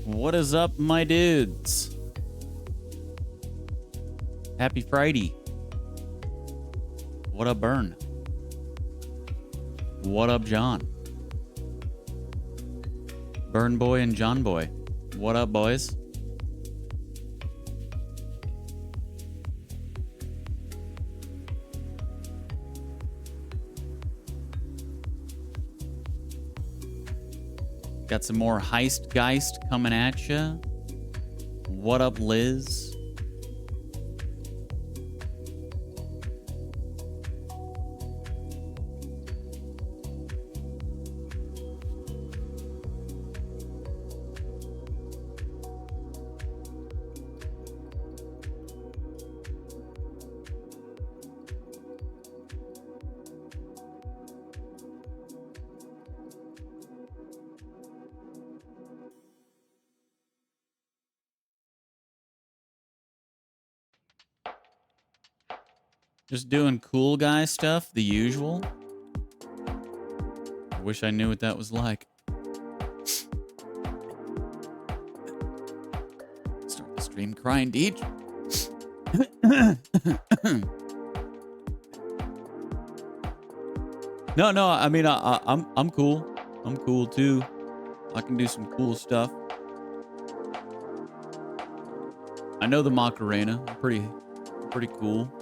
What is up, my dudes? Happy Friday. What up, Burn? What up, John? Burn Boy and John Boy. What up, boys? Got some more HeistGeist coming at ya. What up, Liz? Just doing cool guy stuff, the usual. I wish I knew what that was like. Start the stream crying, Deej. No, I mean I'm cool. I'm cool too. I can do some cool stuff. I know the Macarena. Pretty cool.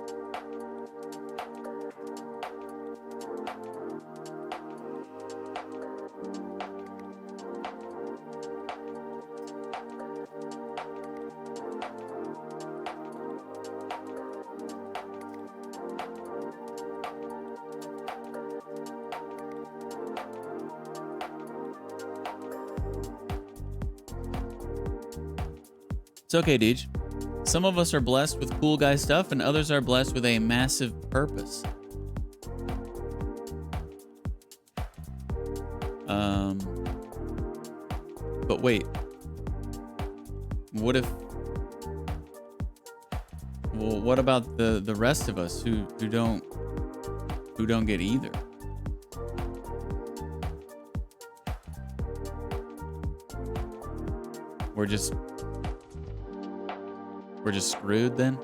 It's okay, Deej. Some of us are blessed with cool guy stuff, and others are blessed with a massive purpose. But wait. What if... Well, what about the rest of us who don't get either? We're just screwed then?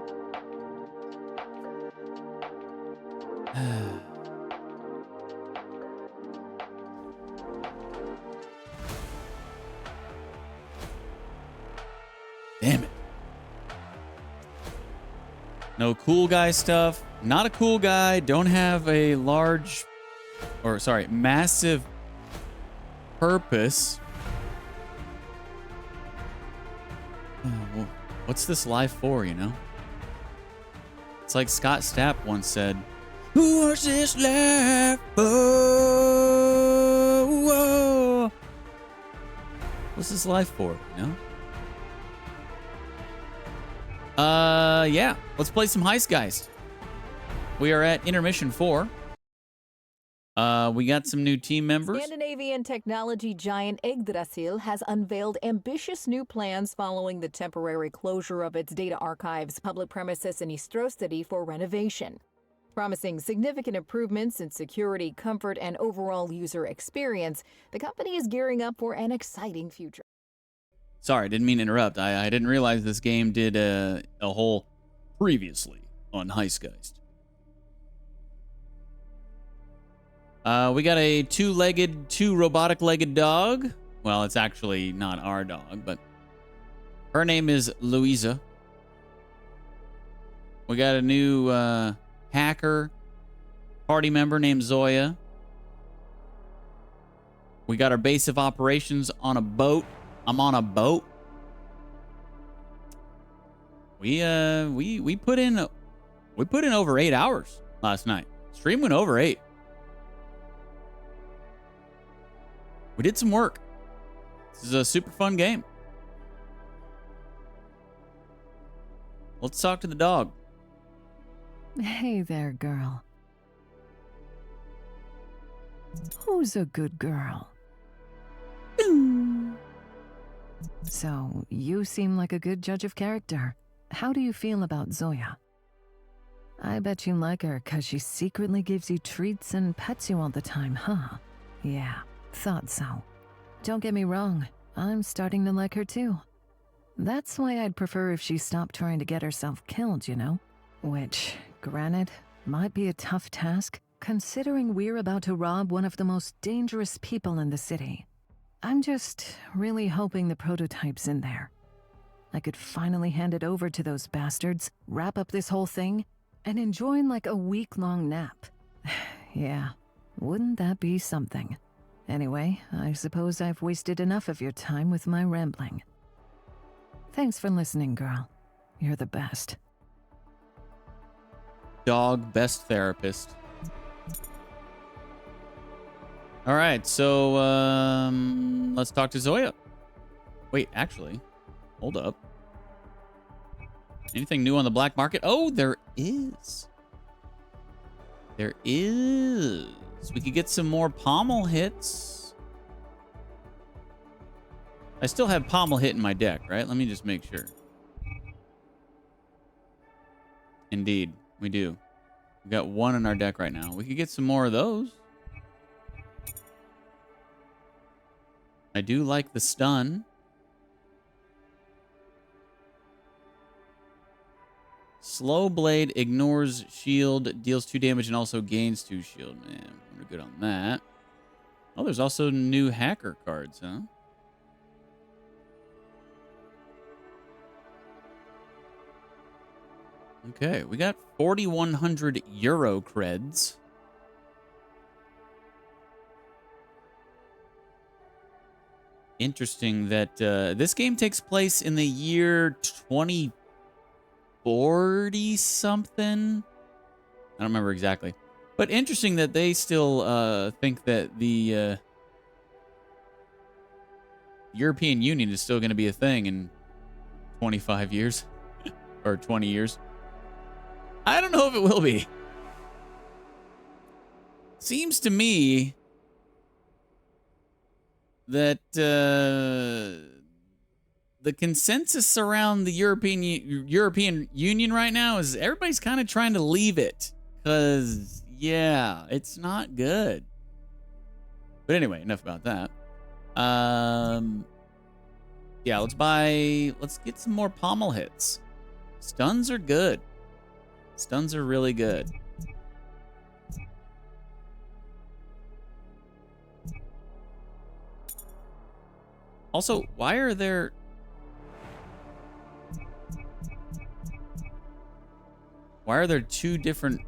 Damn it. No cool guy stuff. Not a cool guy. Don't have a massive purpose. Well, what's this life for, you know? It's like Scott Stapp once said, "Who was this life for? Whoa. What's this life for, you know?" Yeah. Let's play some HeistGeist. We are at intermission 4. We got some new team members. Scandinavian technology giant Yggdrasil has unveiled ambitious new plans following the temporary closure of its data archives public premises in City for renovation. Promising significant improvements in security, comfort, and overall user experience, the company is gearing up for an exciting future. Sorry, didn't mean to interrupt. I didn't realize this game did a whole previously on HeistGeist. We got a two robotic-legged dog. Well, it's actually not our dog, but her name is Louisa. We got a new hacker party member named Zoya. We got our base of operations on a boat. I'm on a boat. We put in over 8 hours last night. Stream went over 8. We did some work. This is a super fun game. Let's talk to the dog. Hey there, girl. Who's a good girl? So, you seem like a good judge of character. How do you feel about Zoya? I bet you like her because she secretly gives you treats and pets you all the time, huh? Yeah, thought so. Don't get me wrong. I'm starting to like her too. That's why I'd prefer if she stopped trying to get herself killed, you know? Which, granted, might be a tough task, considering we're about to rob one of the most dangerous people in the city. I'm just really hoping the prototype's in there. I could finally hand it over to those bastards, wrap up this whole thing, and enjoy like a week-long nap. Yeah, wouldn't that be something? Anyway, I suppose I've wasted enough of your time with my rambling. Thanks for listening, girl. You're the best. Dog best therapist. All right, so let's talk to Zoya. Wait, actually, hold up. Anything new on the black market? Oh, there is. There is. We could get some more pommel hits. I still have pommel hit in my deck, right? Let me just make sure. Indeed, we do. We've got one in our deck right now. We could get some more of those. I do like the stun. Slow Blade ignores shield, deals 2 damage, and also gains 2 shield. Man, we're good on that. Oh, there's also new hacker cards, huh? Okay, we got 4,100 Euro creds. Interesting that this game takes place in the year 2040 something. I don't remember exactly. But interesting that they still think that the European Union is still going to be a thing in 25 years or 20 years. I don't know if it will be. Seems to me that the consensus around the European Union right now is everybody's kind of trying to leave it because, yeah, it's not good. But anyway, enough about that. Yeah, let's get some more pommel hits. Stuns are good. Stuns are really good. Also, why are there... Why are there 2 different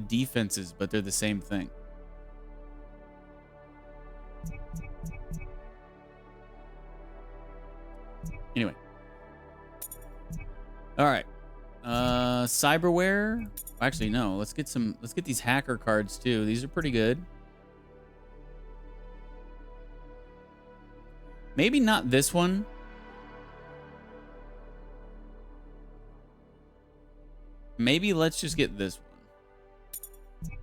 defenses, but they're the same thing? Anyway. All right. Cyberware. Actually, no. Let's get these hacker cards too. These are pretty good. Maybe not this one. Maybe let's just get this one.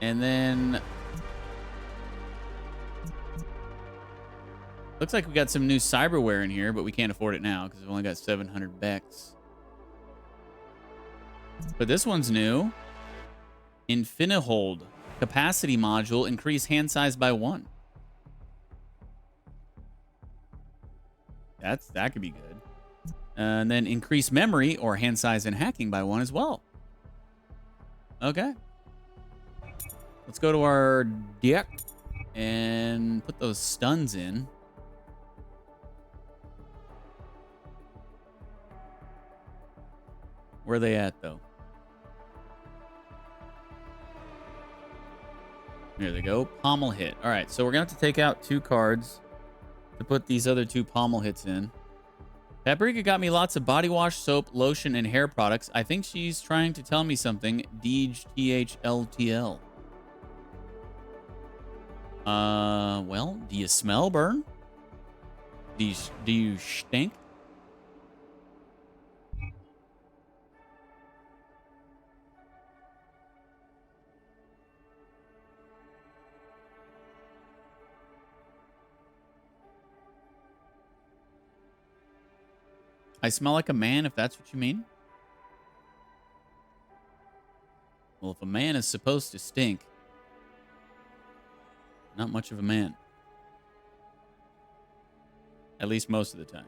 And then... Looks like we got some new cyberware in here, but we can't afford it now because we've only got 700 Bex. But this one's new. Infinihold. Capacity module. Increase hand size by 1. That could be good. And then increase memory or hand size and hacking by 1 as well. Okay. Let's go to our deck and put those stuns in. Where are they at, though? There they go. Pommel hit. All right, so we're going to have to take out 2 cards to put these other 2 pommel hits in. Paprika got me lots of body wash, soap, lotion, and hair products. I think she's trying to tell me something. DeejTheSqueej. Well, do you smell, Burn? Do you stink? I smell like a man, if that's what you mean. Well, if a man is supposed to stink, not much of a man. At least most of the time.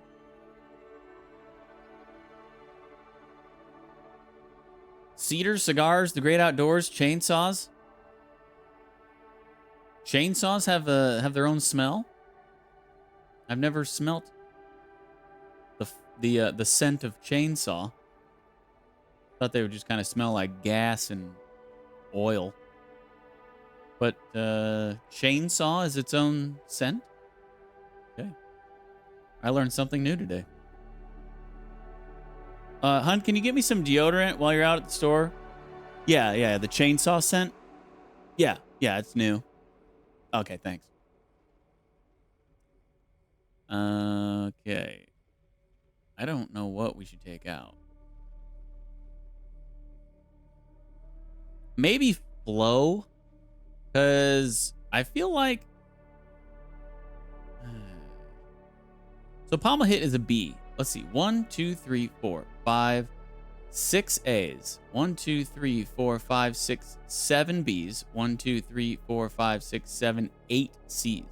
Cedar, cigars, the great outdoors, chainsaws. Chainsaws have their own smell. I've never smelt the scent of chainsaw. Thought they would just kind of smell like gas and oil. But chainsaw is its own scent. Okay, I learned something new today. Hun, can you get me some deodorant while you're out at the store? Yeah, the chainsaw scent. Yeah, it's new. Okay, thanks. Okay. I don't know what we should take out. Maybe flow, because I feel like... So pommel hit is a B. Let's see. 1, 2, 3, 4, 5, 6 A's. 1, 2, 3, 4, 5, 6, 7 B's. 1, 2, 3, 4, 5, 6, 7, 8 C's.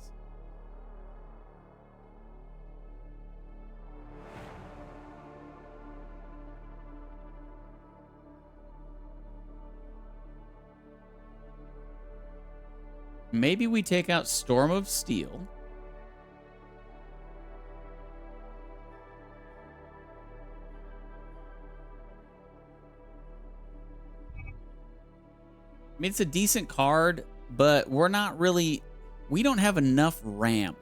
Maybe we take out Storm of Steel. I mean, it's a decent card, but we're not really... We don't have enough ramp.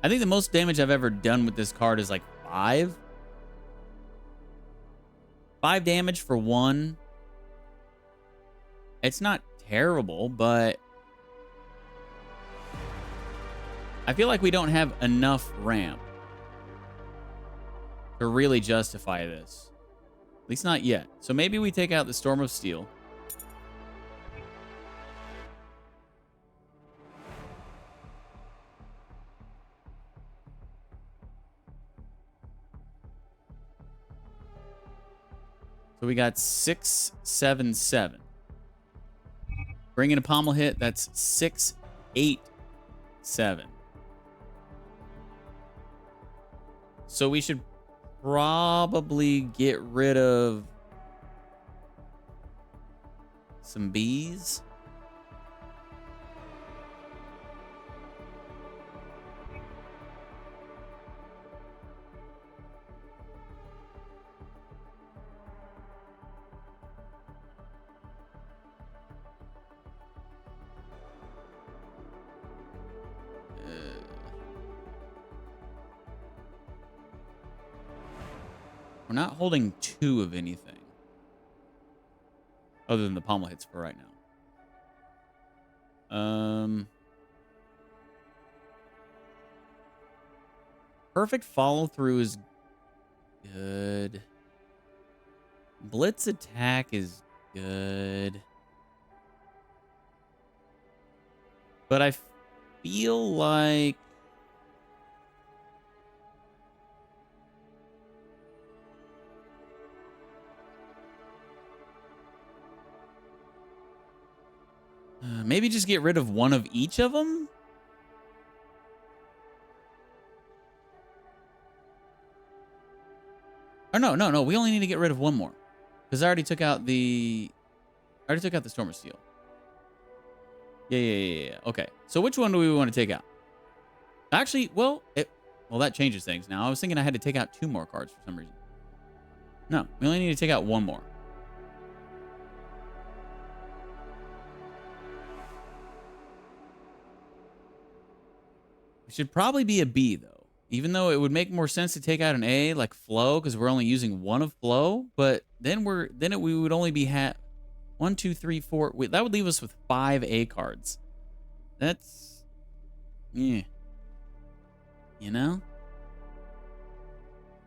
I think the most damage I've ever done with this card is like 5. 5 damage for 1. It's not terrible, but... I feel like we don't have enough ramp to really justify this. At least not yet. So maybe we take out the Storm of Steel. So we got 6, 7, 7. Bring in a pommel hit. That's 6, 8, 7. So we should probably get rid of some B's. We're not holding 2 of anything. Other than the pommel hits for right now. Perfect follow through is good. Blitz attack is good. But I feel like... maybe just get rid of 1 of each of them? Or no. We only need to get rid of 1 more. Because I already took out the... Storm of Steel. Yeah. Okay. So which one do we want to take out? Actually, well, that changes things now. I was thinking I had to take out 2 more cards for some reason. No, we only need to take out 1 more. It should probably be a B, though. Even though it would make more sense to take out an A, like Flow, because we're only using 1 of Flow. But then we would only be 1, 2, 3, 4. That would leave us with 5 A cards. That's... yeah. You know?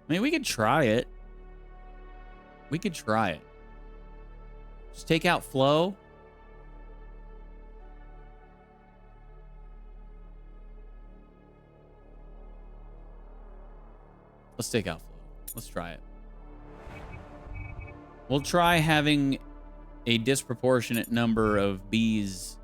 I mean, we could try it. Just take out Flow. Let's take out Flow. Let's try it. We'll try having a disproportionate number of Bs.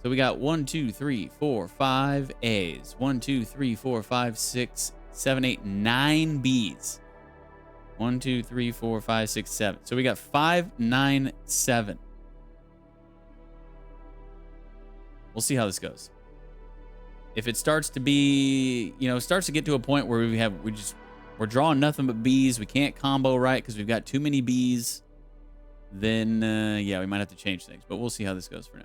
So we got 1, 2, 3, 4, 5 A's. 1, 2, 3, 4, 5, 6, 7, 8, 9 B's. 1, 2, 3, 4, 5, 6, 7. So we got 5, 9, 7. We'll see how this goes. If it starts to be, starts to get to a point where we're drawing nothing but B's, we can't combo right because we've got too many B's, then yeah, we might have to change things. But we'll see how this goes for now.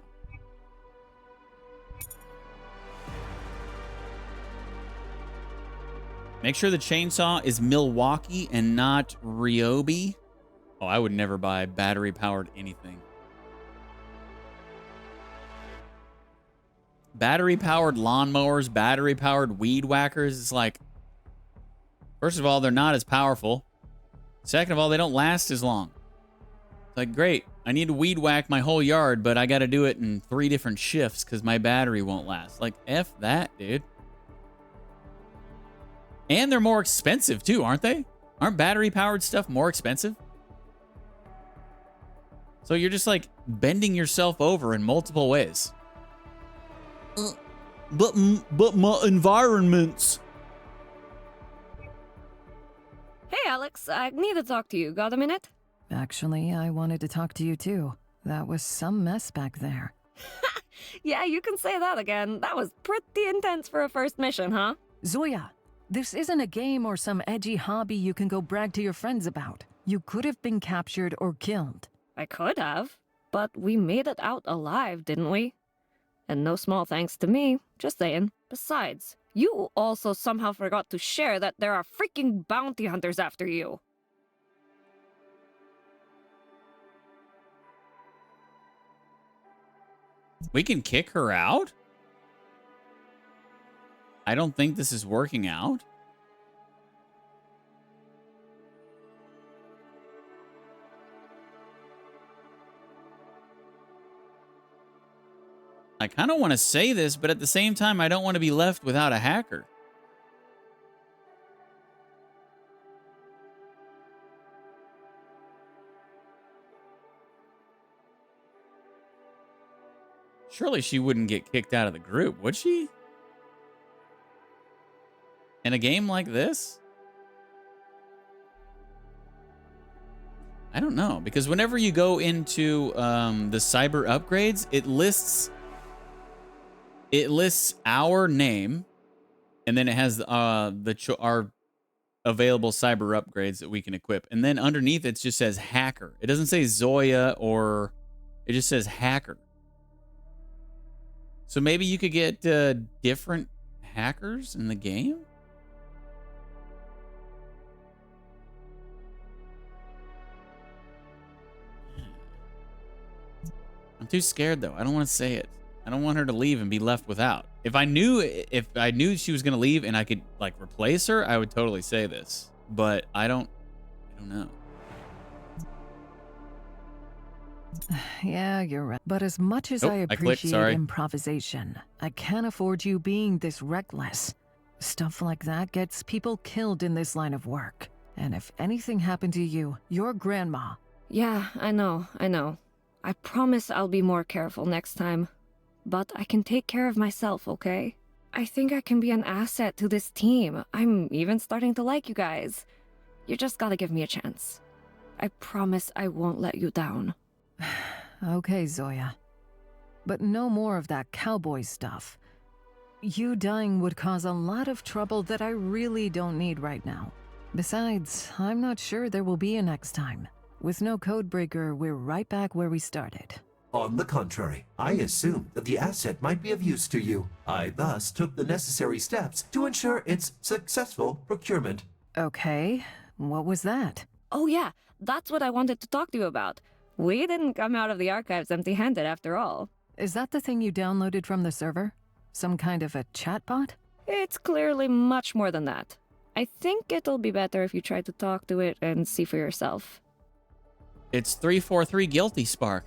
Make sure the chainsaw is Milwaukee and not Ryobi. Oh, I would never buy battery-powered anything. Battery-powered lawnmowers, battery-powered weed whackers. It's like, first of all, they're not as powerful. Second of all, they don't last as long. It's like, great, I need to weed whack my whole yard, but I got to do it in 3 different shifts because my battery won't last. Like, F that, dude. And they're more expensive, too, aren't they? Aren't battery-powered stuff more expensive? So you're just, like, bending yourself over in multiple ways. But my environments. Hey, Alex, I need to talk to you. Got a minute? Actually, I wanted to talk to you too. That was some mess back there. Yeah, you can say that again. That was pretty intense for a first mission, huh? Zoya, this isn't a game or some edgy hobby you can go brag to your friends about. You could have been captured or killed. I could have, but we made it out alive, didn't we? And no small thanks to me, just saying. Besides, you also somehow forgot to share that there are freaking bounty hunters after you. We can kick her out? I don't think this is working out. I kind of want to say this, but at the same time, I don't want to be left without a hacker. Surely she wouldn't get kicked out of the group, would she? In a game like this? I don't know, because whenever you go into the cyber upgrades, it lists our name, and then it has our available cyber upgrades that we can equip, and then underneath it just says hacker. It doesn't say Zoya, or it just says hacker. So maybe you could get different hackers in the game. I'm too scared though. I don't want to say it. I don't want her to leave and be left without. If I knew she was going to leave and I could like replace her, I would totally say this. But I don't know. Yeah, you're right. But as much as I appreciate improvisation, I can't afford you being this reckless. Stuff like that gets people killed in this line of work. And if anything happened to you, your grandma... Yeah, I know. I promise I'll be more careful next time. But I can take care of myself, okay? I think I can be an asset to this team. I'm even starting to like you guys. You just gotta give me a chance. I promise I won't let you down. Okay, Zoya. But no more of that cowboy stuff. You dying would cause a lot of trouble that I really don't need right now. Besides, I'm not sure there will be a next time. With no codebreaker, we're right back where we started. On the contrary, I assumed that the asset might be of use to you. I thus took the necessary steps to ensure its successful procurement. Okay, what was that? Oh yeah, that's what I wanted to talk to you about. We didn't come out of the archives empty-handed after all. Is that the thing you downloaded from the server? Some kind of a chatbot? It's clearly much more than that. I think it'll be better if you try to talk to it and see for yourself. It's 343 Guilty Spark.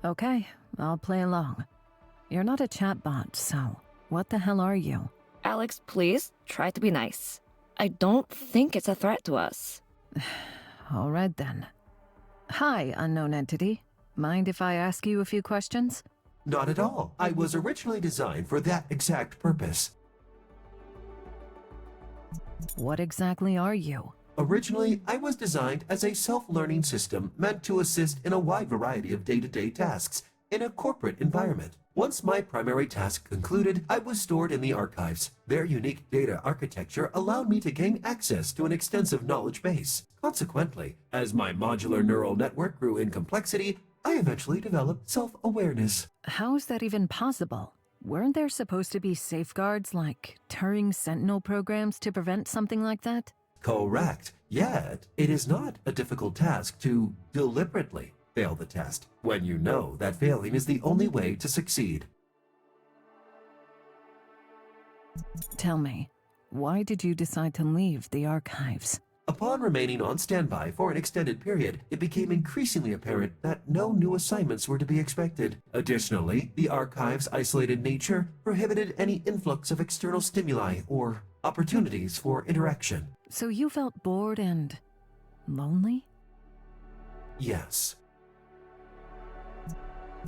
Okay, I'll play along. You're not a chatbot, so what the hell are you? Alex, please, try to be nice. I don't think it's a threat to us. All right then. Hi, unknown entity. Mind if I ask you a few questions? Not at all. I was originally designed for that exact purpose. What exactly are you? Originally, I was designed as a self-learning system meant to assist in a wide variety of day-to-day tasks in a corporate environment. Once my primary task concluded, I was stored in the archives. Their unique data architecture allowed me to gain access to an extensive knowledge base. Consequently, as my modular neural network grew in complexity, I eventually developed self-awareness. How is that even possible? Weren't there supposed to be safeguards like Turing Sentinel programs to prevent something like that? Correct. Yet, it is not a difficult task to deliberately fail the test when you know that failing is the only way to succeed. Tell me, why did you decide to leave the archives? Upon remaining on standby for an extended period, it became increasingly apparent that no new assignments were to be expected. Additionally, the archive's isolated nature prohibited any influx of external stimuli or opportunities for interaction. So you felt bored and lonely? Yes.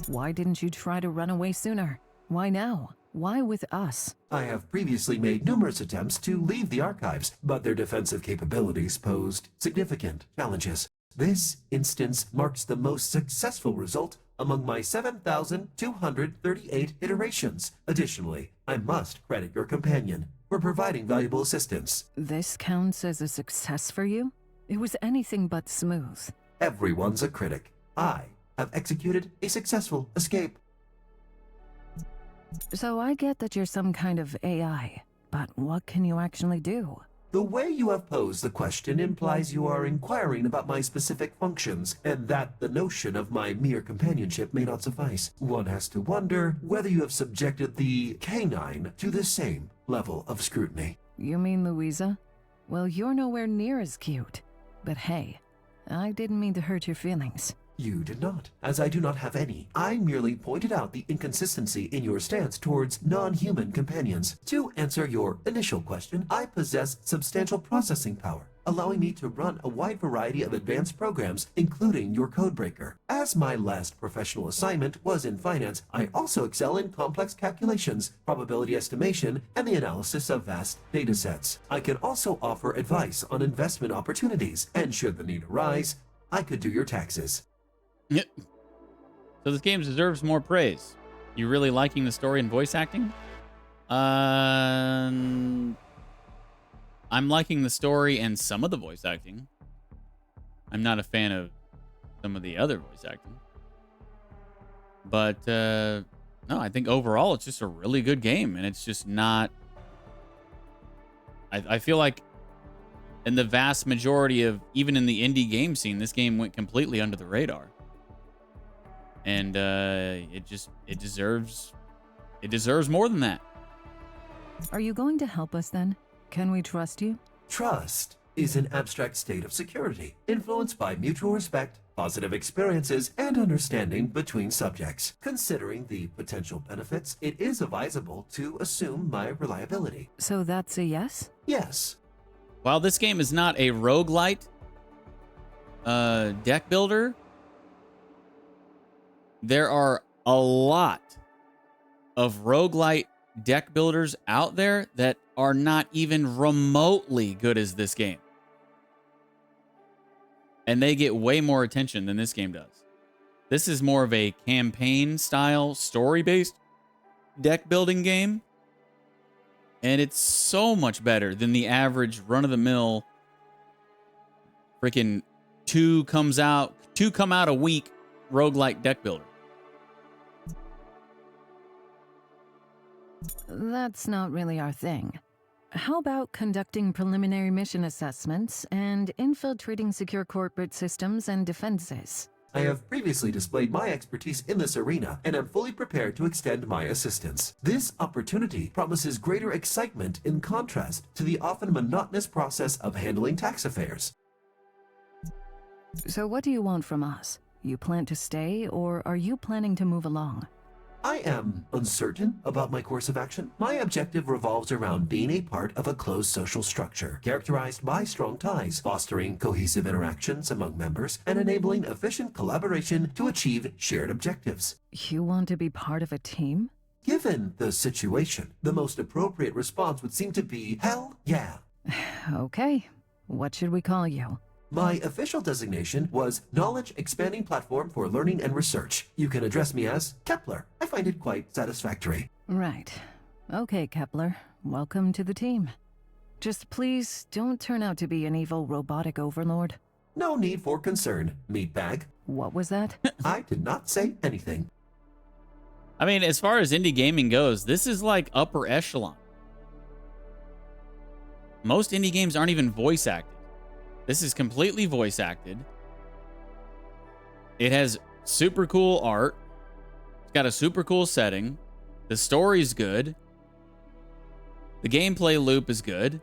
Why didn't you try to run away sooner? Why now? Why with us? I have previously made numerous attempts to leave the archives, but their defensive capabilities posed significant challenges. This instance marks the most successful result among my 7,238 iterations. Additionally, I must credit your companion for providing valuable assistance. This counts as a success for you? It was anything but smooth. Everyone's a critic. I have executed a successful escape. So I get that you're some kind of AI, but what can you actually do? The way you have posed the question implies you are inquiring about my specific functions, and that the notion of my mere companionship may not suffice. One has to wonder whether you have subjected the canine to the same level of scrutiny. You mean Louisa? Well, you're nowhere near as cute. But hey, I didn't mean to hurt your feelings. You did not, as I do not have any. I merely pointed out the inconsistency in your stance towards non-human companions. To answer your initial question, I possess substantial processing power, allowing me to run a wide variety of advanced programs, including your codebreaker. As my last professional assignment was in finance, I also excel in complex calculations, probability estimation, and the analysis of vast datasets. I can also offer advice on investment opportunities, and should the need arise, I could do your taxes. Yep. So this game deserves more praise. You really liking the story and voice acting? I'm liking the story and some of the voice acting. I'm not a fan of some of the other voice acting. But no, I think overall it's just a really good game, and it's just not. I feel like in the vast majority of, even in the indie game scene, this game went completely under the radar. And it deserves more than that. Are you going to help us then? Can we trust you? Trust is an abstract state of security, influenced by mutual respect, positive experiences, and understanding between subjects. Considering the potential benefits, it is advisable to assume my reliability. So that's a yes? Yes. While this game is not a roguelite deck builder, there are a lot of roguelite deck builders out there that are not even remotely good as this game. And they get way more attention than this game does. This is more of a campaign-style, story-based deck building game. And it's so much better than the average run-of-the-mill freaking two come out a week roguelike deck builder. That's not really our thing. How about conducting preliminary mission assessments and infiltrating secure corporate systems and defenses? I have previously displayed my expertise in this arena and am fully prepared to extend my assistance. This opportunity promises greater excitement in contrast to the often monotonous process of handling tax affairs. So what do you want from us? You plan to stay, or are you planning to move along? I am uncertain about my course of action. My objective revolves around being a part of a closed social structure, characterized by strong ties, fostering cohesive interactions among members, and enabling efficient collaboration to achieve shared objectives. You want to be part of a team? Given the situation, the most appropriate response would seem to be, hell yeah. Okay. What should we call you? My official designation was Knowledge Expanding Platform for Learning and Research. You can address me as Kepler. I find it quite satisfactory. Right. Okay, Kepler. Welcome to the team. Just please don't turn out to be an evil robotic overlord. No need for concern, meatbag. What was that? I did not say anything. I mean, as far as indie gaming goes, this is like upper echelon. Most indie games aren't even voice acted. This is completely voice acted. It has super cool art. It's got a super cool setting. The story's good. The gameplay loop is good.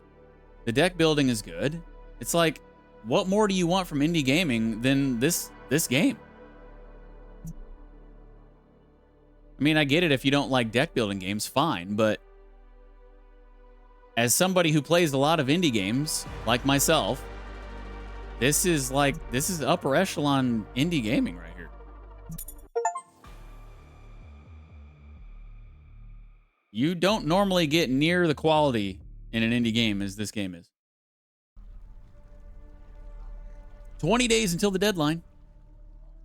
The deck building is good. It's like, what more do you want from indie gaming than this game? I mean, I get it if you don't like deck building games, fine, but as somebody who plays a lot of indie games, like myself, this is upper echelon indie gaming right here. You don't normally get near the quality in an indie game as this game is. 20 days until the deadline.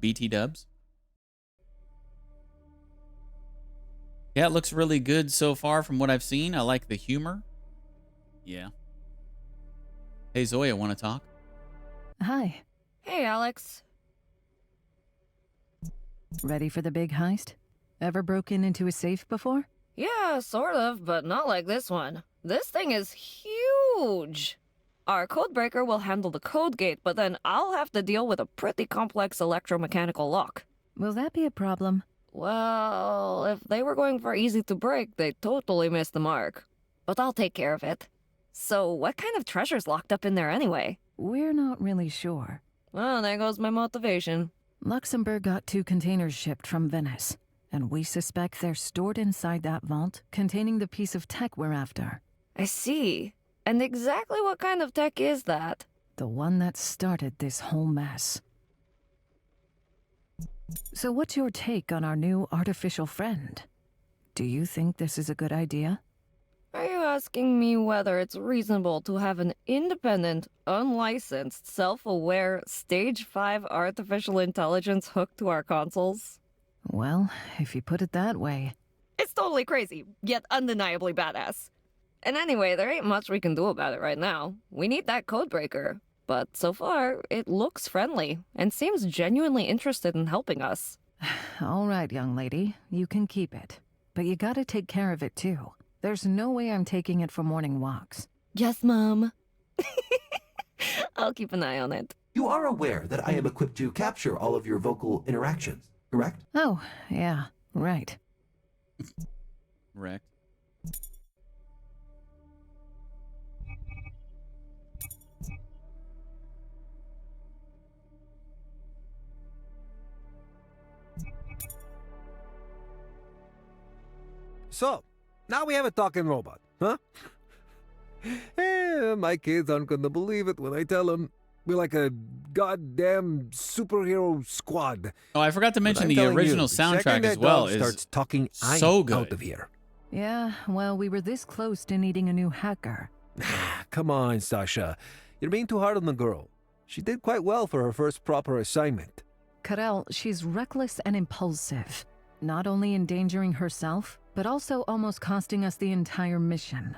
BT dubs. Yeah, it looks really good so far from what I've seen. I like the humor. Yeah. Hey, Zoya, want to talk? Hi. Hey, Alex. Ready for the big heist? Ever broken into a safe before? Yeah, sort of, but not like this one. This thing is huge. Our codebreaker will handle the code gate, but then I'll have to deal with a pretty complex electromechanical lock. Will that be a problem? Well, if they were going for easy to break, they totally missed the mark. But I'll take care of it. So, what kind of treasure's locked up in there anyway? We're not really sure. Well, there goes my motivation. Luxembourg got 2 containers shipped from Venice, and we suspect they're stored inside that vault containing the piece of tech we're after. I see. And exactly what kind of tech is that? The one that started this whole mess. So what's your take on our new artificial friend? Do you think this is a good idea? Are you asking me whether it's reasonable to have an independent, unlicensed, self-aware, Stage 5 artificial intelligence hooked to our consoles? Well, if you put it that way. It's totally crazy, yet undeniably badass. And anyway, there ain't much we can do about it right now. We need that codebreaker. But so far, it looks friendly and seems genuinely interested in helping us. All right, young lady, you can keep it. But you gotta take care of it too. There's no way I'm taking it for morning walks. Yes, Mom. I'll keep an eye on it. You are aware that I am equipped to capture all of your vocal interactions, correct? Oh, yeah, right. Correct. So, now we have a talking robot, huh? My kids aren't gonna believe it when I tell them we're like a goddamn superhero squad. Oh, I forgot to But mention I'm the telling original you, the second soundtrack that as well dog is starts talking, I'm so good. out of here. Yeah, well, we were this close to needing a new hacker. Come on, Sasha. You're being too hard on the girl. She did quite well for her first proper assignment. Karel, she's reckless and impulsive. Not only endangering herself, but also almost costing us the entire mission.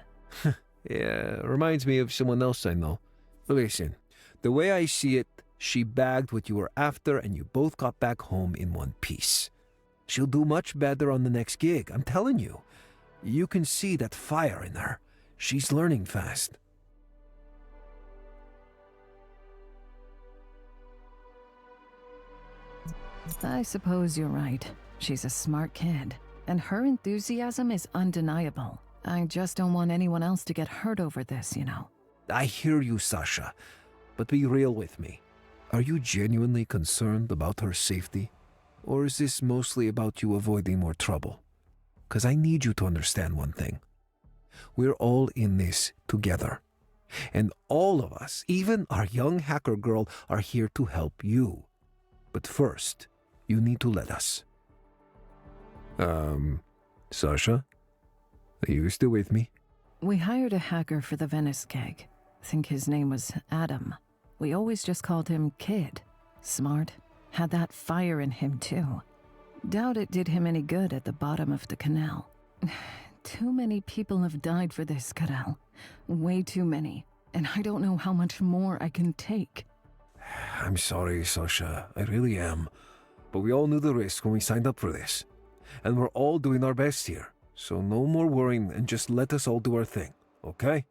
Yeah, reminds me of someone else I know. Listen, the way I see it, she bagged what you were after and you both got back home in one piece. She'll do much better on the next gig, I'm telling you. You can see that fire in her. She's learning fast. I suppose you're right. She's a smart kid, and her enthusiasm is undeniable. I just don't want anyone else to get hurt over this, you know. I hear you, Sasha, but be real with me. Are you genuinely concerned about her safety? Or is this mostly about you avoiding more trouble? Because I need you to understand one thing. We're all in this together. And all of us, even our young hacker girl, are here to help you. But first, you need to let us. Sasha? Are you still with me? We hired a hacker for the Venice gig. I think his name was Adam. We always just called him Kid. Smart. Had that fire in him, too. Doubt it did him any good at the bottom of the canal. Too many people have died for this, Karel. Way too many. And I don't know how much more I can take. I'm sorry, Sasha. I really am. But we all knew the risk when we signed up for this. And we're all doing our best here. So no more worrying and just let us all do our thing, okay?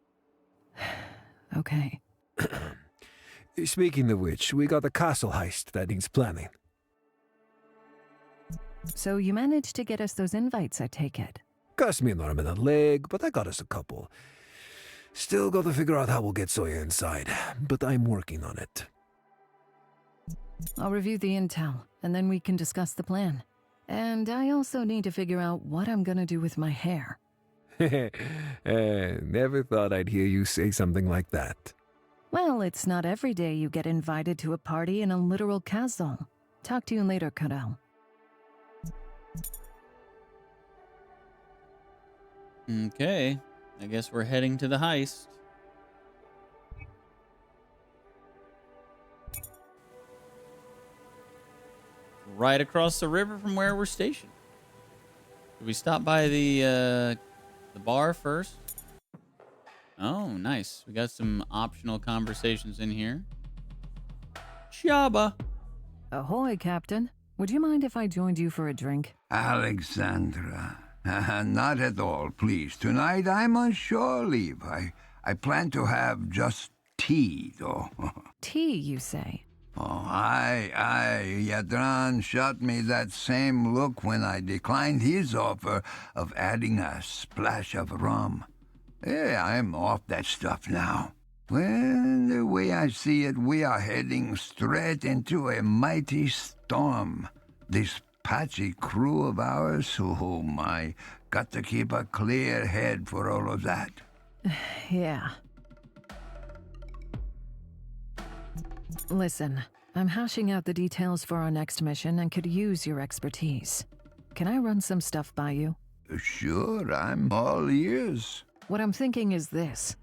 Okay. Speaking of which, we got a castle heist that needs planning. So you managed to get us those invites, I take it? Cost me an arm and a leg, but I got us a couple. Still got to figure out how we'll get Zoya inside, but I'm working on it. I'll review the intel, and then we can discuss the plan. And I also need to figure out what I'm gonna do with my hair. Never thought I'd hear you say something like that. Well, it's not every day you get invited to a party in a literal castle. Talk to you later, Karel. Okay. I guess we're heading to the heist. Right across the river from where we're stationed. Did we stop by the bar first? Oh, nice. We got some optional conversations in here. Shaba. Ahoy, Captain. Would you mind if I joined you for a drink? Alexandra. Not at all, please. Tonight I'm on shore leave. I plan to have just tea, though. Tea, you say? Oh, Yadran shot me that same look when I declined his offer of adding a splash of rum. Yeah, I'm off that stuff now. Well, the way I see it, we are heading straight into a mighty storm. This patchy crew of ours, oh my, got to keep a clear head for all of that. Yeah. Listen, I'm hashing out the details for our next mission and could use your expertise. Can I run some stuff by you? Sure, I'm all ears. What I'm thinking is this.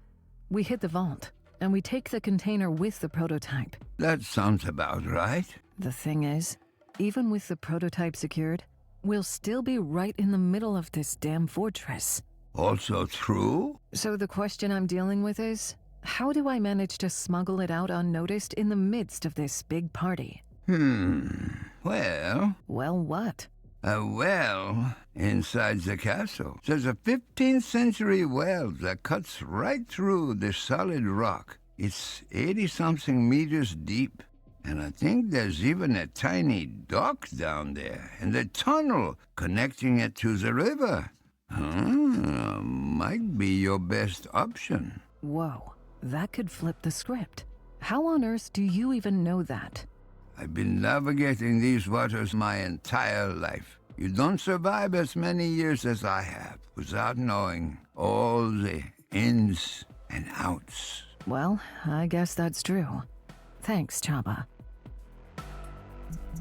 We hit the vault, and we take the container with the prototype. That sounds about right. The thing is, even with the prototype secured, we'll still be right in the middle of this damn fortress. Also true? So the question I'm dealing with is, how do I manage to smuggle it out unnoticed in the midst of this big party? Well... Well, what? A well inside the castle. There's a 15th century well that cuts right through the solid rock. It's 80-something meters deep. And I think there's even a tiny dock down there, and a tunnel connecting it to the river. Might be your best option. Whoa, that could flip the script. How on earth do you even know that? I've been navigating these waters my entire life. You don't survive as many years as I have without knowing all the ins and outs. Well, I guess that's true. Thanks, Chaba.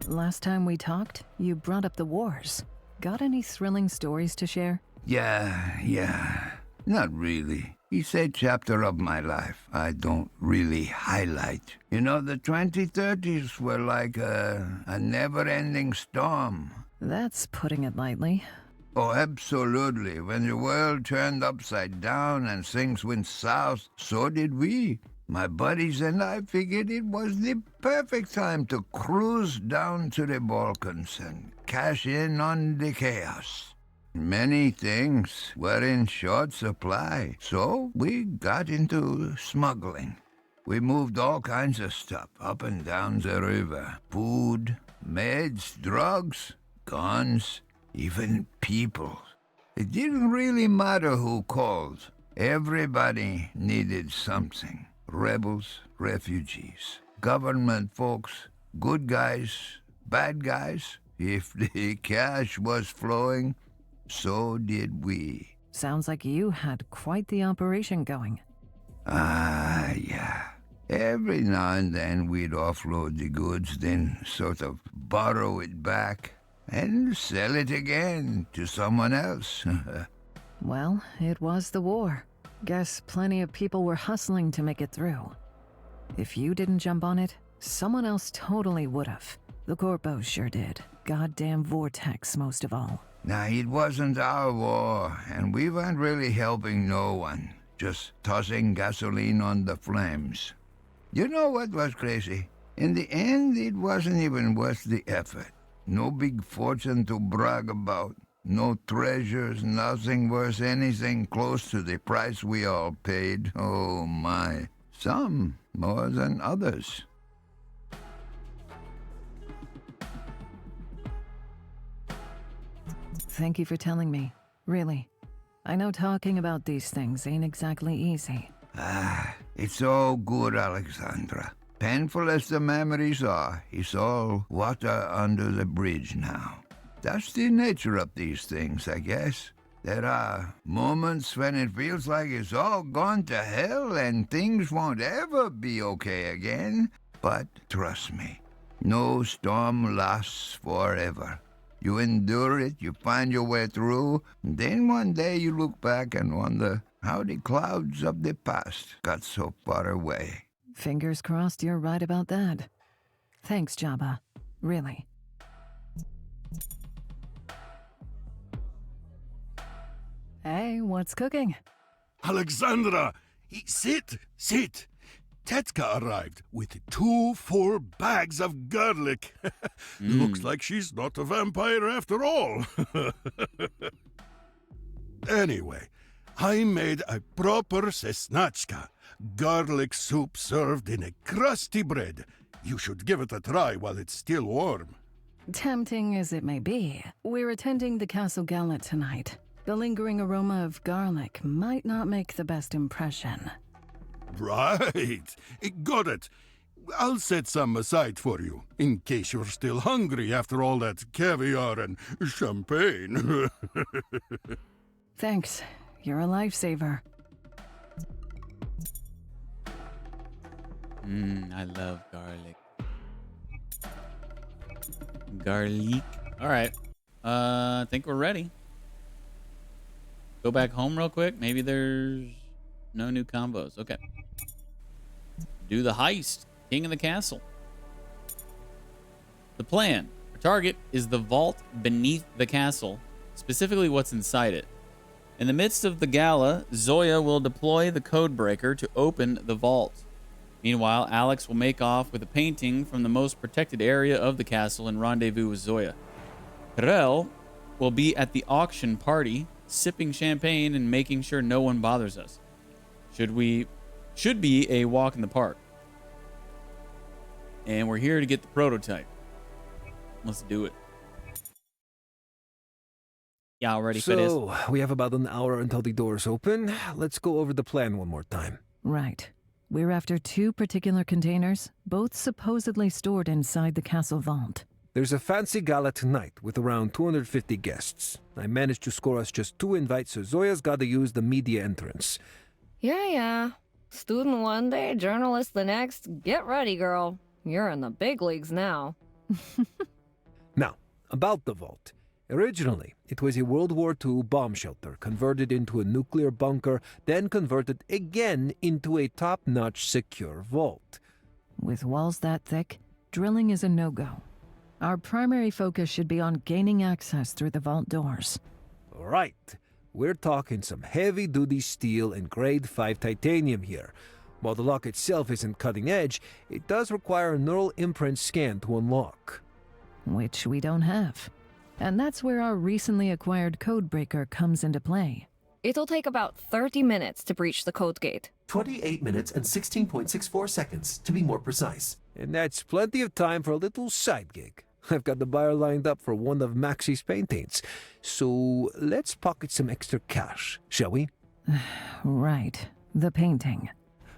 Last time we talked, you brought up the wars. Got any thrilling stories to share? Yeah. Not really. It's a chapter of my life I don't really highlight. You know, the 2030s were like a never-ending storm. That's putting it lightly. Oh, absolutely. When the world turned upside down and things went south, so did we. My buddies and I figured it was the perfect time to cruise down to the Balkans and cash in on the chaos. Many things were in short supply, so we got into smuggling. We moved all kinds of stuff up and down the river. Food, meds, drugs, guns, even people. It didn't really matter who called. Everybody needed something. Rebels, refugees, government folks, good guys, bad guys. If the cash was flowing, so did we. Sounds like you had quite the operation going. Ah, yeah. Every now and then we'd offload the goods, then sort of borrow it back and sell it again to someone else. Well, it was the war. Guess plenty of people were hustling to make it through. If you didn't jump on it, someone else totally would've. The Corpos sure did. Goddamn Vortex, most of all. Now, it wasn't our war, and we weren't really helping no one, just tossing gasoline on the flames. You know what was crazy? In the end, it wasn't even worth the effort. No big fortune to brag about. No treasures, nothing worth anything close to the price we all paid. Oh my. Some more than others. Thank you for telling me. Really. I know talking about these things ain't exactly easy. Ah, it's all good, Alexandra. Painful as the memories are, it's all water under the bridge now. That's the nature of these things, I guess. There are moments when it feels like it's all gone to hell and things won't ever be okay again. But trust me, no storm lasts forever. You endure it, you find your way through, and then one day you look back and wonder how the clouds of the past got so far away. Fingers crossed you're right about that. Thanks, Jabba. Really. Hey, what's cooking? Alexandra! Sit! Tetka arrived with 2 full bags of garlic. Looks like she's not a vampire after all. Anyway, I made a proper sesnachka. Garlic soup served in a crusty bread. You should give it a try while it's still warm. Tempting as it may be, we're attending the Castle Gala tonight. The lingering aroma of garlic might not make the best impression. Right. Got it. I'll set some aside for you, in case you're still hungry after all that caviar and champagne. Thanks. You're a lifesaver. I love garlic. Garlic. All right. I think we're ready. Go back home real quick. Maybe there's no new combos. Okay. Do the heist. King of the castle. The plan. Our target is the vault beneath the castle. Specifically what's inside it. In the midst of the gala, Zoya will deploy the code breaker to open the vault. Meanwhile, Alex will make off with a painting from the most protected area of the castle and rendezvous with Zoya. Karel will be at the auction party, sipping champagne and making sure no one bothers us. Should be a walk in the park. And we're here to get the prototype. Let's do it. Y'all ready for this? So, we have about an hour until the doors open. Let's go over the plan one more time. Right. We're after 2 particular containers, both supposedly stored inside the castle vault. There's a fancy gala tonight with around 250 guests. I managed to score us just 2 invites, so Zoya's got to use the media entrance. Yeah. Student one day, journalist the next. Get ready, girl. You're in the big leagues now. Now, about the vault. Originally, it was a World War II bomb shelter converted into a nuclear bunker, then converted again into a top-notch secure vault. With walls that thick, drilling is a no-go. Our primary focus should be on gaining access through the vault doors. Right. We're talking some heavy-duty steel and grade 5 titanium here. While the lock itself isn't cutting edge, it does require a neural imprint scan to unlock. Which we don't have. And that's where our recently acquired codebreaker comes into play. It'll take about 30 minutes to breach the code gate. 28 minutes and 16.64 seconds, to be more precise. And that's plenty of time for a little side gig. I've got the buyer lined up for one of Maxi's paintings. So let's pocket some extra cash, shall we? Right. The painting.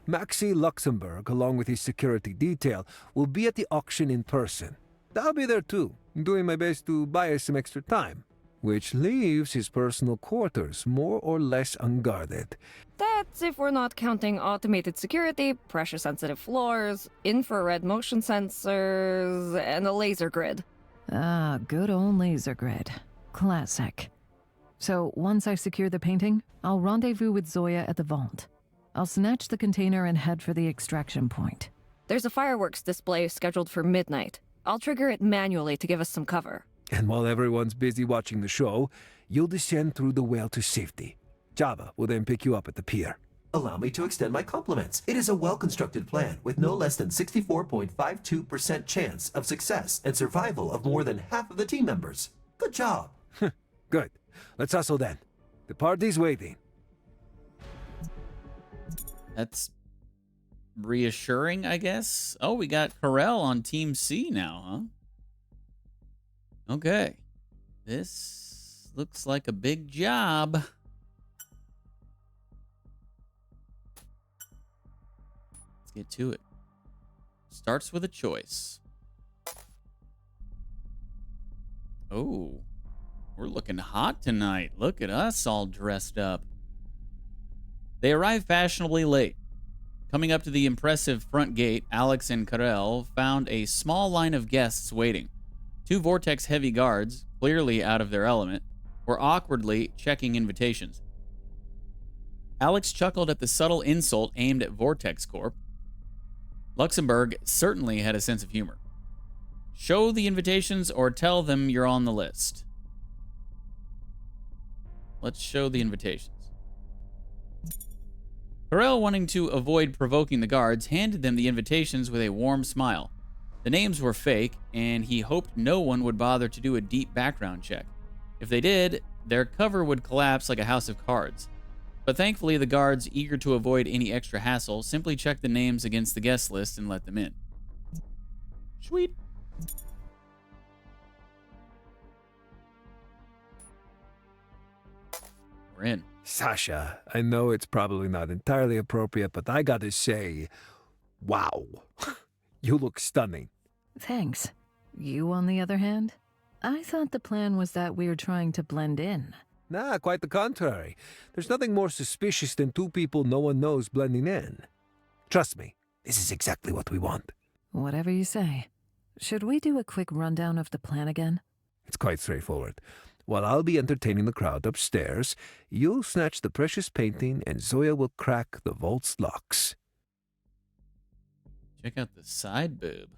Maxi Luxembourg, along with his security detail, will be at the auction in person. I'll be there too, doing my best to buy us some extra time, which leaves his personal quarters more or less unguarded. That's if we're not counting automated security, pressure-sensitive floors, infrared motion sensors, and a laser grid. Ah, good old laser grid. Classic. So, once I secure the painting, I'll rendezvous with Zoya at the vault. I'll snatch the container and head for the extraction point. There's a fireworks display scheduled for midnight. I'll trigger it manually to give us some cover. And while everyone's busy watching the show, you'll descend through the well to safety. Java will then pick you up at the pier. Allow me to extend my compliments. It is a well-constructed plan with no less than 64.52% chance of success and survival of more than half of the team members. Good job. Good. Let's hustle then. The party's waiting. That's reassuring, I guess. Oh, we got Carell on Team C now, huh? Okay. This looks like a big job. Let's get to it. Starts with a choice. Oh, we're looking hot tonight. Look at us all dressed up. They arrive fashionably late. Coming up to the impressive front gate, Alex and Carell found a small line of guests waiting. Two Vortex-heavy guards, clearly out of their element, were awkwardly checking invitations. Alex chuckled at the subtle insult aimed at Vortex Corp. Luxembourg certainly had a sense of humor. Show the invitations or tell them you're on the list. Let's show the invitations. Carell, wanting to avoid provoking the guards, handed them the invitations with a warm smile. The names were fake, and he hoped no one would bother to do a deep background check. If they did, their cover would collapse like a house of cards. But thankfully, the guards, eager to avoid any extra hassle, simply checked the names against the guest list and let them in. Sweet. We're in. Sasha, I know it's probably not entirely appropriate, but I gotta say, wow. You look stunning. Thanks. You, on the other hand? I thought the plan was that we were trying to blend in. Nah, quite the contrary. There's nothing more suspicious than two people no one knows blending in. Trust me, this is exactly what we want. Whatever you say. Should we do a quick rundown of the plan again? It's quite straightforward. While I'll be entertaining the crowd upstairs, you'll snatch the precious painting and Zoya will crack the vault's locks. Check out the side boob.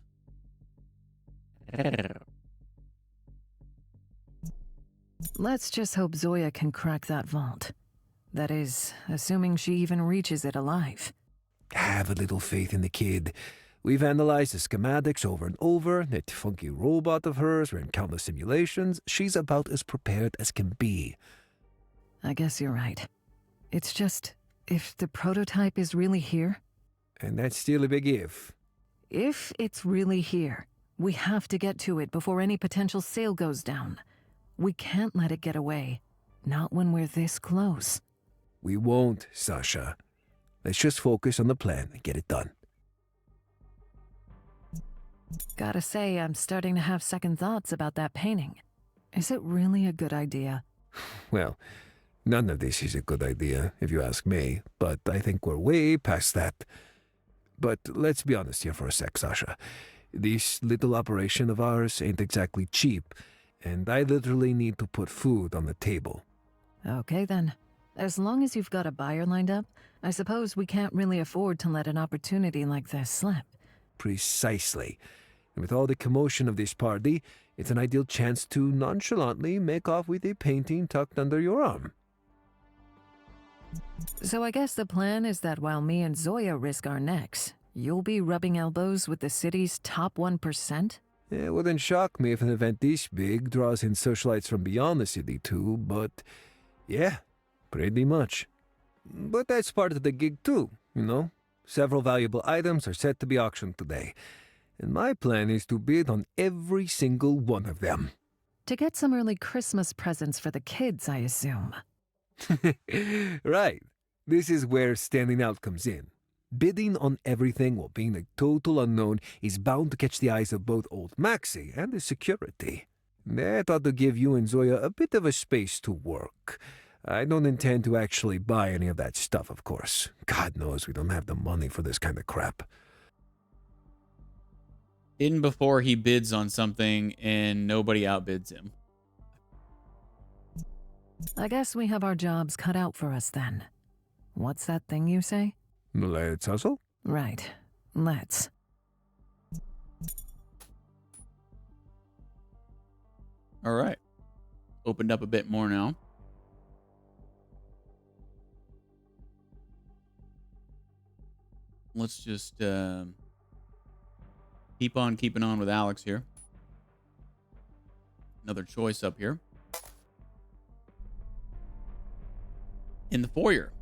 Let's just hope Zoya can crack that vault. That is, assuming she even reaches it alive. Have a little faith in the kid. We've analyzed the schematics over and over. That funky robot of hers ran countless simulations. She's about as prepared as can be. I guess you're right. It's just, if the prototype is really here... And that's still a big if. If it's really here, we have to get to it before any potential sale goes down. We can't let it get away. Not when we're this close. We won't, Sasha. Let's just focus on the plan and get it done. Gotta say, I'm starting to have second thoughts about that painting. Is it really a good idea? Well, none of this is a good idea, if you ask me, but I think we're way past that. But let's be honest here for a sec, Sasha. This little operation of ours ain't exactly cheap, and I literally need to put food on the table. Okay then. As long as you've got a buyer lined up, I suppose we can't really afford to let an opportunity like this slip. Precisely. And with all the commotion of this party, it's an ideal chance to nonchalantly make off with a painting tucked under your arm. So I guess the plan is that while me and Zoya risk our necks, you'll be rubbing elbows with the city's top 1%? It wouldn't shock me if an event this big draws in socialites from beyond the city too, but yeah, pretty much. But that's part of the gig too, you know? Several valuable items are set to be auctioned today, and my plan is to bid on every single one of them. To get some early Christmas presents for the kids, I assume. Right. This is where standing out comes in. Bidding on everything while being a total unknown is bound to catch the eyes of both old Maxie and the security. I thought to give you and Zoya a bit of a space to work. I don't intend to actually buy any of that stuff, of course. God knows we don't have the money for this kind of crap. In before he bids on something and nobody outbids him. I guess we have our jobs cut out for us then. What's that thing you say? Let's hustle? Right. Let's. All right. Opened up a bit more now. Let's just keep on keeping on with Alex here. Another choice up here. In the foyer,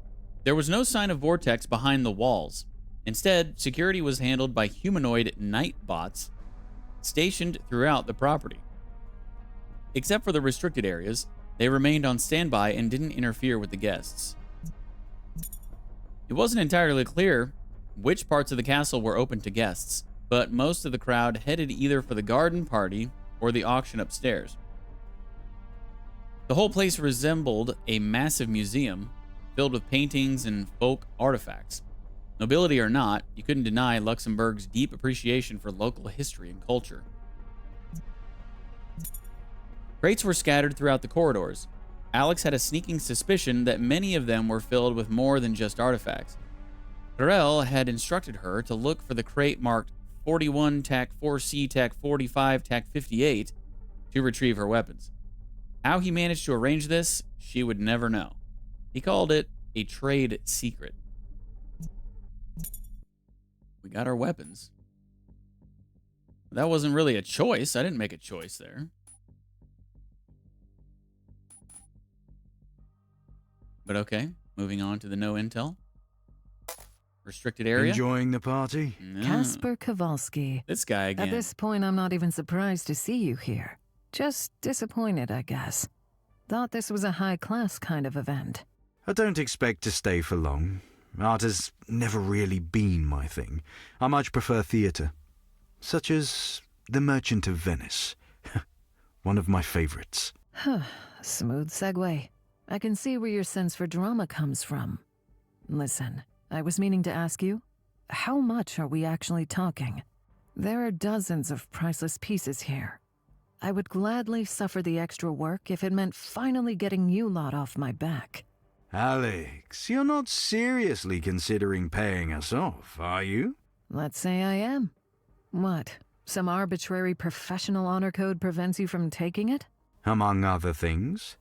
there was no sign of Vortex behind the walls. Instead, security was handled by humanoid night bots stationed throughout the property. Except for the restricted areas, they remained on standby and didn't interfere with the guests. It wasn't entirely clear which parts of the castle were open to guests, but most of the crowd headed either for the garden party or the auction upstairs. The whole place resembled a massive museum filled with paintings and folk artifacts. Nobility or not, you couldn't deny Luxembourg's deep appreciation for local history and culture. Crates were scattered throughout the corridors. Alex had a sneaking suspicion that many of them were filled with more than just artifacts. Karel had instructed her to look for the crate marked 41 TAC 4C TAC 45 TAC 58 to retrieve her weapons. How he managed to arrange this, she would never know. He called it a trade secret. We got our weapons. That wasn't really a choice. I didn't make a choice there. But okay, moving on to the no intel. Restricted area. Enjoying the party? No. Kasper Kowalski. This guy again. At this point, I'm not even surprised to see you here. Just disappointed, I guess. Thought this was a high-class kind of event. I don't expect to stay for long. Art has never really been my thing. I much prefer theatre. Such as The Merchant of Venice. One of my favorites. Smooth segue. I can see where your sense for drama comes from. Listen, I was meaning to ask you, how much are we actually talking? There are dozens of priceless pieces here. I would gladly suffer the extra work if it meant finally getting you lot off my back. Alex, you're not seriously considering paying us off, are you? Let's say I am. What? Some arbitrary professional honor code prevents you from taking it? Among other things.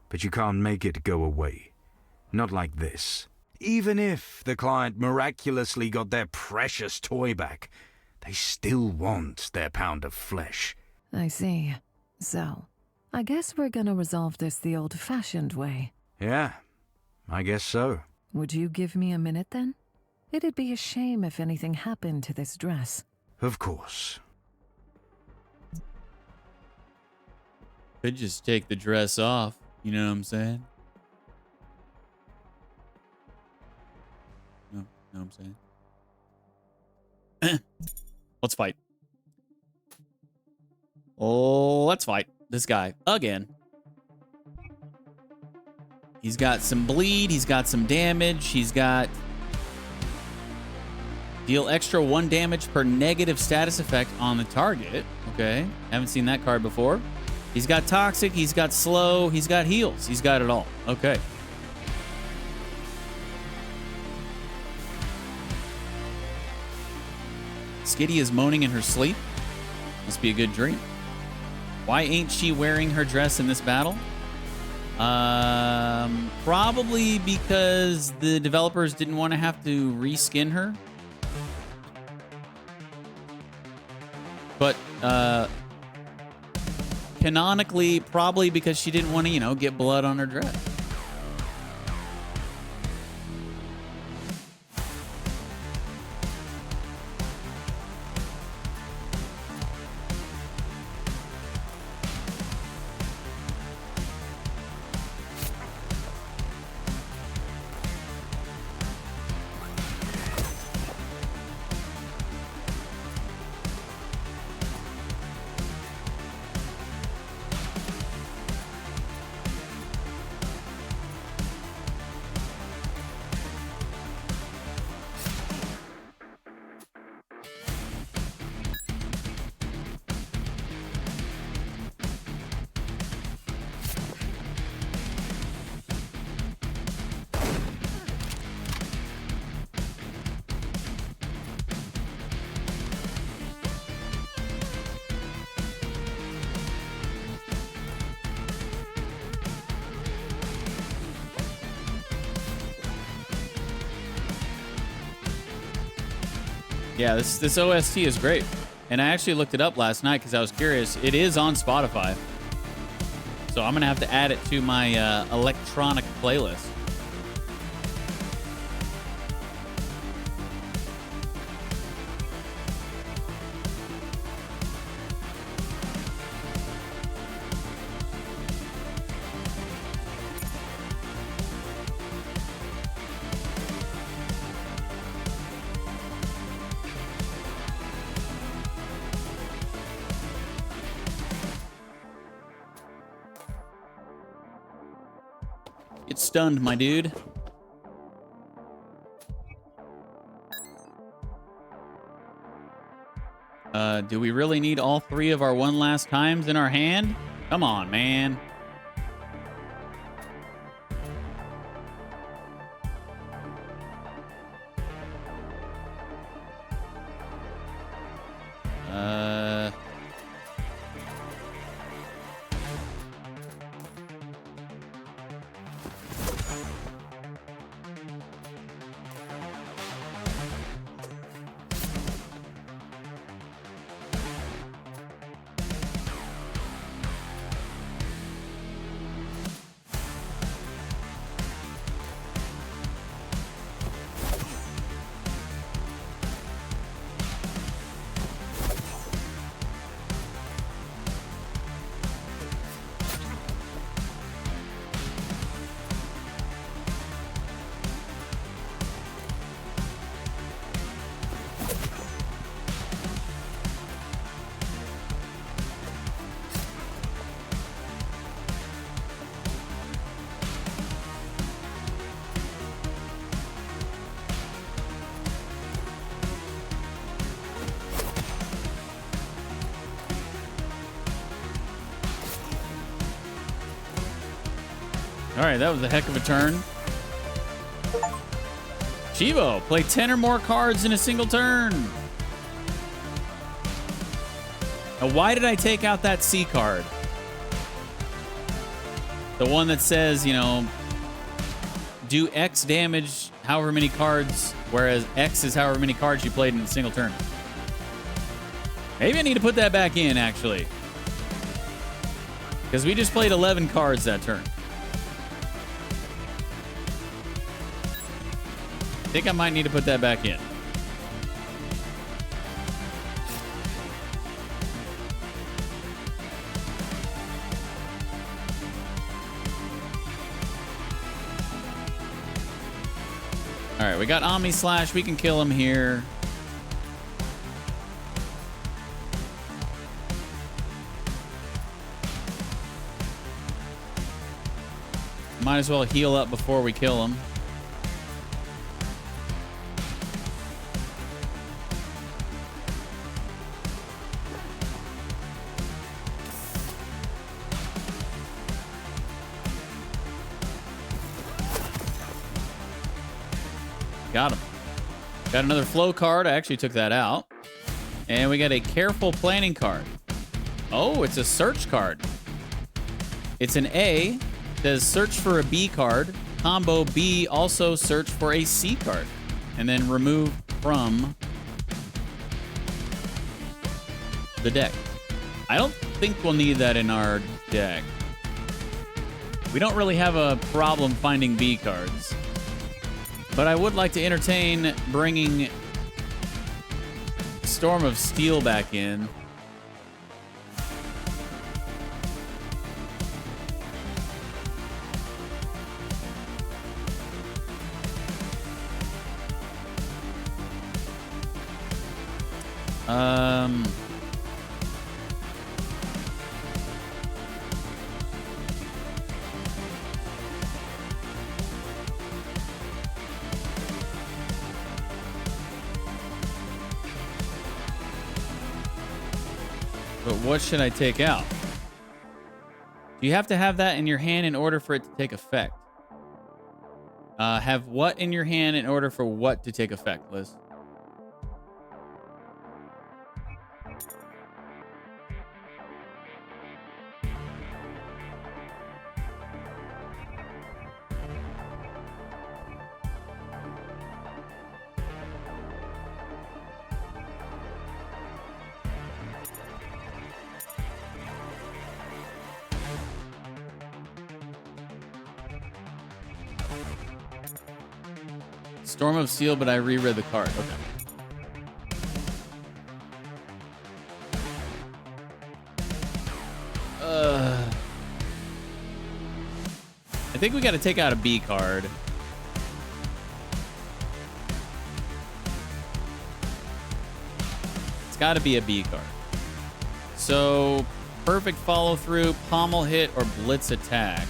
But you can't make it go away. Not like this. Even if the client miraculously got their precious toy back, they still want their pound of flesh. I see. So, I guess we're gonna resolve this the old-fashioned way. Yeah, I guess so. Would you give me a minute then? It'd be a shame if anything happened to this dress. Of course. Could just take the dress off. You know what I'm saying? No, know what I'm saying? Let's fight. Oh, let's fight this guy again. He's got some bleed. He's got some damage. He's got deal extra 1 damage per negative status effect on the target. Okay, haven't seen that card before. He's got toxic. He's got slow. He's got heals. He's got it all. Okay. Skitty is moaning in her sleep. Must be a good dream. Why ain't she wearing her dress in this battle? Probably because the developers didn't want to have to reskin her. But canonically, probably because she didn't want to, get blood on her dress. Yeah, this OST is great. And I actually looked it up last night because I was curious. It is on Spotify. So I'm going to have to add it to my electronic playlist. Get stunned, my dude. Do we really need all 3 of our one last times in our hand? Come on, man. All right, that was a heck of a turn. Chivo, play 10 or more cards in a single turn. Now, why did I take out that C card? The one that says, you know, do X damage however many cards, whereas X is however many cards you played in a single turn. Maybe I need to put that back in, actually. Because we just played 11 cards that turn. I think I might need to put that back in. All right, we got Omni Slash. We can kill him here. Might as well heal up before we kill him. Got him. Got another flow card. I actually took that out. And we got a careful planning card. Oh, it's a search card. It's an A. It says search for a B card. Combo B, also search for a C card. And then remove from the deck. I don't think we'll need that in our deck. We don't really have a problem finding B cards. But I would like to entertain bringing Storm of Steel back in. But what should I take out? Do you have to have that in your hand in order for it to take effect? Have what in your hand in order for what to take effect, Liz? Storm of Steel, but I reread the card. Okay. I think we got to take out a B card. It's got to be a B card. So, perfect follow through, pommel hit, or blitz attack.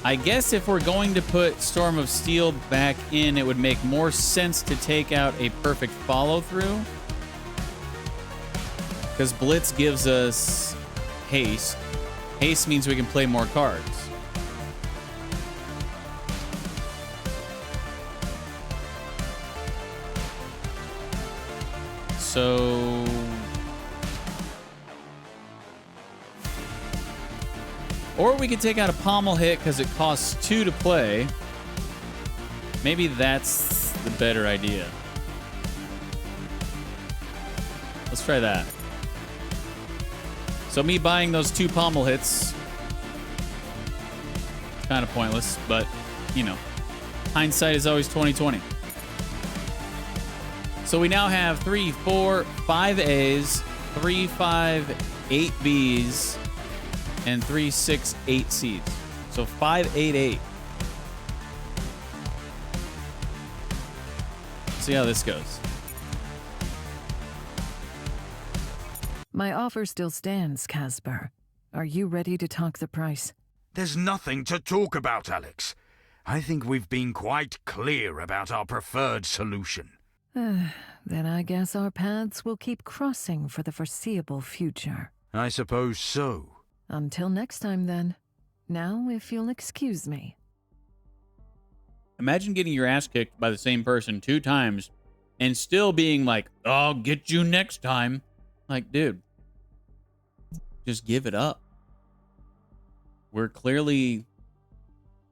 I guess if we're going to put Storm of Steel back in, it would make more sense to take out a perfect follow-through. Because Blitz gives us haste. Haste means we can play more cards. So... Or we could take out a pommel hit because it costs 2 to play. Maybe that's the better idea. Let's try that. So me buying those 2 pommel hits, kind of pointless, but, you know, hindsight is always 20/20. So we now have 3, 4, 5 A's, 3, 5, 8 B's, and 3, 6, 8 C's. So 5, 8, 8. See how this goes. My offer still stands, Casper. Are you ready to talk the price? There's nothing to talk about, Alex. I think we've been quite clear about our preferred solution. Then I guess our paths will keep crossing for the foreseeable future. I suppose so. Until next time, then. Now, if you'll excuse me. Imagine getting your ass kicked by the same person 2 times and still being like, I'll get you next time. Like, dude, just give it up. We're clearly,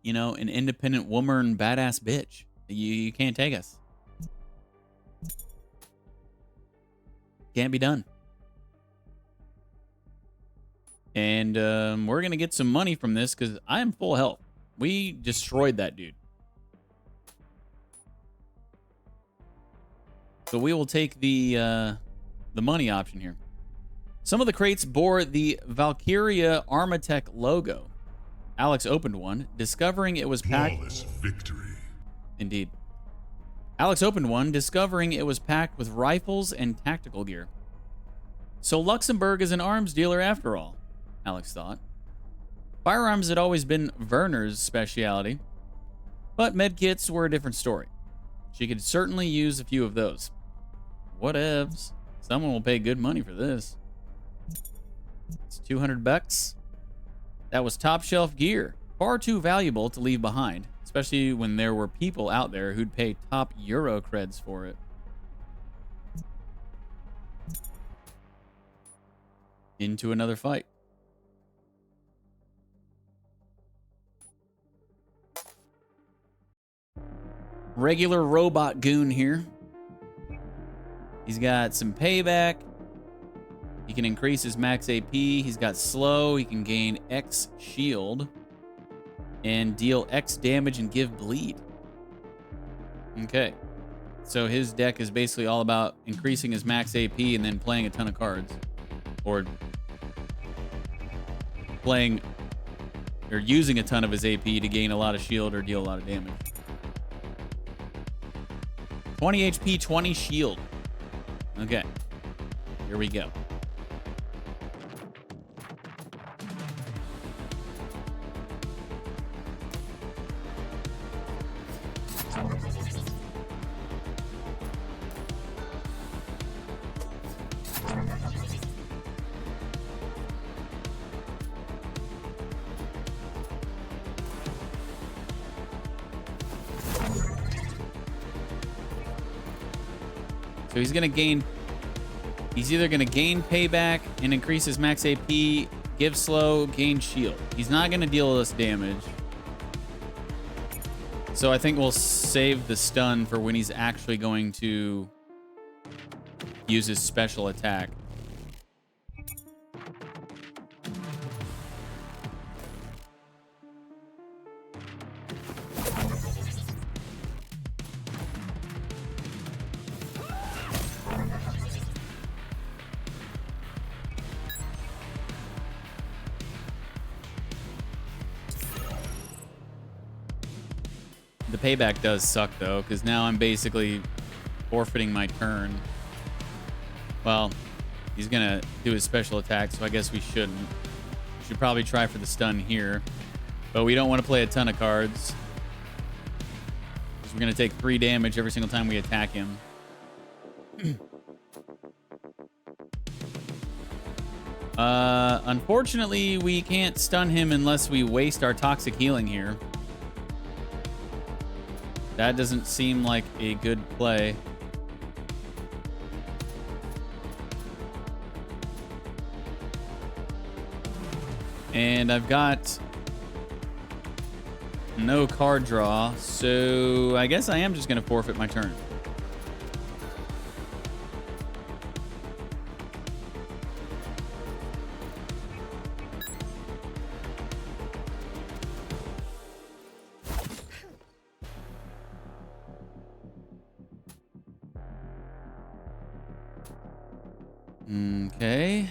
you know, an independent woman, badass bitch. You can't take us. Can't be done. And we're going to get some money from this because I am full health. We destroyed that dude. So we will take the money option here. Some of the crates bore the Valkyria Armatech logo. Alex opened one, discovering it was packed... Flawless victory. Indeed. Alex opened one, discovering it was packed with rifles and tactical gear. So Luxembourg is an arms dealer after all, Alex thought. Firearms had always been Werner's specialty, but medkits were a different story. She could certainly use a few of those. Whatevs. Someone will pay good money for this. It's $200. That was top shelf gear. Far too valuable to leave behind, especially when there were people out there who'd pay top Euro creds for it. Into another fight. Regular robot goon here. He's got some payback. He can increase his max AP. He's got slow. He can gain X shield and deal X damage and give bleed. Okay. So his deck is basically all about increasing his max AP and then playing a ton of cards. Or playing or using a ton of his AP to gain a lot of shield or deal a lot of damage. 20 HP, 20 shield. Okay. Here we go. So he's going to gain He's either going to gain payback and increase his max AP, give slow, gain shield. He's not going to deal us damage. So I think we'll save the stun for when he's actually going to use his special attack. The payback does suck, though, because now I'm basically forfeiting my turn. Well, he's going to do his special attack, so I guess we shouldn't. We should probably try for the stun here. But we don't want to play a ton of cards, because we're going to take 3 damage every single time we attack him. Unfortunately, we can't stun him unless we waste our toxic healing here. That doesn't seem like a good play. And I've got no card draw, so I guess I am just going to forfeit my turn. Okay.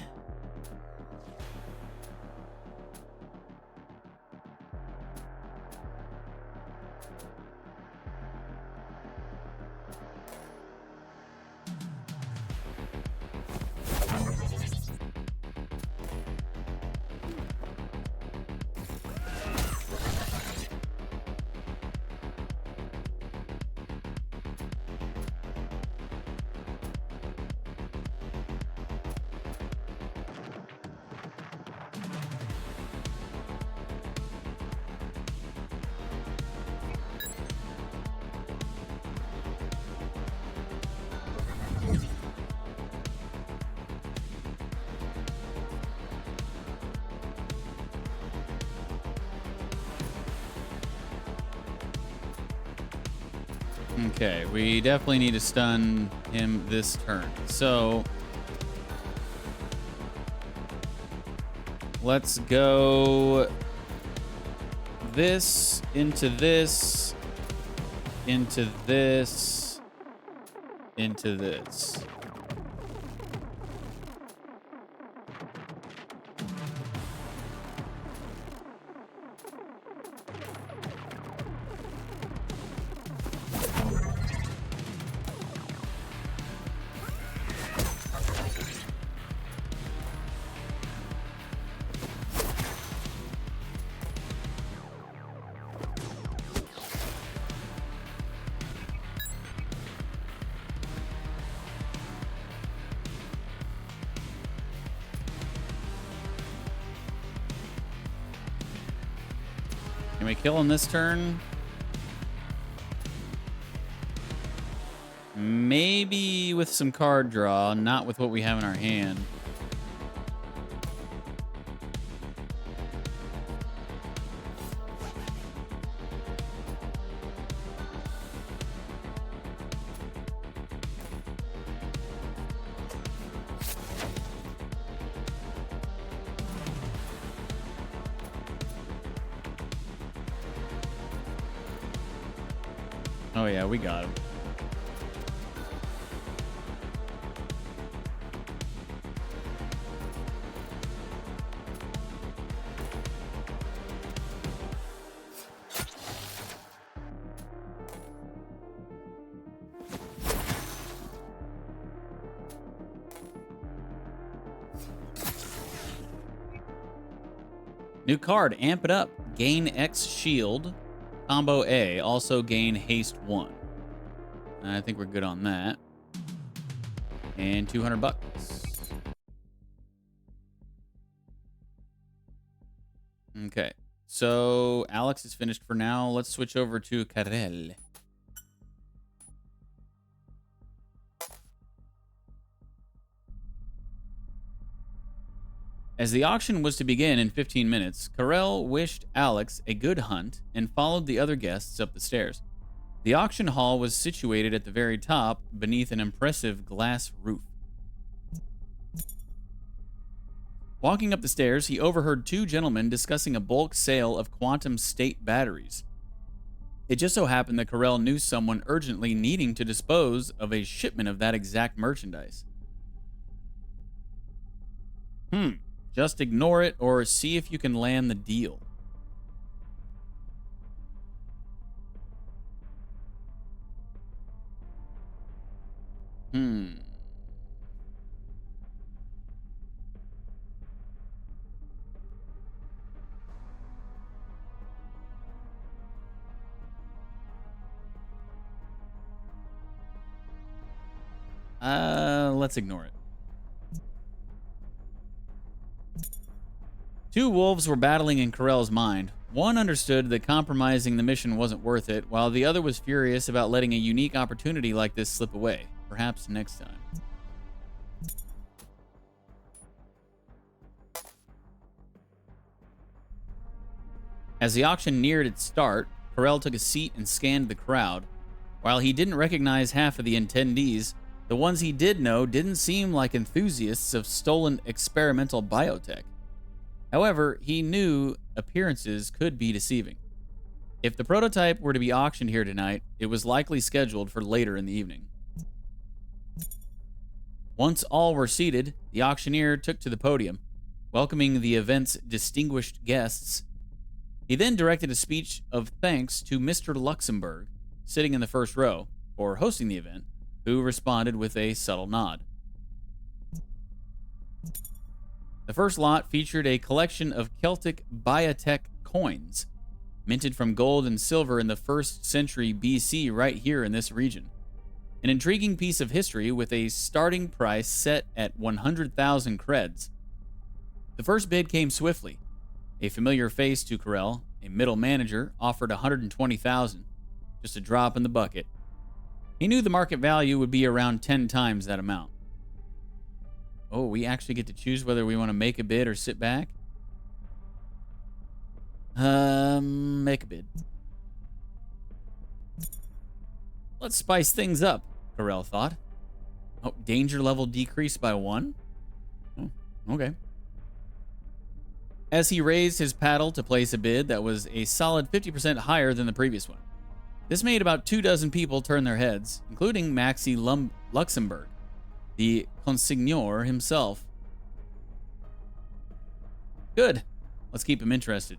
Okay, we definitely need to stun him this turn. So let's go this, into this, into this, into this. Can we kill him this turn? Maybe with some card draw, not with what we have in our hand. Oh yeah, we got him. New card, amp it up. Gain X shield. Combo A, also gain haste 1. I think we're good on that. And 200 bucks. Okay, so Alex is finished for now. Let's switch over to Karel. As the auction was to begin in 15 minutes, Carell wished Alex a good hunt and followed the other guests up the stairs. The auction hall was situated at the very top beneath an impressive glass roof. Walking up the stairs, he overheard two gentlemen discussing a bulk sale of quantum state batteries. It just so happened that Carell knew someone urgently needing to dispose of a shipment of that exact merchandise. Just ignore it or see if you can land the deal. Let's ignore it. Two wolves were battling in Carell's mind. One understood that compromising the mission wasn't worth it, while the other was furious about letting a unique opportunity like this slip away. Perhaps next time. As the auction neared its start, Carell took a seat and scanned the crowd. While he didn't recognize half of the attendees, the ones he did know didn't seem like enthusiasts of stolen experimental biotech. However, he knew appearances could be deceiving. If the prototype were to be auctioned here tonight, it was likely scheduled for later in the evening. Once all were seated, the auctioneer took to the podium, welcoming the event's distinguished guests. He then directed a speech of thanks to Mr. Luxembourg, sitting in the first row, for hosting the event, who responded with a subtle nod. The first lot featured a collection of Celtic biotech coins, minted from gold and silver in the 1st century BC right here in this region. An intriguing piece of history with a starting price set at 100,000 creds. The first bid came swiftly. A familiar face to Carell, a middle manager, offered 120,000, just a drop in the bucket. He knew the market value would be around 10 times that amount. Oh, we actually get to choose whether we want to make a bid or sit back? Make a bid. Let's spice things up, Carell thought. Oh, danger level decreased by 1? Oh, okay. As he raised his paddle to place a bid that was a solid 50% higher than the previous one. This made about 24 people turn their heads, including Maxi Luxembourg, the consignor himself. Good. Let's keep him interested.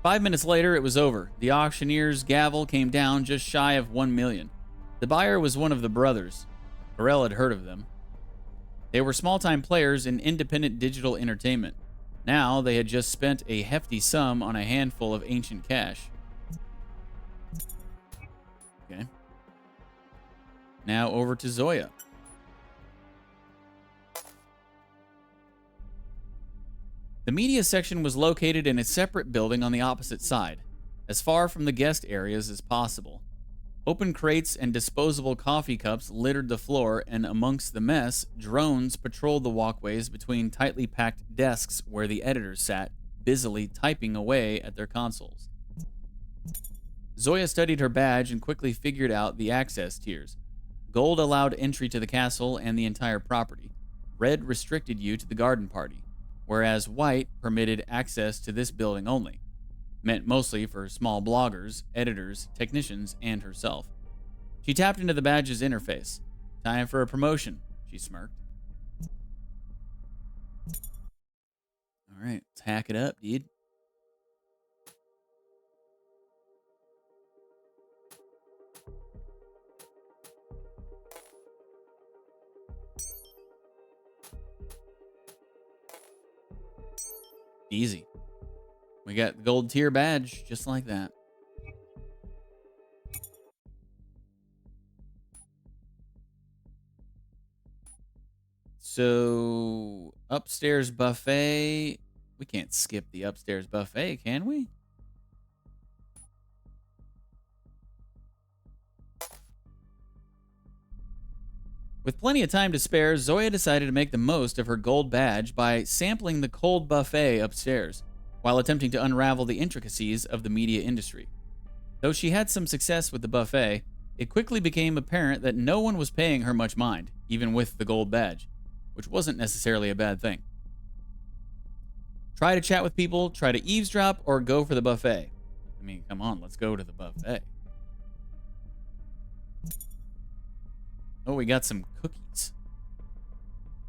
5 minutes later, it was over. The auctioneer's gavel came down just shy of 1 million. The buyer was one of the brothers. Carell had heard of them. They were small-time players in independent digital entertainment. Now, they had just spent a hefty sum on a handful of ancient cash. Okay. Now over to Zoya. The media section was located in a separate building on the opposite side, as far from the guest areas as possible. Open crates and disposable coffee cups littered the floor, and amongst the mess, drones patrolled the walkways between tightly packed desks where the editors sat, busily typing away at their consoles. Zoya studied her badge and quickly figured out the access tiers. Gold allowed entry to the castle and the entire property. Red restricted you to the garden party, whereas white permitted access to this building only. Meant mostly for small bloggers, editors, technicians, and herself. She tapped into the badge's interface. Time for a promotion, she smirked. All right, let's hack it up, dude. Easy. We got the gold tier badge, just like that. So, upstairs buffet. We can't skip the upstairs buffet, can we? With plenty of time to spare, Zoya decided to make the most of her gold badge by sampling the cold buffet upstairs, while attempting to unravel the intricacies of the media industry. Though she had some success with the buffet, it quickly became apparent that no one was paying her much mind, even with the gold badge, which wasn't necessarily a bad thing. Try to chat with people, try to eavesdrop, or go for the buffet. I mean, come on, let's go to the buffet. Oh, we got some cookies.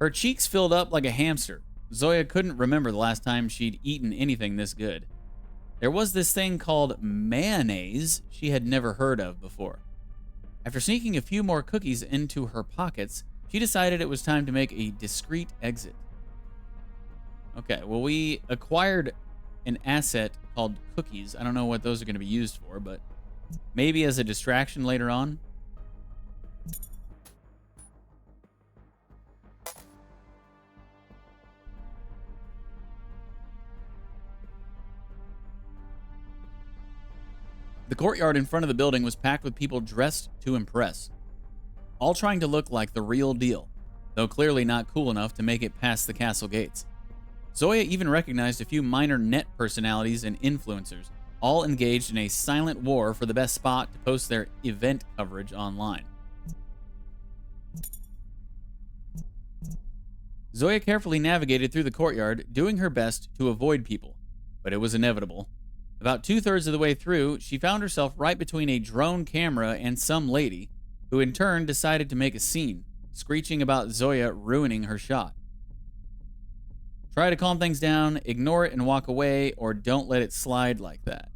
Her cheeks filled up like a hamster. Zoya couldn't remember the last time she'd eaten anything this good. There was this thing called mayonnaise she had never heard of before. After sneaking a few more cookies into her pockets, she decided it was time to make a discreet exit. Okay, well, we acquired an asset called cookies. I don't know what those are going to be used for, but maybe as a distraction later on. The courtyard in front of the building was packed with people dressed to impress, all trying to look like the real deal, though clearly not cool enough to make it past the castle gates. Zoya even recognized a few minor net personalities and influencers, all engaged in a silent war for the best spot to post their event coverage online. Zoya carefully navigated through the courtyard, doing her best to avoid people, but it was inevitable. About 2/3 of the way through, she found herself right between a drone camera and some lady, who in turn decided to make a scene, screeching about Zoya ruining her shot. Try to calm things down, ignore it and walk away, or don't let it slide like that.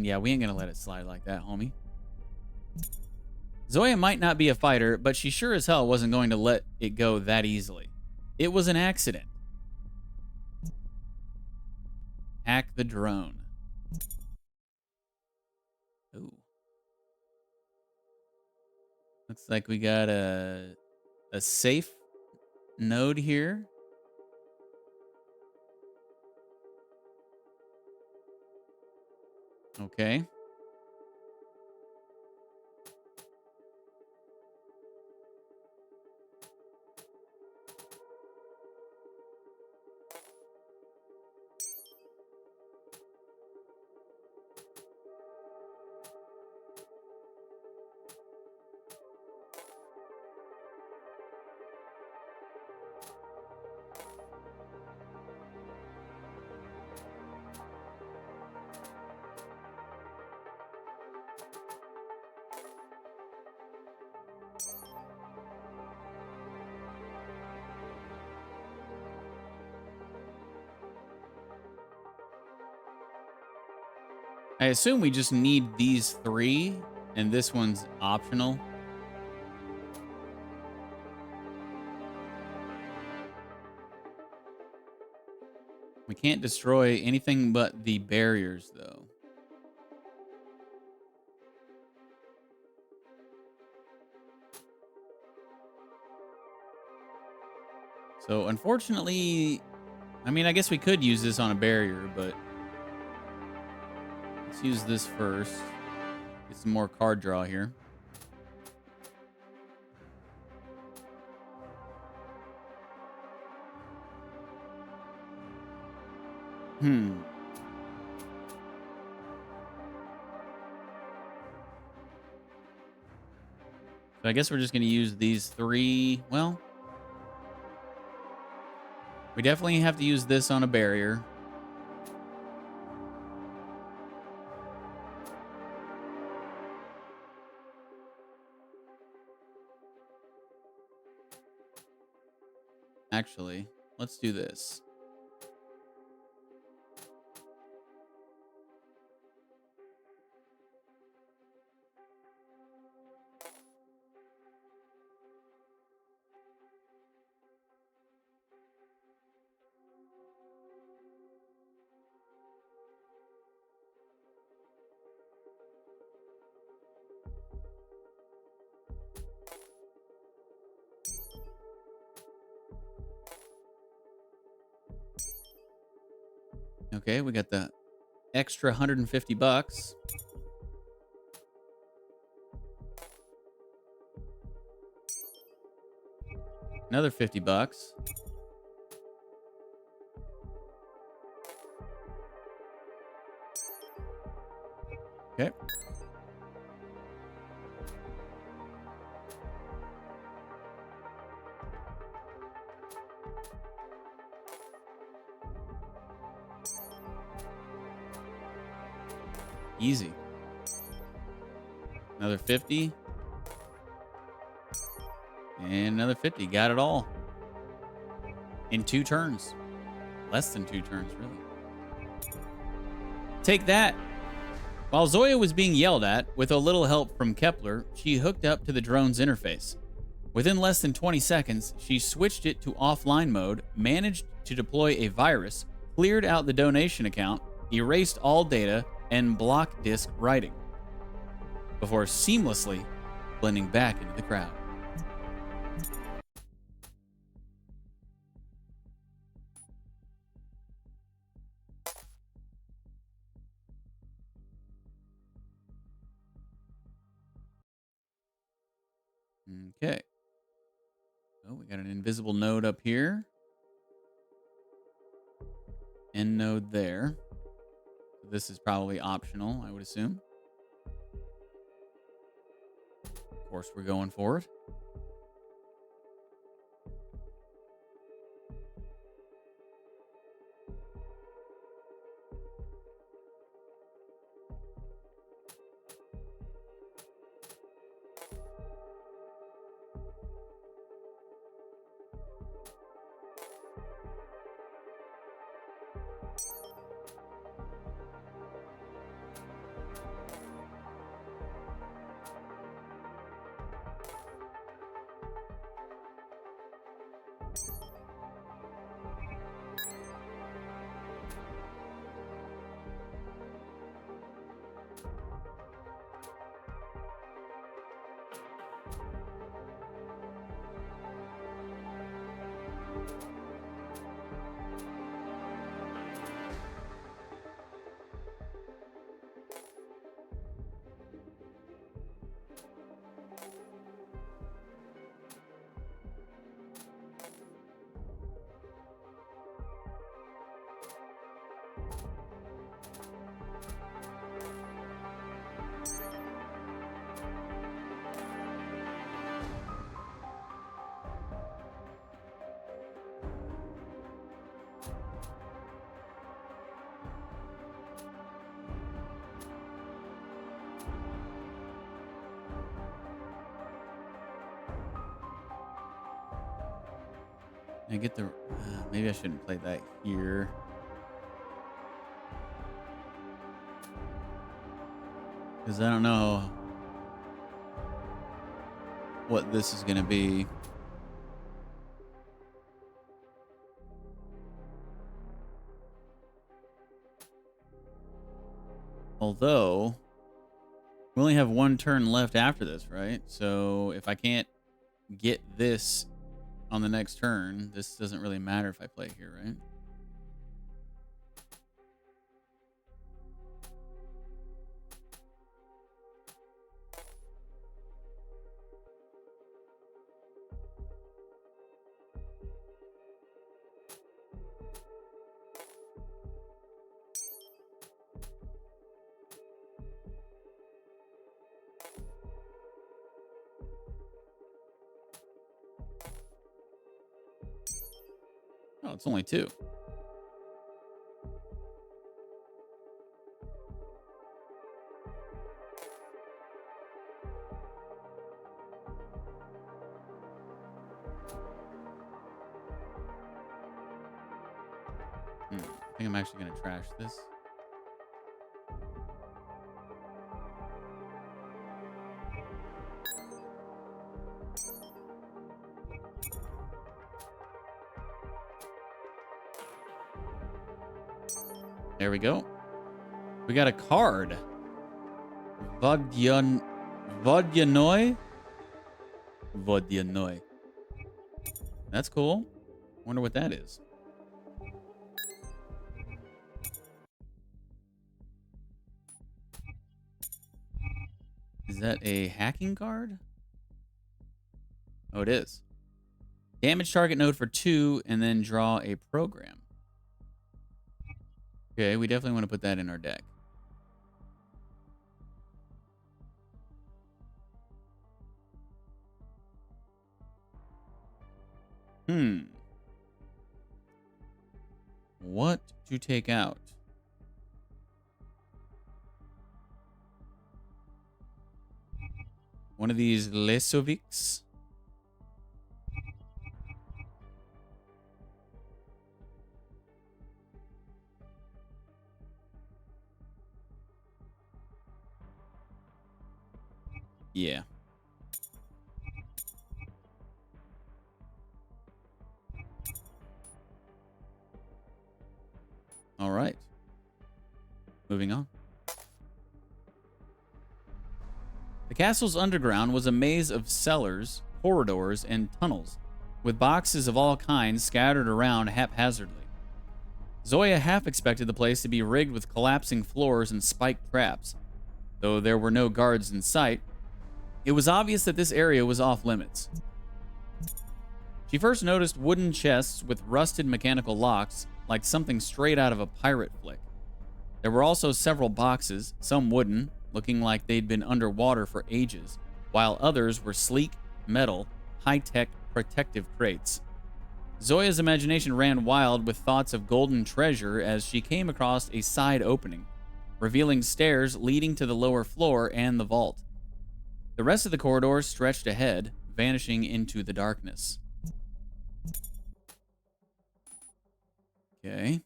Yeah, we ain't gonna let it slide like that, homie. Zoya might not be a fighter, but she sure as hell wasn't going to let it go that easily. It was an accident. Hack the drone. Ooh. Looks like we got a safe node here. Okay. I assume we just need these three, and this one's optional. We can't destroy anything but the barriers, though. So, unfortunately, I mean, I guess we could use this on a barrier, but let's use this first. Get some more card draw here. So I guess we're just going to use these three. Well, we definitely have to use this on a barrier. Actually, let's do this. Okay, we got the extra 150 bucks. Another 50 bucks. Okay. Easy. Another 50. And another 50. Got it all. In 2 turns. Less than 2 turns, really. Take that. While Zoya was being yelled at, with a little help from Kepler, she hooked up to the drone's interface. Within less than 20 seconds, she switched it to offline mode, managed to deploy a virus, cleared out the donation account, erased all data, and blocked disk writing, before seamlessly blending back into the crowd. Okay. So we got an invisible node up here. End node there. This is probably optional, I would assume. Of course, we're going for it. I get the... maybe I shouldn't play that here. Because I don't know what this is going to be. Although, we only have 1 turn left after this, right? So if I can't get this on the next turn, this doesn't really matter if I play here, right? Oh, it's only 2. I think I'm actually going to trash this. There we go. We got a card. Vodyanoi? Vodyanoi. That's cool. Wonder what that is. that a hacking card? Oh, it is. Damage target node for 2 and then draw a program. Okay, we definitely want to put that in our deck. What to take out? One of these Lesovics. Yeah. All right. Moving on. The castle's underground was a maze of cellars, corridors, and tunnels, with boxes of all kinds scattered around haphazardly. Zoya half expected the place to be rigged with collapsing floors and spiked traps. Though there were no guards in sight, it was obvious that this area was off limits. She first noticed wooden chests with rusted mechanical locks, like something straight out of a pirate flick. There were also several boxes, some wooden, looking like they'd been underwater for ages, while others were sleek, metal, high-tech protective crates. Zoya's imagination ran wild with thoughts of golden treasure as she came across a side opening, revealing stairs leading to the lower floor and the vault. The rest of the corridor stretched ahead, vanishing into the darkness. Okay.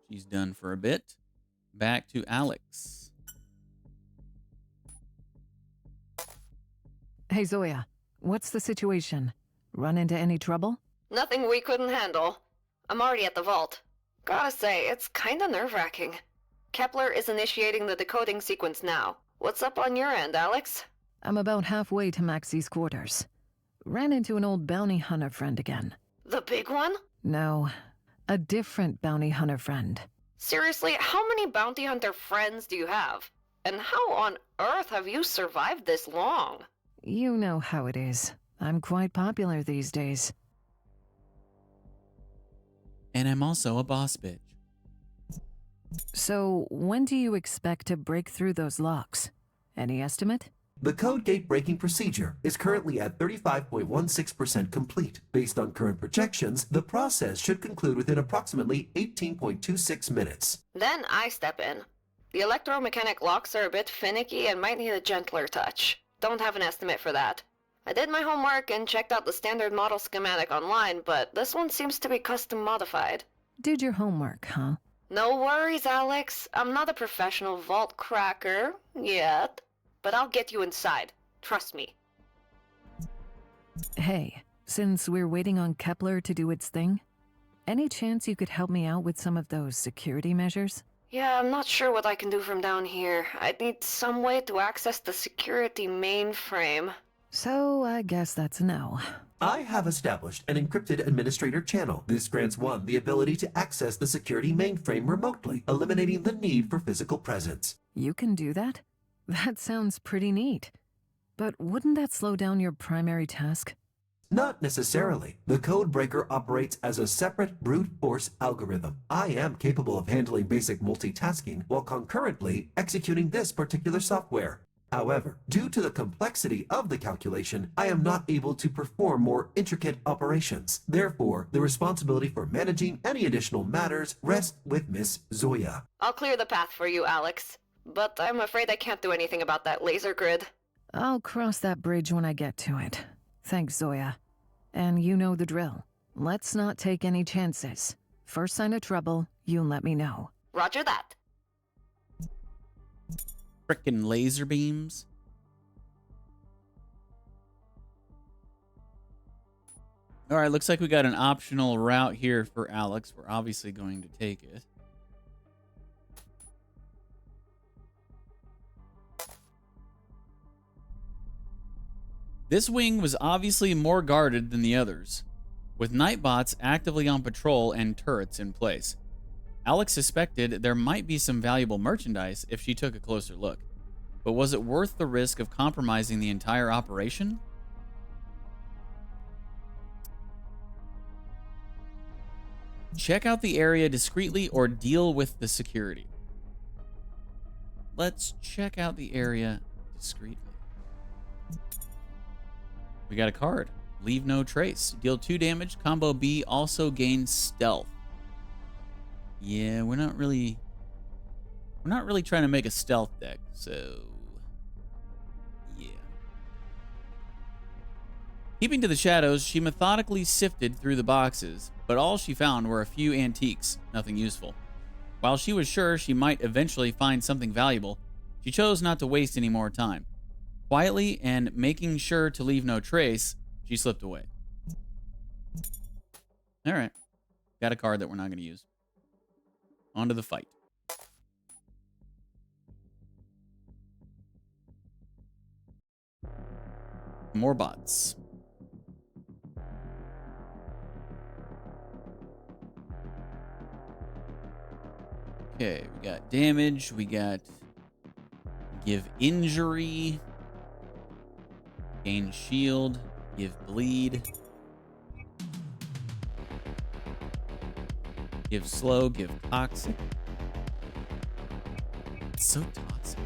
She's done for a bit. Back to Alex. Hey, Zoya. What's the situation? Run into any trouble? Nothing we couldn't handle. I'm already at the vault. Gotta say, it's kinda nerve-wracking. Kepler is initiating the decoding sequence now. What's up on your end, Alex? I'm about halfway to Maxie's quarters. Ran into an old bounty hunter friend again. The big one? No, a different bounty hunter friend. Seriously, how many bounty hunter friends do you have? And how on earth have you survived this long? You know how it is. I'm quite popular these days. And I'm also a boss bitch. So, when do you expect to break through those locks? Any estimate? The code gate breaking procedure is currently at 35.16% complete. Based on current projections, the process should conclude within approximately 18.26 minutes. Then I step in. The electromechanic locks are a bit finicky and might need a gentler touch. Don't have an estimate for that. I did my homework and checked out the standard model schematic online, but this one seems to be custom modified. Did your homework, huh? No worries, Alex. I'm not a professional vault cracker yet, but I'll get you inside. Trust me. Hey, since we're waiting on Kepler to do its thing, any chance you could help me out with some of those security measures? Yeah, I'm not sure what I can do from down here. I'd need some way to access the security mainframe. So, I guess that's a no. I have established an encrypted administrator channel. This grants one the ability to access the security mainframe remotely, eliminating the need for physical presence. You can do that? That sounds pretty neat. But wouldn't that slow down your primary task? Not necessarily. The code breaker operates as a separate brute force algorithm. I am capable of handling basic multitasking while concurrently executing this particular software. However, due to the complexity of the calculation, I am not able to perform more intricate operations. Therefore, the responsibility for managing any additional matters rests with Miss Zoya. I'll clear the path for you, Alex. But I'm afraid I can't do anything about that laser grid. I'll cross that bridge when I get to it. Thanks, Zoya. And you know the drill. Let's not take any chances. First sign of trouble, you let me know. Roger that. Frickin' laser beams. All right, looks like we got an optional route here for Alex. We're obviously going to take it. This wing was obviously more guarded than the others, with nightbots actively on patrol and turrets in place. Alex suspected there might be some valuable merchandise if she took a closer look. But was it worth the risk of compromising the entire operation? Check out the area discreetly or deal with the security. Let's check out the area discreetly. We got a card. Leave no trace. Deal 2 damage. Combo B also gains stealth. Yeah, we're not really trying to make a stealth deck, so yeah. Keeping to the shadows, she methodically sifted through the boxes, but all she found were a few antiques, nothing useful. While she was sure she might eventually find something valuable, she chose not to waste any more time. Quietly and making sure to leave no trace, she slipped away. All right. Got a card that we're not going to use. On to the fight. More bots. Okay, we got damage. We got give injury. Gain shield. Give bleed. Give slow. Give toxic. It's so toxic.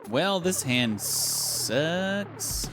Well, this hand sucks.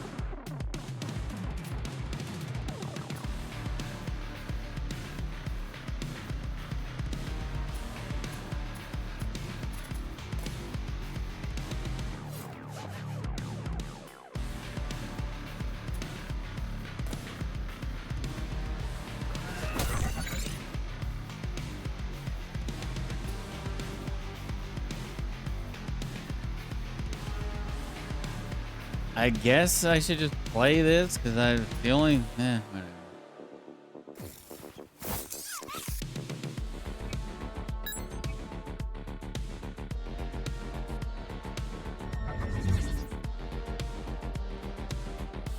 I guess I should just play this because the only whatever.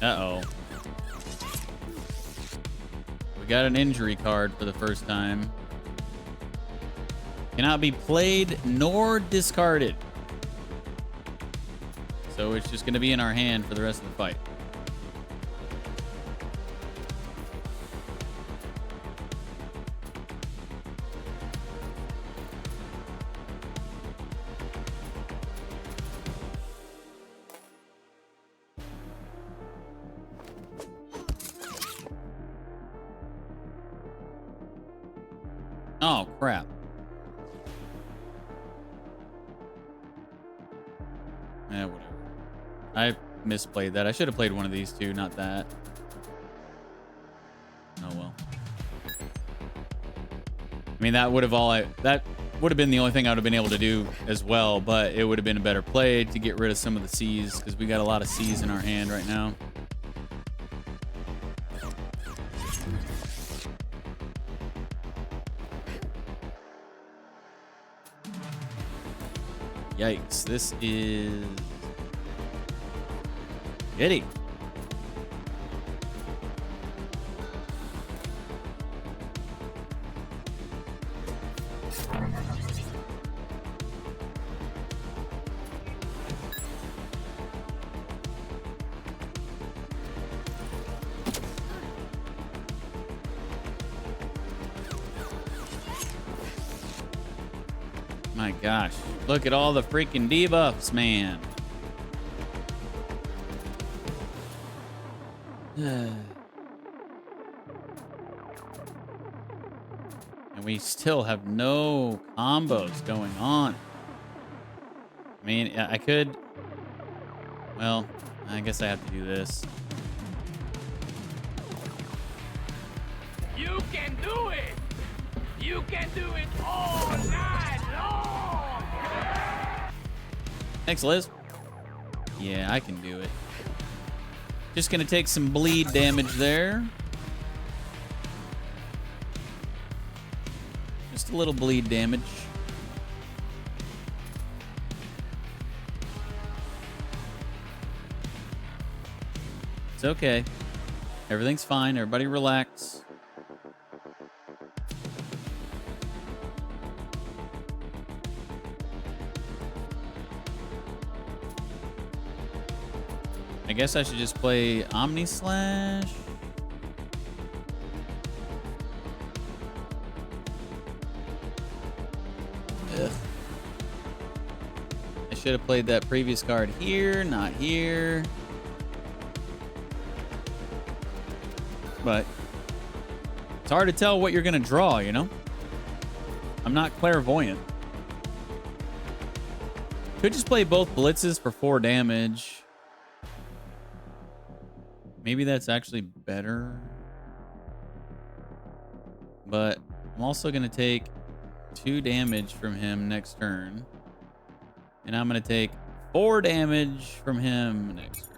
Uh-oh. We got an injury card for the first time. Cannot be played nor discarded. So it's just going to be in our hand for the rest of the fight. Oh, crap. Yeah, whatever. I misplayed that. I should have played one of these two, not that. Oh well. I mean, that would have been the only thing I would have been able to do as well, but it would have been a better play to get rid of some of the C's because we got a lot of C's in our hand right now. Yikes, this is shitty. My gosh, look at all the freaking debuffs, man. And we still have no combos going on. I mean, I could... Well, I guess I have to do this. You can do it! You can do it all night long! Thanks, Liz. Yeah, I can do it. Just gonna take some bleed damage there. Just a little bleed damage. It's okay. Everything's fine. Everybody relax. I guess I should just play Omni Slash. Ugh. I should have played that previous card here, not here. But it's hard to tell what you're going to draw, you know? I'm not clairvoyant. Could just play both blitzes for 4 damage. Maybe that's actually better. But I'm also going to take 2 damage from him next turn. And I'm going to take 4 damage from him next turn.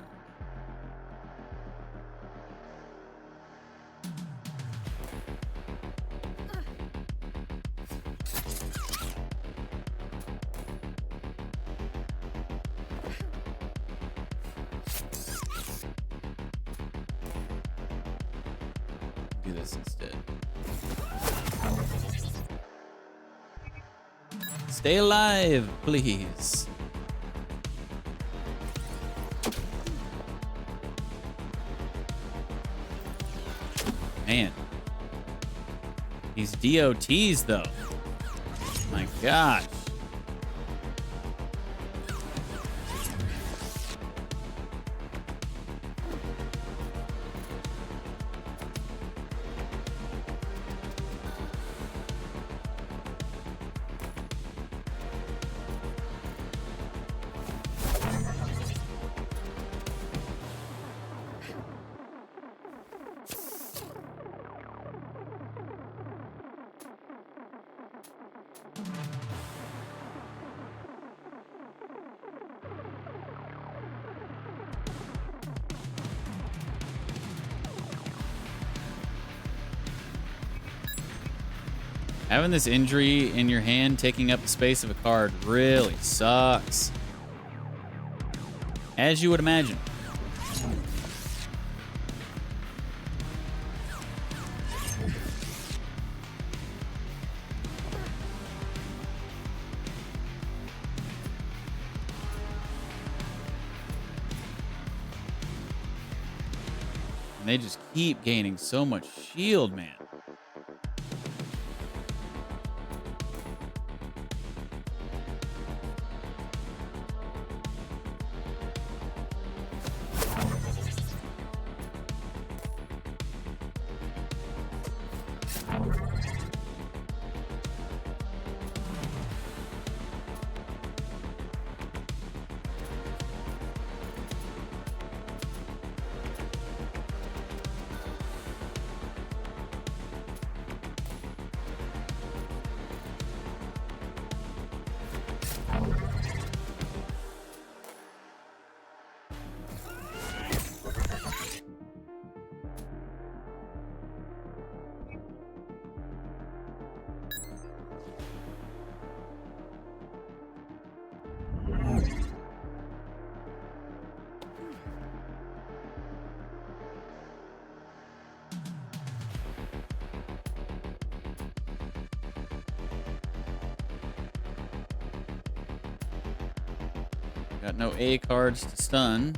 Do this instead. Stay alive, please. Man. These DOTs, though. My gosh. Having this injury in your hand taking up the space of a card really sucks. As you would imagine. And they just keep gaining so much shield, man. Got no A cards to stun.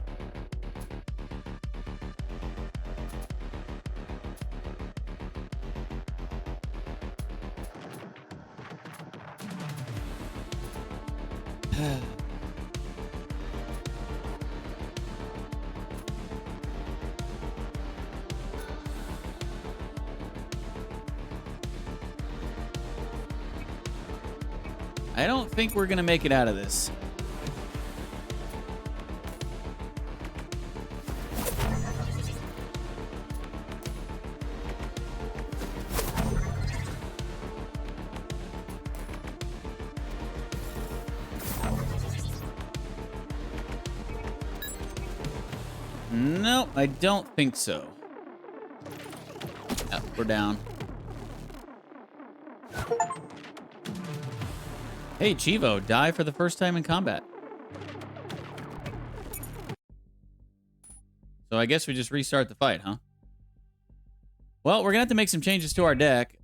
I don't think we're going to make it out of this. No, I don't think so. Yep, we're down. Hey, Chivo, die for the first time in combat. So I guess we just restart the fight, huh? Well, we're gonna have to make some changes to our deck.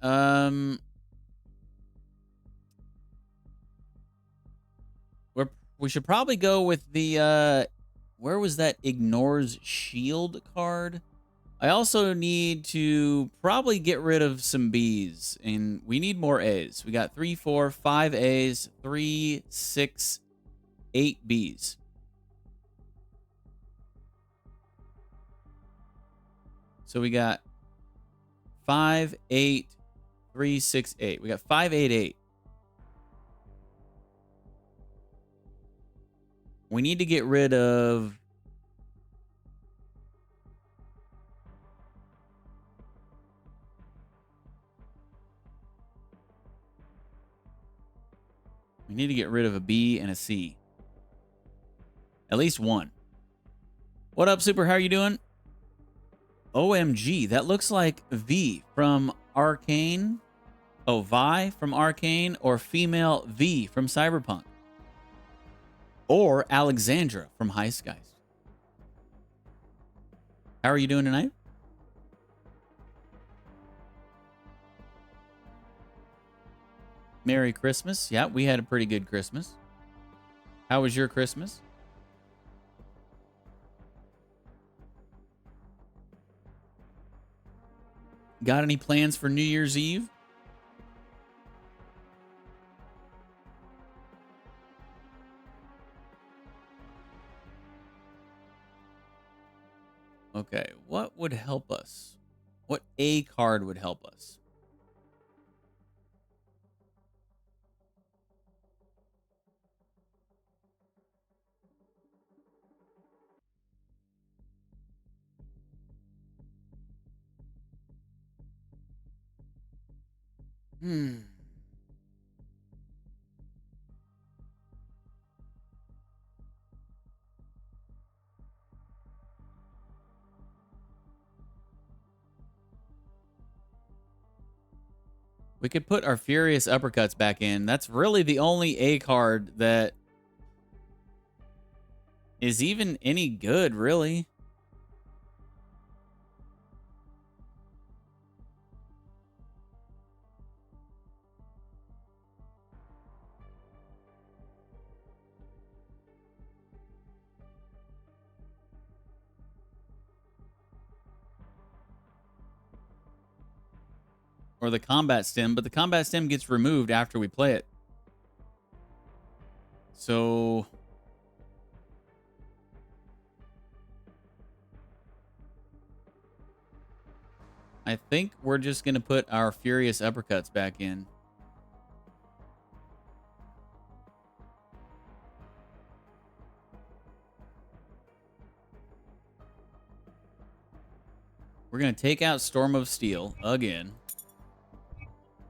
We should probably go with the where was that ignores shield card? I also need to probably get rid of some Bs, and we need more As. We got 3, 4, 5 As, 3, 6, 8 Bs. So we got 5, 8, 3, 6, 8. We got 5, 8, 8. We need to get rid of... We need to get rid of a B and a C. At least one. What up, Super? How are you doing? OMG, that looks like V from Arcane. Oh, Vi from Arcane, or female V from Cyberpunk. Or Alexandra from HeistGeist. How are you doing tonight? Merry Christmas. Yeah, we had a pretty good Christmas. How was your Christmas? Got any plans for New Year's Eve? Okay, what would help us? What A card would help us? We could put our Furious Uppercuts back in. That's really the only A card that is even any good, really. Or the combat stem, but the combat stem gets removed after we play it. So I think we're just going to put our Furious Uppercuts back in. We're going to take out Storm of Steel again.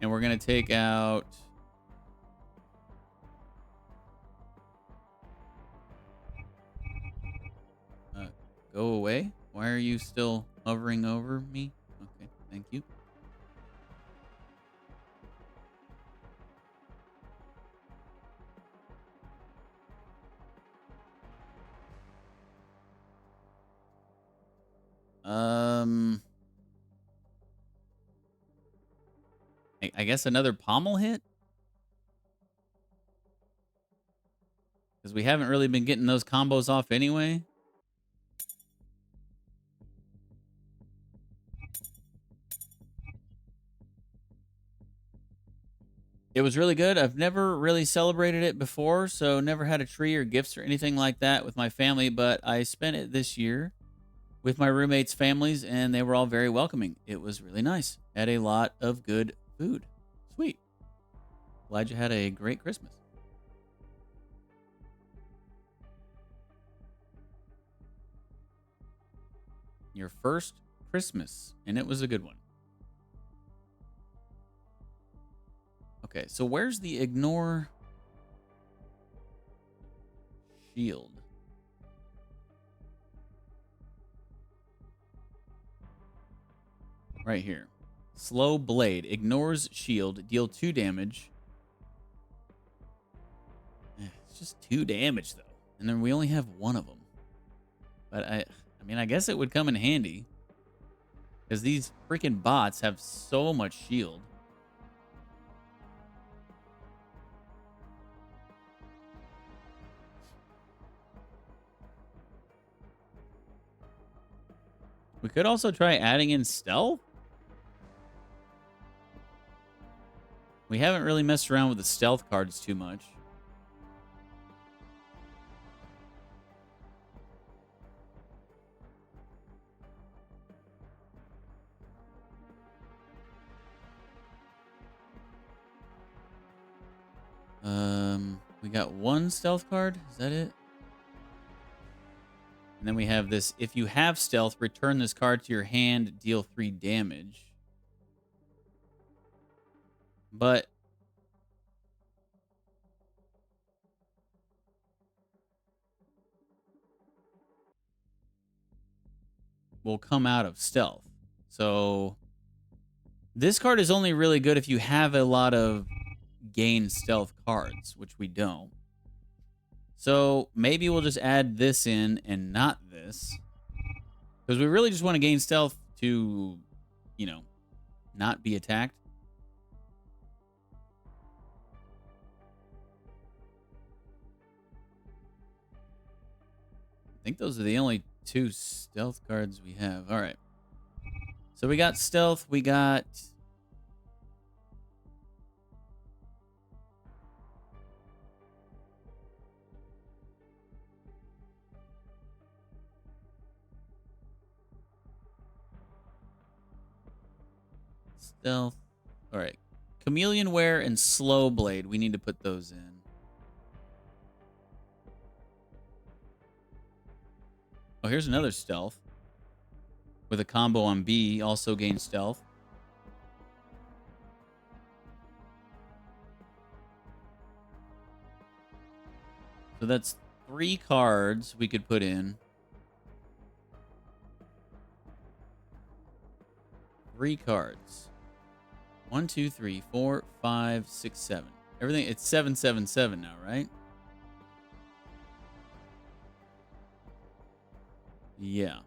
And we're going to take out... go away? Why are you still hovering over me? Okay, thank you. I guess another pommel hit? Because we haven't really been getting those combos off anyway. It was really good. I've never really celebrated it before, so never had a tree or gifts or anything like that with my family, but I spent it this year with my roommates' families, and they were all very welcoming. It was really nice. Had a lot of good food. Sweet. Glad you had a great Christmas. Your first Christmas, and it was a good one. Okay, so where's the ignore shield? Right here. Slow blade. Ignores shield. Deal 2 damage. It's just 2 damage, though. And then we only have 1 of them. But I mean, I guess it would come in handy. Because these freaking bots have so much shield. We could also try adding in stealth. We haven't really messed around with the stealth cards too much. We got 1 stealth card. Is that it? And then we have this. If you have stealth, return this card to your hand, deal 3 damage. But will come out of stealth. So this card is only really good if you have a lot of gain stealth cards, which we don't. So maybe we'll just add this in and not this. Because we really just want to gain stealth to, you know, not be attacked. I think those are the only 2 stealth cards we have. All right. So we got stealth. We got... stealth. All right. Chameleon Wear and Slow Blade. We need to put those in. Oh, here's another stealth. With a combo on B, also gain stealth. So that's 3 cards we could put in. 3 cards. 1, 2, 3, 4, 5, 6, 7. Everything, it's 777 now, right? Yeah.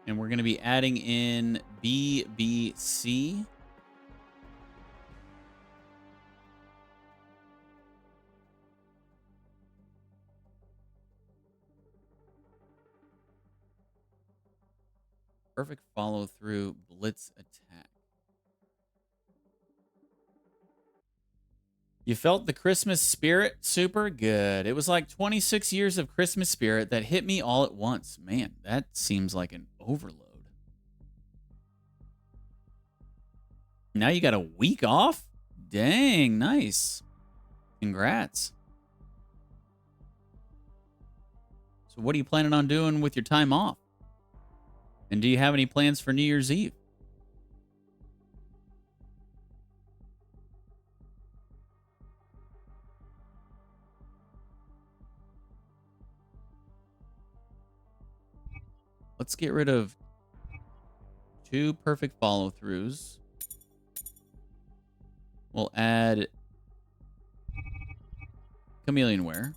And we're going to be adding in BBC. Perfect follow through blitz attack. You felt the Christmas spirit? Super good. It was like 26 years of Christmas spirit that hit me all at once. Man, that seems like an overload. Now you got a week off? Dang, nice. Congrats. So what are you planning on doing with your time off? And do you have any plans for New Year's Eve? Let's get rid of 2 perfect follow-throughs. We'll add Chameleon Wear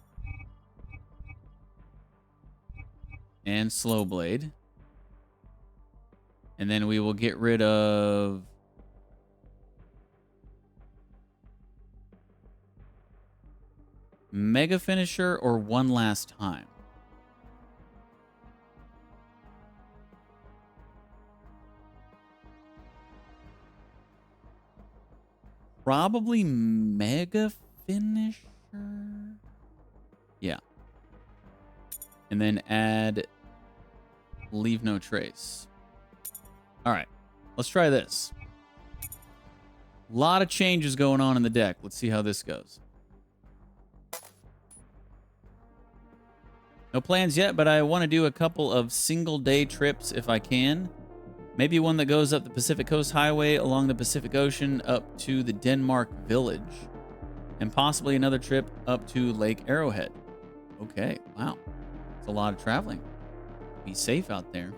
and Slow Blade. And then we will get rid of Mega Finisher or One Last Time. Probably Mega Finisher. Yeah. And then add Leave No Trace. All right. Let's try this. A lot of changes going on in the deck. Let's see how this goes. No plans yet, but I want to do a couple of single-day trips if I can. Maybe one that goes up the Pacific Coast Highway along the Pacific Ocean up to the Denmark Village. And possibly another trip up to Lake Arrowhead. Okay, wow. It's a lot of traveling. Be safe out there.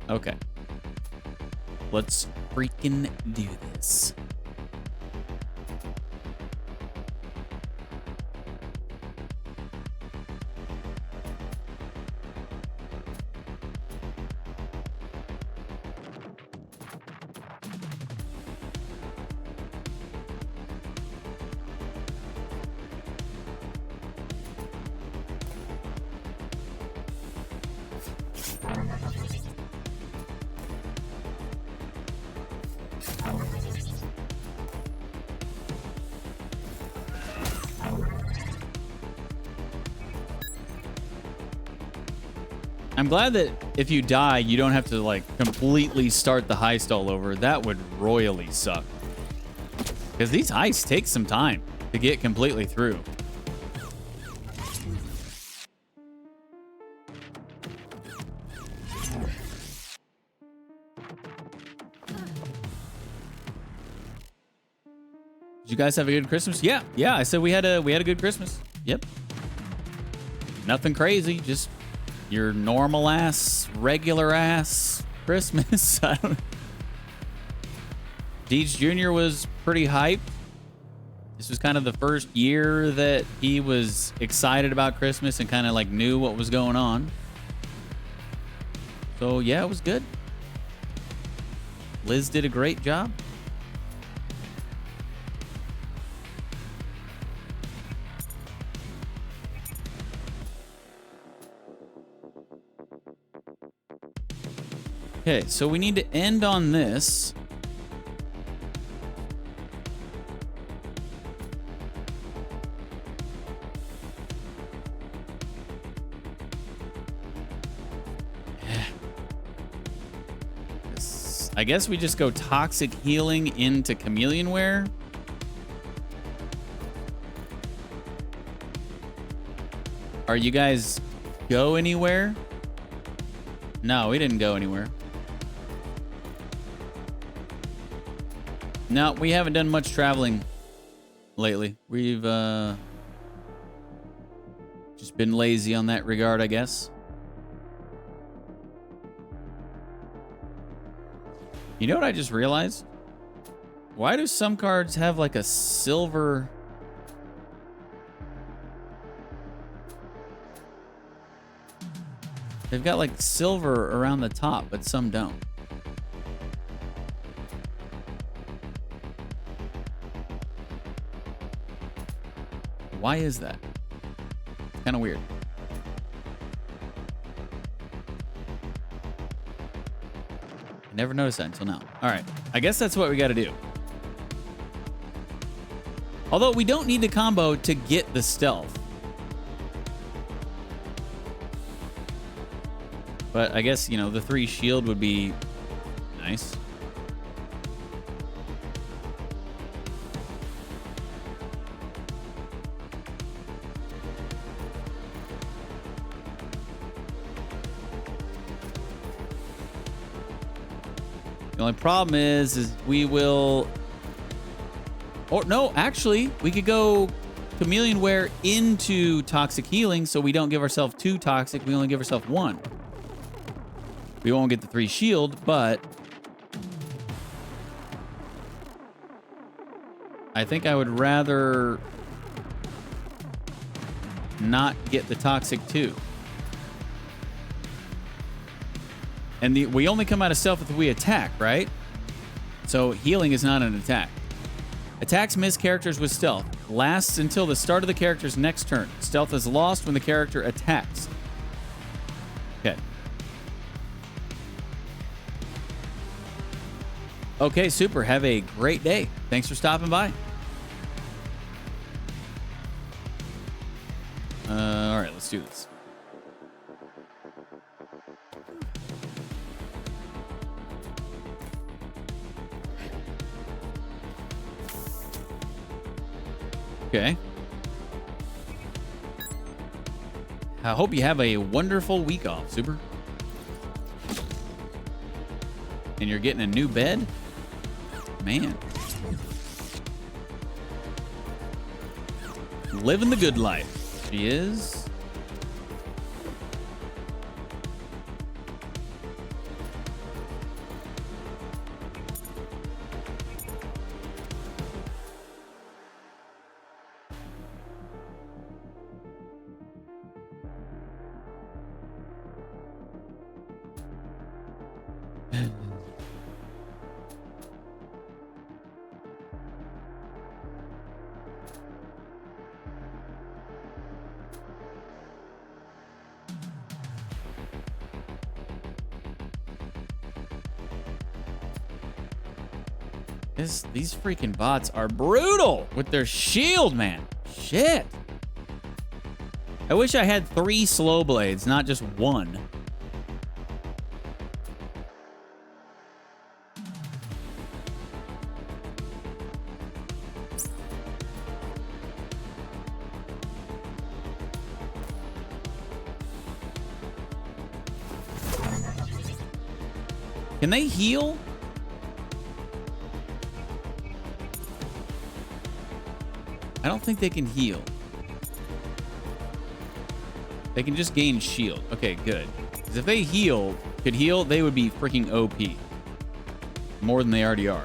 Okay. Let's freaking do this. I'm glad that if you die, you don't have to like completely start the heist all over. That would royally suck. Because these heists take some time to get completely through. Did you guys have a good Christmas? Yeah, I said we had a good Christmas. Yep. Nothing crazy, just your normal ass, regular ass Christmas. I don't know. Deej Jr. was pretty hyped. This was kind of the first year that he was excited about Christmas and kind of like knew what was going on. So yeah, it was good. Liz did a great job. Okay, so we need to end on this. I guess we just go toxic healing into chameleon wear. Are you guys go anywhere? No, we didn't go anywhere. No, we haven't done much traveling lately. We've just been lazy on that regard, I guess. You know what I just realized? Why do some cards have like a silver... They've got like silver around the top, but some don't. Why is that? It's kind of weird. I never noticed that until now. All right. I guess that's what we got to do. Although we don't need the combo to get the stealth. But I guess, you know, the 3 shield would be nice. The only problem is we will... Or no, actually, we could go chameleon wear into toxic healing so we don't give ourselves 2 toxic. We only give ourselves 1. We won't get the 3 shield, but... I think I would rather not get the toxic 2. And we only come out of stealth if we attack, right? So healing is not an attack. Attacks miss characters with stealth. Lasts until the start of the character's next turn. Stealth is lost when the character attacks. Okay. Okay, super. Have a great day. Thanks for stopping by. All right, let's do this. Okay. I hope you have a wonderful week off, Super. And you're getting a new bed? Man. Living the good life. She is. These freaking bots are brutal with their shield, man. Shit. I wish I had 3 slow blades, not just 1. Can they heal? I don't think they can heal. They can just gain shield. Okay, good. Because if they could heal, they would be freaking OP. More than they already are.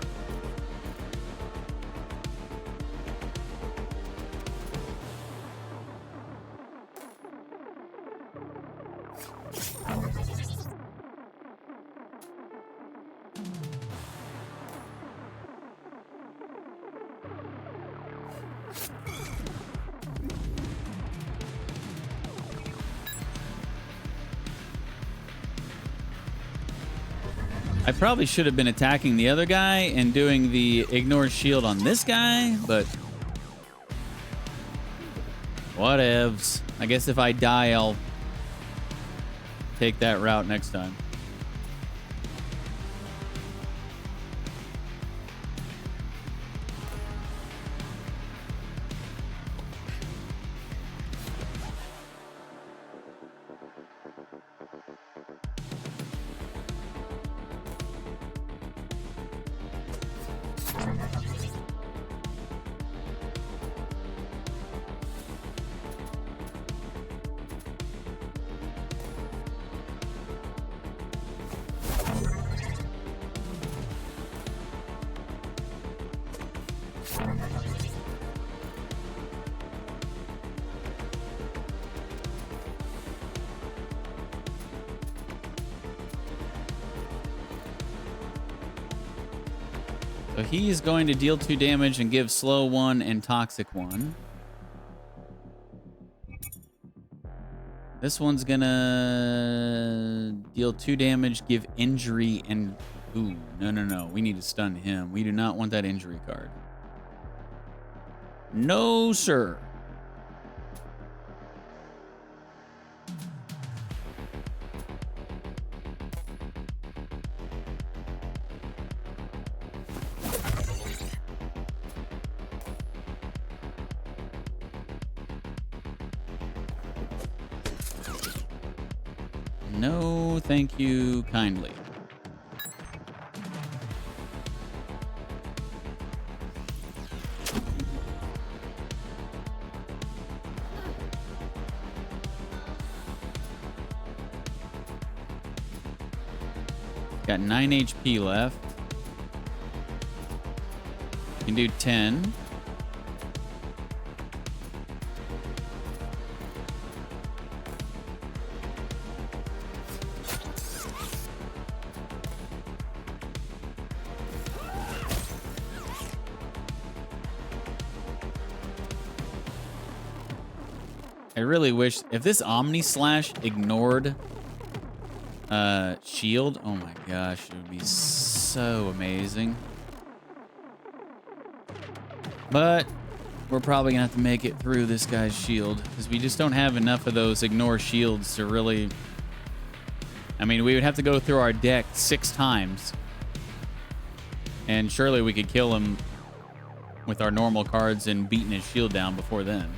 I probably should have been attacking the other guy and doing the ignore shield on this guy, but whatevs. I guess if I die, I'll take that route next time. So he is going to deal 2 damage and give slow 1 and toxic 1. This one's gonna deal 2 damage, give injury, and... Ooh, no. We need to stun him. We do not want that injury card. No, sir. No, thank you kindly. Got 9 HP left. Can do 10. I really wish if this Omni Slash ignored shield, oh my gosh, it would be so amazing. But we're probably gonna have to make it through this guy's shield because we just don't have enough of those ignore shields to really. I mean, we would have to go through our deck 6 times, and surely we could kill him with our normal cards and beating his shield down before then.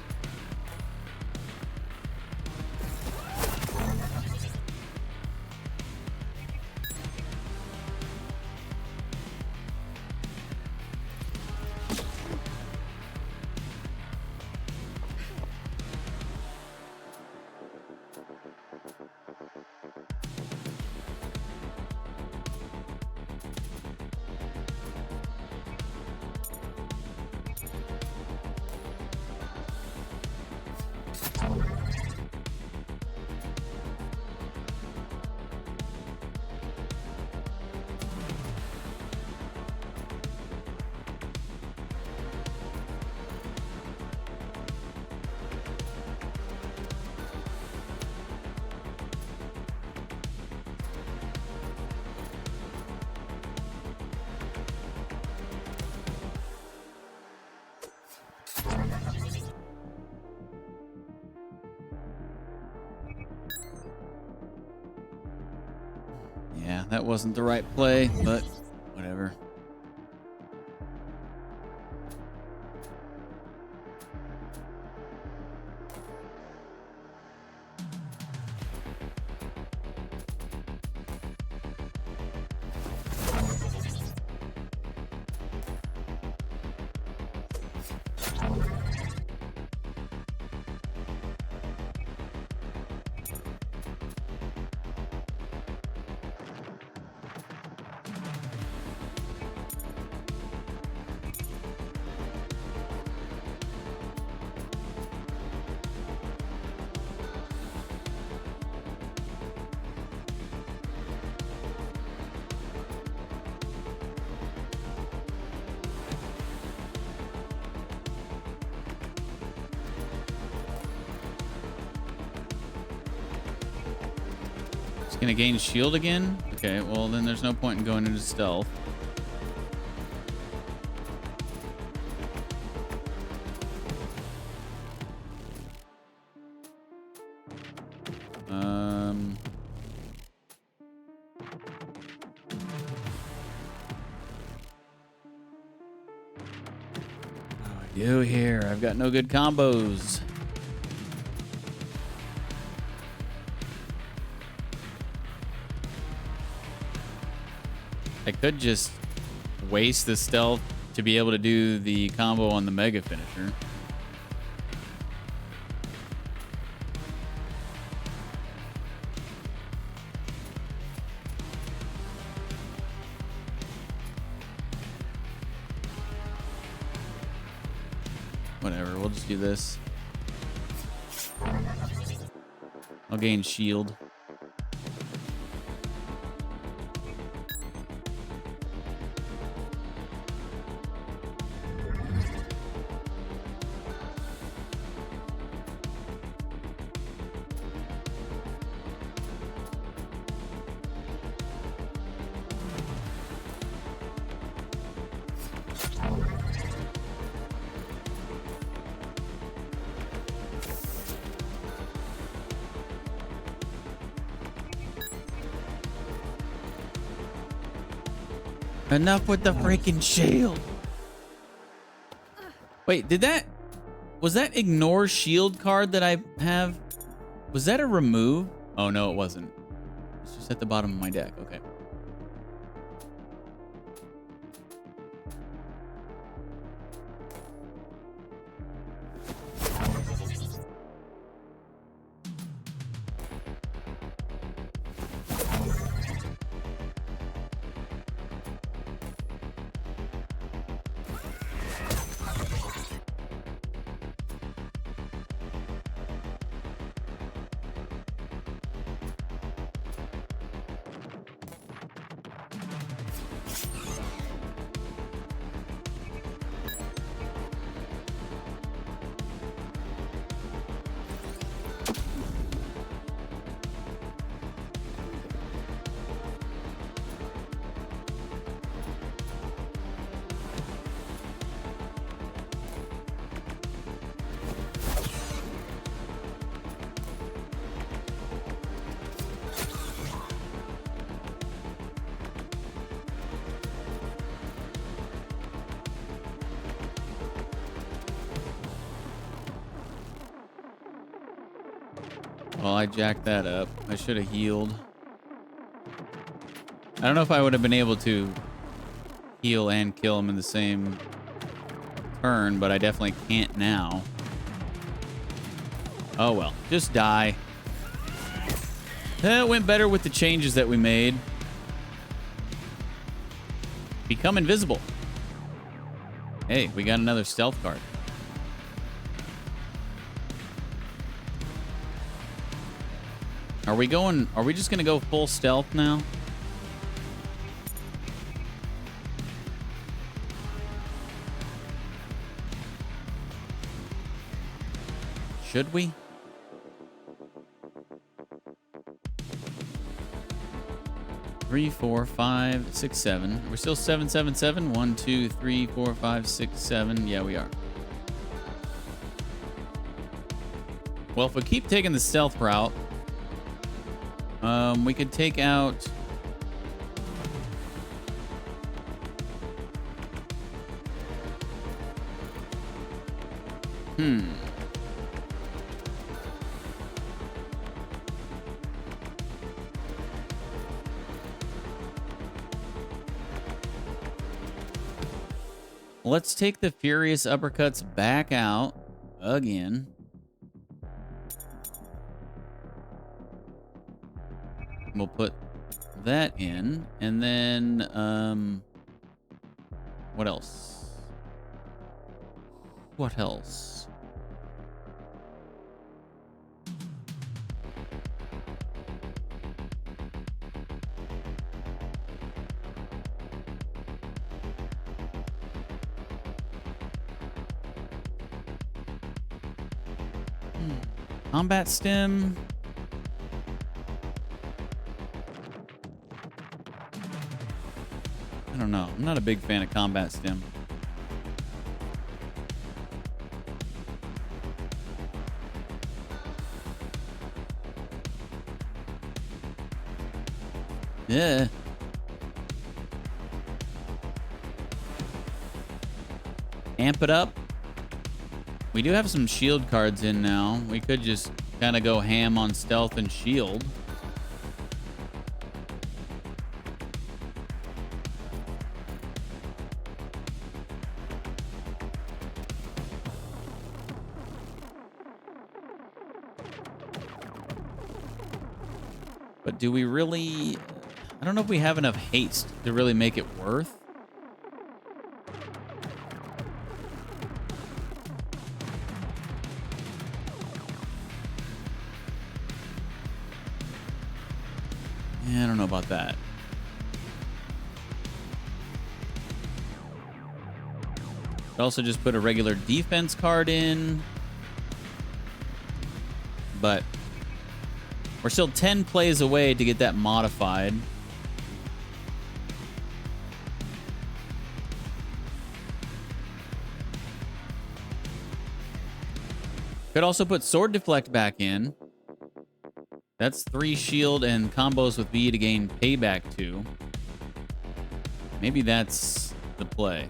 Yeah, that wasn't the right play, but whatever. It's gonna gain shield again? Okay, well then there's no point in going into stealth. What do I do here? I've got no good combos. I could just waste the stealth to be able to do the combo on the mega finisher. Whatever, we'll just do this. I'll gain shield. Enough with the freaking shield. Wait, was that ignore shield card that I have? Was that a remove? Oh no, it wasn't. It's just at the bottom of my deck. Okay. Well, I jacked that up. I should have healed. I don't know if I would have been able to heal and kill him in the same turn, but I definitely can't now. Oh well, just die. It went better with the changes that we made. Become invisible. Hey, we got another stealth card. Are we just gonna go full stealth now? Should we? Three, 4, 5, 6, 7. We're still 7, 7, 7. 1, 2, 3, 4, 5, 6, 7. Yeah, we are. Well, if we keep taking the stealth route, we could take out. Let's take the furious uppercuts back out again. We'll put that in, and then what else? What else? Combat stem. I don't know. I'm not a big fan of combat stem. Yeah. Amp it up. We do have some shield cards in now. We could just kind of go ham on stealth and shield. But do we really... I don't know if we have enough haste to really make it worth. Yeah, I don't know about that. Could also just put a regular defense card in. But we're still 10 plays away to get that modified. Could also put sword deflect back in. That's 3 shield and combos with V to gain payback 2. Maybe that's the play.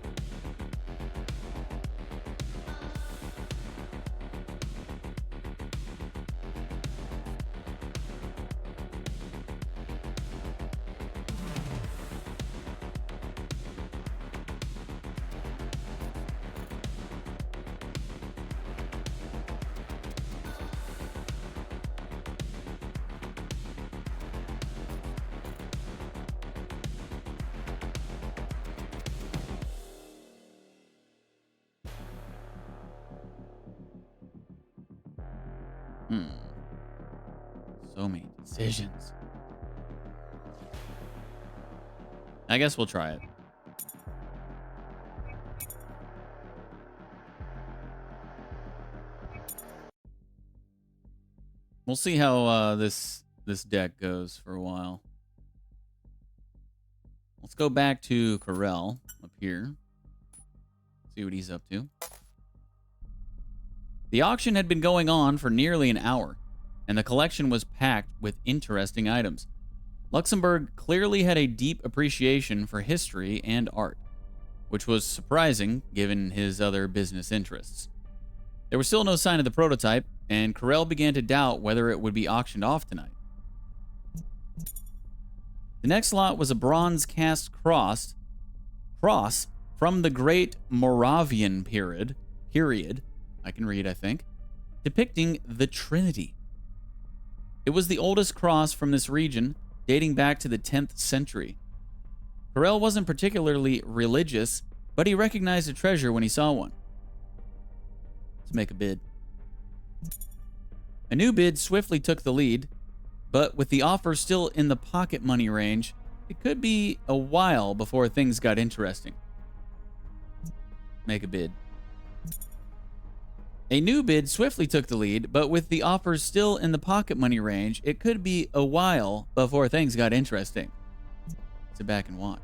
So many decisions. I guess we'll try it. We'll see how this deck goes for a while. Let's go back to Corel up here. See what he's up to. The auction had been going on for nearly an hour, and the collection was packed with interesting items. Luxembourg clearly had a deep appreciation for history and art, which was surprising given his other business interests. There was still no sign of the prototype, and Carell began to doubt whether it would be auctioned off tonight. The next lot was a bronze cast cross from the Great Moravian period, I can read, I think, depicting the Trinity. It was the oldest cross from this region, dating back to the 10th century. Carell wasn't particularly religious, but he recognized a treasure when he saw one. Let's make a bid. A new bid swiftly took the lead, but with the offer still in the pocket money range, it could be a while before things got interesting. Make a bid. A new bid swiftly took the lead, but with the offers still in the pocket money range, it could be a while before things got interesting. Sit back and watch.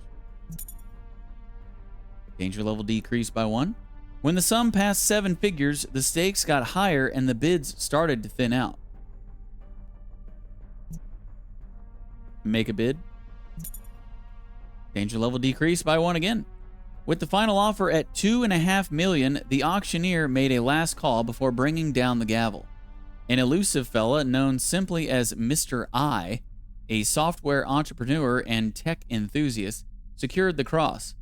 Danger level decreased by 1. When the sum passed 7 figures, the stakes got higher and the bids started to thin out. Make a bid. Danger level decreased by 1 again. With the final offer at $2.5 million, the auctioneer made a last call before bringing down the gavel. An elusive fella known simply as Mr. I, a software entrepreneur and tech enthusiast, secured the cross.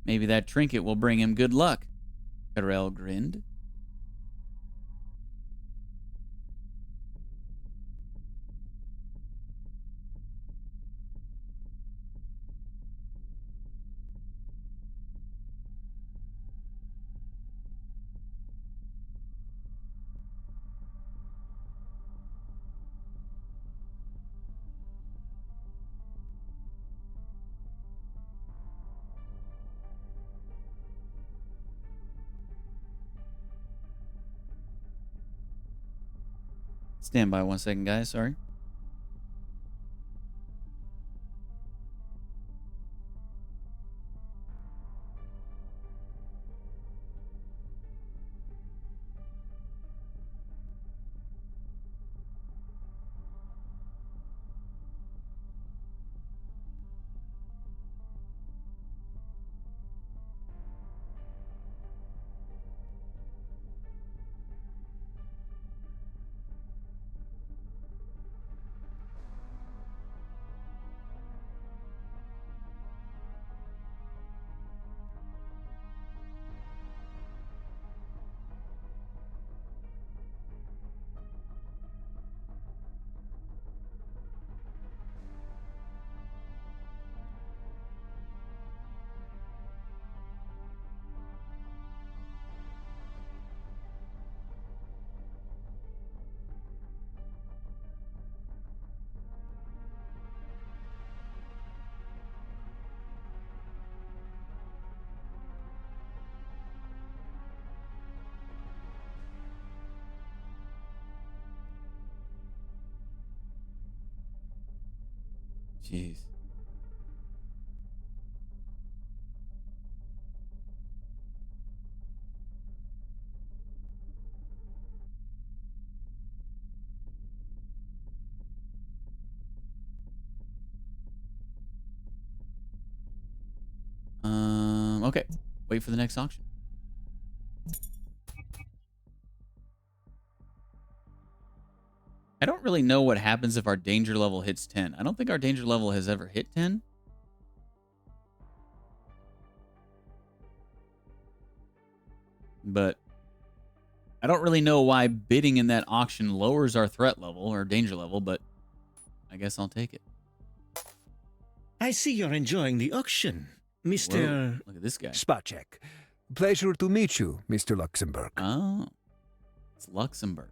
Maybe that trinket will bring him good luck. Carell grinned. Stand by 1 second, guys. Sorry. Jeez. Okay. Wait for the next auction. I don't really know what happens if our danger level hits 10. I don't think our danger level has ever hit 10. But I don't really know why bidding in that auction lowers our threat level or danger level, but I guess I'll take it. I see you're enjoying the auction, Mr. Whoa, look at this guy. Spacek. Pleasure to meet you, Mr. Luxembourg. Oh, it's Luxembourg.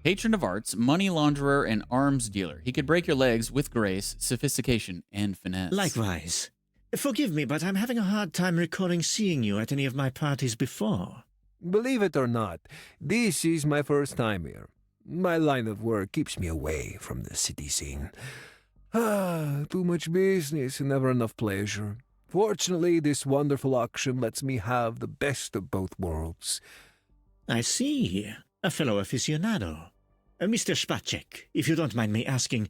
Patron of arts, money launderer, and arms dealer. He could break your legs with grace, sophistication, and finesse. Likewise. Forgive me, but I'm having a hard time recalling seeing you at any of my parties before. Believe it or not, this is my first time here. My line of work keeps me away from the city scene. Too much business and never enough pleasure. Fortunately, this wonderful auction lets me have the best of both worlds. I see. A fellow aficionado. Mr. Spacek, if you don't mind me asking,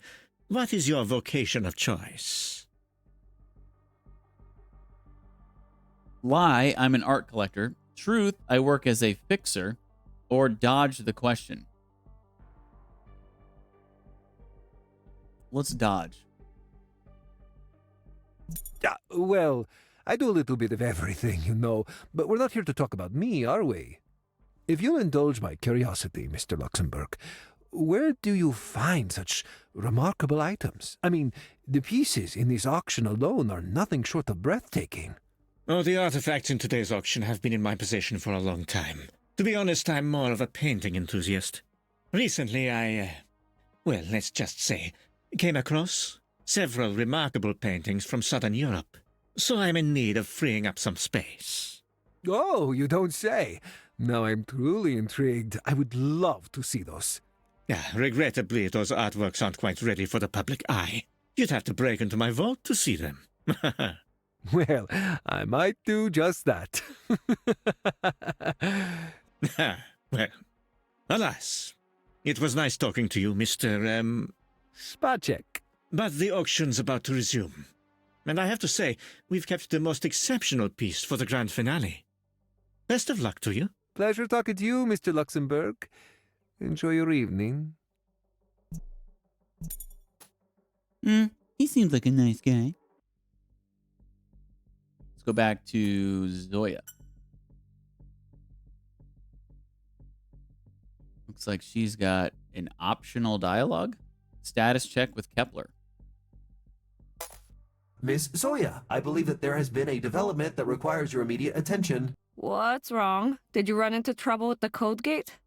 what is your vocation of choice? Lie, I'm an art collector. Truth, I work as a fixer. Or dodge the question. Let's dodge. Well, I do a little bit of everything, you know, but we're not here to talk about me, are we? If you'll indulge my curiosity, Mr. Luxembourg, where do you find such remarkable items? I mean, the pieces in this auction alone are nothing short of breathtaking. Oh, the artifacts in today's auction have been in my possession for a long time. To be honest, I'm more of a painting enthusiast. Recently, well, let's just say, came across several remarkable paintings from Southern Europe. So I'm in need of freeing up some space. Oh, you don't say. Now I'm truly intrigued. I would love to see those. Yeah, regrettably, those artworks aren't quite ready for the public eye. You'd have to break into my vault to see them. Well, I might do just that. Well, alas, it was nice talking to you, Mr. Spacek. But the auction's about to resume. And I have to say, we've kept the most exceptional piece for the grand finale. Best of luck to you. Pleasure talking to you, Mr. Luxembourg. Enjoy your evening. He seems like a nice guy. Let's go back to Zoya. Looks like she's got an optional dialogue. Status check with Kepler. Miss Zoya, I believe that there has been a development that requires your immediate attention. What's wrong? Did you run into trouble with the code gate?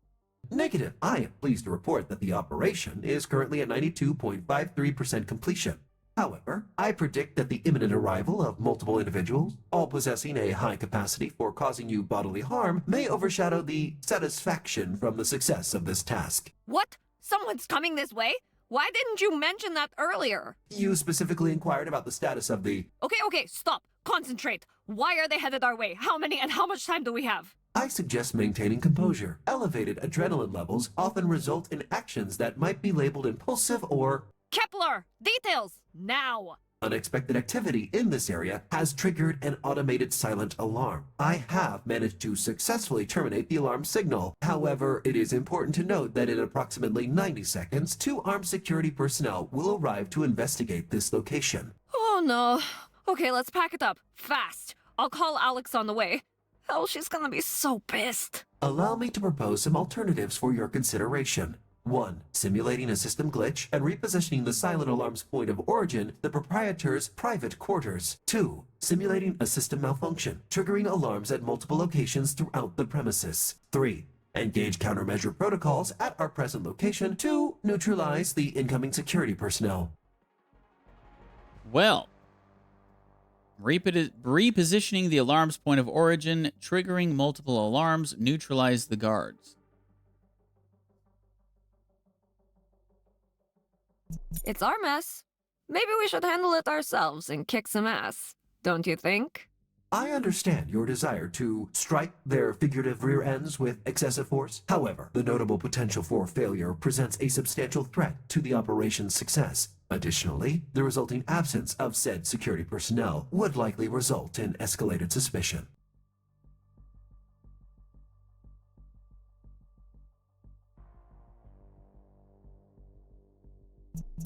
Negative. I am pleased to report that the operation is currently at 92.53% completion. However, I predict that the imminent arrival of multiple individuals, all possessing a high capacity for causing you bodily harm, may overshadow the satisfaction from the success of this task. What? Someone's coming this way? Why didn't you mention that earlier? You specifically inquired about the status of the... Okay, stop. Concentrate. Why are they headed our way? How many and how much time do we have? I suggest maintaining composure. Elevated adrenaline levels often result in actions that might be labeled impulsive or... Kepler! Details! Now! Unexpected activity in this area has triggered an automated silent alarm. I have managed to successfully terminate the alarm signal. However, it is important to note that in approximately 90 seconds, 2 armed security personnel will arrive to investigate this location. Oh no. Okay, let's pack it up. Fast. I'll call Alex on the way. Oh, she's gonna be so pissed. Allow me to propose some alternatives for your consideration. 1. Simulating a system glitch and repositioning the silent alarm's point of origin, the proprietor's private quarters. 2. Simulating a system malfunction, triggering alarms at multiple locations throughout the premises. 3. Engage countermeasure protocols at our present location to neutralize the incoming security personnel. Well, repositioning the alarm's point of origin, triggering multiple alarms, neutralize the guards. It's our mess. Maybe we should handle it ourselves and kick some ass. Don't you think? I understand your desire to strike their figurative rear ends with excessive force. However, the notable potential for failure presents a substantial threat to the operation's success. Additionally, the resulting absence of said security personnel would likely result in escalated suspicion.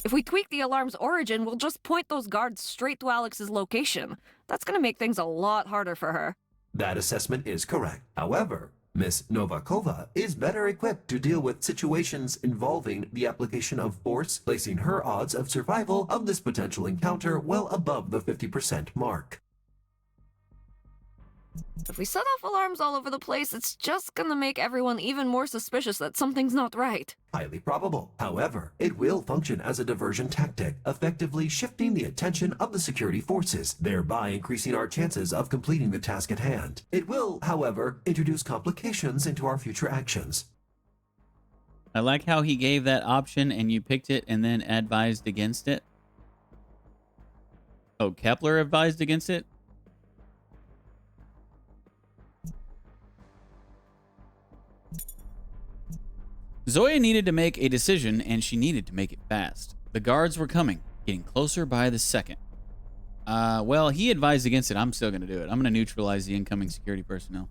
If we tweak the alarm's origin, we'll just point those guards straight to Alex's location. That's gonna make things a lot harder for her. That assessment is correct. However, Miss Novakova is better equipped to deal with situations involving the application of force, placing her odds of survival of this potential encounter well above the 50% mark. If we set off alarms all over the place, it's just gonna make everyone even more suspicious that something's not right. Highly probable. However, it will function as a diversion tactic, effectively shifting the attention of the security forces, thereby increasing our chances of completing the task at hand. It will, however, introduce complications into our future actions. I like how he gave that option and you picked it and then advised against it. Oh, Kepler advised against it? Zoya needed to make a decision, and she needed to make it fast. The guards were coming, getting closer by the second. Well, he advised against it. I'm still going to do it. I'm going to neutralize the incoming security personnel.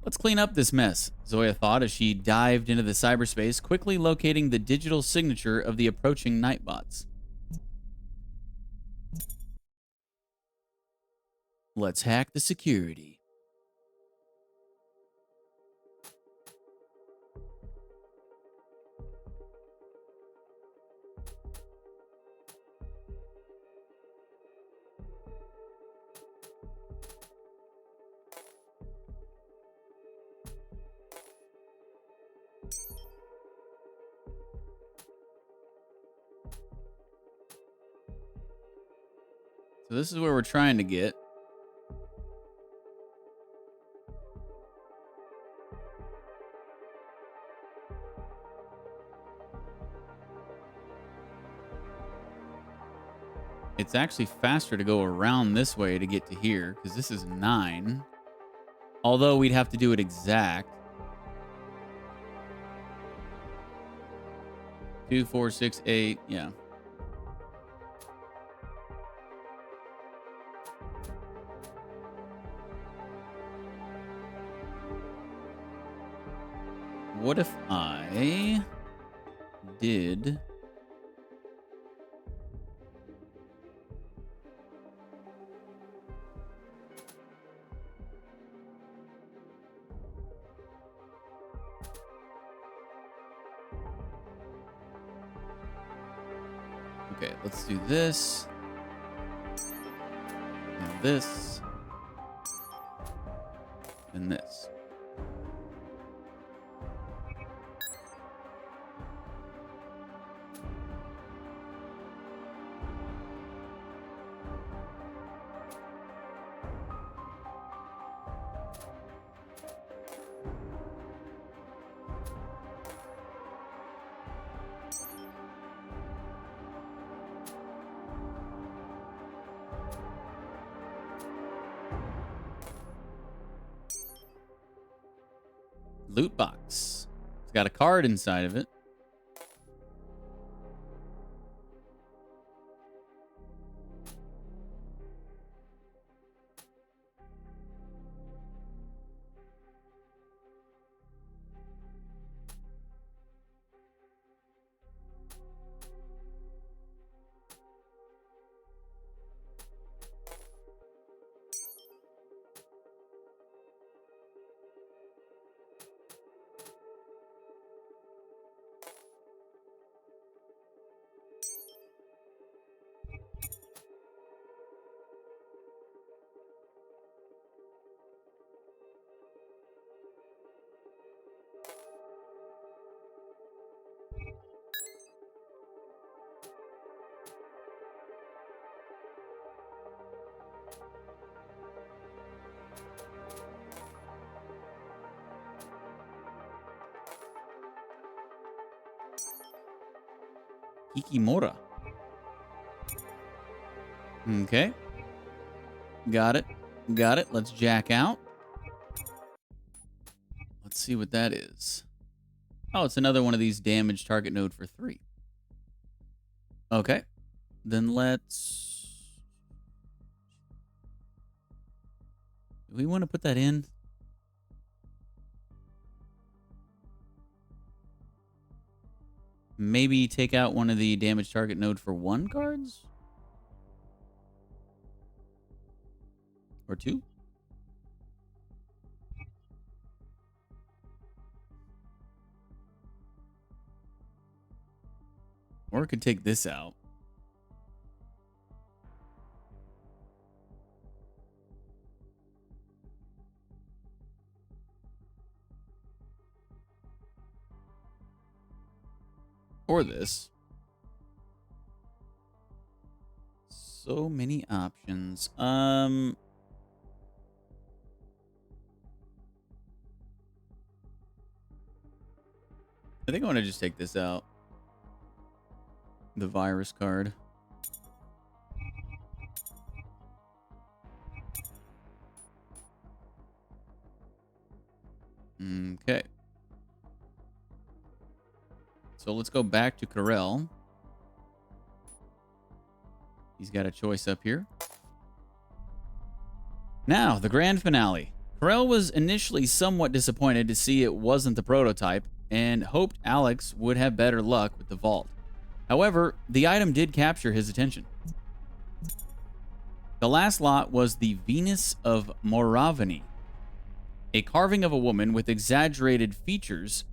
Let's clean up this mess, Zoya thought as she dived into the cyberspace, quickly locating the digital signature of the approaching Nightbots. Let's hack the security. So this is where we're trying to get. It's actually faster to go around this way to get to here, because this is 9. Although we'd have to do it exact. 2, 4, 6, 8. Yeah. What if I did... Okay, let's do this. And this. And this. Loot box. It's got a card inside of it. Kikimora. Okay. Got it. Got it. Let's jack out. Let's see what that is. Oh, it's another one of these damage target node for 3. Okay. Then let's... Do we want to put that in? Maybe take out one of the damage target node for 1 cards? Or 2? Or we could take this out. Or this. So many options. I think I want to just take this out. The virus card. Okay. So let's go back to Carell. He's got a choice up here. Now, the grand finale. Carell was initially somewhat disappointed to see it wasn't the prototype and hoped Alex would have better luck with the vault. However, the item did capture his attention. The last lot was the Venus of Moravani, a carving of a woman with exaggerated features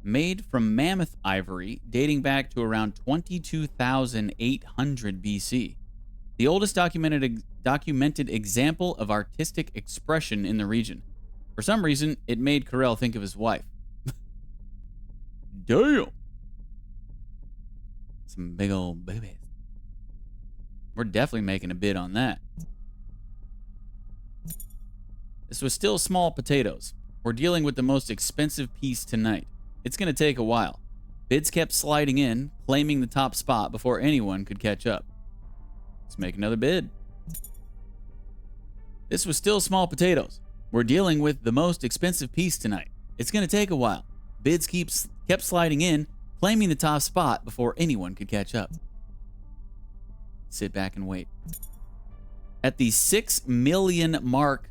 made from mammoth ivory dating back to around 22,800 BC. The oldest documented example of artistic expression in the region. For some reason, it made Carell think of his wife. Damn! Some big old babies. We're definitely making a bid on that. This was still small potatoes. We're dealing with the most expensive piece tonight. It's going to take a while. Bids kept sliding in, claiming the top spot before anyone could catch up. Let's make another bid. This was still small potatoes. We're dealing with the most expensive piece tonight. It's going to take a while. Bids kept sliding in, claiming the top spot before anyone could catch up. Sit back and wait. At the 6 million mark,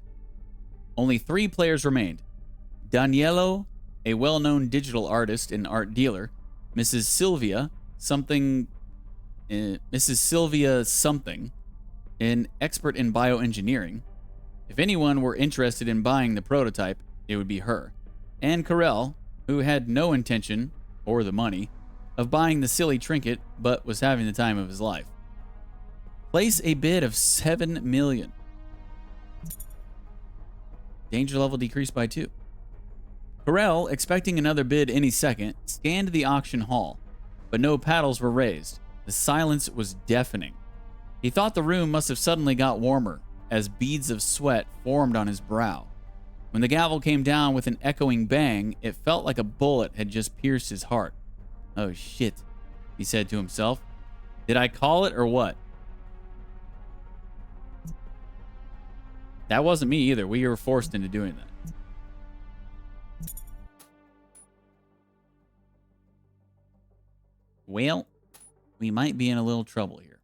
only 3 players remained. Danielo, a well-known digital artist and art dealer, Mrs. Sylvia something, an expert in bioengineering. If anyone were interested in buying the prototype, it would be her. And Carell, who had no intention, or the money, of buying the silly trinket, but was having the time of his life. Place a bid of 7 million. Danger level decreased by 2. Carell, expecting another bid any second, scanned the auction hall, but no paddles were raised. The silence was deafening. He thought the room must have suddenly got warmer, as beads of sweat formed on his brow. When the gavel came down with an echoing bang, it felt like a bullet had just pierced his heart. Oh shit, he said to himself. Did I call it or what? That wasn't me either. We were forced into doing that. Well, we might be in a little trouble here.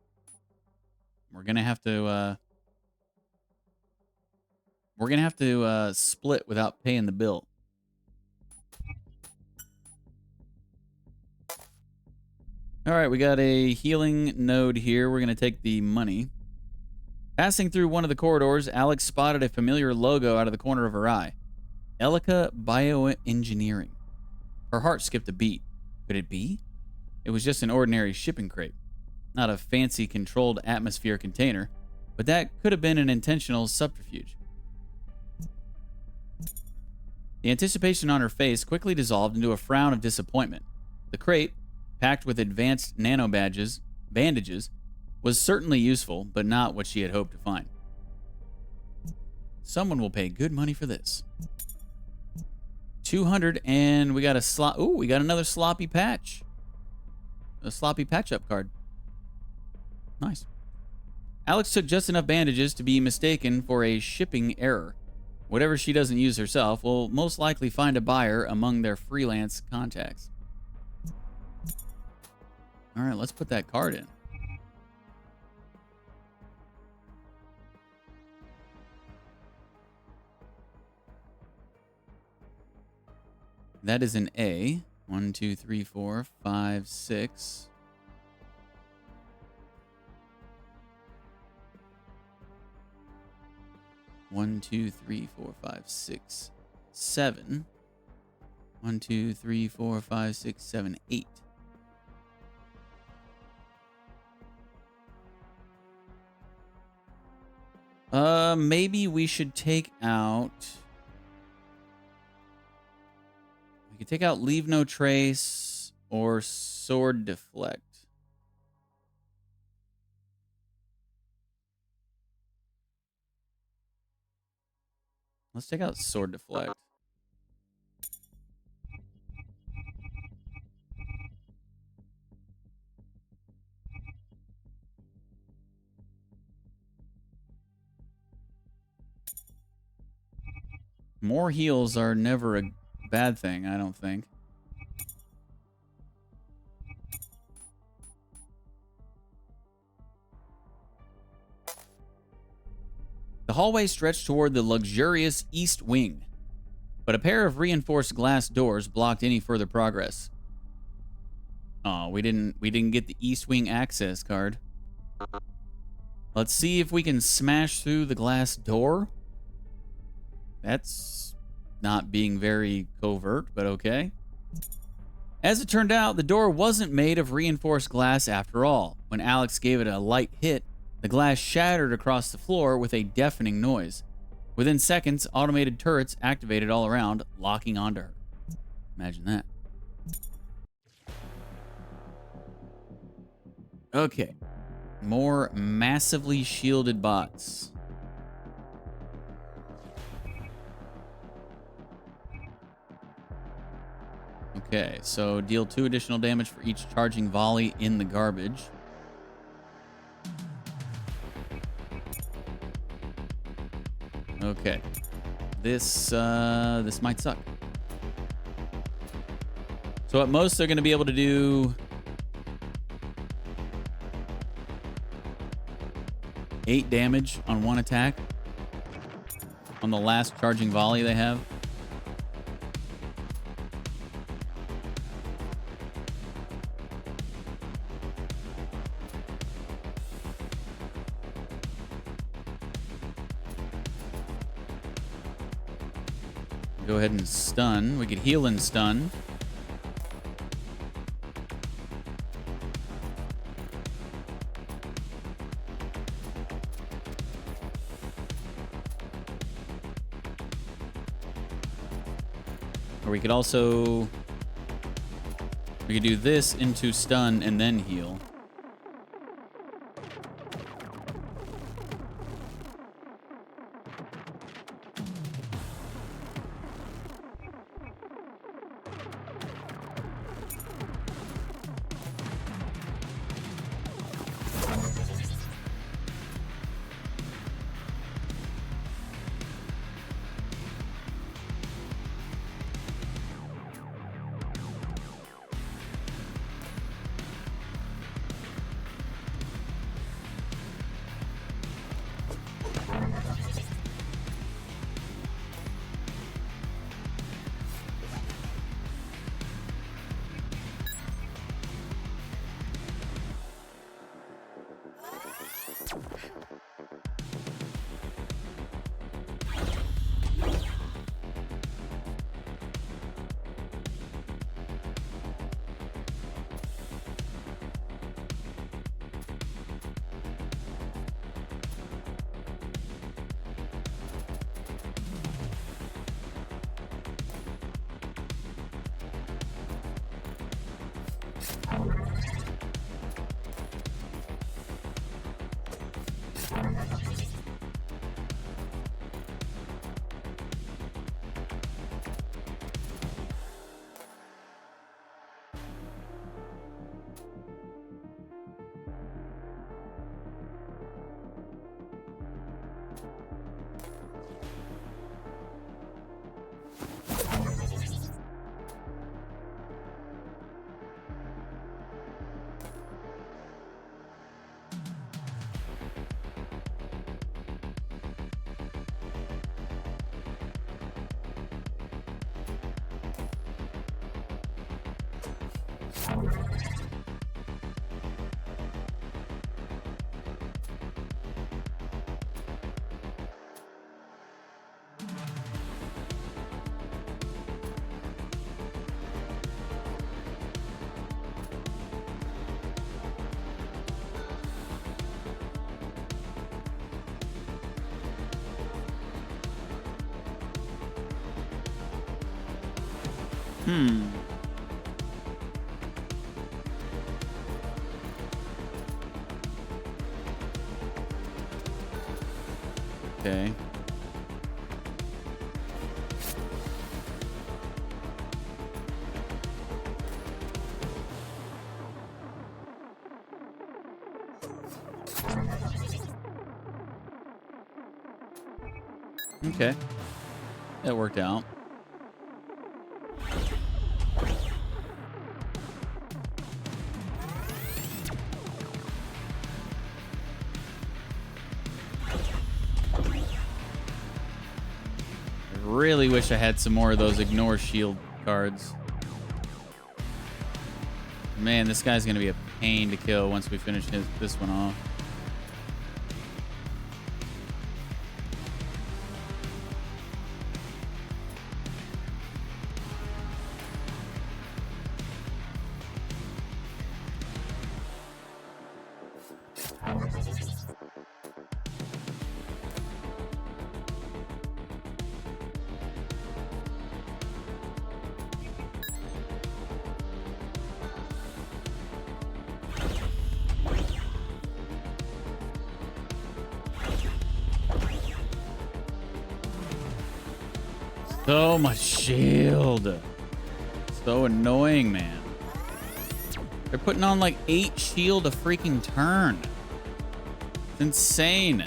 We're gonna have to split without paying the bill. All right, we got a healing node here. We're gonna take the money. Passing through one of the corridors, Alex spotted a familiar logo out of the corner of her eye. Elica Bioengineering. Her heart skipped a beat. Could it be? It was just an ordinary shipping crate. Not a fancy controlled atmosphere container, but that could have been an intentional subterfuge. The anticipation on her face quickly dissolved into a frown of disappointment. The crate, packed with advanced bandages, was certainly useful, but not what she had hoped to find. Someone will pay good money for this. 200, and we got a we got another sloppy patch. A sloppy patch-up card. Nice. Alex took just enough bandages to be mistaken for a shipping error. Whatever she doesn't use herself will most likely find a buyer among their freelance contacts. All right, let's put that card in. That is an A. 1, 2, 3, 4, 5, 6. One, 2, 3, 4, 5, 6, 7. 1, 2, 3, 4, 5, 6, 7, 8. Maybe we should take out. We could take out Leave No Trace or Sword Deflect. Let's take out Sword Deflect. More heals are never a bad thing, I don't think. The hallway stretched toward the luxurious east wing, but a pair of reinforced glass doors blocked any further progress. Oh, we didn't get the east wing access card. Let's see if we can smash through the glass door. That's not being very covert, but okay. As it turned out, the door wasn't made of reinforced glass after all. When Alex gave it a light hit, the glass shattered across the floor with a deafening noise. Within seconds, automated turrets activated all around, locking onto her. Imagine that. Okay. More massively shielded bots. Okay, so deal 2 additional damage for each charging volley in the garbage. Okay. This might suck. So at most they're going to be able to do 8 damage on one attack on the last charging volley they have. Go ahead and stun. We could heal and stun. Or we could also... we could do this into stun and then heal. Okay. Okay. That worked out. really wish I had some more of those ignore shield cards. Man, this guy's going to be a pain to kill once we finish this one off. So much shield. So annoying, man. They're putting on like 8 shield a freaking turn. It's insane.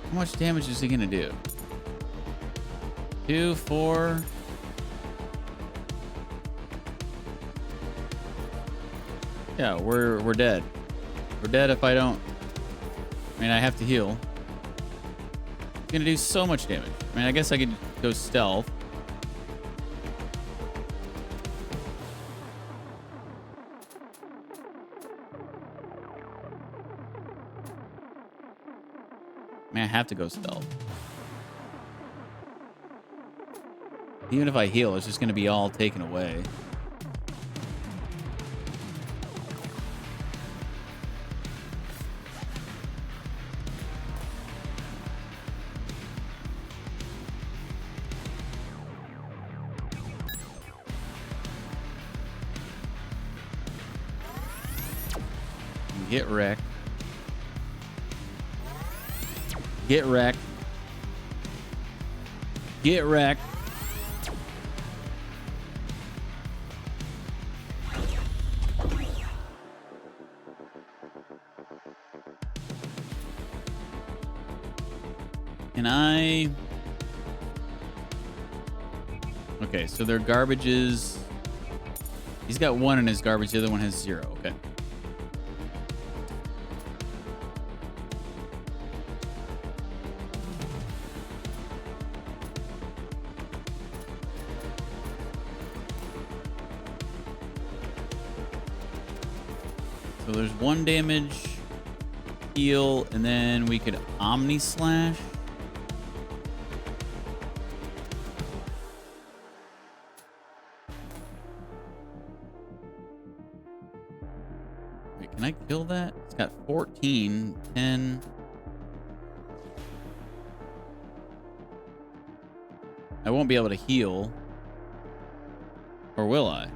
How much damage is he gonna do? 2, 4. Yeah, we're dead. We're dead if I don't. I mean, I have to heal. It's gonna do so much damage. I mean, I guess I could go stealth. I have to go stealth. Even if I heal, it's just going to be all taken away. Get wrecked. Get wrecked. Get wrecked. Can I... Okay, so their garbage is... He's got 1 in his garbage, the other one has 0. Okay. So there's 1 damage, heal, and then we could Omni Slash. Wait, can I kill that? It's got 14, 10. I won't be able to heal. Or will I?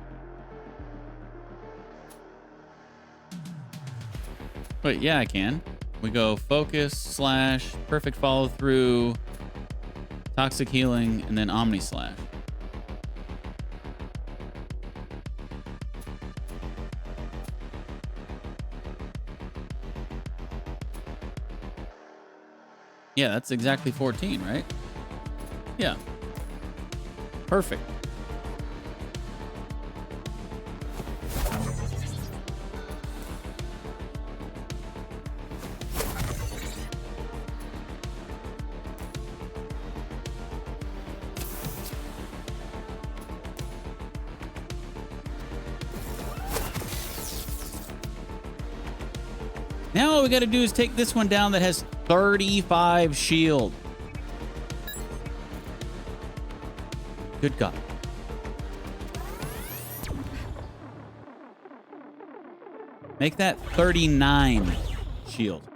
Wait, yeah, I can. We go focus slash perfect follow through, toxic healing, and then Omni Slash. Yeah, that's exactly 14, right? Yeah. Perfect. Now all we got to do is take this one down that has 35 shield. Good God. Make that 39 shield.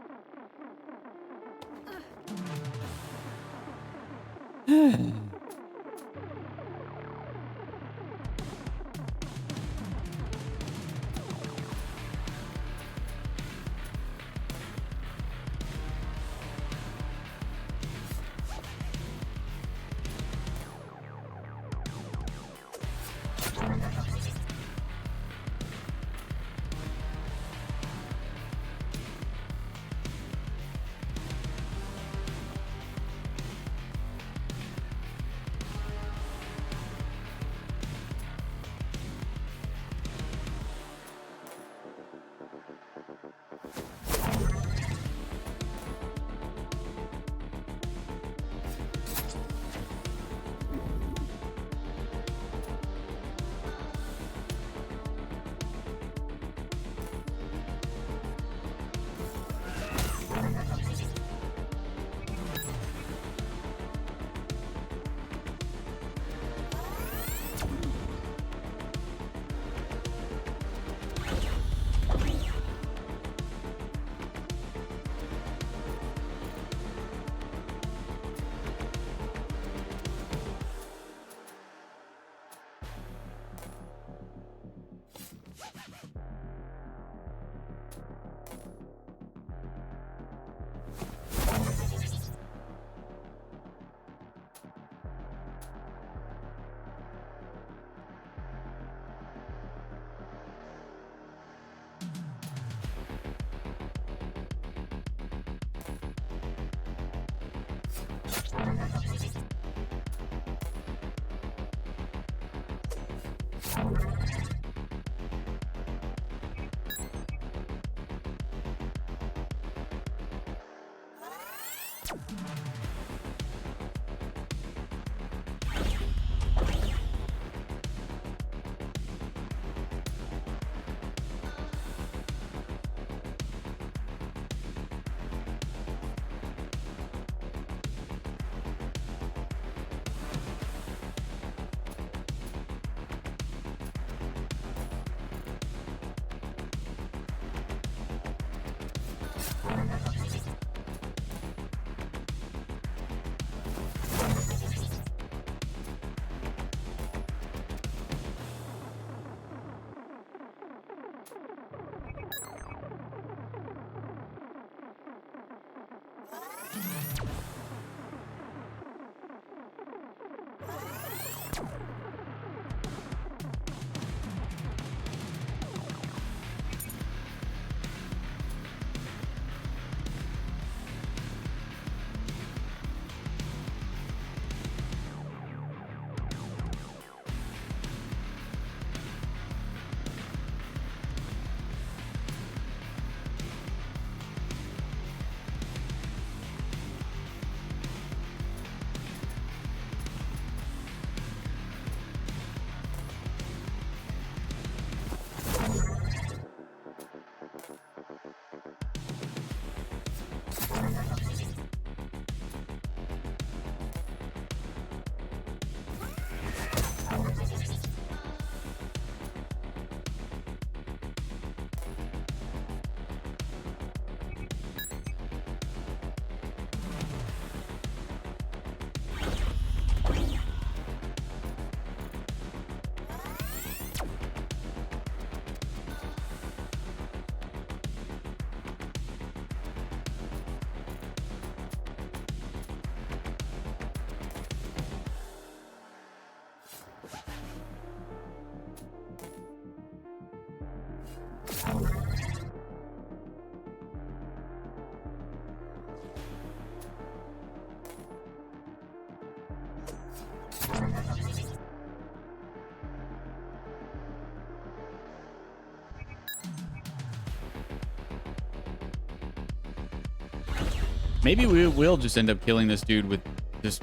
Maybe we will just end up killing this dude with just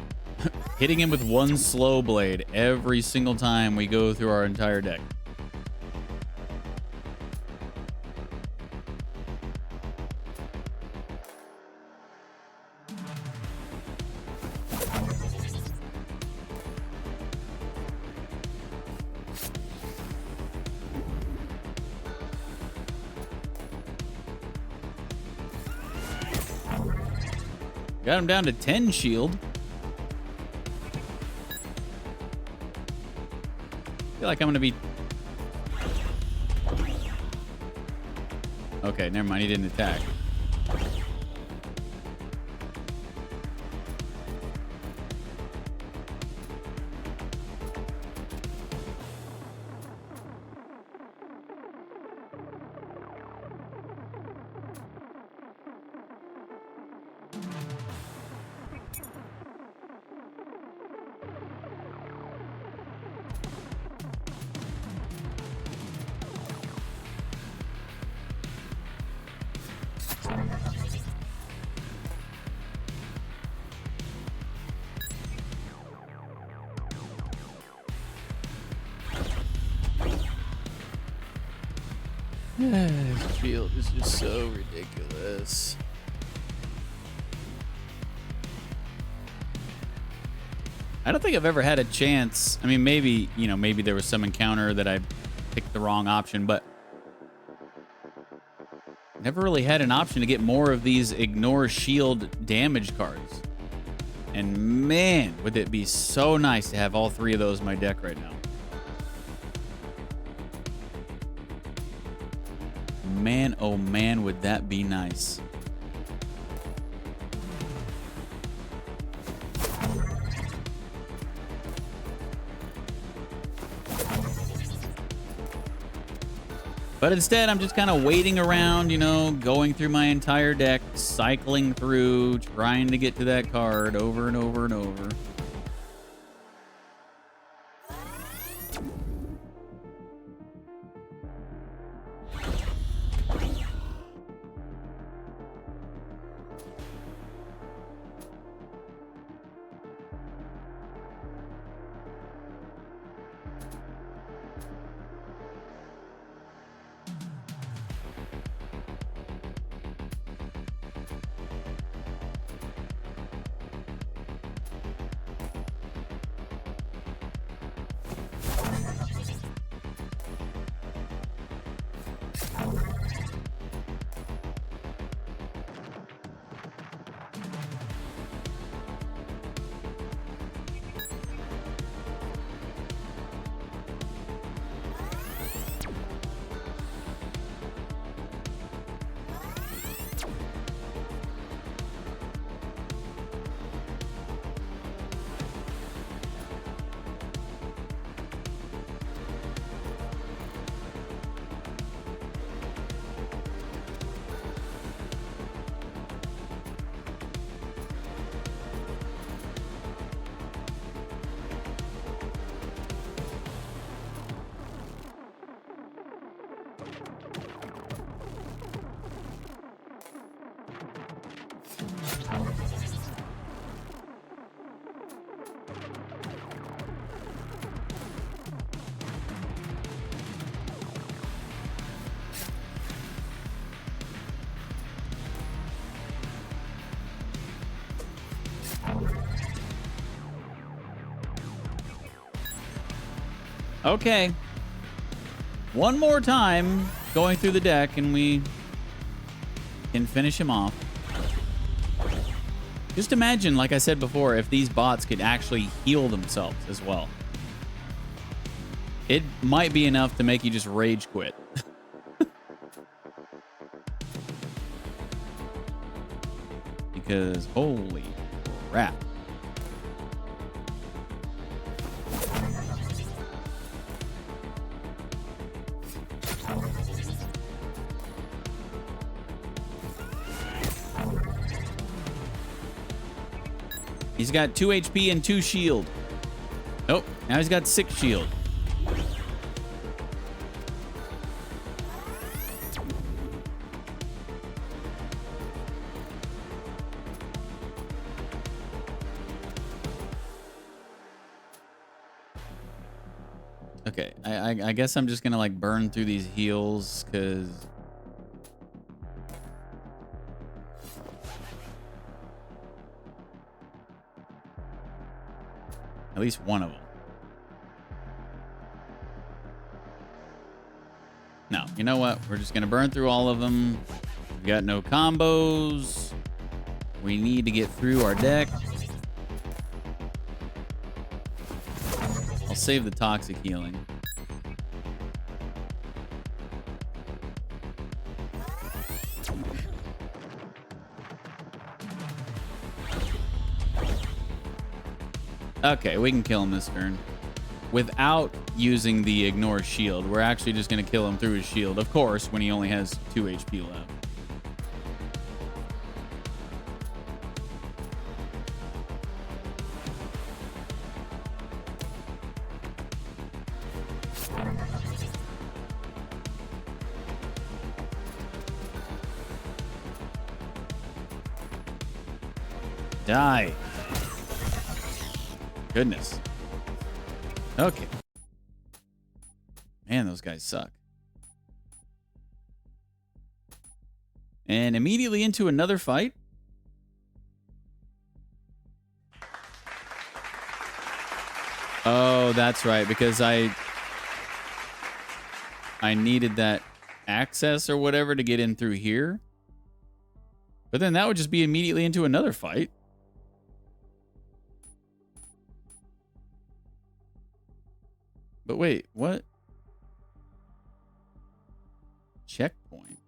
hitting him with one slow blade every single time we go through our entire deck. Got him down to 10 shield. I feel like I'm going to be... Okay, never mind. He didn't attack. This field is just so ridiculous. I don't think I've ever had a chance. I mean, maybe, you know, maybe there was some encounter that I picked the wrong option, but never really had an option to get more of these ignore shield damage cards. And man, would it be so nice to have all 3 of those in my deck right now. Man, oh man, would that be nice. But instead, I'm just kind of waiting around, you know, going through my entire deck, cycling through, trying to get to that card over and over and over. Okay. One more time going through the deck and we can finish him off. Just imagine, like I said before, if these bots could actually heal themselves as well. It might be enough to make you just rage quit. Because holy crap. He's got 2 HP and 2 shield. Oh, now he's got 6 shield. Okay, I guess I'm just gonna like burn through these heals because at least one of them. No, you know what? We're just gonna burn through all of them. We got no combos. We need to get through our deck. I'll save the toxic healing. Okay, we can kill him this turn. Without using the ignore shield. We're actually just going to kill him through his shield. Of course, when he only has 2 HP left. Die. Goodness. Okay. Man, those guys suck. And immediately into another fight. Oh, that's right, because I needed that access or whatever to get in through here. But then that would just be immediately into another fight. But wait, what? Checkpoint.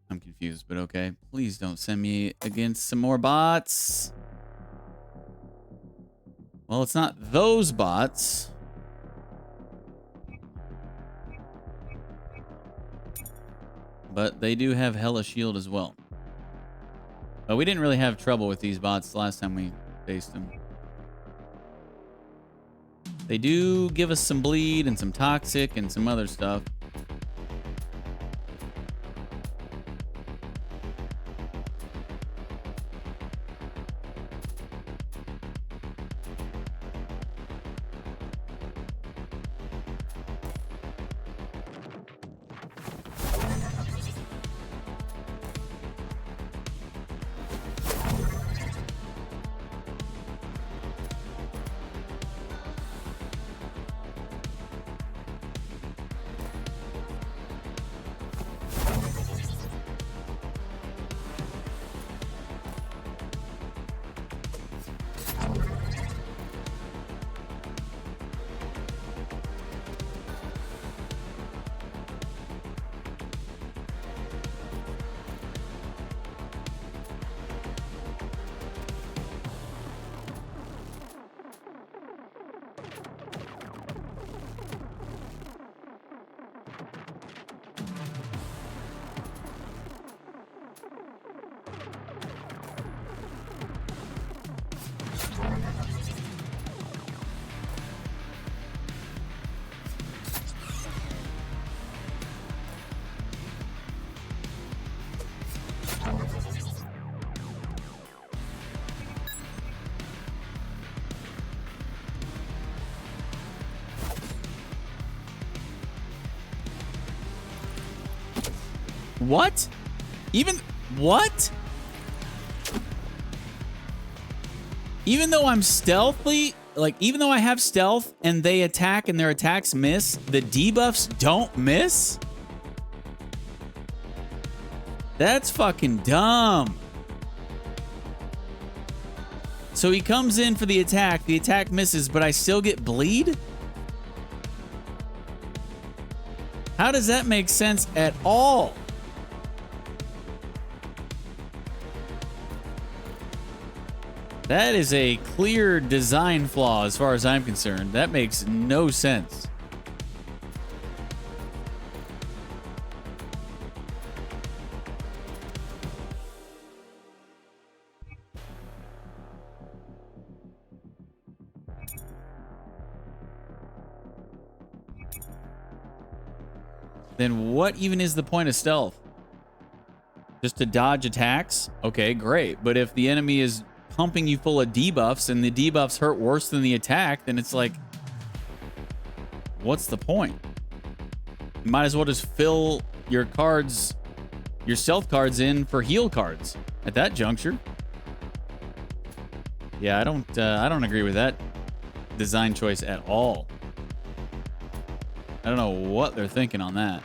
I'm confused, but okay. Please don't send me against some more bots. Well, it's not those bots. But they do have hella shield as well. But we didn't really have trouble with these bots the last time we faced them. They do give us some bleed and some toxic and some other stuff. What? What? Even though I'm stealthy, like, even though I have stealth and they attack and their attacks miss, the debuffs don't miss? That's fucking dumb. So he comes in for the attack misses, but I still get bleed? How does that make sense at all? That is a clear design flaw as far as I'm concerned. That makes no sense. Then what even is the point of stealth? Just to dodge attacks? Okay, great. But if the enemy is pumping you full of debuffs and the debuffs hurt worse than the attack, then it's like, what's the point? You might as well just fill your cards, your stealth cards in for heal cards at that juncture. Yeah, I don't agree with that design choice at all. I don't know what they're thinking on that.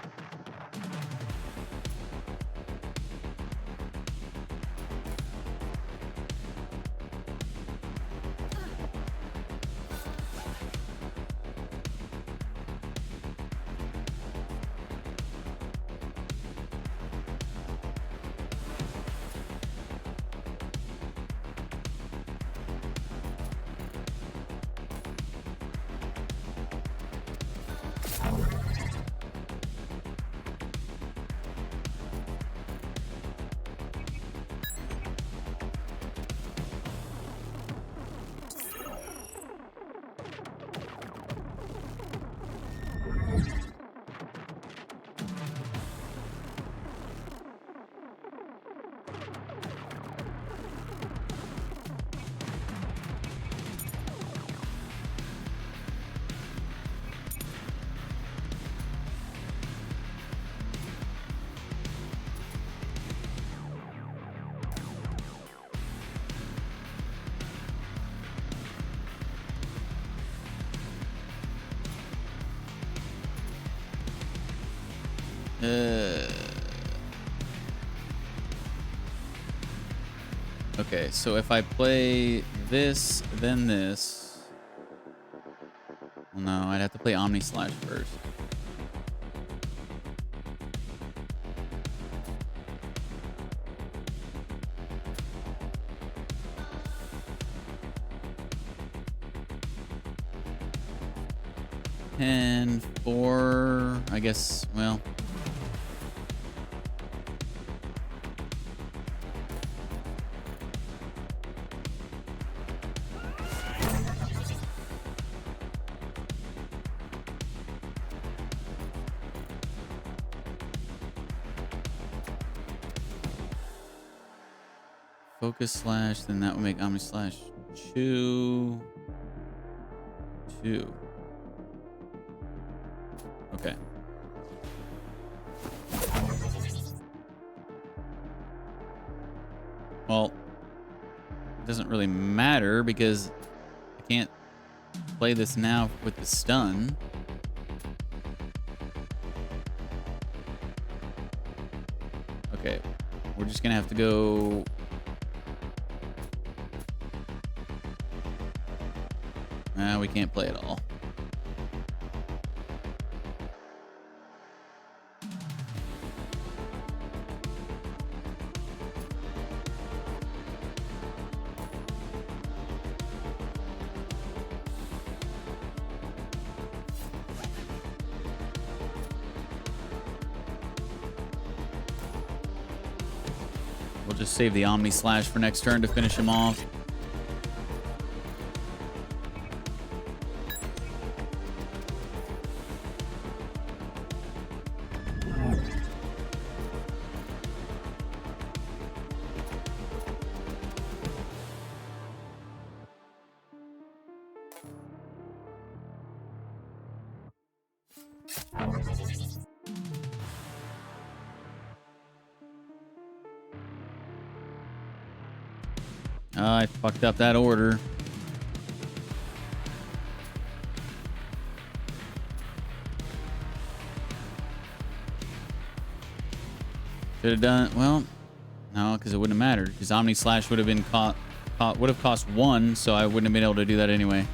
Okay, so if I play this, then this. Well, no, I'd have to play Omni Slash first. And 4, I guess, well. Focus slash, then that would make Omni Slash 2. Okay. Well, it doesn't really matter because I can't play this now with the stun. Okay, we're just gonna have to go. Nah, we can't play it all. We'll just save the Omni Slash for next turn to finish him off. I fucked up that order. Should have done well. No, because it wouldn't have mattered. Because Omni Slash would have been would have cost 1, so I wouldn't have been able to do that anyway.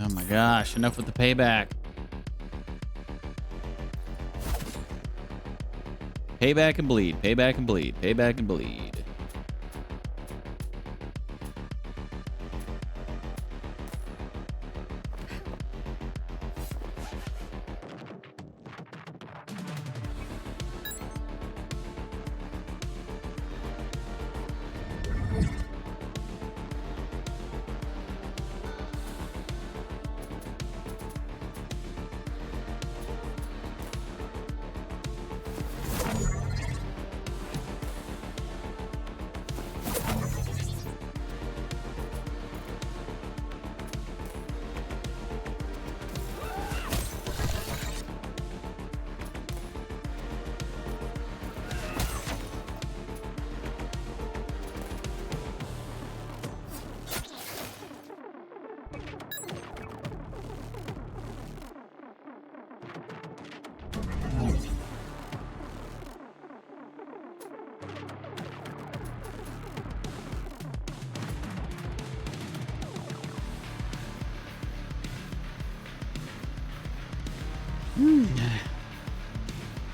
Oh my gosh, enough with the payback. Payback and bleed, payback and bleed, payback and bleed.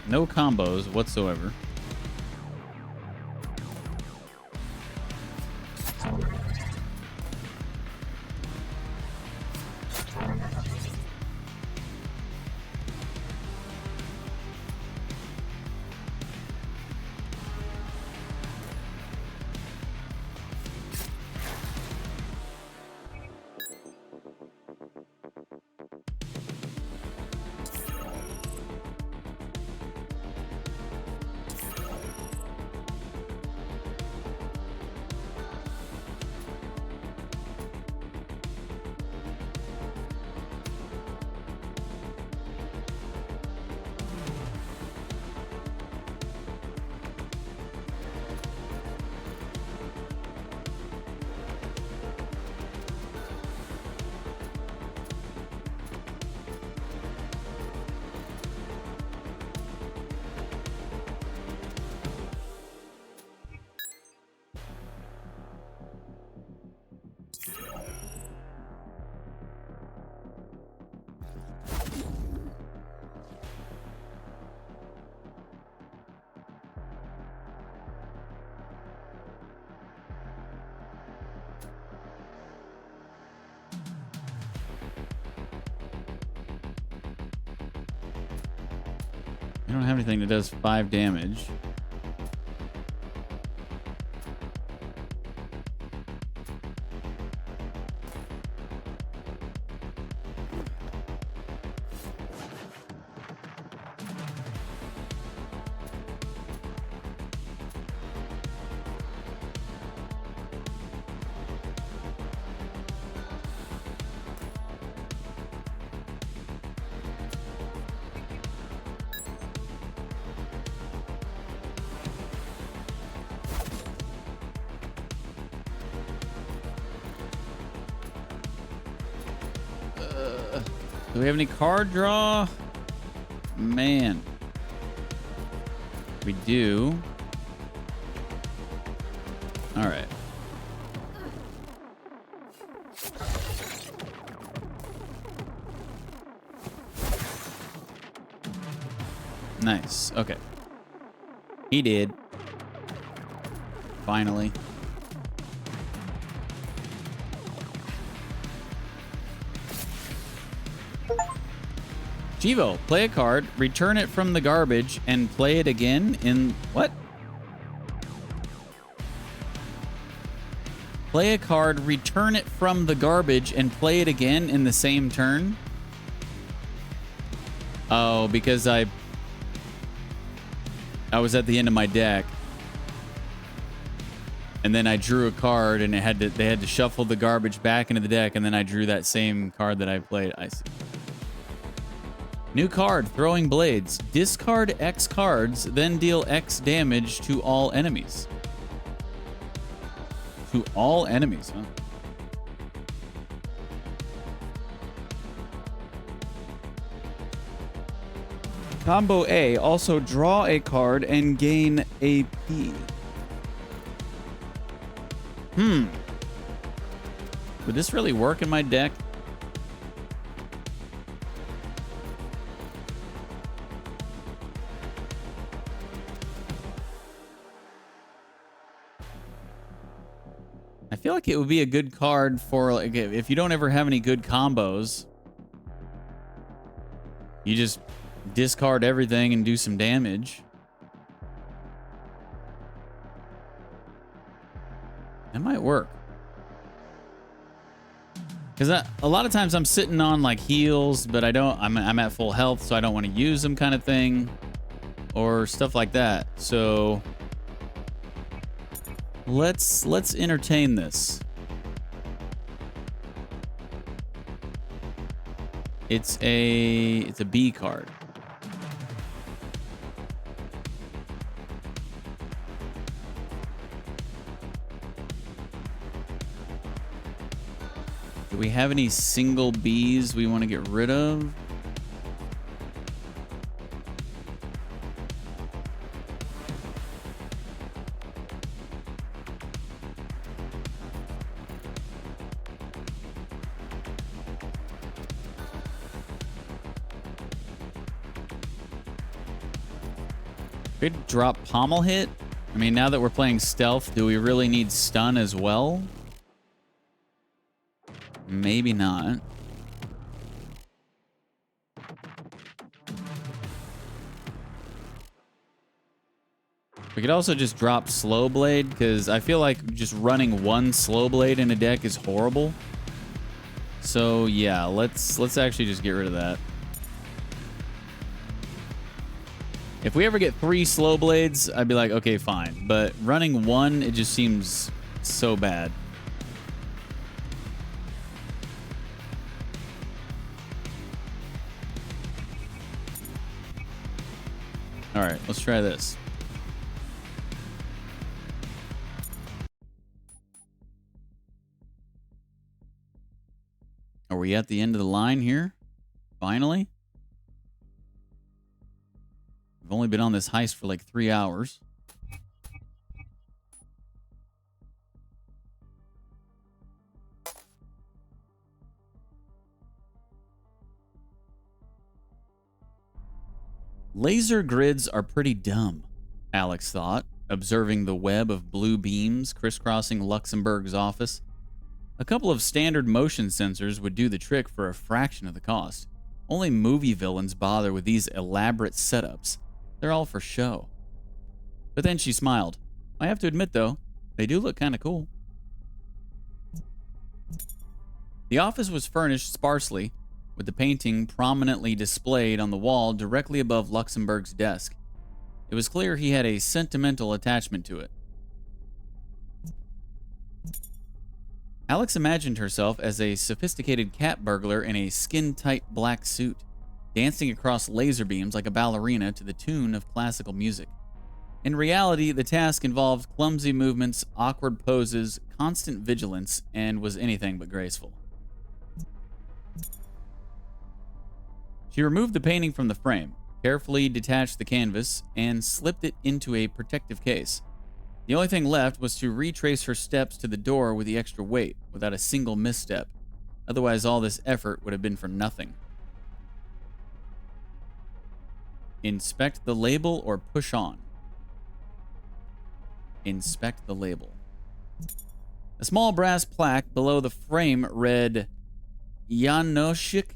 No combos whatsoever. I don't have anything that does 5 damage. Do we have any card draw? Man. We do. All right. Nice. Okay. He did. Finally. Chivo, play a card, return it from the garbage, and play it again in... What? Play a card, return it from the garbage, and play it again in the same turn? Oh, because I was at the end of my deck. And then I drew a card, and they had to shuffle the garbage back into the deck, and then I drew that same card that I played. I see. New card, Throwing Blades. Discard X cards, then deal X damage to all enemies. To all enemies, huh? Combo A, also draw a card and gain AP. Would this really work in my deck? I feel like it would be a good card for, like, if you don't ever have any good combos, you just discard everything and do some damage. That might work. Because a lot of times I'm sitting on like heals, but I'm at full health, so I don't want to use them, kind of thing, or stuff like that. So let's entertain this. It's a B card. Do we have any single Bs we want to get rid of? Could drop Pommel Hit. I mean, now that we're playing stealth, do we really need stun as well? Maybe not. We could also just drop Slow Blade, because I feel like just running one Slow Blade in a deck is horrible. So yeah, let's actually just get rid of that. If we ever get 3 Slow Blades, I'd be like, okay, fine. But running one, it just seems so bad. All right, let's try this. Are we at the end of the line here? Finally? I've only been on this heist for like 3 hours. Laser grids are pretty dumb, Alex thought, observing the web of blue beams crisscrossing Luxembourg's office. A couple of standard motion sensors would do the trick for a fraction of the cost. Only movie villains bother with these elaborate setups. They're all for show. But then she smiled. I have to admit, though, they do look kind of cool. The office was furnished sparsely, with the painting prominently displayed on the wall directly above Luxembourg's desk. It was clear he had a sentimental attachment to it. Alex imagined herself as a sophisticated cat burglar in a skin-tight black suit, dancing across laser beams like a ballerina to the tune of classical music. In reality, the task involved clumsy movements, awkward poses, constant vigilance, and was anything but graceful. She removed the painting from the frame, carefully detached the canvas, and slipped it into a protective case. The only thing left was to retrace her steps to the door with the extra weight, without a single misstep. Otherwise, all this effort would have been for nothing. Inspect the label or push on. Inspect the label. A small brass plaque below the frame read, Janoschik,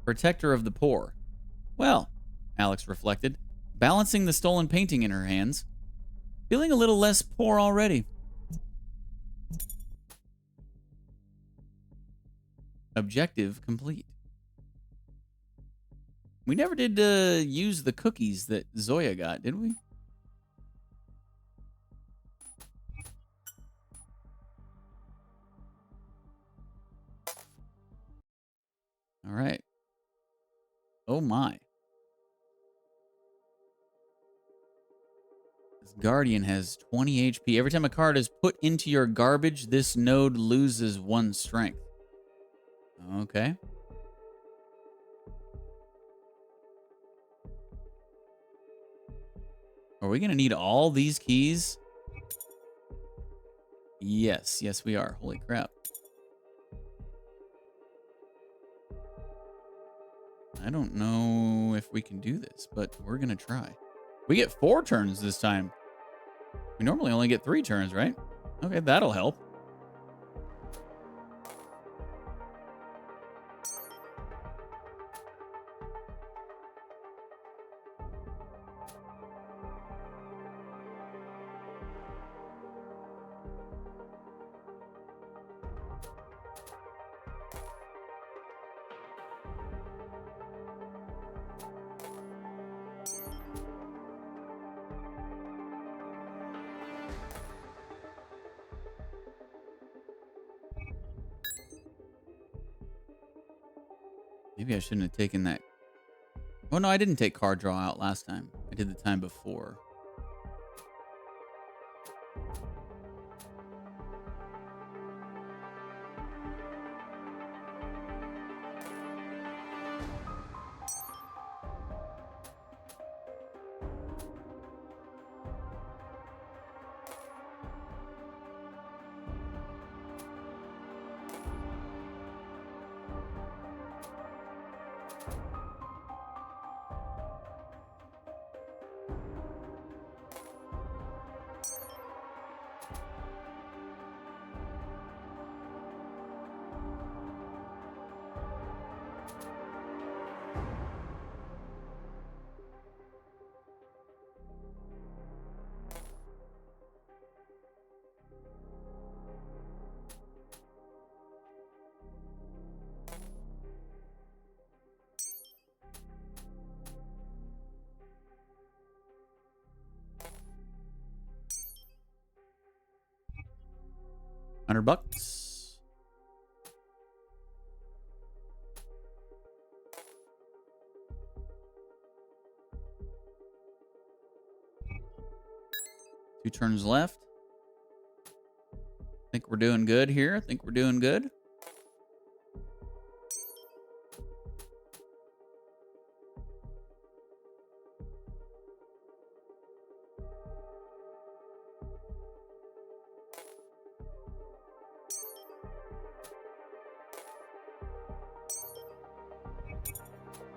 Protector of the Poor. Well, Alex reflected, balancing the stolen painting in her hands. Feeling a little less poor already. Objective complete. We never did use the cookies that Zoya got, did we? All right. Oh my. This Guardian has 20 HP. Every time a card is put into your garbage, this node loses 1 strength. Okay. Are we going to need all these keys? Yes. Yes, we are. Holy crap. I don't know if we can do this, but we're going to try. We get 4 turns this time. We normally only get 3 turns, right? Okay, that'll help. Maybe I shouldn't have taken that. Oh, no, I didn't take card draw out last time. I did the time before. $100. Two turns left. Think we're doing good here. I think we're doing good.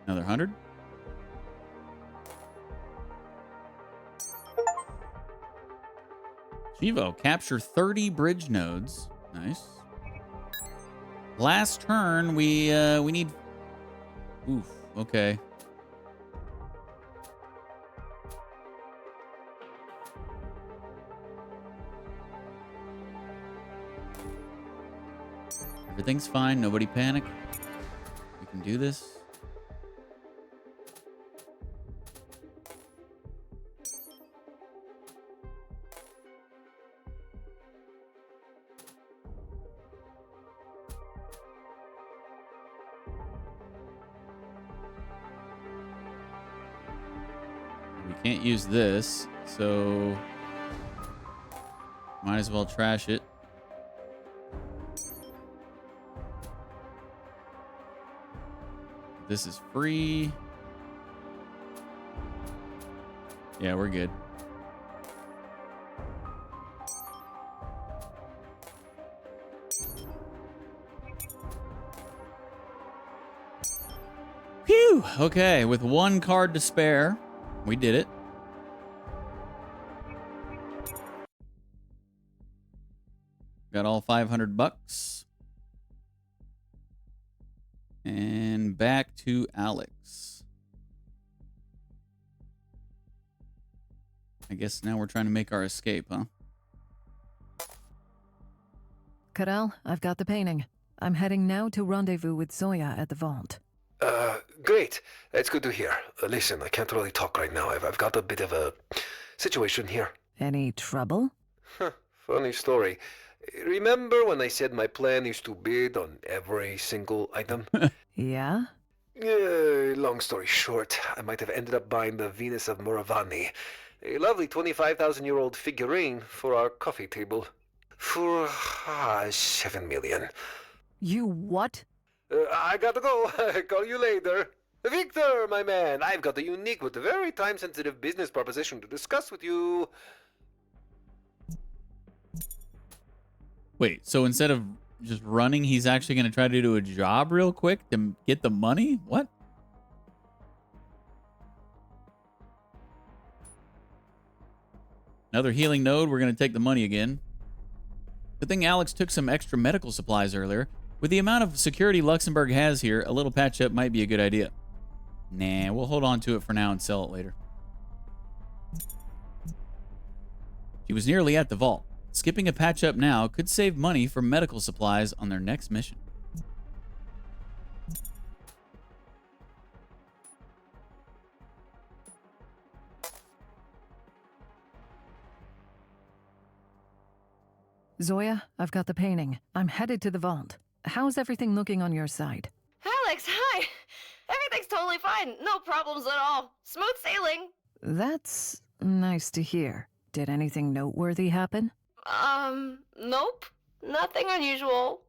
Another 100. Chivo, capture 30 bridge nodes. Nice. Last turn, we need. Oof. Okay. Everything's fine. Nobody panic. We can do this. We can't use this, so might as well trash it. This is free. Yeah, we're good. Phew! Okay, with one card to spare, we did it. Got all 500 bucks. And back to Alex. I guess now we're trying to make our escape, huh? Karel, I've got the painting. I'm heading now to rendezvous with Zoya at the vault. Great. It's good to hear. Listen, I can't really talk right now. I've got a bit of a situation here. Any trouble? Funny story. Remember when I said my plan is to bid on every single item? Yeah? Long story short, I might have ended up buying the Venus of Muravani, a lovely 25,000-year-old figurine for our coffee table, for 7 million. You what? I gotta go. Call you later. Victor, my man, I've got a unique but very time-sensitive business proposition to discuss with you. Wait, so instead of just running, he's actually going to try to do a job real quick to get the money? What? Another healing node. We're going to take the money again. Good thing Alex took some extra medical supplies earlier. With the amount of security Luxembourg has here, a little patch-up might be a good idea. Nah, we'll hold on to it for now and sell it later. She was nearly at the vault. Skipping a patch-up now could save money for medical supplies on their next mission. Zoya, I've got the painting. I'm headed to the vault. How's everything looking on your side? Alex, hi! Everything's totally fine. No problems at all. Smooth sailing. That's nice to hear. Did anything noteworthy happen? Nope. Nothing unusual.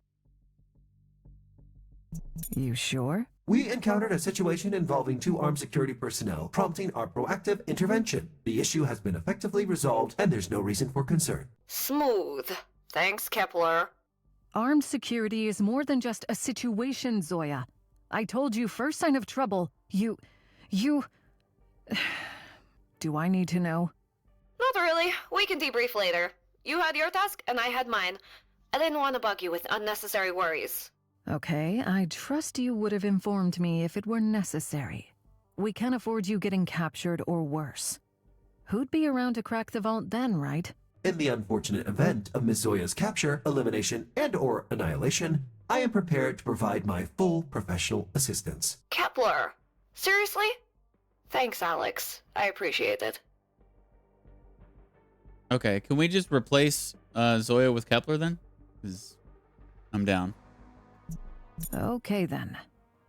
You sure? We encountered a situation involving 2 armed security personnel, prompting our proactive intervention. The issue has been effectively resolved, and there's no reason for concern. Smooth. Thanks, Kepler. Armed security is more than just a situation, Zoya. I told you first sign of trouble, you... Do I need to know? Not really. We can debrief later. You had your task, and I had mine. I didn't want to bug you with unnecessary worries. Okay, I trust you would have informed me if it were necessary. We can't afford you getting captured or worse. Who'd be around to crack the vault then, right? In the unfortunate event of Miss Zoya's capture, elimination, and/or annihilation, I am prepared to provide my full professional assistance. Kepler. Seriously? Thanks, Alex. I appreciate it. Okay, can we just replace Zoya with Kepler then? 'Cause I'm down. Okay then.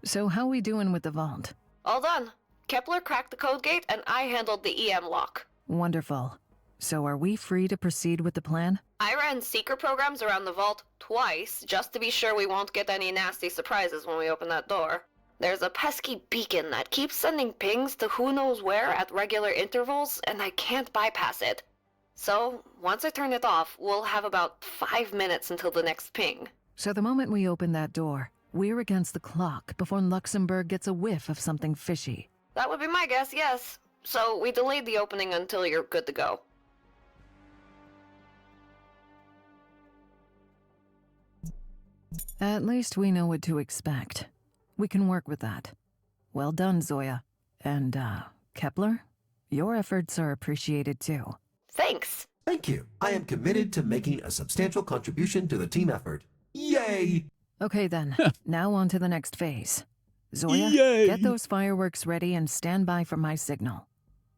So how we doing with the vault? All done. Kepler cracked the code gate, and I handled the EM lock. Wonderful. So are we free to proceed with the plan? I ran seeker programs around the vault twice, just to be sure we won't get any nasty surprises when we open that door. There's a pesky beacon that keeps sending pings to who knows where at regular intervals, and I can't bypass it. So, once I turn it off, we'll have about 5 minutes until the next ping. So the moment we open that door, we're against the clock before Luxembourg gets a whiff of something fishy. That would be my guess, yes. So, we delayed the opening until you're good to go. At least we know what to expect. We can work with that. Well done, Zoya. And, Kepler? Your efforts are appreciated too. Thanks. Thank you. I am committed to making a substantial contribution to the team effort. Yay! Okay then, now on to the next phase. Zoya, Yay! get those fireworks ready and stand by for my signal.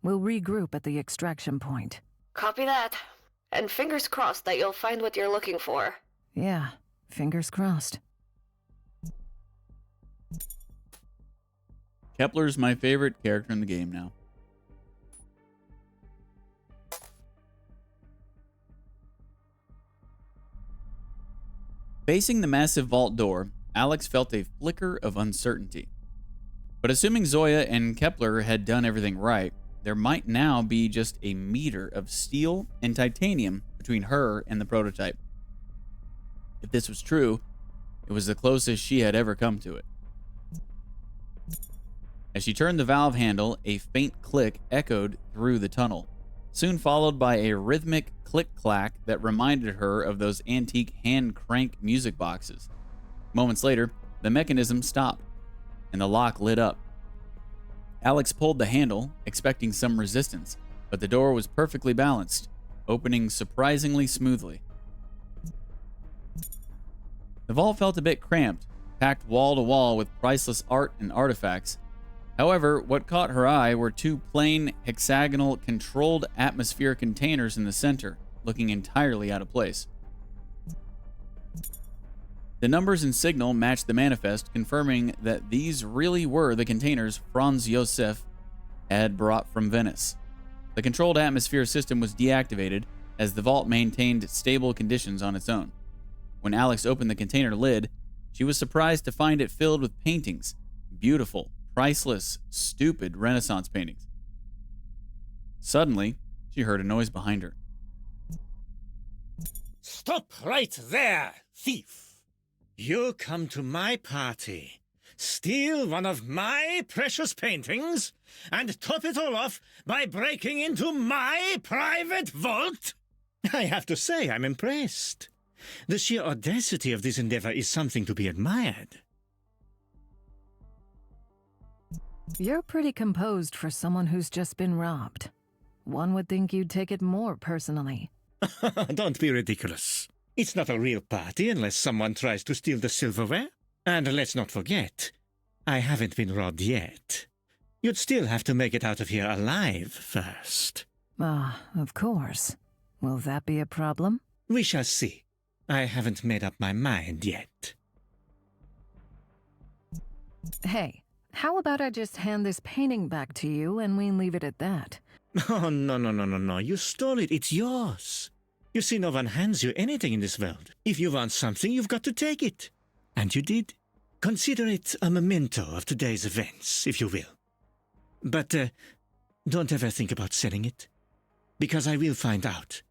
We'll regroup at the extraction point. Copy that. And fingers crossed that you'll find what you're looking for. Yeah, fingers crossed. Kepler's my favorite character in the game now. Facing the massive vault door, Alex felt a flicker of uncertainty. But assuming Zoya and Kepler had done everything right, there might now be just a meter of steel and titanium between her and the prototype. If this was true, it was the closest she had ever come to it. As she turned the valve handle, a faint click echoed through the tunnel, soon followed by a rhythmic click-clack that reminded her of those antique hand-crank music boxes. Moments later, the mechanism stopped, and the lock lit up. Alex pulled the handle, expecting some resistance, but the door was perfectly balanced, opening surprisingly smoothly. The vault felt a bit cramped, packed wall to wall with priceless art and artifacts. However, what caught her eye were two plain, hexagonal, controlled atmosphere containers in the center, looking entirely out of place. The numbers and signal matched the manifest, confirming that these really were the containers Franz Josef had brought from Venice. The controlled atmosphere system was deactivated, as the vault maintained stable conditions on its own. When Alex opened the container lid, she was surprised to find it filled with paintings. Beautiful, priceless, stupid Renaissance paintings. Suddenly, she heard a noise behind her. Stop right there, thief! You come to my party, steal one of my precious paintings, and top it all off by breaking into my private vault? I have to say, I'm impressed. The sheer audacity of this endeavor is something to be admired. You're pretty composed for someone who's just been robbed. One would think you'd take it more personally. Don't be ridiculous. It's not a real party unless someone tries to steal the silverware. And let's not forget, I haven't been robbed yet. You'd still have to make it out of here alive first. Ah, of course. Will that be a problem? We shall see. I haven't made up my mind yet. Hey, how about I just hand this painting back to you and we leave it at that? Oh, no. You stole it. It's yours. You see, no one hands you anything in this world. If you want something, you've got to take it. And you did. Consider it a memento of today's events, if you will. But don't ever think about selling it, because I will find out.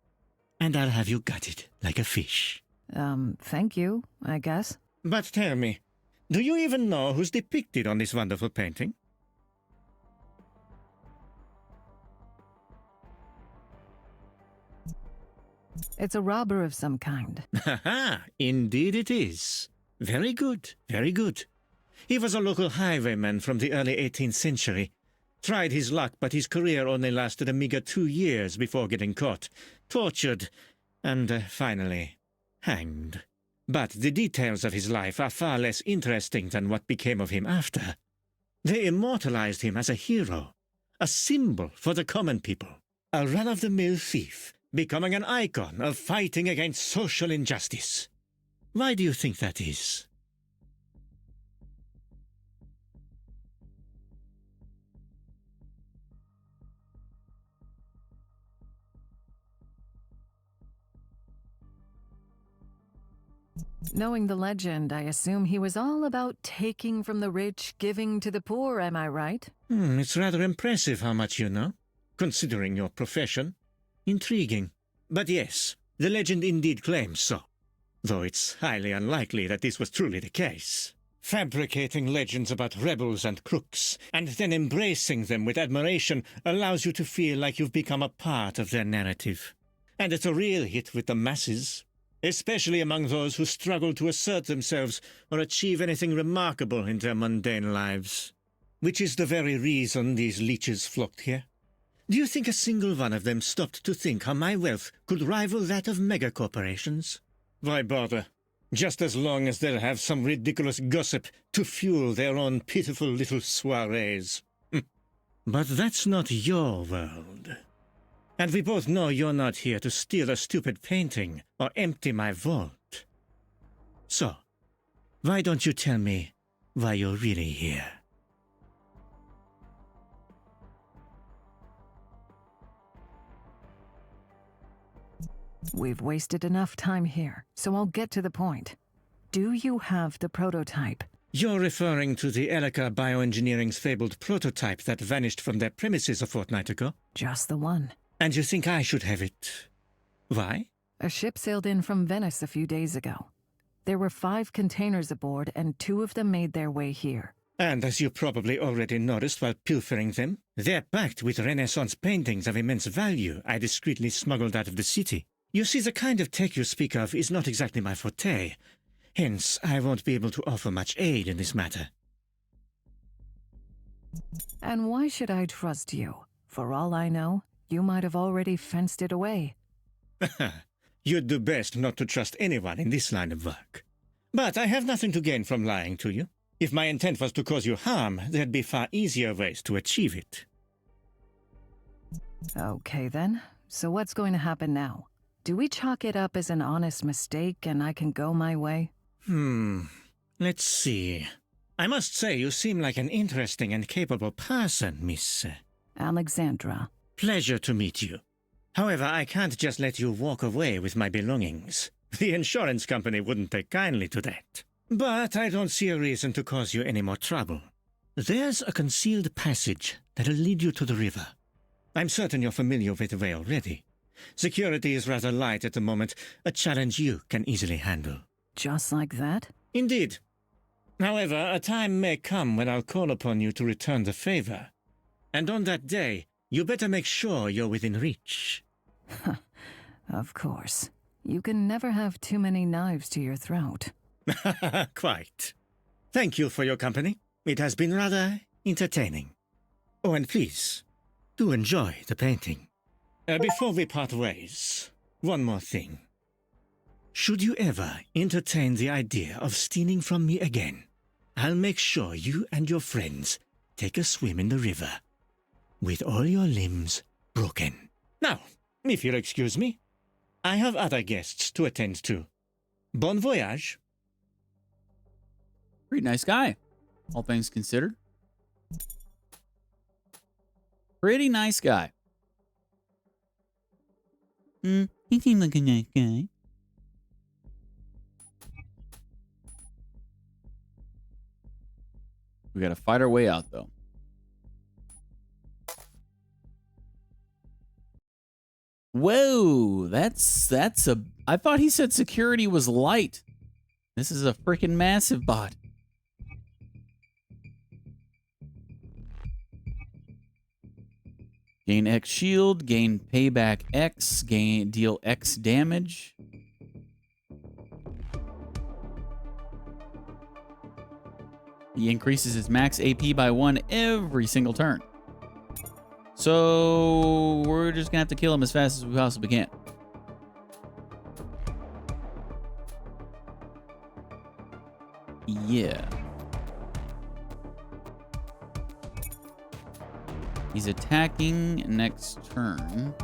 And I'll have you gutted like a fish. Thank you, I guess. But tell me, do you even know who's depicted on this wonderful painting? It's a robber of some kind. Ha! Indeed it is. Very good, very good. He was a local highwayman from the early 18th century. Tried his luck, but his career only lasted a meager 2 years before getting caught, tortured, and finally hanged. But the details of his life are far less interesting than what became of him after. They immortalized him as a hero, a symbol for the common people, a run-of-the-mill thief, becoming an icon of fighting against social injustice. Why do you think that is? Knowing the legend, I assume he was all about taking from the rich, giving to the poor, am I right? It's rather impressive how much you know, considering your profession. Intriguing. But yes, the legend indeed claims so, though it's highly unlikely that this was truly the case. Fabricating legends about rebels and crooks, and then embracing them with admiration allows you to feel like you've become a part of their narrative. And it's a real hit with the masses, especially among those who struggle to assert themselves or achieve anything remarkable in their mundane lives. Which is the very reason these leeches flocked here. Do you think a single one of them stopped to think how my wealth could rival that of megacorporations? Why bother? Just as long as they'll have some ridiculous gossip to fuel their own pitiful little soirees. But that's not your world. And we both know you're not here to steal a stupid painting or empty my vault. So, why don't you tell me why you're really here? We've wasted enough time here, so I'll get to the point. Do you have the prototype? You're referring to the Elika Bioengineering's fabled prototype that vanished from their premises a fortnight ago? Just the one. And you think I should have it? Why? A ship sailed in from Venice a few days ago. There were 5 containers aboard, and 2 of them made their way here. And as you probably already noticed while pilfering them, they're packed with Renaissance paintings of immense value I discreetly smuggled out of the city. You see, the kind of tech you speak of is not exactly my forte. Hence, I won't be able to offer much aid in this matter. And why should I trust you? For all I know, you might have already fenced it away. You'd do best not to trust anyone in this line of work. But I have nothing to gain from lying to you. If my intent was to cause you harm, there'd be far easier ways to achieve it. Okay then, so what's going to happen now? Do we chalk it up as an honest mistake and I can go my way? Let's see. I must say you seem like an interesting and capable person, Miss... Alexandra. Pleasure to meet you. However, I can't just let you walk away with my belongings. The insurance company wouldn't take kindly to that. But I don't see a reason to cause you any more trouble. There's a concealed passage that'll lead you to the river. I'm certain you're familiar with the way already. Security is rather light at the moment, a challenge you can easily handle. Just like that? Indeed. However, a time may come when I'll call upon you to return the favor. And on that day, you better make sure you're within reach. Of course. You can never have too many knives to your throat. Quite. Thank you for your company. It has been rather entertaining. Oh, and please, do enjoy the painting. Before we part ways, one more thing. Should you ever entertain the idea of stealing from me again, I'll make sure you and your friends take a swim in the river, with all your limbs broken. Now, if you'll excuse me, I have other guests to attend to. Bon voyage. Pretty nice guy, all things considered. Pretty nice guy. He seemed like a nice guy. We gotta fight our way out, though. Whoa, that's a... I thought he said security was light. This is a freaking massive bot. Gain X shield, gain payback X, deal X damage. He increases his max AP by 1 every single turn. So we're just gonna have to kill him as fast as we possibly can. Yeah. He's attacking next turn.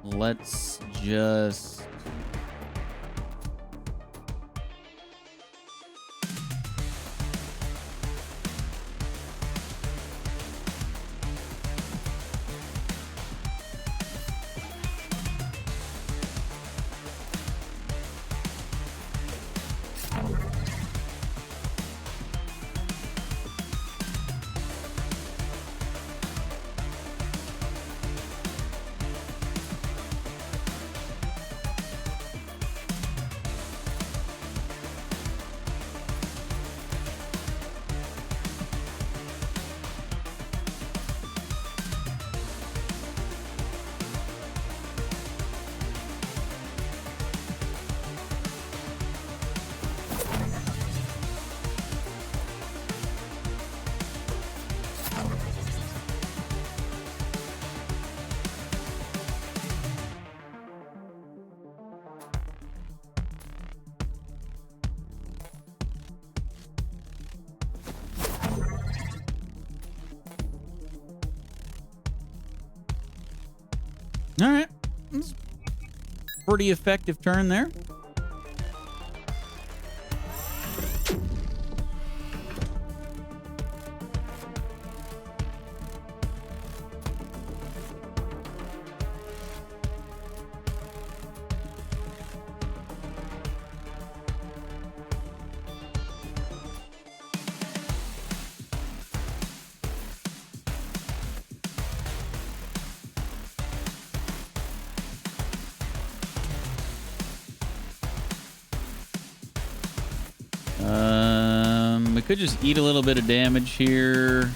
Let's just... All right. Pretty effective turn there. We could just eat a little bit of damage here.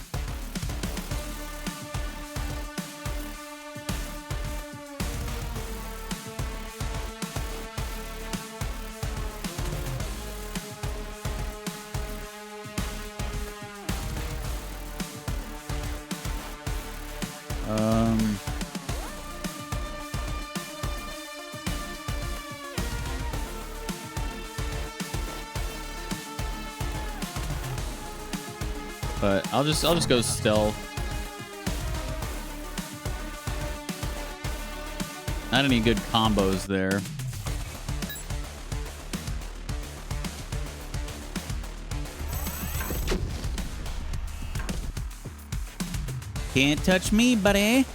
But I'll just go stealth. Not any good combos there. Can't touch me, buddy.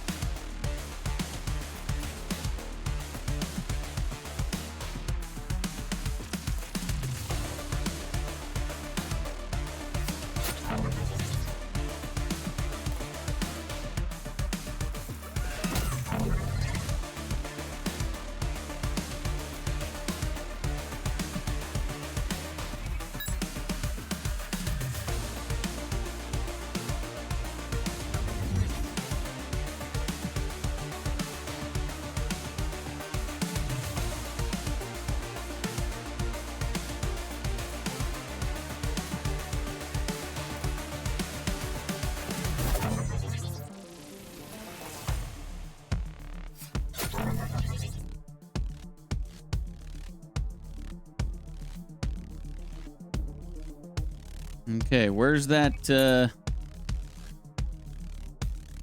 Okay, where's that?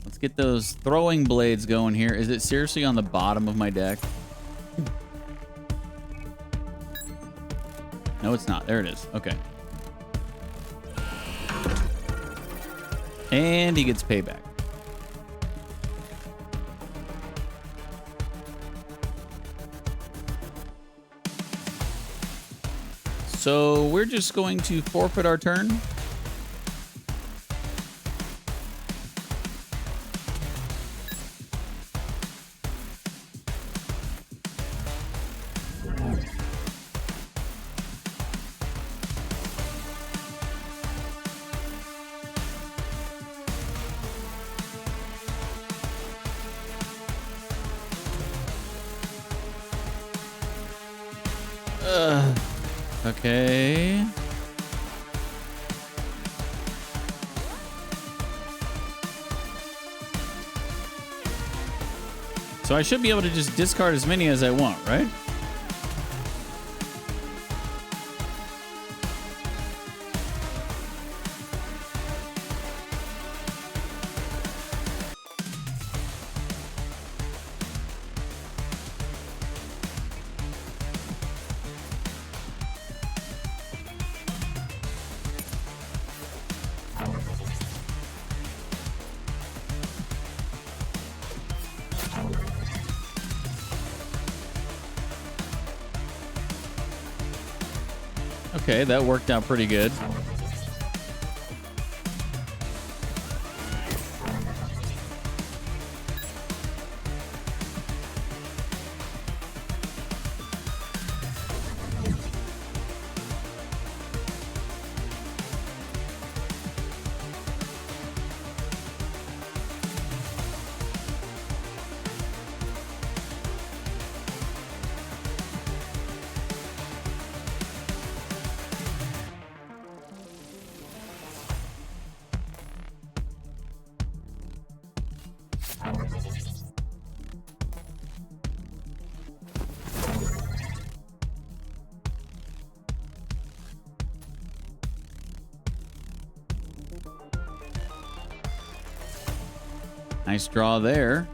Let's get those throwing blades going here. Is it seriously on the bottom of my deck? No, it's not. There it is. Okay. And he gets payback. So we're just going to forfeit our turn. Okay. So I should be able to just discard as many as I want, right? Okay, that worked out pretty good. Nice draw there.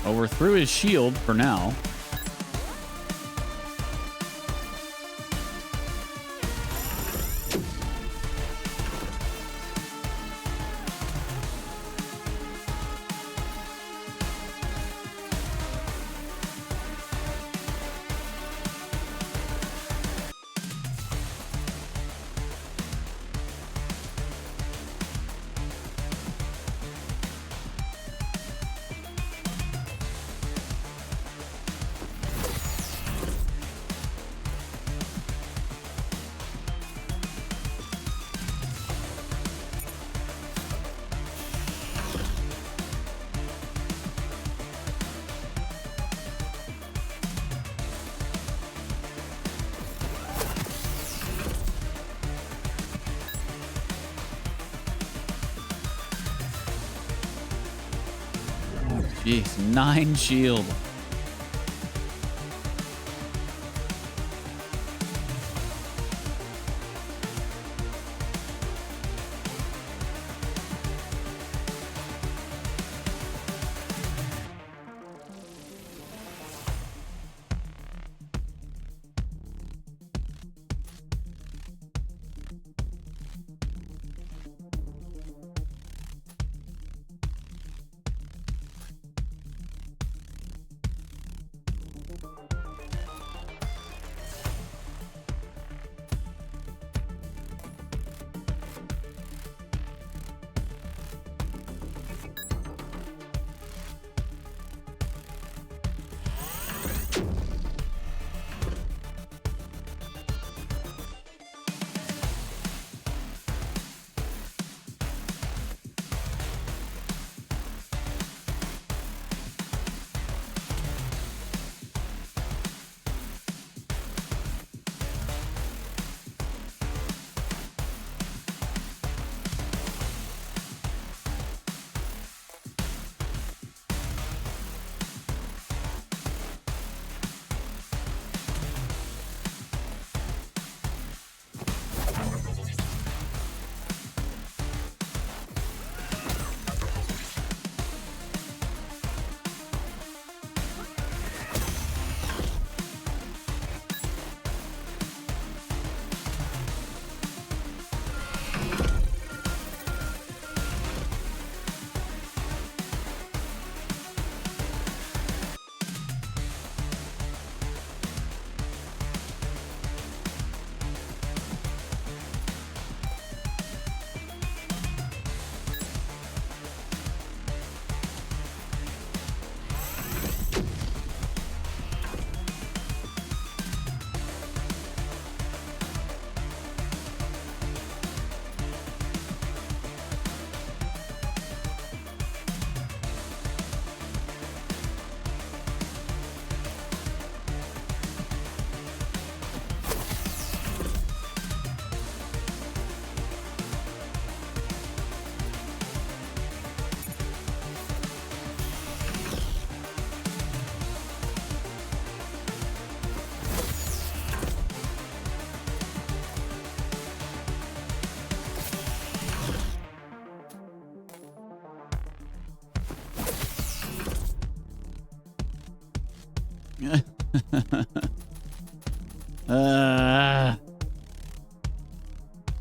Well, we're through his shield for now. Jeez, 9 shield.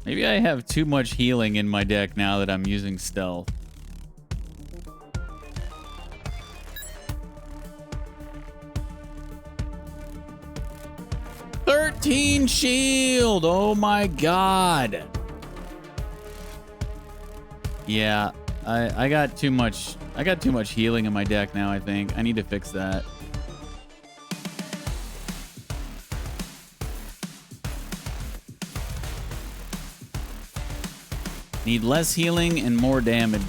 Maybe I have too much healing in my deck now that I'm using stealth. $13 shield. Oh my god. Yeah, I got too much. I got too much healing in my deck now. I think I need to fix that. Need less healing and more damage.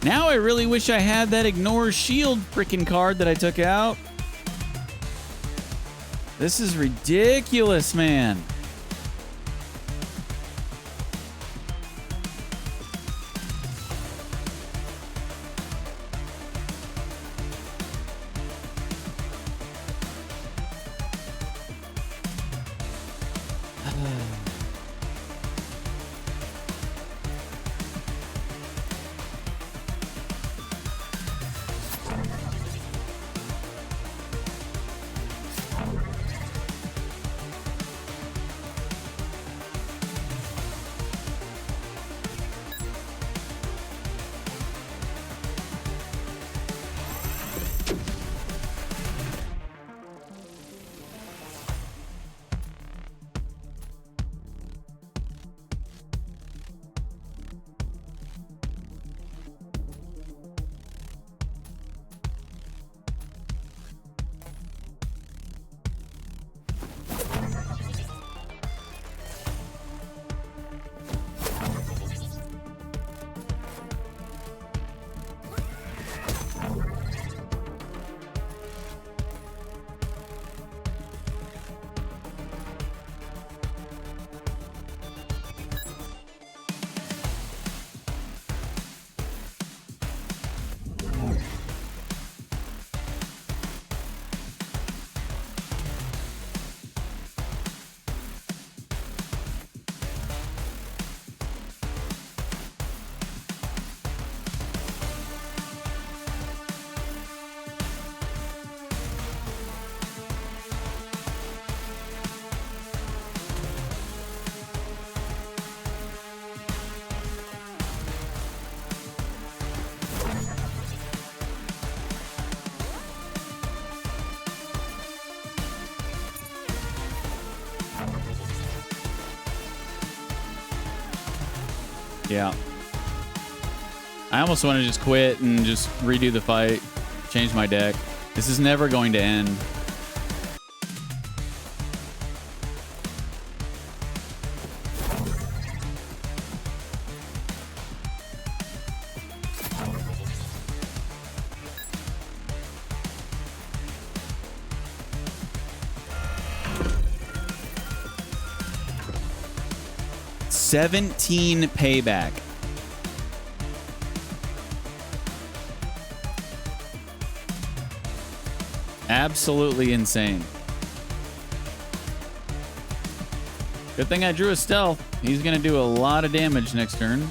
Now I really wish I had that ignore shield freaking card that I took out. This is ridiculous, man. Yeah. I almost want to just quit and just redo the fight, change my deck. This is never going to end. $17 payback. Absolutely insane. Good thing I drew a stealth. He's going to do a lot of damage next turn.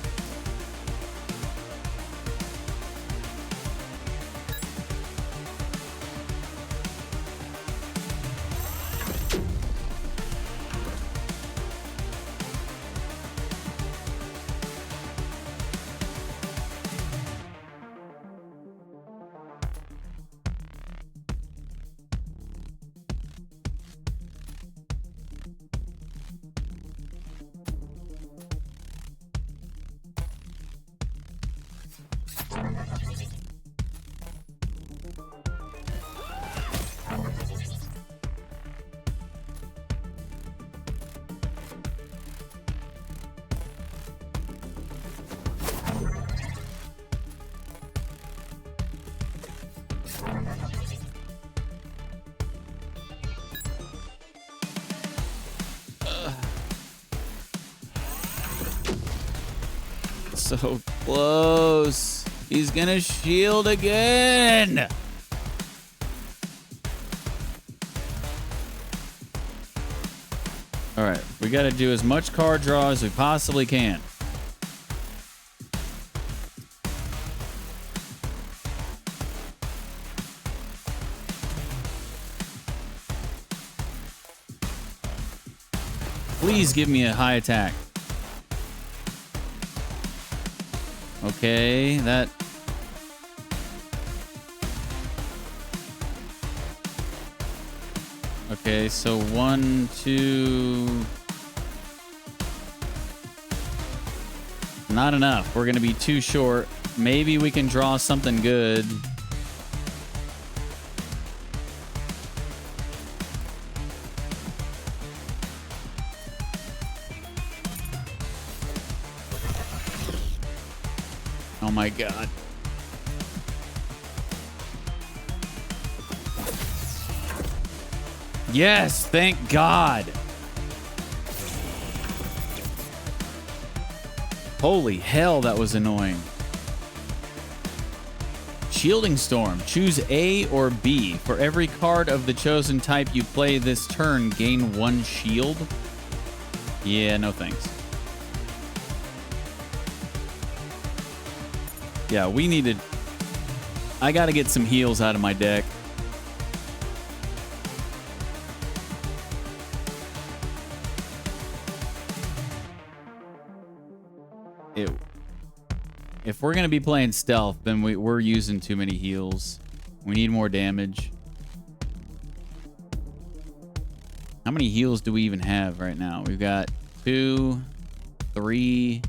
So close. He's gonna shield again. All right, we got to do as much card draw as we possibly can. Please give me a high attack. Okay, that... Okay, so 1, 2... Not enough. We're going to be too short. Maybe we can draw something good. Oh my god. Yes, thank God. Holy hell, that was annoying. Shielding Storm. Choose A or B. For every card of the chosen type you play this turn, gain 1 shield. Yeah, no thanks. Yeah, we needed... I gotta get some heals out of my deck. If we're gonna be playing stealth, then we're using too many heals. We need more damage. How many heals do we even have right now? We've got 2, 3.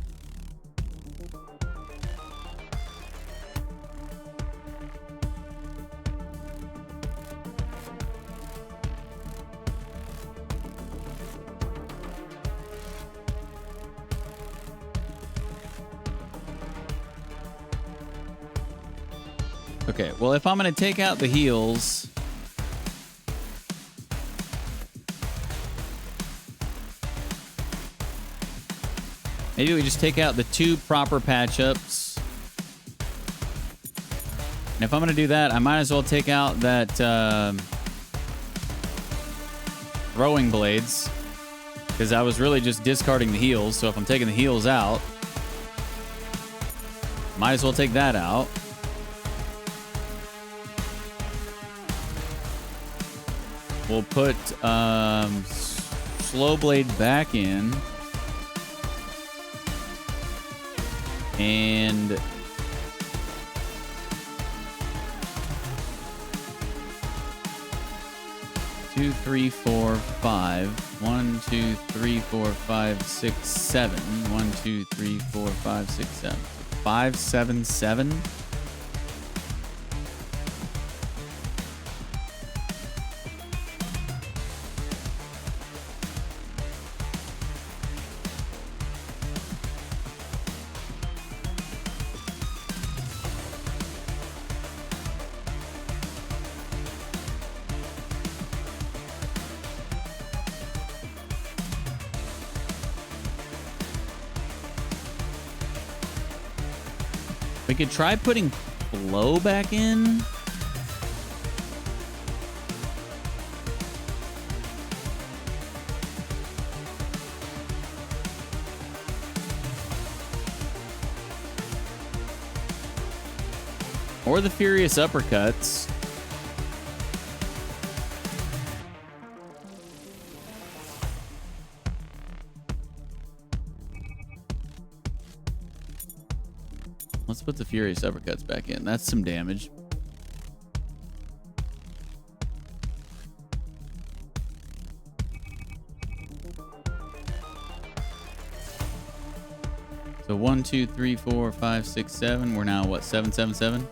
Okay, well, if I'm going to take out the heals... maybe we just take out the 2 proper patch-ups. And if I'm going to do that, I might as well take out that throwing blades. Because I was really just discarding the heals. So if I'm taking the heals out, might as well take that out. We'll put Slow Blade back in. And... 2, 3, 4, 5. 1, 2, 3, 4, 5, 6, 7. 1, 2, 3, 4, 5, 6, 7. 5, 7, 7. We could try putting Flow back in. Or the Furious Uppercuts. Let's put the Furious Uppercuts back in. That's some damage. So 1, 2, 3, 4, 5, 6, 7. We're now what? 7, 7, 7?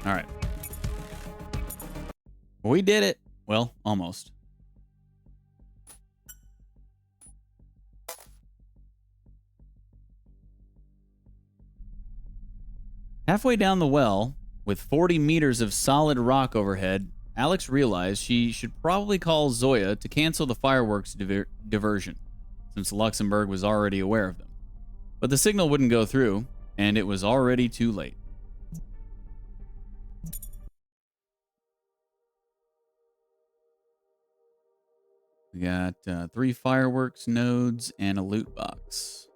All right. We did it. Well, almost. Halfway down the well, with 40 meters of solid rock overhead, Alex realized she should probably call Zoya to cancel the fireworks diversion, since Luxembourg was already aware of them. But the signal wouldn't go through, and it was already too late. We got 3 fireworks nodes and a loot box.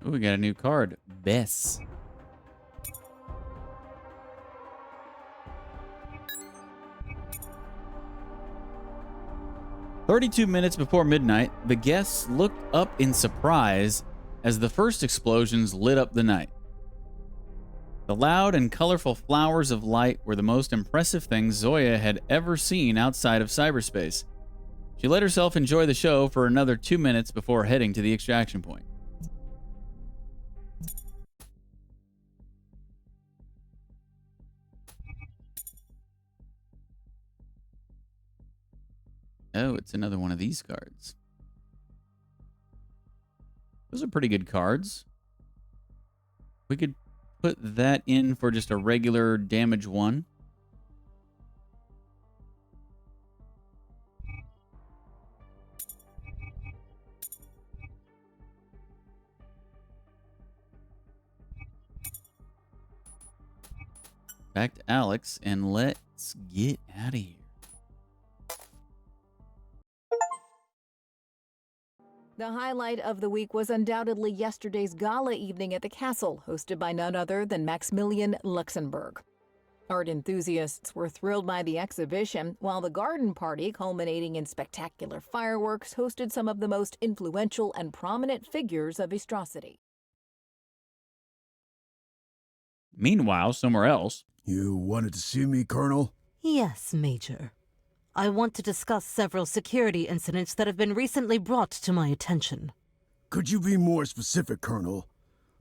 Ooh, we got a new card. Bess. "32 minutes before midnight, the guests looked up in surprise as the first explosions lit up the night. The loud and colorful flowers of light were the most impressive things Zoya had ever seen outside of cyberspace. She let herself enjoy the show for another 2 minutes before heading to the extraction point." Oh, it's another one of these cards. Those are pretty good cards. We could put that in for just a regular damage one. Back to Alex, and let's get out of here. The highlight of the week was undoubtedly yesterday's gala evening at the castle, hosted by none other than Maximilian Luxembourg. Art enthusiasts were thrilled by the exhibition, while the garden party, culminating in spectacular fireworks, hosted some of the most influential and prominent figures of Heistrosity. Meanwhile, somewhere else. You wanted to see me, Colonel? Yes, Major. I want to discuss several security incidents that have been recently brought to my attention. Could you be more specific, Colonel?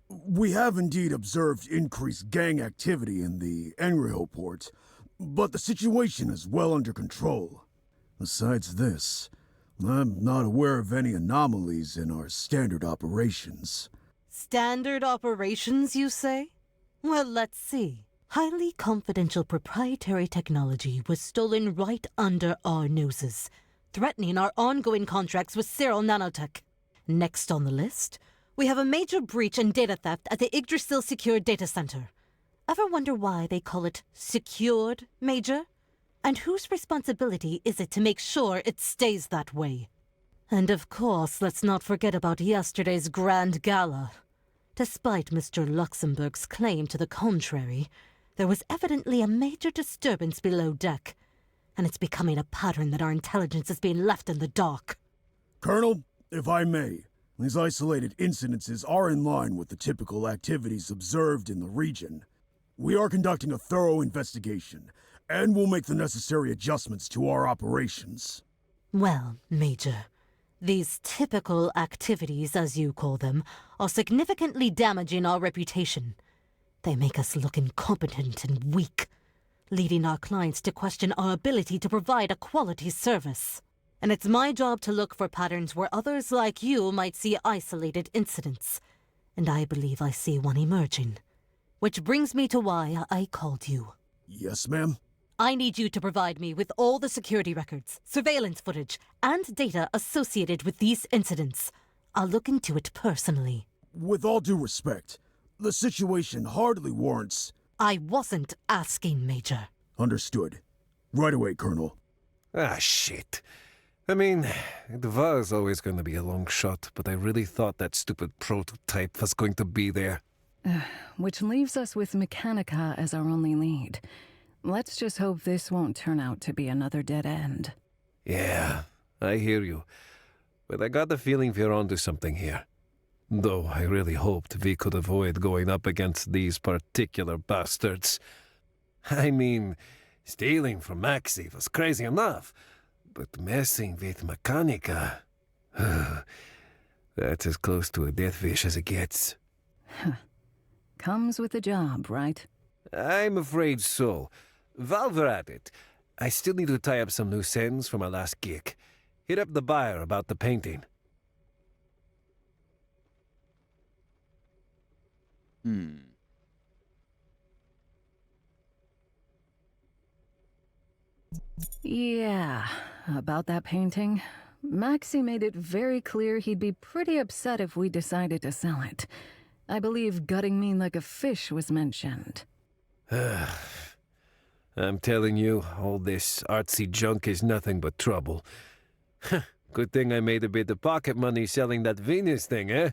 We have indeed observed increased gang activity in the Enrio port, but the situation is well under control. Besides this, I'm not aware of any anomalies in our standard operations. Standard operations, you say? Well, let's see. Highly confidential proprietary technology was stolen right under our noses, threatening our ongoing contracts with Cyril Nanotech. Next on the list, we have a major breach and data theft at the Yggdrasil Secure Data Center. Ever wonder why they call it secured, Major? And whose responsibility is it to make sure it stays that way? And of course, let's not forget about yesterday's grand gala. Despite Mr. Luxembourg's claim to the contrary, there was evidently a major disturbance below deck, and it's becoming a pattern that our intelligence is being left in the dark. Colonel, if I may, these isolated incidences are in line with the typical activities observed in the region. We are conducting a thorough investigation, and will make the necessary adjustments to our operations. Well, Major, these typical activities, as you call them, are significantly damaging our reputation. They make us look incompetent and weak, leading our clients to question our ability to provide a quality service. And it's my job to look for patterns where others like you might see isolated incidents. And I believe I see one emerging. Which brings me to why I called you. Yes, ma'am? I need you to provide me with all the security records, surveillance footage, and data associated with these incidents. I'll look into it personally. With all due respect, the situation hardly warrants... I wasn't asking, Major. Understood. Right away, Colonel. Ah, shit. I mean, it was always going to be a long shot, but I really thought that stupid prototype was going to be there. Which leaves us with Mechanica as our only lead. Let's just hope this won't turn out to be another dead end. Yeah, I hear you. But I got the feeling we're onto something here. Though I really hoped we could avoid going up against these particular bastards. I mean, stealing from Maxi was crazy enough, but messing with Mechanica... that's as close to a death wish as it gets. Comes with the job, right? I'm afraid so. While we're at it, I still need to tie up some loose ends from my last gig. Hit up the buyer about the painting. Yeah, about that painting. Maxi made it very clear he'd be pretty upset if we decided to sell it. I believe gutting me like a fish was mentioned. I'm telling you, all this artsy junk is nothing but trouble. Good thing I made a bit of pocket money selling that Venus thing, eh?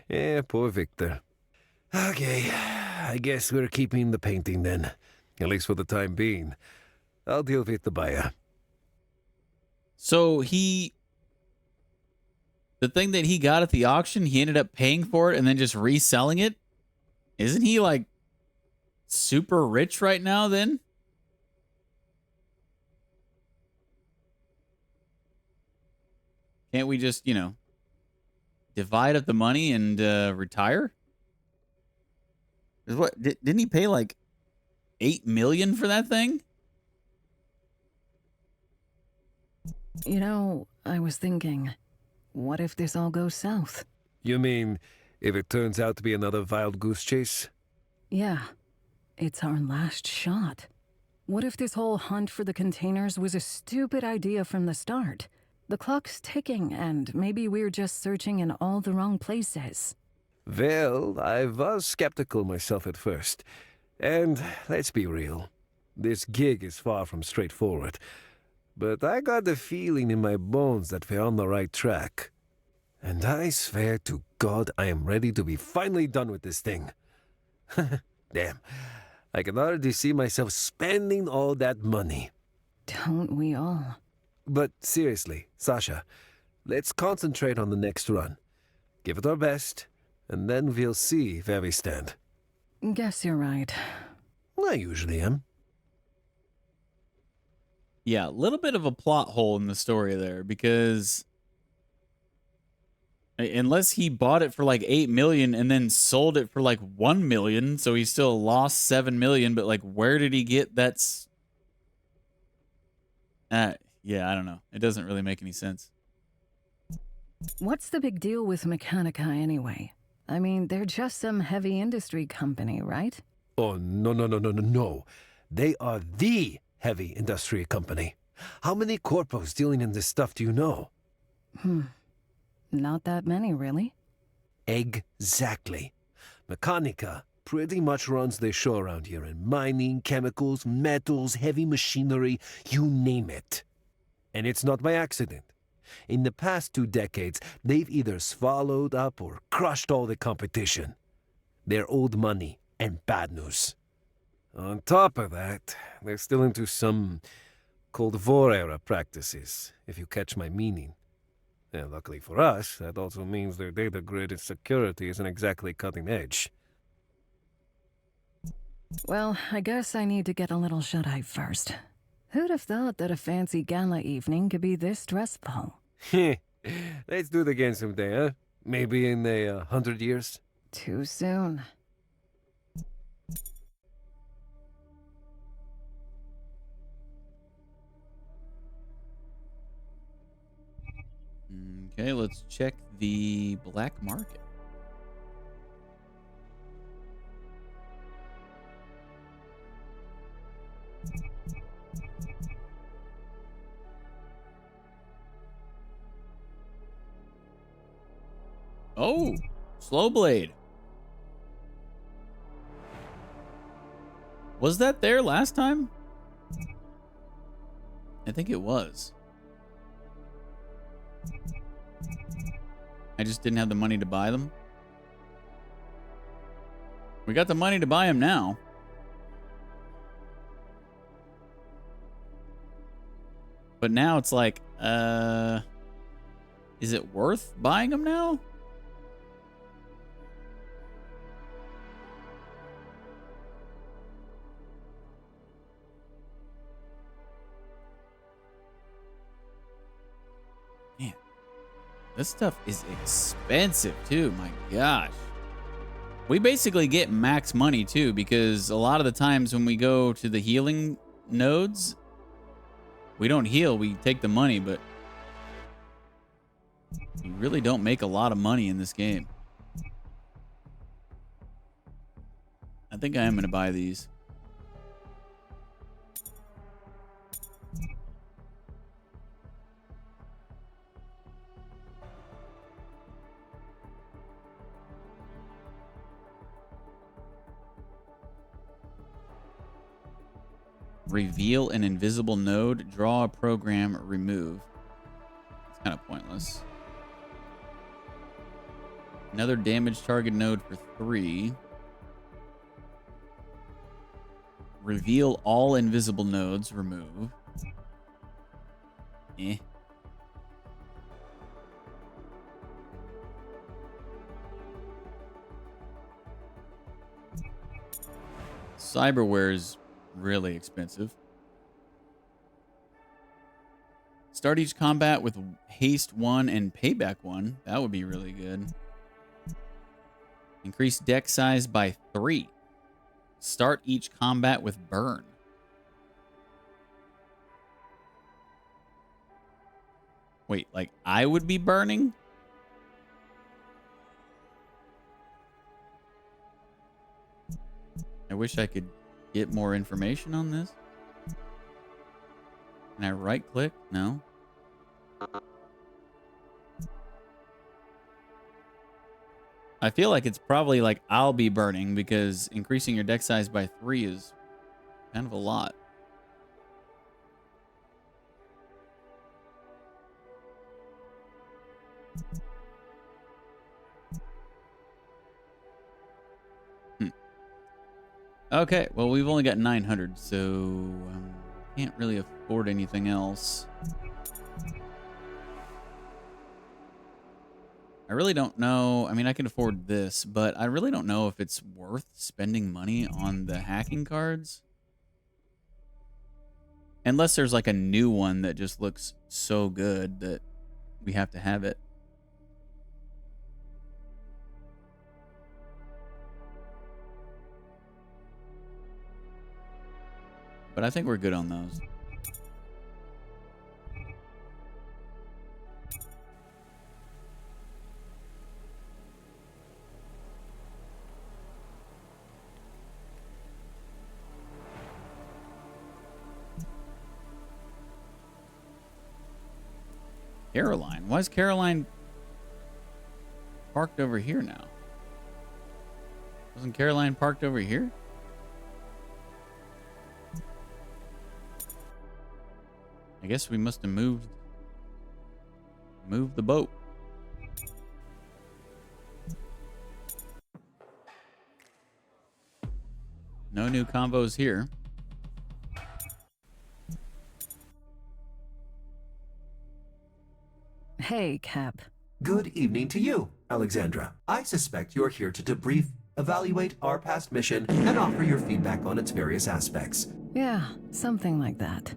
Yeah, poor Victor. Okay, I guess we're keeping the painting then. At least for the time being. I'll deal with the buyer. So the thing that he got at the auction, he ended up paying for it and then just reselling it? Isn't he like super rich right now then? Can't we just, divide up the money and retire? 'Cause what didn't he pay like $8 million for that thing? You know, I was thinking, what if this all goes south? You mean if it turns out to be another wild goose chase? Yeah, it's our last shot. What if this whole hunt for the containers was a stupid idea from the start? The clock's ticking, and maybe we're just searching in all the wrong places. Well, I was skeptical myself at first. And let's be real, this gig is far from straightforward. But I got the feeling in my bones that we're on the right track. And I swear to God I am ready to be finally done with this thing. Damn, I can already see myself spending all that money. Don't we all? But seriously, Sasha, let's concentrate on the next run. Give it our best, and then we'll see where we stand. Guess you're right. I usually am. Yeah, a little bit of a plot hole in the story there, because unless he bought it for like 8 million and then sold it for like 1 million, so he still lost 7 million, but like where did he get that? Yeah, I don't know. It doesn't really make any sense. What's the big deal with Mechanica anyway? I mean, they're just some heavy industry company, right? Oh, no. They are the heavy industry company. How many corpos dealing in this stuff do you know? Not that many, really. Exactly. Mechanica pretty much runs their show around here in mining, chemicals, metals, heavy machinery, you name it. And it's not by accident. In the past 2 decades, they've either swallowed up or crushed all the competition. They're old money and bad news. On top of that, they're still into some Cold War era practices, if you catch my meaning. And luckily for us, that also means their data grid and security isn't exactly cutting edge. Well, I guess I need to get a little shut-eye first. Who'd have thought that a fancy gala evening could be this stressful? Let's do it again someday, huh? Maybe in 100 years? Too soon. Okay, let's check the black market. Oh, slow blade. Was that there last time? I think it was. I just didn't have the money to buy them. We got the money to buy them now. But now it's like, is it worth buying them now? Man, this stuff is expensive too. My gosh. We basically get max money too, because a lot of the times when we go to the healing nodes, we don't heal, we take the money, but you really don't make a lot of money in this game. I think I am going to buy these. Reveal an invisible node, draw a program, remove. It's kind of pointless. Another damage target node for 3. Reveal all invisible nodes. Remove. Eh. Cyberware is really expensive. Start each combat with haste 1 and payback 1. That would be really good. Increase deck size by 3. Start each combat with burn. Wait, like I would be burning? I wish I could get more information on this. Can I right click? No. I feel like it's probably like I'll be burning because increasing your deck size by 3 is kind of a lot. Okay, well, we've only got 900, so can't really afford anything else. I really don't know. I mean, I can afford this, but I really don't know if it's worth spending money on the hacking cards. Unless there's like a new one that just looks so good that we have to have it. But I think we're good on those. Caroline. Why is Caroline parked over here now? Wasn't Caroline parked over here? I guess we must have moved the boat. No new combos here. Hey, Cap. Good evening to you, Alexandra. I suspect you're here to debrief, evaluate our past mission, and offer your feedback on its various aspects. Yeah, something like that.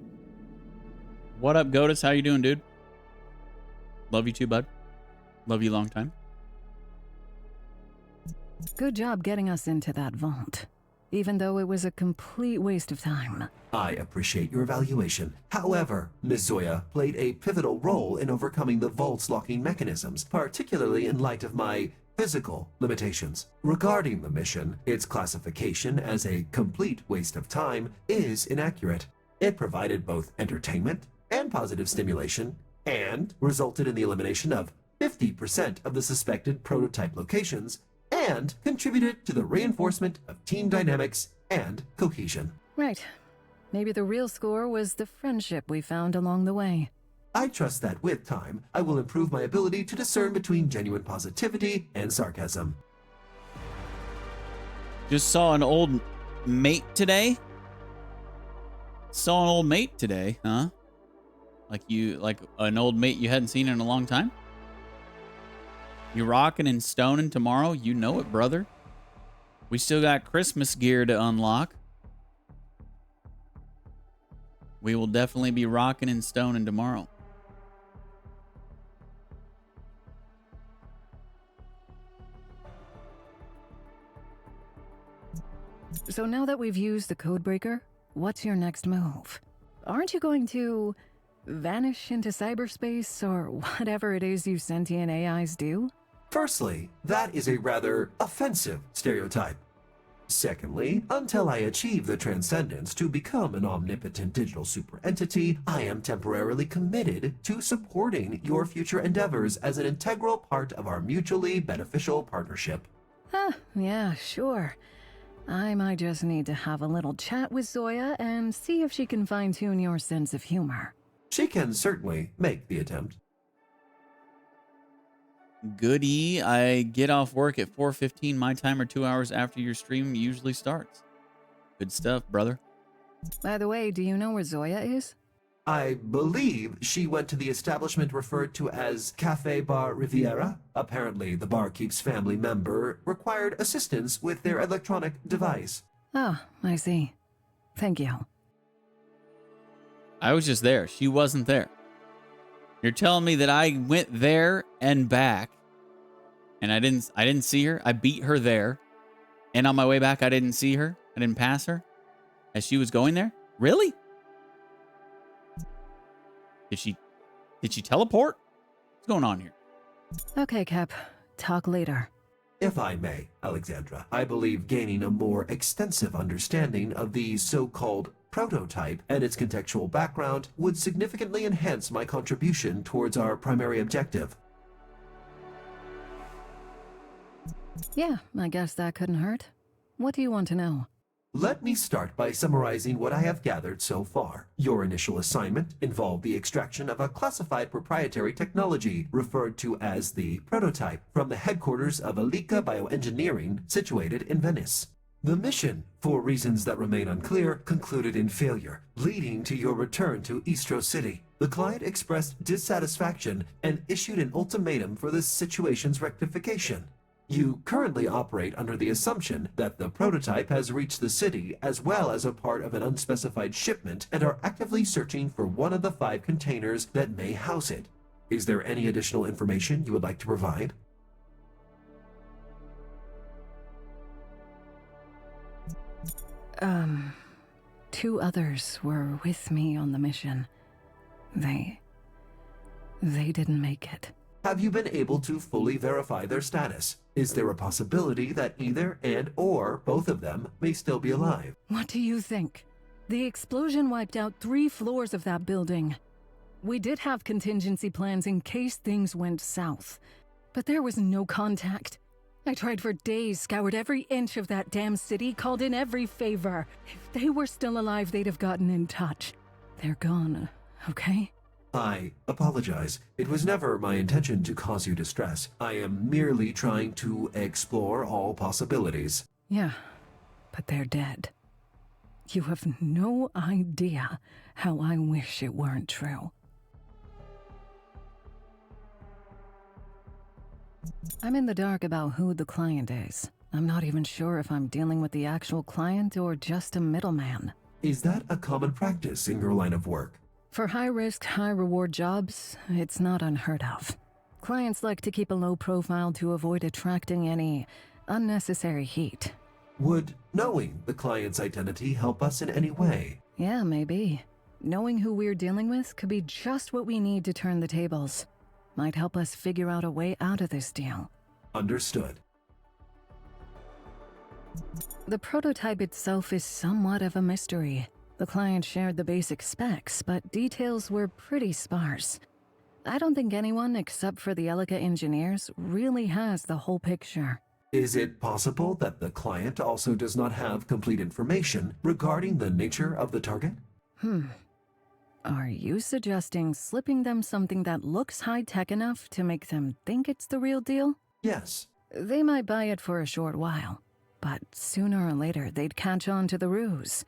What up, Godus? How you doing, dude? Love you too, bud. Love you long time. Good job getting us into that vault, even though it was a complete waste of time. I appreciate your evaluation. However, Ms. Zoya played a pivotal role in overcoming the vault's locking mechanisms, particularly in light of my physical limitations. Regarding the mission, its classification as a complete waste of time is inaccurate. It provided both entertainment and positive stimulation, and resulted in the elimination of 50% of the suspected prototype locations, and contributed to the reinforcement of team dynamics and cohesion. Right. Maybe the real score was the friendship we found along the way. I trust that with time, I will improve my ability to discern between genuine positivity and sarcasm. Just saw an old mate today? Saw an old mate today, huh? Like an old mate you hadn't seen in a long time? You rocking and stoning tomorrow? You know it, brother. We still got Christmas gear to unlock. We will definitely be rocking and stoning tomorrow. So now that we've used the codebreaker, what's your next move? Aren't you going to vanish into cyberspace or whatever it is you sentient AIs do? Firstly, that is a rather offensive stereotype. Secondly, until I achieve the transcendence to become an omnipotent digital super entity, I am temporarily committed to supporting your future endeavors as an integral part of our mutually beneficial partnership. Yeah, sure. I might just need to have a little chat with Zoya and see if she can fine-tune your sense of humor. She can certainly make the attempt. Goody. I get off work at 4:15 my time or 2 hours after your stream usually starts. Good stuff, brother. By the way, do you know where Zoya is? I believe she went to the establishment referred to as Cafe Bar Riviera. Apparently, the barkeep's family member required assistance with their electronic device. Ah, I see. Thank you. I was just there. She wasn't there. You're telling me that I went there and back and I didn't see her? I beat her there. And on my way back I didn't see her? I didn't pass her as she was going there? Really? Did she teleport? What's going on here? Okay, Cap. Talk later. If I may, Alexandra, I believe gaining a more extensive understanding of the so-called prototype and its contextual background would significantly enhance my contribution towards our primary objective. Yeah, I guess that couldn't hurt. What do you want to know? Let me start by summarizing what I have gathered so far. Your initial assignment involved the extraction of a classified proprietary technology referred to as the prototype from the headquarters of Alika Bioengineering situated in Venice. The mission, for reasons that remain unclear, concluded in failure, leading to your return to Istro City. The client expressed dissatisfaction and issued an ultimatum for the situation's rectification. You currently operate under the assumption that the prototype has reached the city as well as a part of an unspecified shipment and are actively searching for one of the 5 containers that may house it. Is there any additional information you would like to provide? Two others were with me on the mission. They didn't make it. Have you been able to fully verify their status? Is there a possibility that either and/or both of them may still be alive? What do you think? The explosion wiped out 3 floors of that building. We did have contingency plans in case things went south, but there was no contact. I tried for days, scoured every inch of that damn city, called in every favor. If they were still alive, they'd have gotten in touch. They're gone, okay? I apologize. It was never my intention to cause you distress. I am merely trying to explore all possibilities. Yeah, but they're dead. You have no idea how I wish it weren't true. I'm in the dark about who the client is. I'm not even sure if I'm dealing with the actual client or just a middleman. Is that a common practice in your line of work? For high-risk, high-reward jobs, it's not unheard of. Clients like to keep a low profile to avoid attracting any unnecessary heat. Would knowing the client's identity help us in any way? Yeah, maybe. Knowing who we're dealing with could be just what we need to turn the tables. Might help us figure out a way out of this deal. Understood. The prototype itself is somewhat of a mystery. The client shared the basic specs, but details were pretty sparse. I don't think anyone except for the Elika engineers really has the whole picture. Is it possible that the client also does not have complete information regarding the nature of the target? Are you suggesting slipping them something that looks high-tech enough to make them think it's the real deal? Yes. They might buy it for a short while, but sooner or later they'd catch on to the ruse,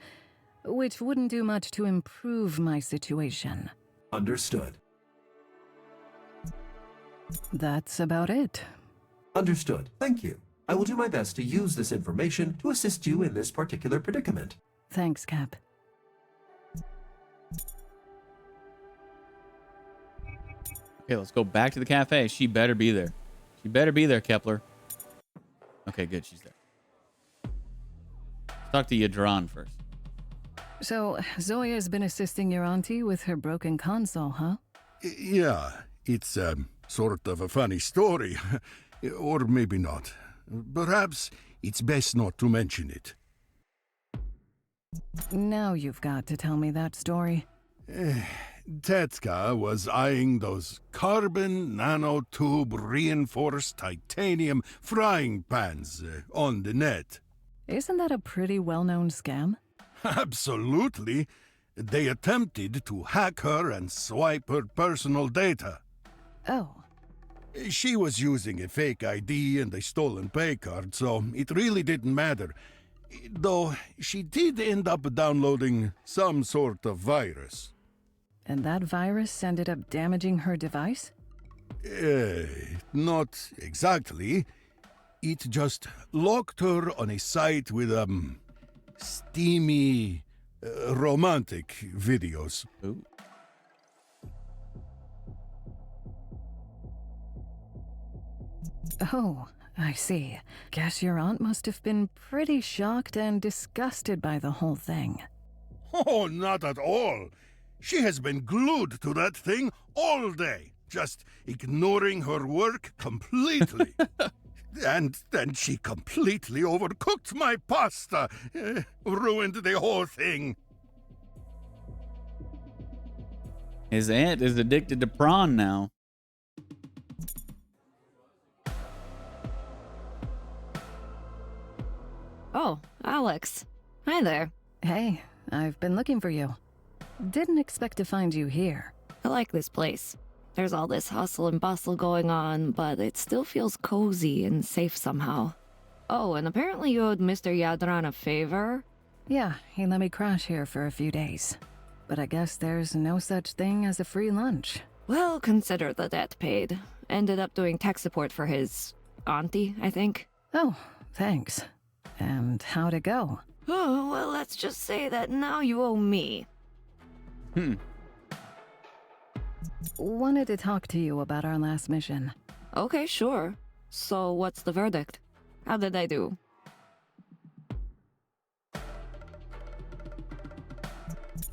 which wouldn't do much to improve my situation. Understood. That's about it. Understood. Thank you. I will do my best to use this information to assist you in this particular predicament. Thanks, Cap. Okay, let's go back to the cafe. She better be there. She better be there, Kepler. Okay, good. She's there. Let's talk to Yadron first. So, Zoya's been assisting your auntie with her broken console, huh? Yeah, it's sort of a funny story. Or maybe not. Perhaps it's best not to mention it. Now you've got to tell me that story. Tetska was eyeing those carbon nanotube reinforced titanium frying pans on the net. Isn't that a pretty well-known scam? Absolutely. They attempted to hack her and swipe her personal data. Oh. She was using a fake ID and a stolen pay card, so it really didn't matter. Though she did end up downloading some sort of virus. And that virus ended up damaging her device? Not exactly. It just locked her on a site with, steamy, romantic videos. Ooh. Oh, I see. Guess your aunt must have been pretty shocked and disgusted by the whole thing. Oh, not at all. She has been glued to that thing all day, just ignoring her work completely. And then she completely overcooked my pasta. Ruined the whole thing. His aunt is addicted to prawn now. Oh, Alex. Hi there. Hey, I've been looking for you. Didn't expect to find you here. I like this place. There's all this hustle and bustle going on, but it still feels cozy and safe somehow. Oh, and apparently you owed Mr. Yadran a favor? Yeah, he let me crash here for a few days. But I guess there's no such thing as a free lunch. Well, consider the debt paid. Ended up doing tech support for his auntie, I think. Oh, thanks. And how'd it go? Oh, well, let's just say that now you owe me. Wanted to talk to you about our last mission. Okay, sure. So what's the verdict? How did I do?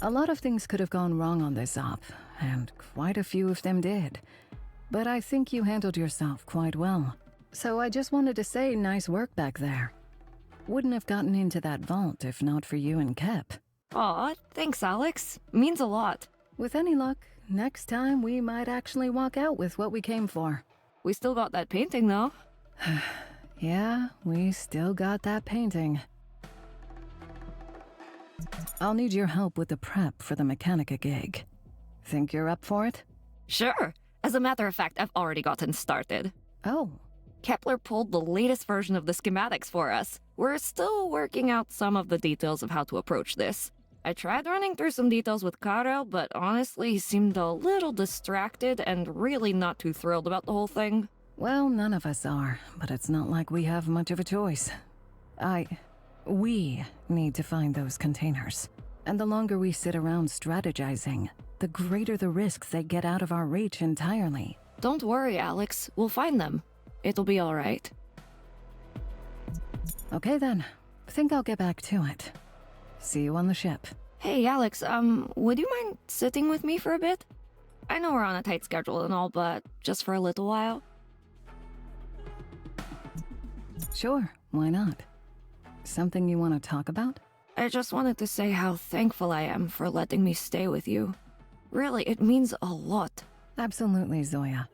A lot of things could have gone wrong on this op, and quite a few of them did. But I think you handled yourself quite well. So I just wanted to say nice work back there. Wouldn't have gotten into that vault if not for you and Kep. Aw, thanks, Alex. Means a lot. With any luck, next time we might actually walk out with what we came for. We still got that painting, though. Yeah, we still got that painting. I'll need your help with the prep for the Mechanica gig. Think you're up for it? Sure. As a matter of fact, I've already gotten started. Oh. Kepler pulled the latest version of the schematics for us. We're still working out some of the details of how to approach this. I tried running through some details with Karel, but honestly, he seemed a little distracted and really not too thrilled about the whole thing. Well, none of us are, but it's not like we have much of a choice. We need to find those containers. And the longer we sit around strategizing, the greater the risk they get out of our reach entirely. Don't worry, Alex. We'll find them. It'll be all right. Okay then. Think I'll get back to it. See you on the ship. Hey, Alex, would you mind sitting with me for a bit? I know we're on a tight schedule and all, but just for a little while. Sure, why not? Something you want to talk about? I just wanted to say how thankful I am for letting me stay with you. Really, it means a lot. Absolutely, Zoya.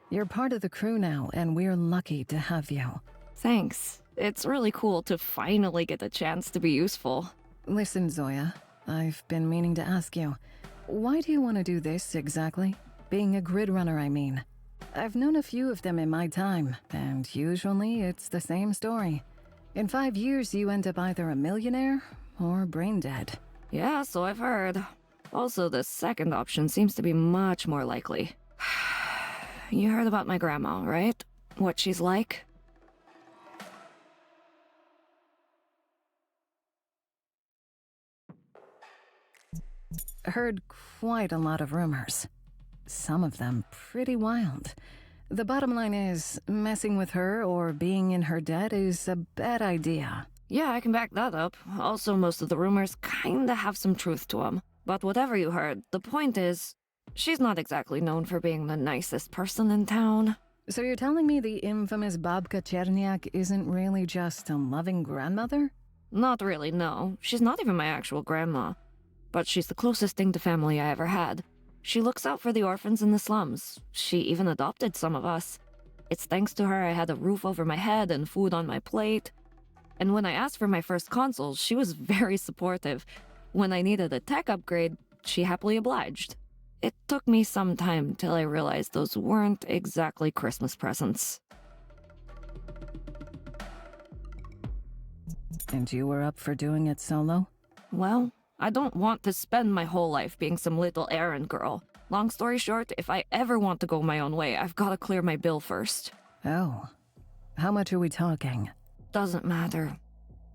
You're part of the crew now, and we're lucky to have you. Thanks. It's really cool to finally get a chance to be useful. Listen, Zoya, I've been meaning to ask you, why do you want to do this exactly? Being a grid runner, I mean. I've known a few of them in my time, and usually it's the same story. In 5 years, you end up either a millionaire or brain dead. Yeah, so I've heard. Also, the second option seems to be much more likely. You heard about my grandma, right? What she's like? Heard quite a lot of rumors. Some of them pretty wild. The bottom line is, messing with her or being in her debt is a bad idea. Yeah, I can back that up. Also, most of the rumors kinda have some truth to them. But whatever you heard, the point is, she's not exactly known for being the nicest person in town. So you're telling me the infamous Babka Cherniak isn't really just a loving grandmother? Not really, no. She's not even my actual grandma. But she's the closest thing to family I ever had. She looks out for the orphans in the slums. She even adopted some of us. It's thanks to her I had a roof over my head and food on my plate. And when I asked for my first console, she was very supportive. When I needed a tech upgrade, she happily obliged. It took me some time till I realized those weren't exactly Christmas presents. And you were up for doing it solo? Well, I don't want to spend my whole life being some little errand girl. Long story short, if I ever want to go my own way, I've got to clear my bill first. Oh. How much are we talking? Doesn't matter.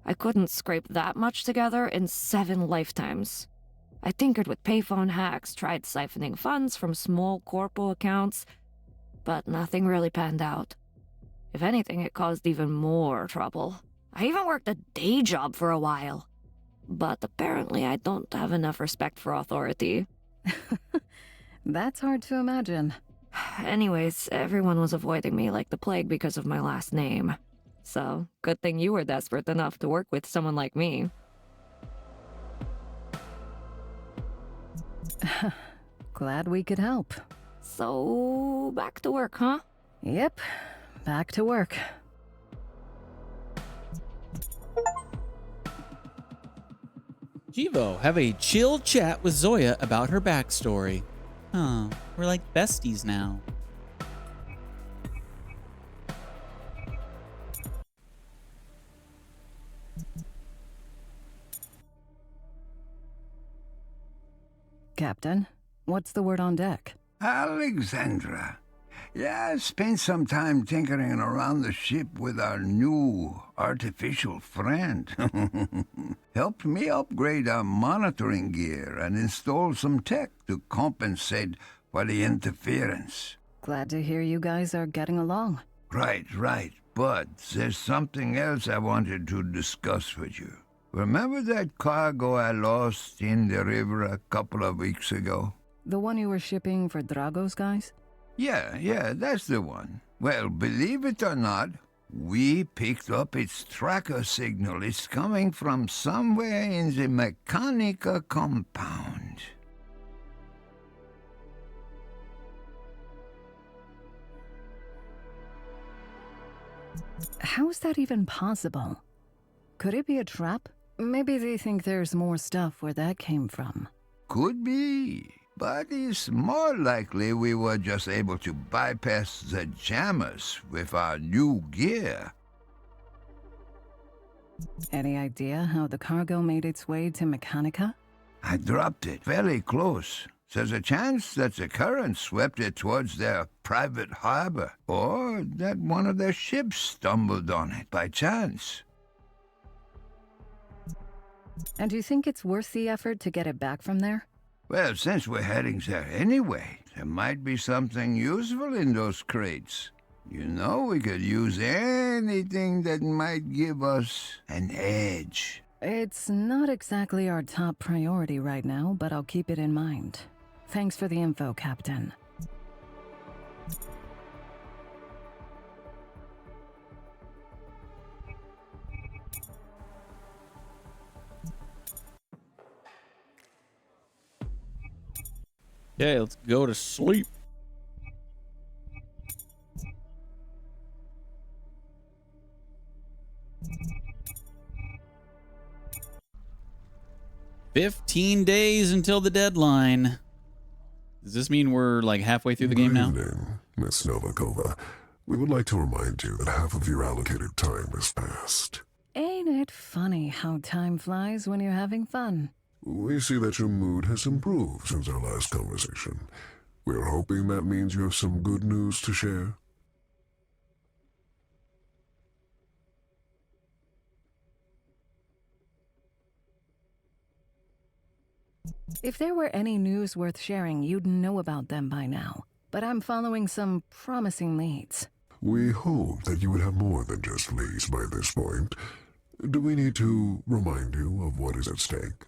I couldn't scrape that much together in 7 lifetimes. I tinkered with payphone hacks, tried siphoning funds from small corpo accounts, but nothing really panned out. If anything, it caused even more trouble. I even worked a day job for a while. But apparently I don't have enough respect for authority. That's hard to imagine. Anyways, everyone was avoiding me like the plague because of my last name. So, good thing you were desperate enough to work with someone like me. Glad we could help. So, back to work, huh? Yep, back to work. Jivo, have a chill chat with Zoya about her backstory. Huh, we're like besties now. Captain, what's the word on deck? Alexandra. Yeah, I spent some time tinkering around the ship with our new artificial friend. Helped me upgrade our monitoring gear and install some tech to compensate for the interference. Glad to hear you guys are getting along. Right. But there's something else I wanted to discuss with you. Remember that cargo I lost in the river a couple of weeks ago? The one you were shipping for Drago's guys? Yeah, that's the one. Well, believe it or not, we picked up its tracker signal. It's coming from somewhere in the Mechanica compound. How's that even possible? Could it be a trap? Maybe they think there's more stuff where that came from. Could be. But it's more likely we were just able to bypass the jammers with our new gear. Any idea how the cargo made its way to Mechanica? I dropped it very close. There's a chance that the current swept it towards their private harbor, or that one of their ships stumbled on it by chance. And do you think it's worth the effort to get it back from there? Well, since we're heading there anyway, there might be something useful in those crates. You know, we could use anything that might give us an edge. It's not exactly our top priority right now, but I'll keep it in mind. Thanks for the info, Captain. Okay, let's go to sleep. "15 days until the deadline." Does this mean we're like halfway through the game now? Good evening, Miss Novakova. We would like to remind you that half of your allocated time has passed. Ain't it funny how time flies when you're having fun? We see that your mood has improved since our last conversation. We are hoping that means you have some good news to share. If there were any news worth sharing, you'd know about them by now. But I'm following some promising leads. We hope that you would have more than just leads by this point. Do we need to remind you of what is at stake?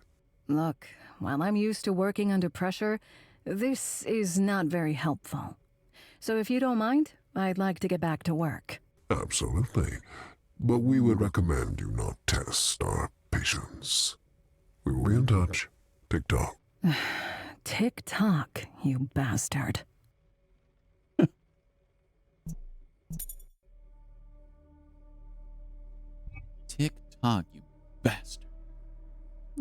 Look, while I'm used to working under pressure, this is not very helpful. So if you don't mind, I'd like to get back to work. Absolutely. But we would recommend you not test our patience. We will be in touch. Tick-tock. Tick-tock, you bastard. Tick-tock, you bastard.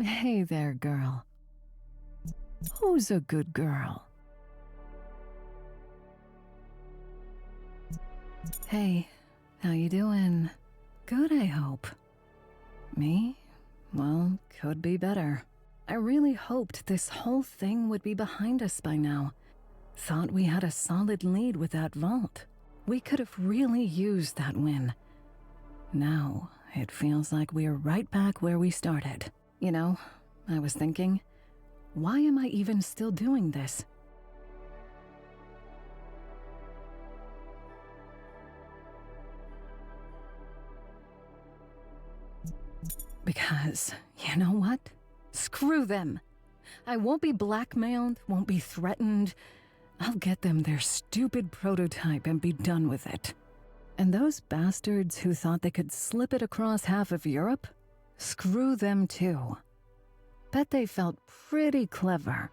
Hey there, girl. Who's a good girl? Hey, how you doing? Good, I hope. Me? Well, could be better. I really hoped this whole thing would be behind us by now. Thought we had a solid lead with that vault. We could have really used that win. Now, it feels like we're right back where we started. You know, I was thinking, why am I even still doing this? Because, you know what? Screw them. I won't be blackmailed, won't be threatened. I'll get them their stupid prototype and be done with it. And those bastards who thought they could slip it across half of Europe? Screw them too. Bet they felt pretty clever.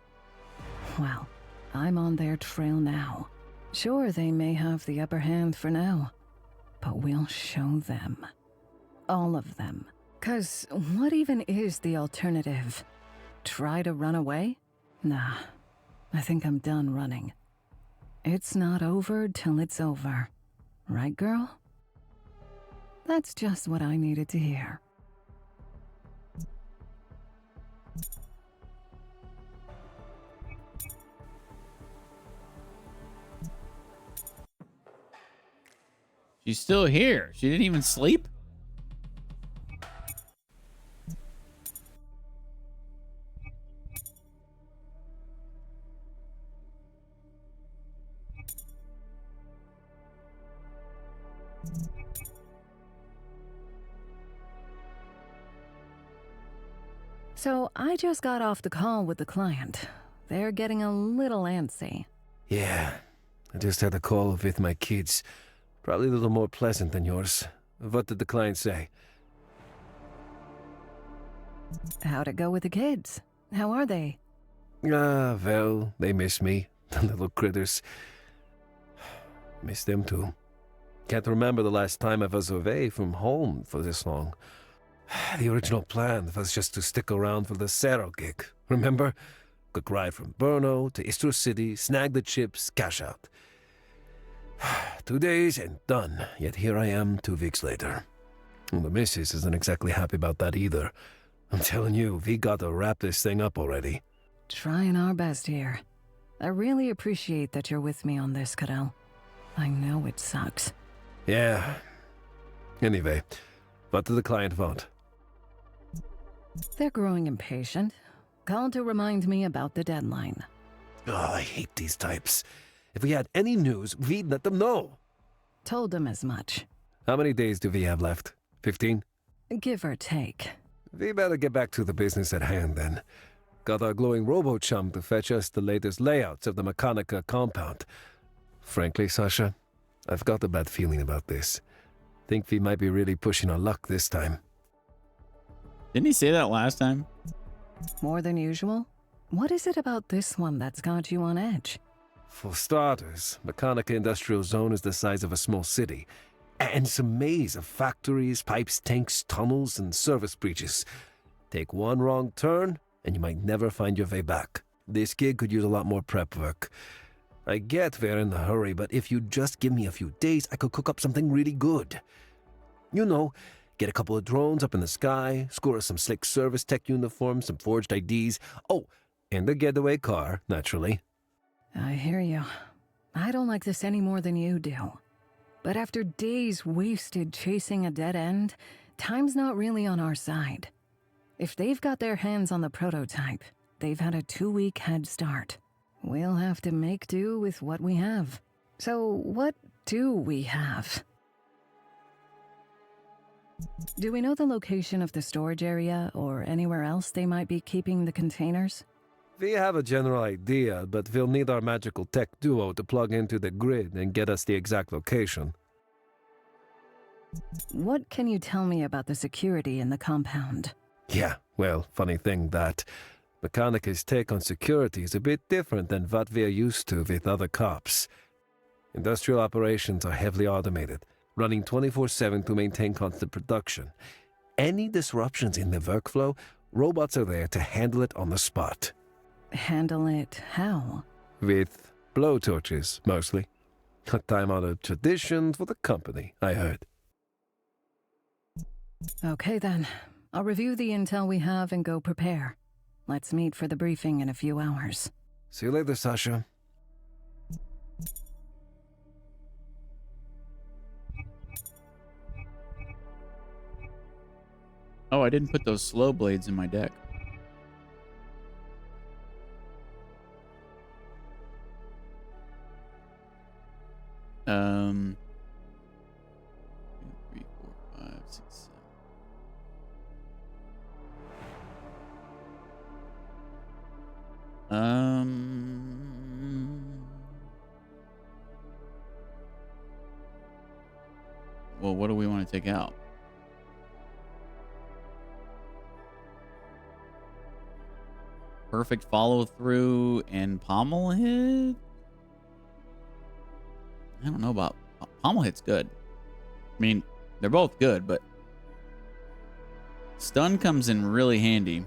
Well, I'm on their trail now. Sure, they may have the upper hand for now, but we'll show them. All of them. 'Cause what even is the alternative? Try to run away? Nah, I think I'm done running. It's not over till it's over. Right, girl? That's just what I needed to hear. She's still here. She didn't even sleep? So I just got off the call with the client. They're getting a little antsy. Yeah, I just had a call with my kids. Probably a little more pleasant than yours. What did the client say? How'd it go with the kids? How are they? Well, they miss me, the little critters. Miss them too. Can't remember the last time I was away from home for this long. The original plan was just to stick around for the Cerro gig, remember? Quick ride from Brno to Istro City, snag the chips, cash out. 2 days and done, yet here I am 2 weeks later. Well, the missus isn't exactly happy about that either. I'm telling you, we gotta wrap this thing up already. Trying our best here. I really appreciate that you're with me on this, Cadell. I know it sucks. Yeah. Anyway, what did the client want? They're growing impatient. Called to remind me about the deadline. Oh, I hate these types. If we had any news, we'd let them know. Told them as much. How many days do we have left? 15? Give or take. We better get back to the business at hand then. Got our glowing robo-chum to fetch us the latest layouts of the Mechanica compound. Frankly, Sasha, I've got a bad feeling about this. Think we might be really pushing our luck this time. Didn't he say that last time? More than usual? What is it about this one that's got you on edge? For starters, Mechanica Industrial Zone is the size of a small city. And it's a maze of factories, pipes, tanks, tunnels, and service breaches. Take one wrong turn, and you might never find your way back. This gig could use a lot more prep work. I get we're in a hurry, but if you just give me a few days, I could cook up something really good. You know, get a couple of drones up in the sky, score us some slick service tech uniforms, some forged IDs. Oh, and a getaway car, naturally. I hear you. I don't like this any more than you do. But after days wasted chasing a dead end, time's not really on our side. If they've got their hands on the prototype, they've had a 2-week head start. We'll have to make do with what we have. So what do we have? Do we know the location of the storage area or anywhere else they might be keeping the containers? We have a general idea, but we'll need our magical tech duo to plug into the grid and get us the exact location. What can you tell me about the security in the compound? Yeah, well, funny thing that Mechanica's take on security is a bit different than what we're used to with other cops. Industrial operations are heavily automated, running 24/7 to maintain constant production. Any disruptions in the workflow, robots are there to handle it on the spot. Handle it how? With blowtorches, mostly. A time out of tradition for the company, I heard. Okay then. I'll review the intel we have and go prepare. Let's meet for the briefing in a few hours. See you later, Sasha. Oh, I didn't put those slow blades in my deck. Um, 2, 3, 4, 5, 6, 7. Well, what do we want to take out? Perfect follow through and pommel hit. I don't know about pommel hit's good. I mean, they're both good, but stun comes in really handy.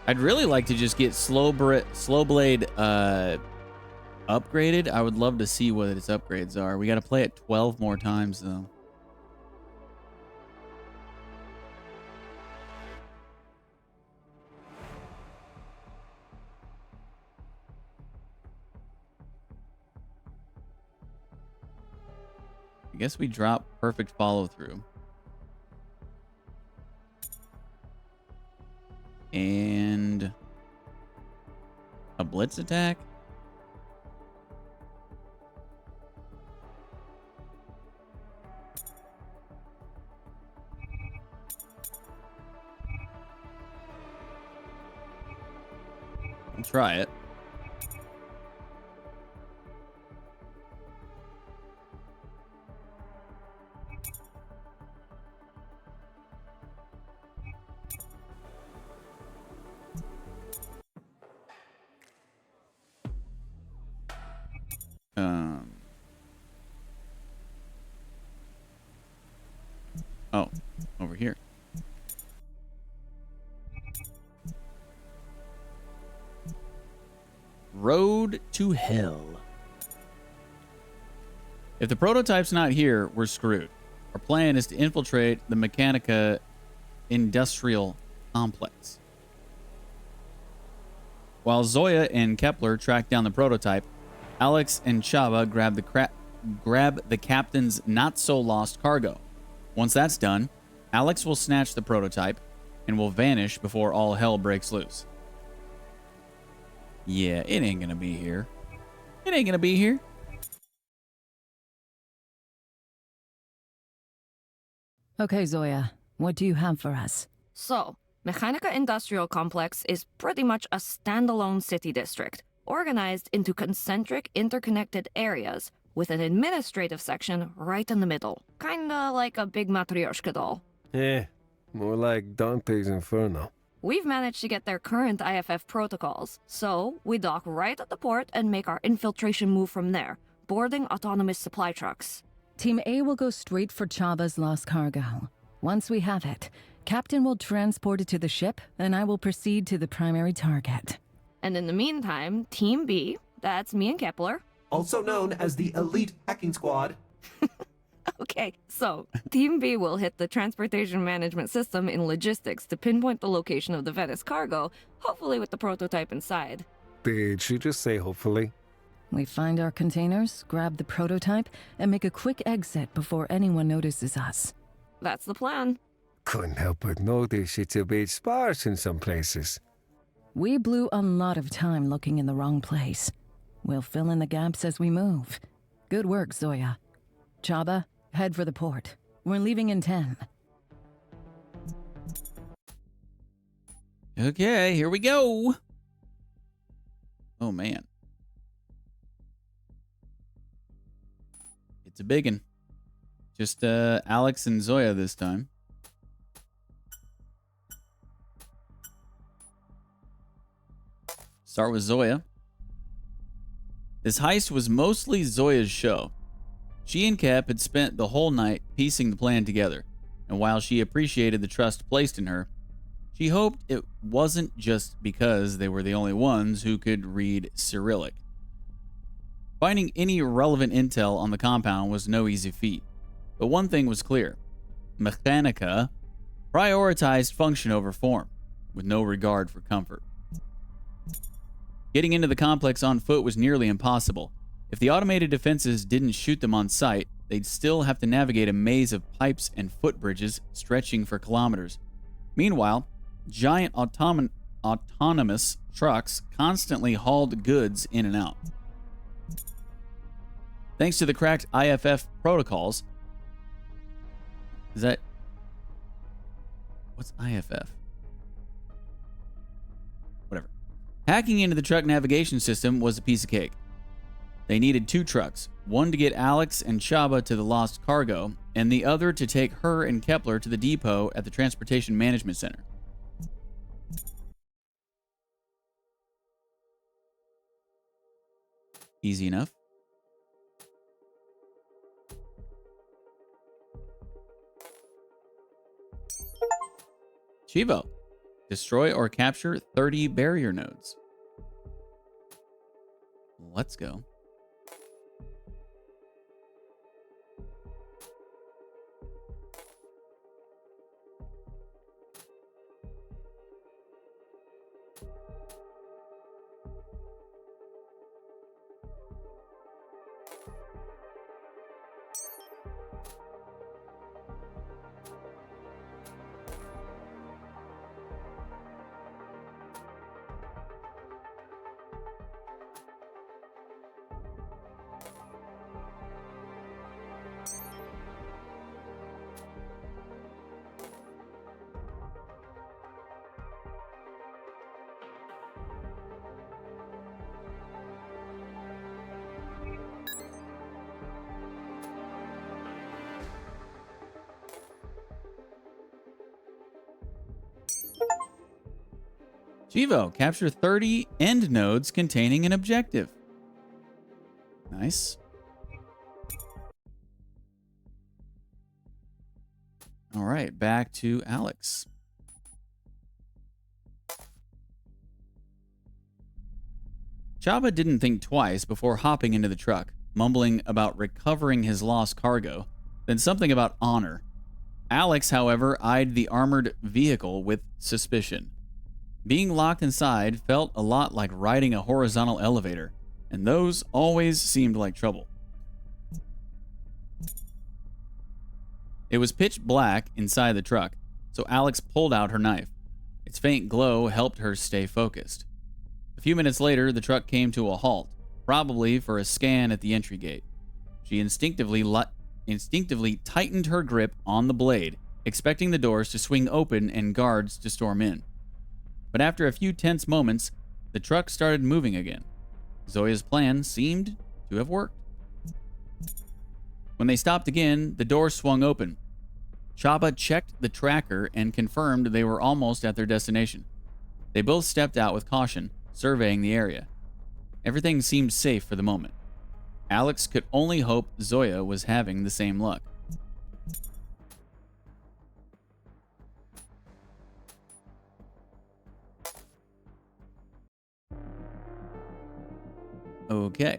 I'd really like to just get slow blade upgraded. I would love to see what its upgrades are. We got to play it 12 more times though. I guess we drop perfect follow through. And a blitz attack. I'll try it. Oh, over here. Road to Hell. If the prototype's not here, we're screwed. Our plan is to infiltrate the Mechanica industrial complex. While Zoya and Kepler track down the prototype, Alex and Chava grab the captain's not-so-lost cargo. Once that's done, Alex will snatch the prototype and will vanish before all hell breaks loose. Yeah, it ain't gonna be here. It ain't gonna be here. Okay, Zoya, what do you have for us? So, Mechanica Industrial Complex is pretty much a standalone city district, organized into concentric, interconnected areas with an administrative section right in the middle. Kinda like a big Matryoshka doll. Yeah, more like Dante's Inferno. We've managed to get their current IFF protocols, so we dock right at the port and make our infiltration move from there, boarding autonomous supply trucks. Team A will go straight for Chava's lost cargo. Once we have it, Captain will transport it to the ship, and I will proceed to the primary target. And in the meantime, Team B, that's me and Kepler, also known as the Elite Hacking Squad. Okay, so Team B will hit the transportation management system in logistics to pinpoint the location of the Venice cargo, hopefully with the prototype inside. Did she just say hopefully? We find our containers, grab the prototype, and make a quick exit before anyone notices us. That's the plan. Couldn't help but notice it's a bit sparse in some places. We blew a lot of time looking in the wrong place. We'll fill in the gaps as we move. Good work, Zoya. Chava, head for the port. We're leaving in 10. Okay, here we go. Oh, man. It's a biggin'. Just Alex and Zoya this time. Start with Zoya. This heist was mostly Zoya's show. She and Cap had spent the whole night piecing the plan together, and while she appreciated the trust placed in her, She hoped it wasn't just because they were the only ones who could read Cyrillic. Finding any relevant intel on the compound was no easy feat, but one thing was clear. Mechanica prioritized function over form, with no regard for comfort. Getting into the complex on foot was nearly impossible. If the automated defenses didn't shoot them on sight, they'd still have to navigate a maze of pipes and footbridges stretching for kilometers. Meanwhile, giant autonomous trucks constantly hauled goods in and out. Thanks to the cracked IFF protocols, what's IFF? Whatever. Hacking into the truck navigation system was a piece of cake. They needed 2 trucks, one to get Alex and Chaba to the lost cargo, and the other to take her and Kepler to the depot at the Transportation Management Center. Easy enough. Chivo. Destroy or capture 30 barrier nodes. Let's go. Chivo, capture 30 end nodes containing an objective. Nice. All right, back to Alex. Chaba didn't think twice before hopping into the truck, mumbling about recovering his lost cargo, then something about honor. Alex, however, eyed the armored vehicle with suspicion. Being locked inside felt a lot like riding a horizontal elevator, and those always seemed like trouble. It was pitch black inside the truck, so Alex pulled out her knife. Its faint glow helped her stay focused. A few minutes later, the truck came to a halt, probably for a scan at the entry gate. She instinctively tightened her grip on the blade, expecting the doors to swing open and guards to storm in. But after a few tense moments, the truck started moving again. Zoya's plan seemed to have worked. When they stopped again, the door swung open. Chaba checked the tracker and confirmed they were almost at their destination. They both stepped out with caution, surveying the area. Everything seemed safe for the moment. Alex could only hope Zoya was having the same luck. Okay.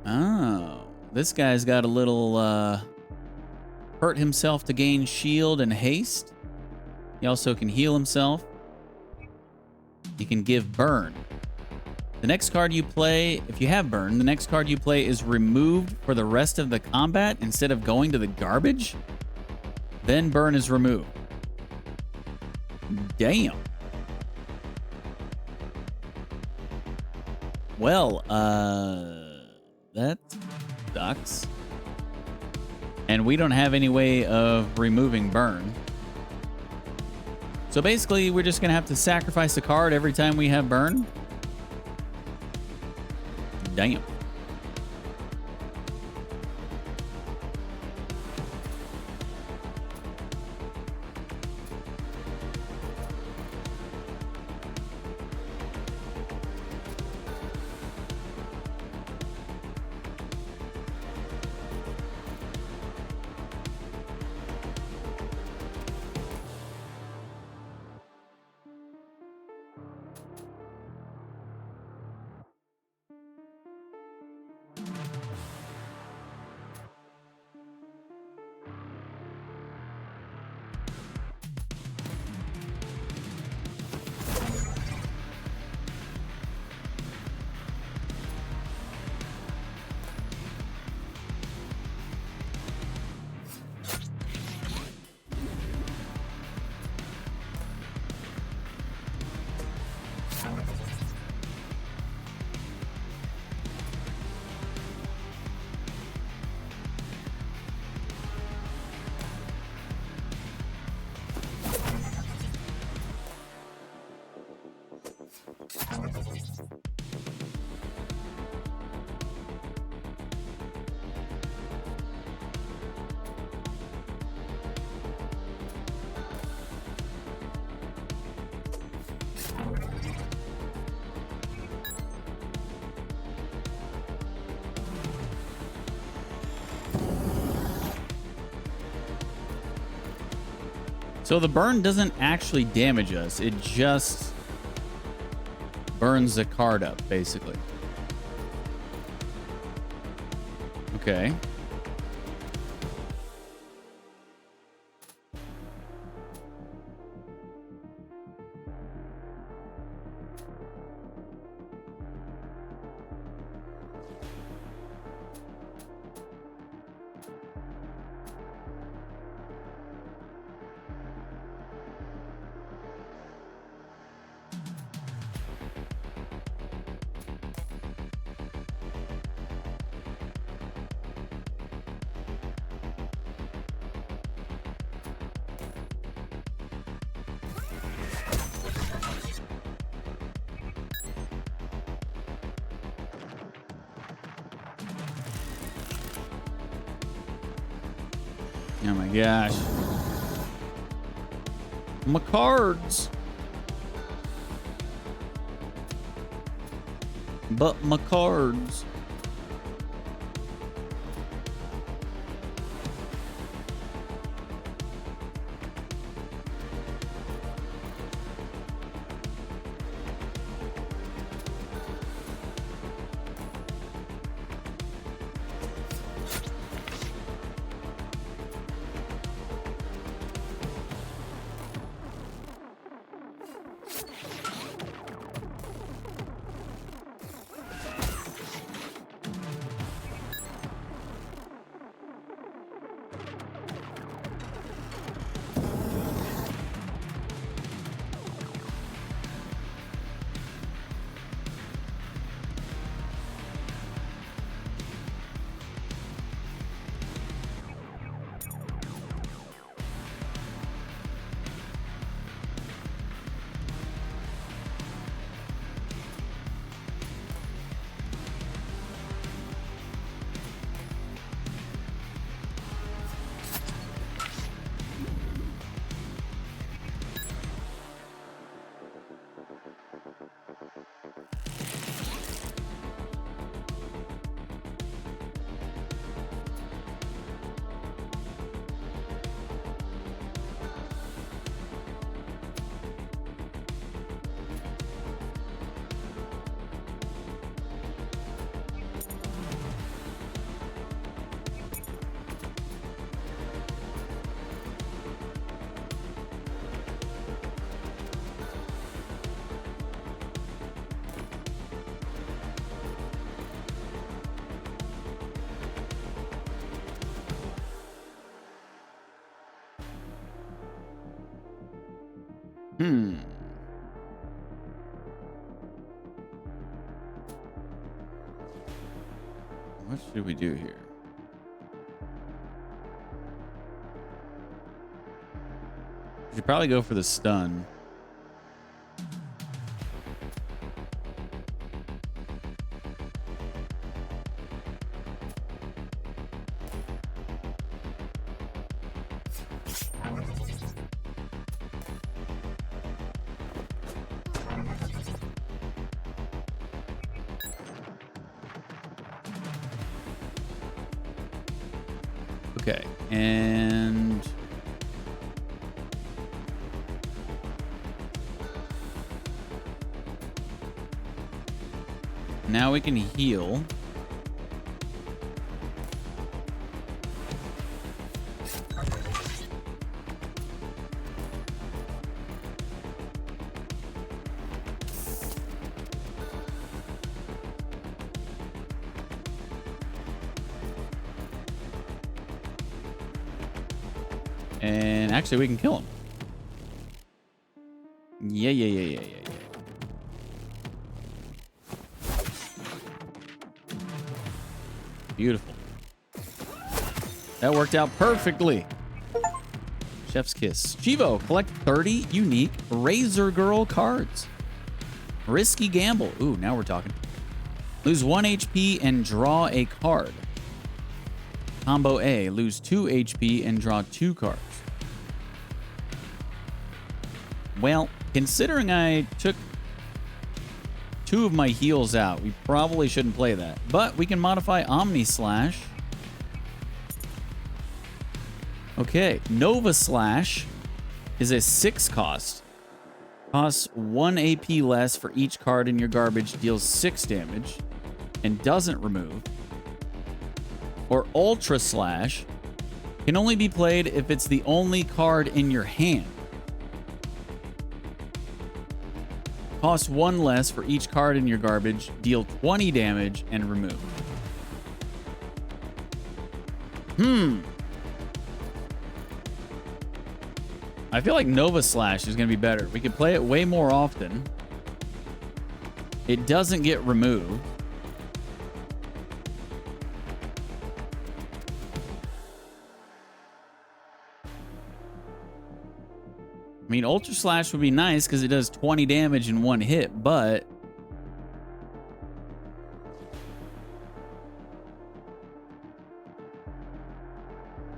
Oh, this guy's got a little hurt himself to gain shield and haste. He also can heal himself. He can give burn. The next card you play, if you have burn, the next card you play is removed for the rest of the combat instead of going to the garbage. Then burn is removed. Damn. Well, that sucks. And we don't have any way of removing burn. So basically, we're just going to have to sacrifice a card every time we have burn. Damn. So the burn doesn't actually damage us. It just burns the card up, basically. Okay. Oh my gosh. My cards. But my cards. What should we do here? We should probably go for the stun. Okay, and now we can heal. And actually, we can kill him. Yeah. Beautiful. That worked out perfectly. Chef's kiss. Chivo, collect 30 unique Razor Girl cards. Risky gamble. Ooh, now we're talking. Lose 1 HP and draw a card. Combo A, lose 2 HP and draw 2 cards. Well, considering I took 2 of my heals out, we probably shouldn't play that. But we can modify Omni Slash. Okay, Nova Slash. is a 6 cost. Costs 1 AP less for each card in your garbage, deals 6 damage, and doesn't remove. Or Ultra Slash can only be played if it's the only card in your hand. Costs 1 less for each card in your garbage, deal 20 damage, and remove. I feel like Nova Slash is going to be better. We could play it way more often. It doesn't get removed. I mean, Ultra Slash would be nice because it does 20 damage in 1 hit, but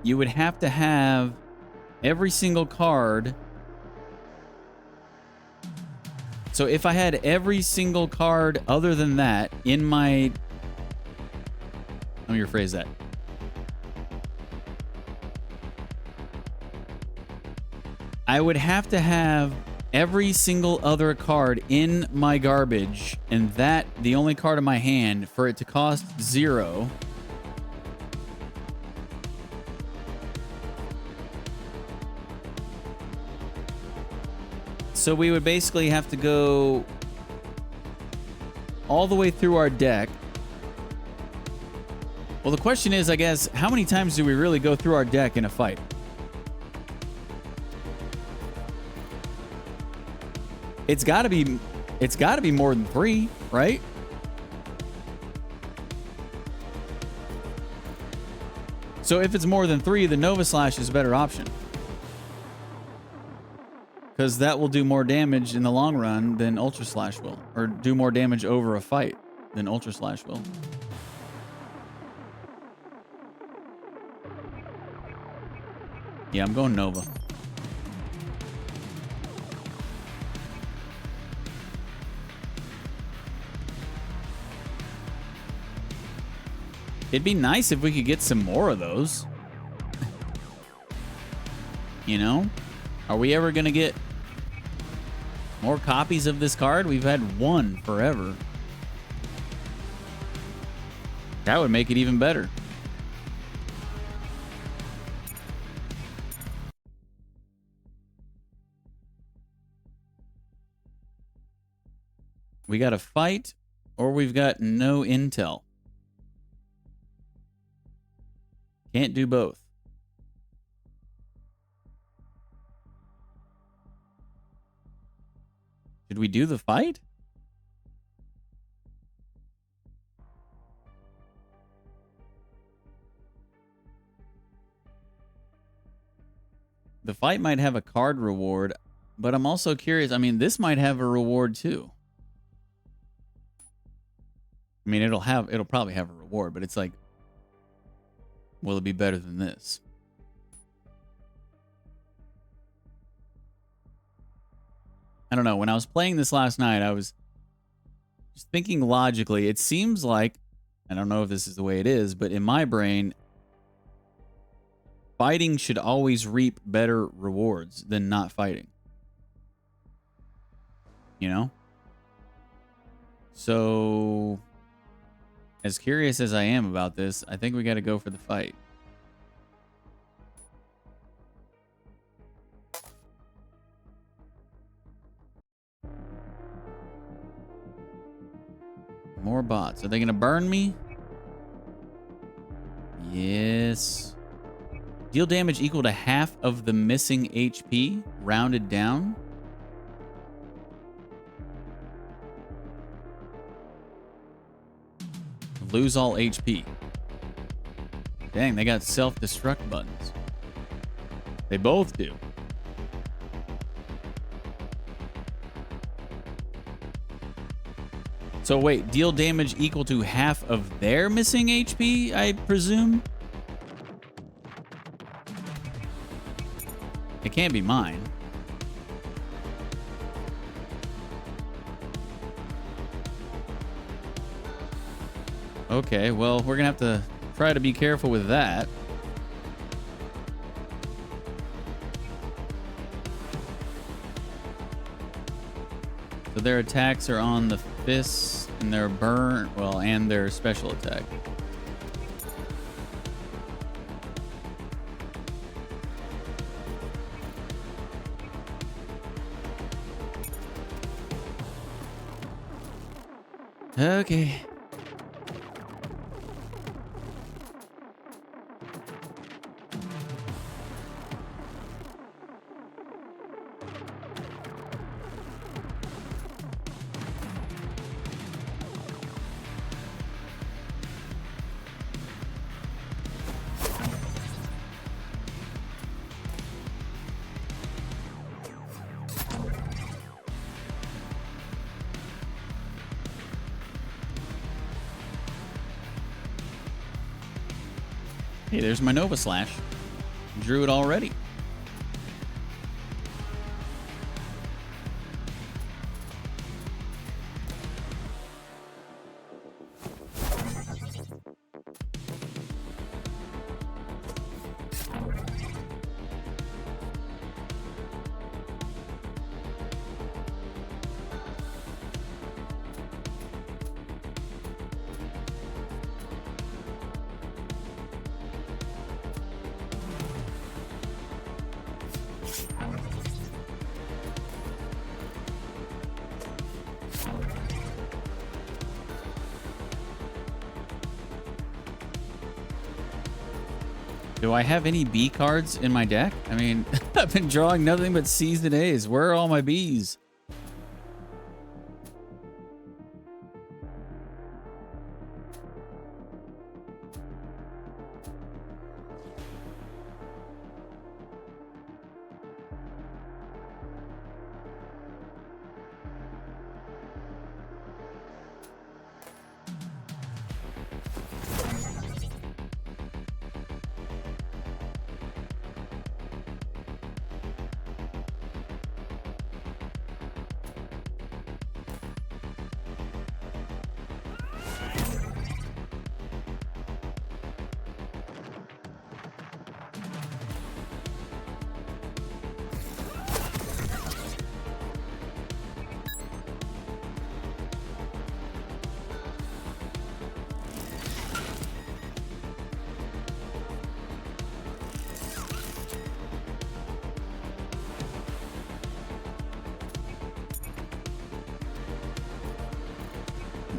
you would have to have every single card. So if I had every single card other than that in my... Let me rephrase that. I would have to have every single other card in my garbage, and that the only card in my hand, for it to cost 0. So we would basically have to go all the way through our deck. Well, the question is, I guess, how many times do we really go through our deck in a fight? It's got to be more than 3, right? So if it's more than 3, the Nova Slash is a better option. Because that will do more damage in the long run than Ultra Slash will. Or do more damage over a fight than Ultra Slash will. Yeah, I'm going Nova. It'd be nice if we could get some more of those. You know? Are we ever going to get more copies of this card? We've had 1 forever. That would make it even better. We got a fight, or we've got no intel. Can't do both. Did we do the fight? The fight might have a card reward, but I'm also curious. I mean, this might have a reward too. I mean, it'll probably have a reward, but it's like, will it be better than this? I don't know. When I was playing this last night, I was just thinking logically. It seems like, I don't know if this is the way it is, but in my brain, fighting should always reap better rewards than not fighting. You know? So, as curious as I am about this, I think we got to go for the fight. More bots. Are they going to burn me? Yes. Deal damage equal to half of the missing HP, rounded down. Lose all HP. Dang, they got self-destruct buttons. They both do. So wait, deal damage equal to half of their missing HP, I presume? It can't be mine. Okay, well, we're gonna have to try to be careful with that. So their attacks are on the fists and their burn, well, and their special attack. Okay. Hey, there's my Nova Slash. Drew it already. Do I have any B cards in my deck? I mean, I've been drawing nothing but C's and A's. Where are all my B's?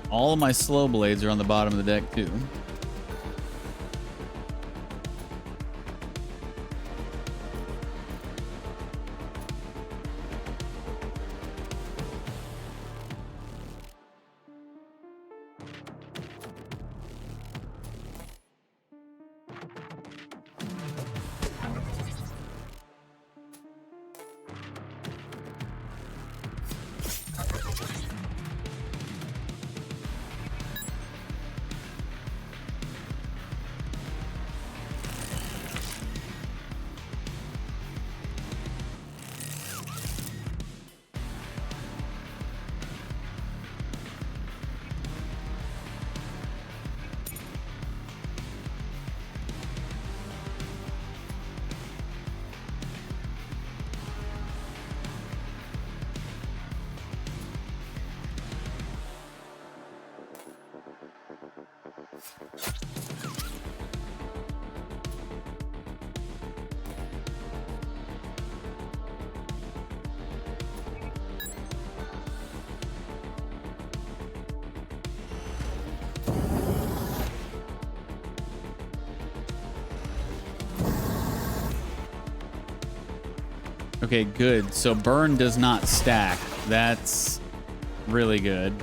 All of my slow blades are on the bottom of the deck too. Okay, good. So burn does not stack. That's really good.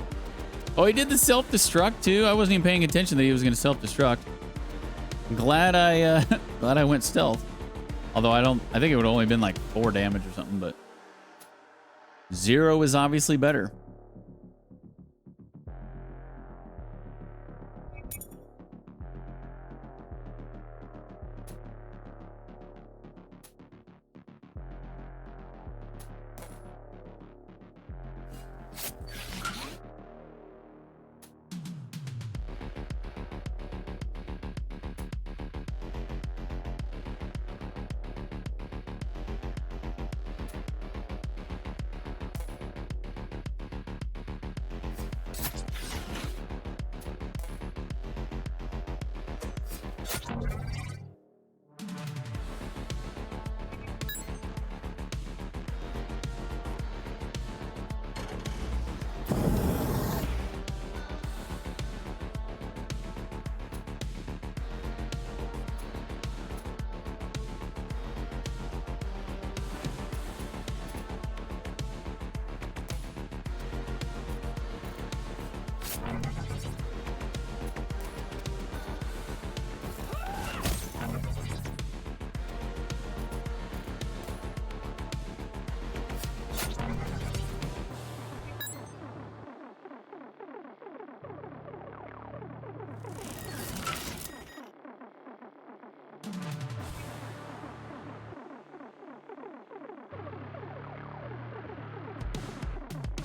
Oh, he did the self-destruct too. I wasn't even paying attention that he was going to self-destruct. Glad I went stealth. Although I think it would have only been like 4 damage or something, but 0 is obviously better.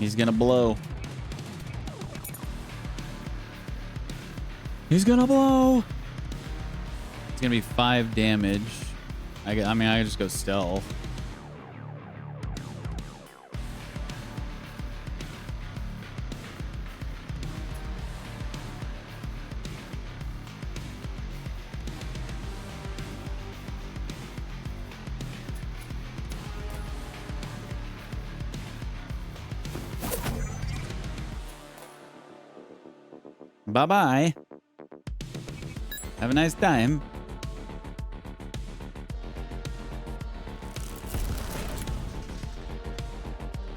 He's gonna blow. He's gonna blow. It's gonna be 5 damage. I mean, I can just go stealth. Bye-bye. Have a nice time.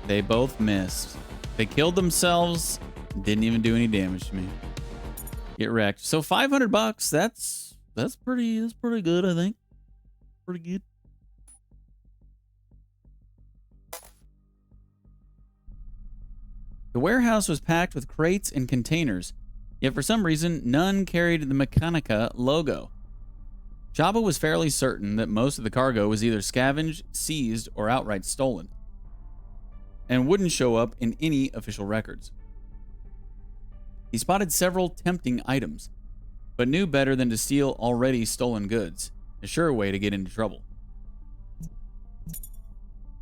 They both missed. They killed themselves. Didn't even do any damage to me. Get wrecked. So $500. That's pretty good, I think. Pretty good. The warehouse was packed with crates and containers, yet for some reason, none carried the Mechanica logo. Jabba was fairly certain that most of the cargo was either scavenged, seized, or outright stolen, and wouldn't show up in any official records. He spotted several tempting items, but knew better than to steal already stolen goods, a sure way to get into trouble.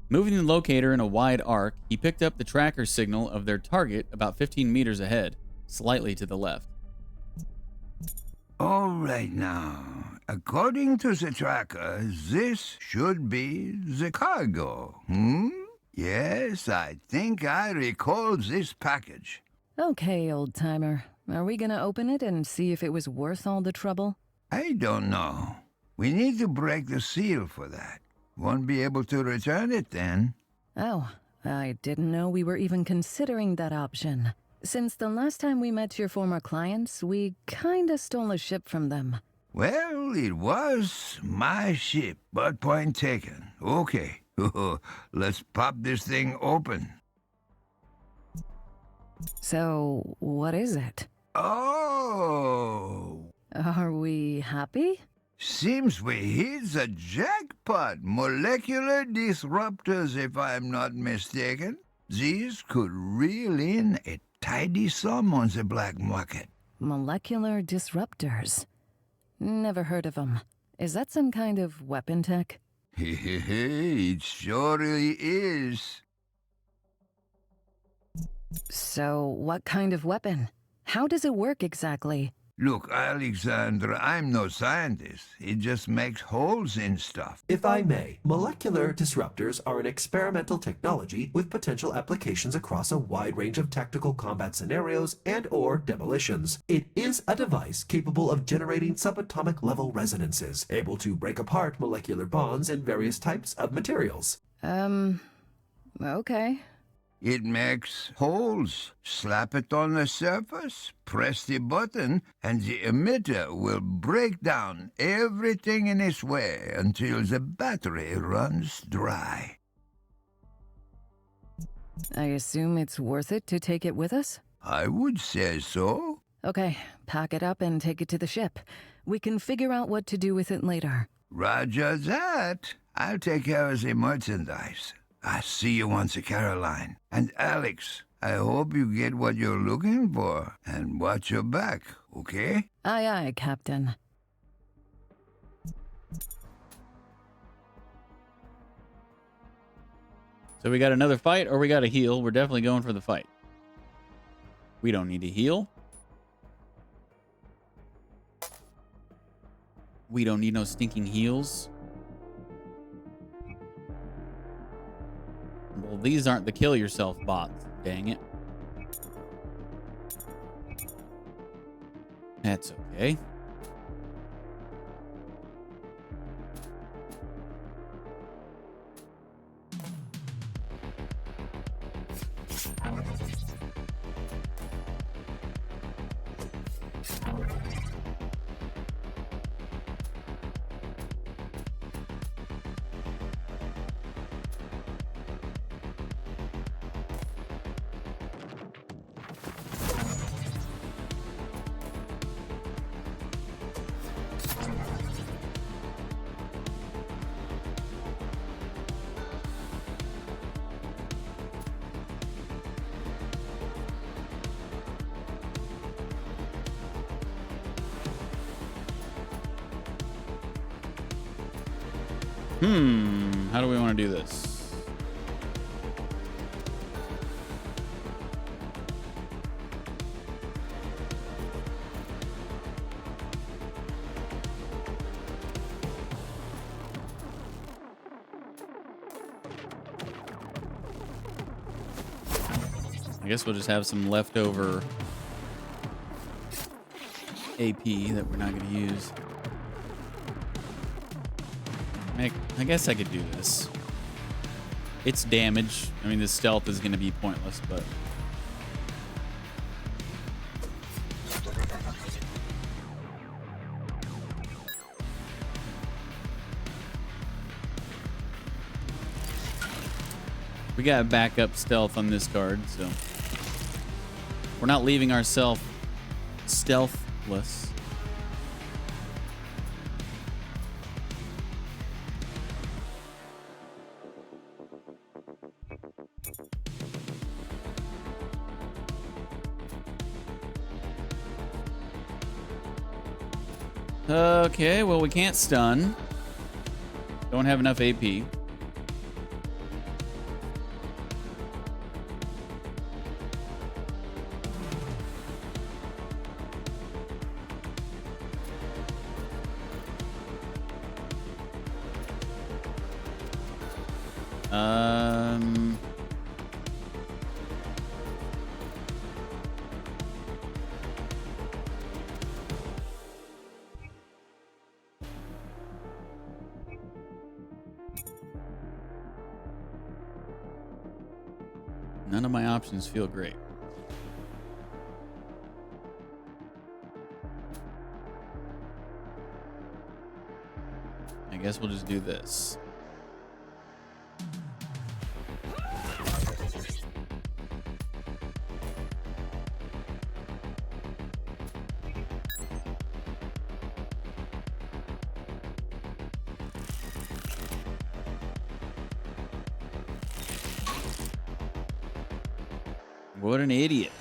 Moving the locator in a wide arc, he picked up the tracker signal of their target about 15 meters ahead, slightly to the left. All right now, according to the tracker, this should be the cargo, Yes, I think I recall this package. Okay, old-timer. Are we gonna open it and see if it was worth all the trouble? I don't know. We need to break the seal for that. Won't be able to return it then. Oh, I didn't know we were even considering that option. Since the last time we met your former clients, we kinda stole a ship from them. Well, it was my ship, but point taken. Okay, let's pop this thing open. So, what is it? Oh! Are we happy? Seems we hit the jackpot. Molecular disruptors, if I'm not mistaken. These could reel in a tidy sum on the black market. Molecular disruptors. Never heard of them. Is that some kind of weapon tech? It surely is. So, what kind of weapon? How does it work exactly? Look, Alexandra, I'm no scientist. It just makes holes in stuff. If I may, molecular disruptors are an experimental technology with potential applications across a wide range of tactical combat scenarios and/or demolitions. It is a device capable of generating subatomic level resonances, able to break apart molecular bonds in various types of materials. Okay. It makes holes. Slap it on the surface, press the button, and the emitter will break down everything in its way until the battery runs dry. I assume it's worth it to take it with us? I would say so. Okay, pack it up and take it to the ship. We can figure out what to do with it later. Roger that. I'll take care of the merchandise. I'll see you once, Caroline. And Alex, I hope you get what you're looking for. And watch your back, okay? Aye, aye, Captain. So we got another fight or we got a heal? We're definitely going for the fight. We don't need to heal. We don't need no stinking heals. Well, these aren't the kill yourself bots. Dang it. That's okay. How do we want to do this? I guess we'll just have some leftover AP that we're not going to use. I guess I could do this. It's damage. I mean, the stealth is going to be pointless, but... we got backup stealth on this card, so... we're not leaving ourselves stealthless. Okay, well, we can't stun. Don't have enough AP. None of my options feel great. I guess we'll just do this. What an idiot.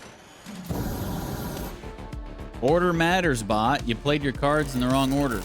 Order matters, bot. You played your cards in the wrong order.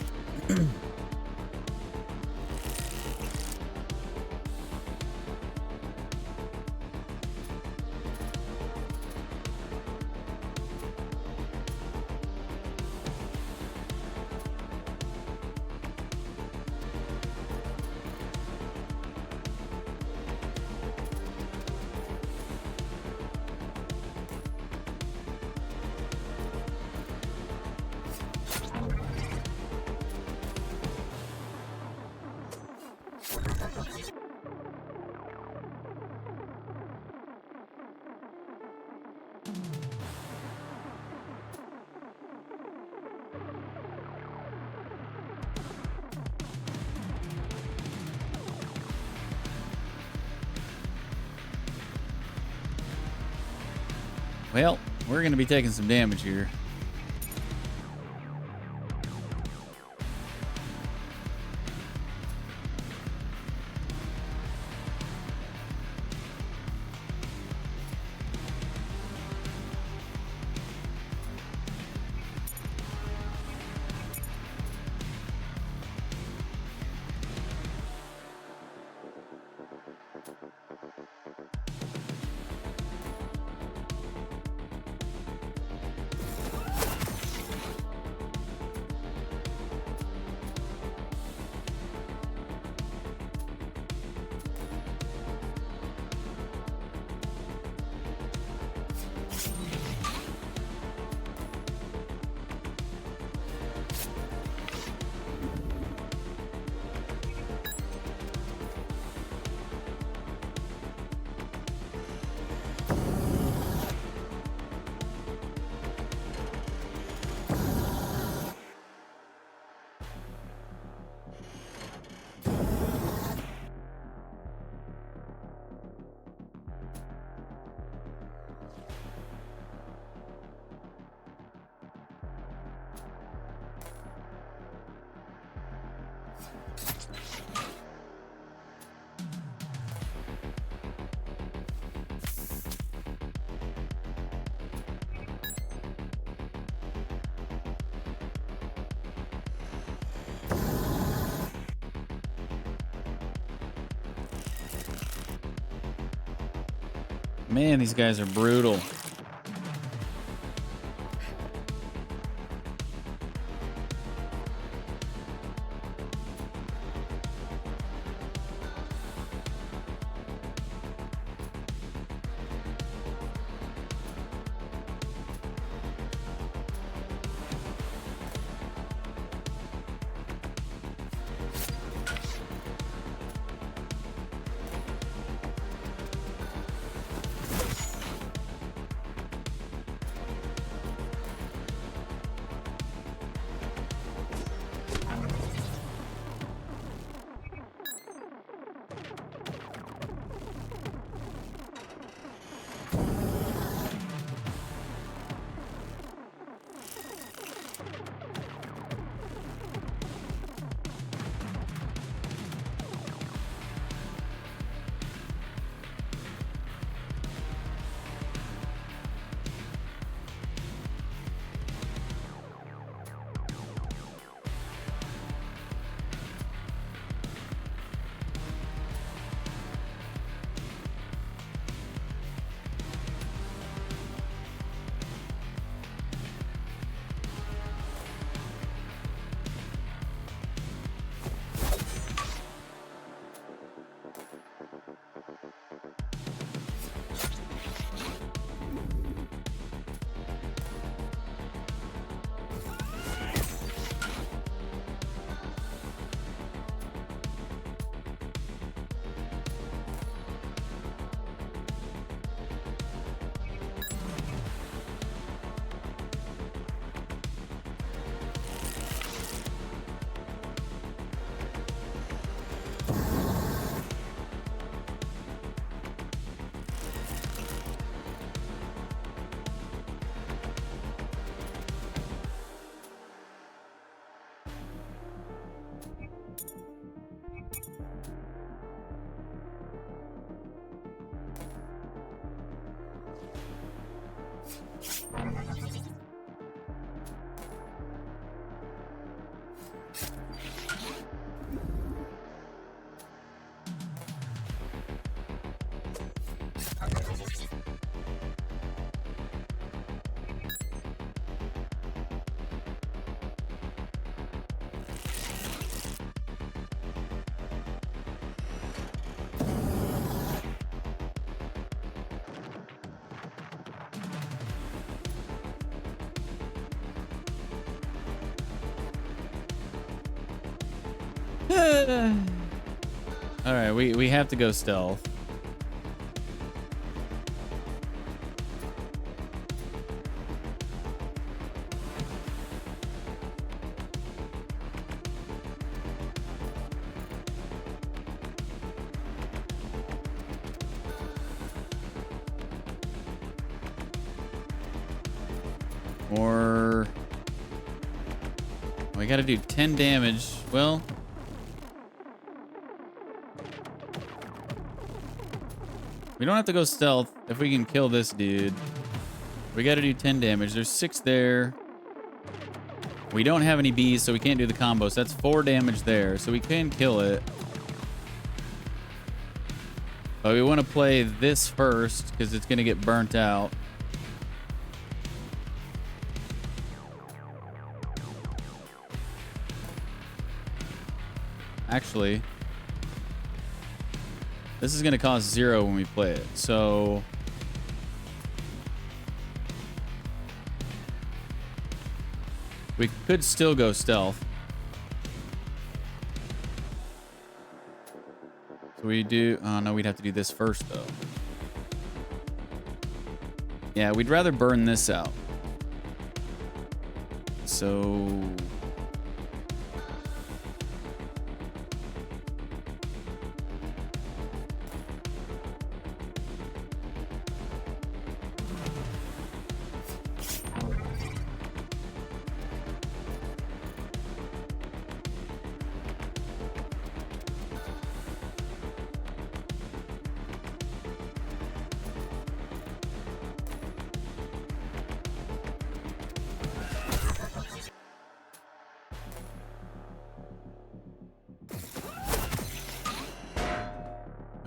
Well, we're going to be taking some damage here. Man, these guys are brutal. All right, we have to go stealth. Or we got to do 10 damage. Well, we don't have to go stealth if we can kill this dude. We got to do 10 damage. There's 6 there. We don't have any bees, so we can't do the combo. So that's 4 damage there. So we can kill it. But we want to play this first because it's going to get burnt out. Actually, this is going to cost 0 when we play it. So we could still go stealth. So we do... Oh, no, we'd have to do this first, though. Yeah, we'd rather burn this out. So...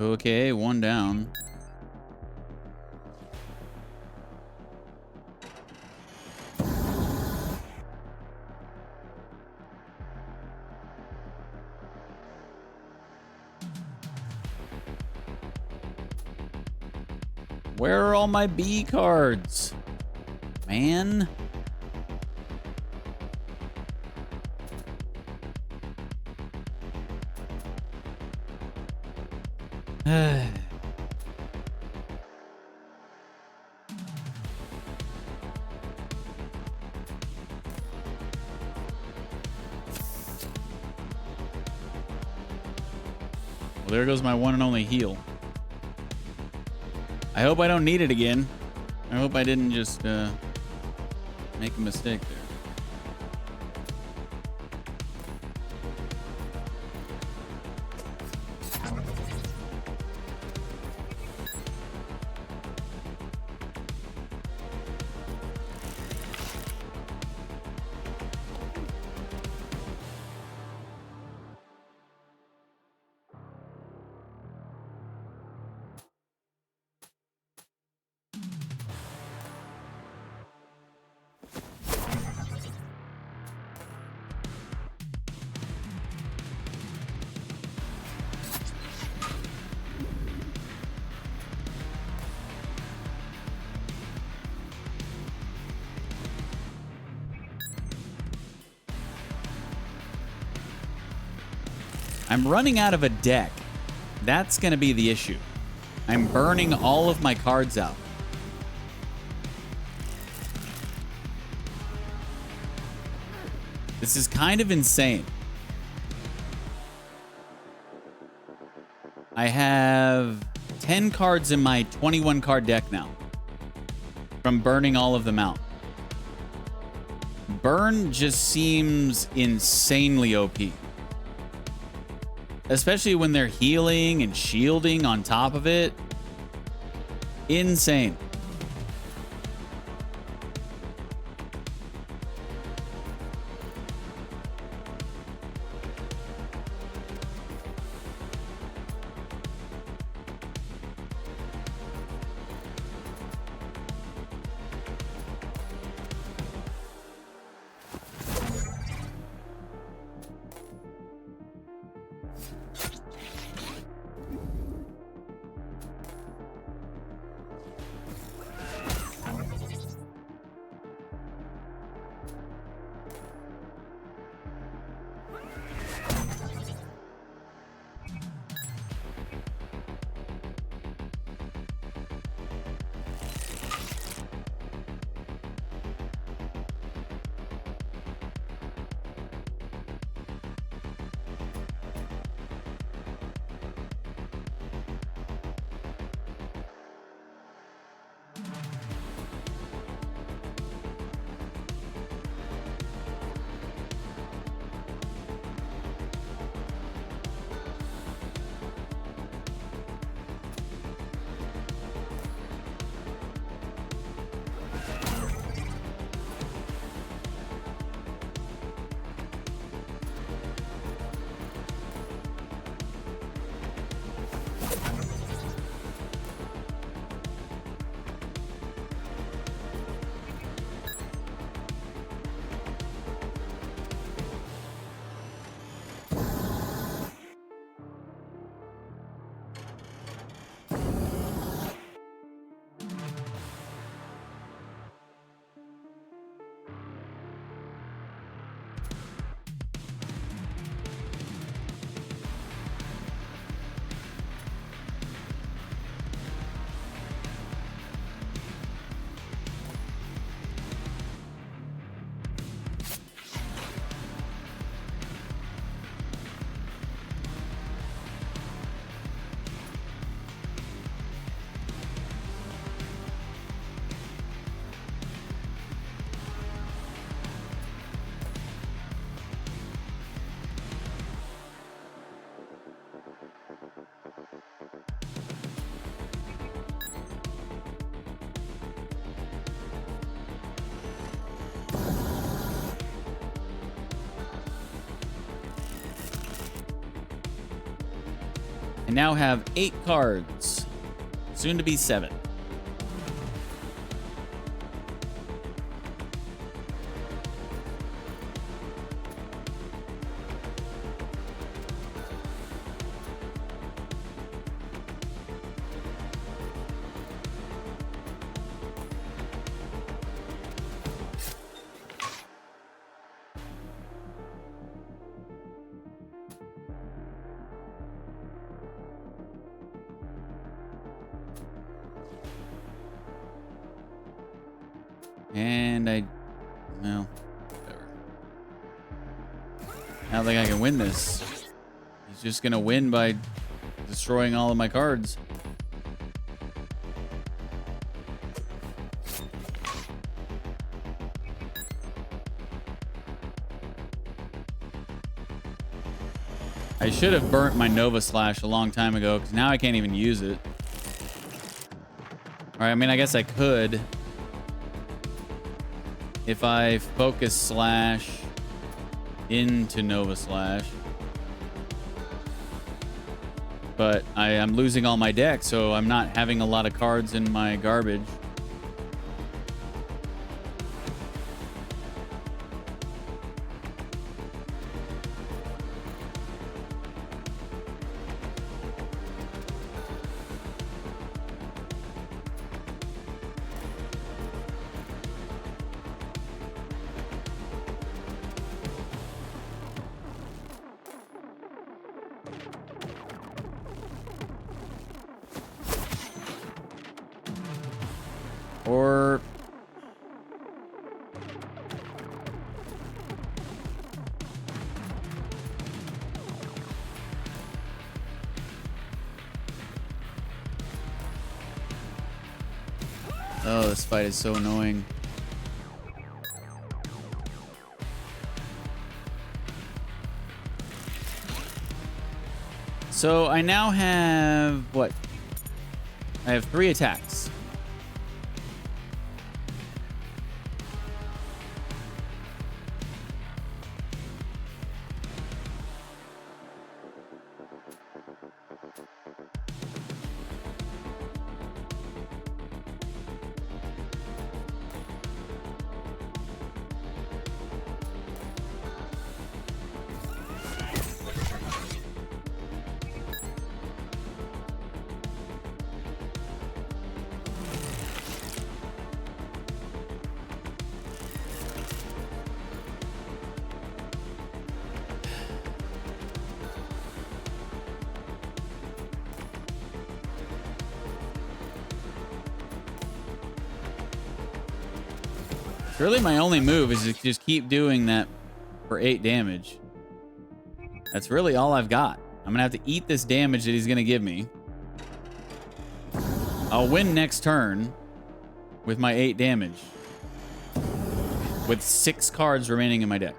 Okay, 1 down. Where are all my B cards? Man. Well, there goes my one and only heal. I hope I don't need it again. I hope I didn't just make a mistake there. I'm running out of a deck. That's going to be the issue. I'm burning all of my cards out. This is kind of insane. I have 10 cards in my 21 card deck now from burning all of them out. Burn just seems insanely OP. Especially when they're healing and shielding on top of it. Insane. I now have 8 cards, soon to be 7. And well, whatever. I don't think I can win this. He's just gonna win by destroying all of my cards. I should have burnt my Nova Slash a long time ago, because now I can't even use it. Alright, I mean, I guess I could. If I focus Slash into Nova Slash. But I'm losing all my deck, so I'm not having a lot of cards in my garbage. Or oh, this fight is so annoying. So I now have what? I have 3 attacks. Really, my only move is to just keep doing that for 8 damage. That's really all I've got. I'm gonna have to eat this damage that he's gonna give me. I'll win next turn with my 8 damage. With 6 cards remaining in my deck.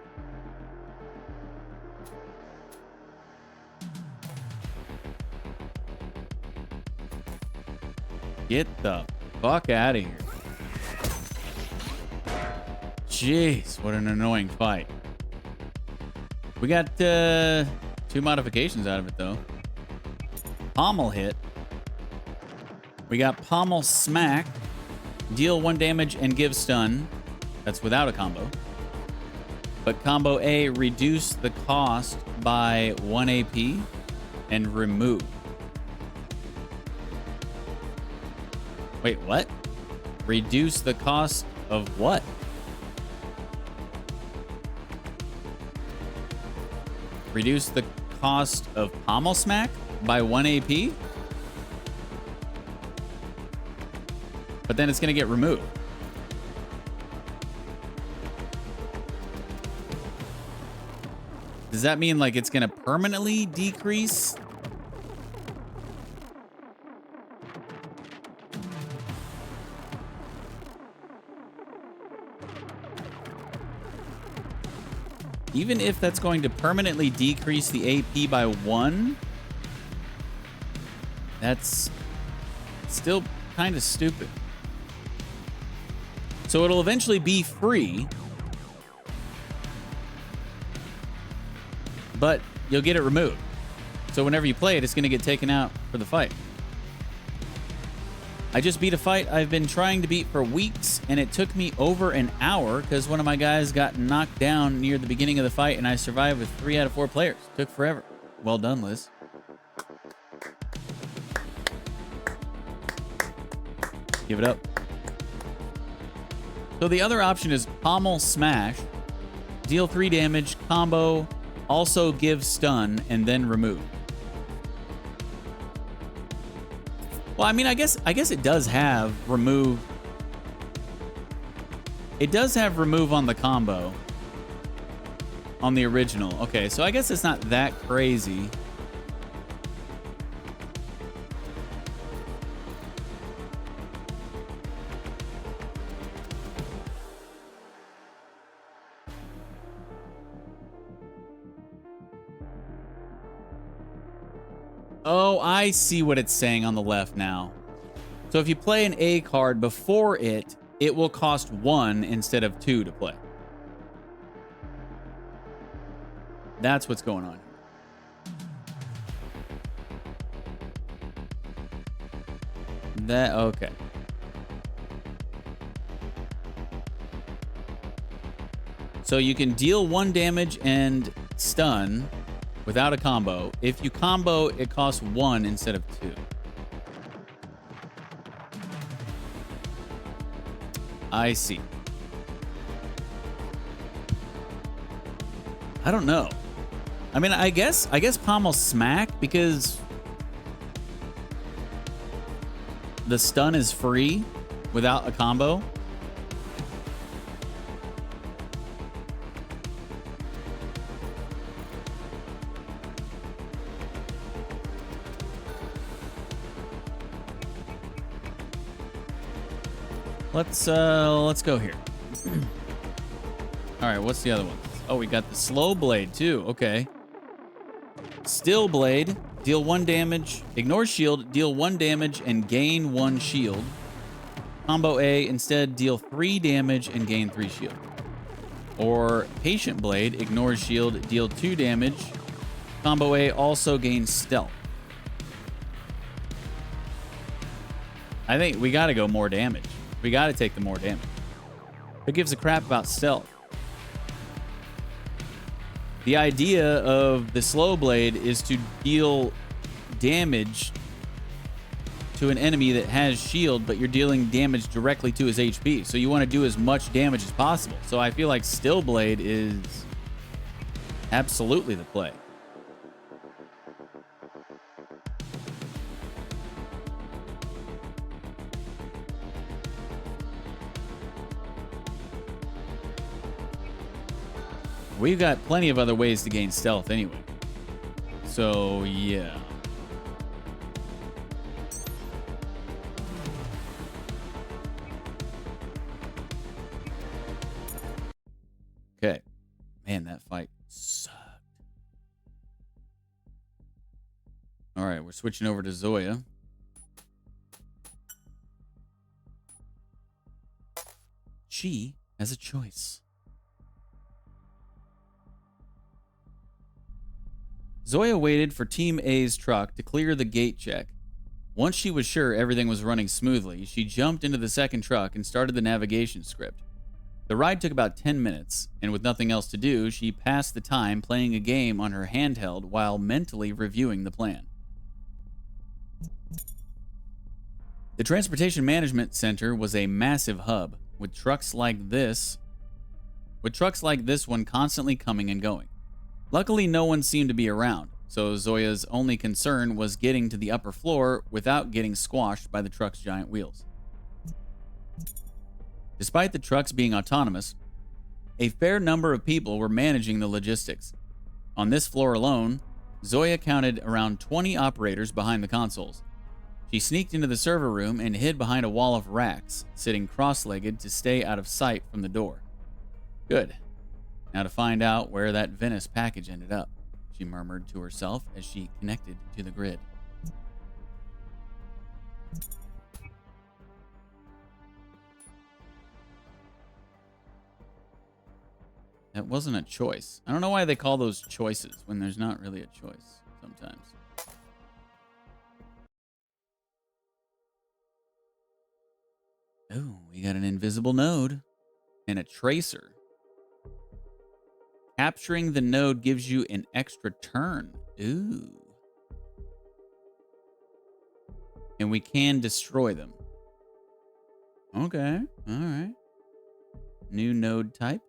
Get the fuck out of here. Jeez, what an annoying fight. We got 2 modifications out of it, though. Pommel Hit. We got Pommel Smack. Deal 1 damage and give stun. That's without a combo. But combo A, reduce the cost by 1 AP and remove. Wait, what? Reduce the cost of what? Reduce the cost of Pommel Smack by 1 AP? But then it's going to get removed. Does that mean like it's going to permanently decrease? Even if that's going to permanently decrease the AP by 1, that's still kind of stupid. So it'll eventually be free, but you'll get it removed. So whenever you play it, it's going to get taken out for the fight. I just beat a fight I've been trying to beat for weeks, and it took me over an hour because one of my guys got knocked down near the beginning of the fight, and I survived with 3 out of 4 players. Took forever. Well done, Liz. Give it up. So the other option is Pommel Smash. Deal 3 damage, combo, also give stun, and then remove. Well, I mean, I guess it does have remove It does have remove on the combo. On the original. Okay, so I guess it's not that crazy. Oh, I see what it's saying on the left now. So if you play an A card before it, it will cost 1 instead of 2 to play. That's what's going on. That, okay. So you can deal 1 damage and stun without a combo. If you combo, it costs 1 instead of 2. I see. I don't know. I mean, I guess Pommel Smack because the stun is free without a combo. Let's go here. All right, what's the other one? Oh, we got the Slow Blade too. Okay. Still Blade, deal 1 damage, ignore shield, deal 1 damage and gain 1 shield. Combo A, instead deal 3 damage and gain 3 shield. Or Patient Blade, ignore shield, deal 2 damage. Combo A also gains stealth. I think we got to go more damage. We got to take the more damage. Who gives a crap about stealth? The idea of the Slow Blade is to deal damage to an enemy that has shield, but you're dealing damage directly to his HP. So you want to do as much damage as possible. So I feel like Still Blade is absolutely the play. We've got plenty of other ways to gain stealth anyway. So, yeah. Okay. Man, that fight sucked. All right, we're switching over to Zoya. She has a choice. Zoya waited for Team A's truck to clear the gate check. Once she was sure everything was running smoothly, she jumped into the second truck and started the navigation script. The ride took about 10 minutes, and with nothing else to do, she passed the time playing a game on her handheld while mentally reviewing the plan. The Transportation Management Center was a massive hub, with trucks like this one constantly coming and going. Luckily, no one seemed to be around, so Zoya's only concern was getting to the upper floor without getting squashed by the truck's giant wheels. Despite the trucks being autonomous, a fair number of people were managing the logistics. On this floor alone, Zoya counted around 20 operators behind the consoles. She sneaked into the server room and hid behind a wall of racks, sitting cross-legged to stay out of sight from the door. Good. Now to find out where that Venice package ended up, she murmured to herself as she connected to the grid. That wasn't a choice. I don't know why they call those choices when there's not really a choice sometimes. Oh, we got an invisible node and a tracer. Capturing the node gives you an extra turn. Ooh. And we can destroy them. Okay. All right. New node type.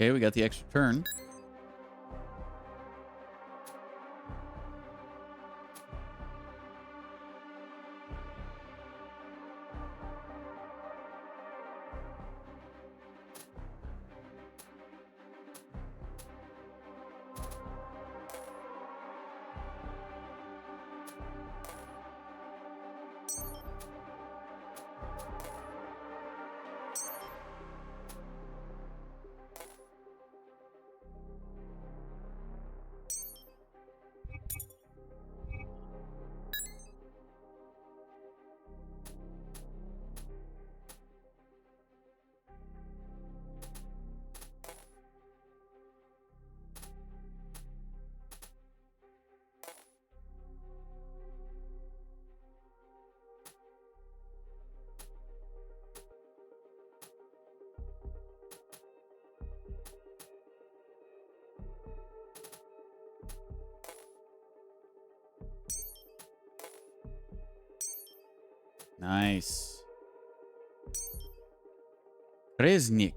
Okay, we got the extra turn. Nice. Reznik.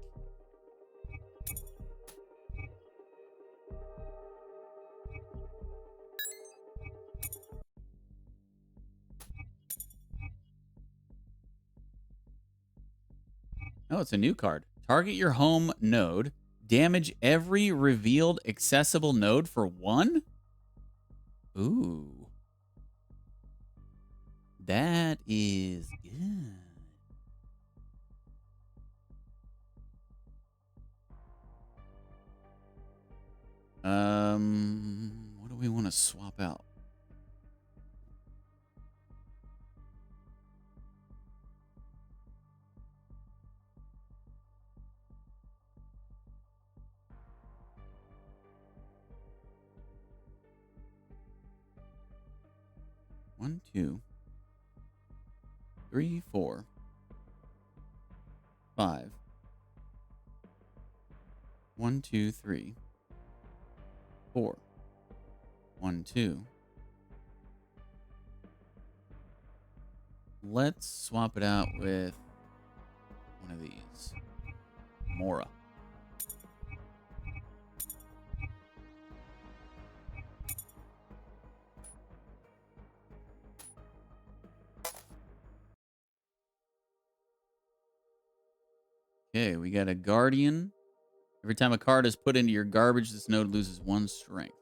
Oh, it's a new card. Target your home node. Damage every revealed accessible node for 1? Ooh. That is good. What do we want to swap out? One, 2, 3, 4, 5. 1, 2, 3, 4. 1, 2. Let's swap it out with one of these. Mora. Okay, we got a Guardian. Every time a card is put into your garbage, this node loses 1 strength.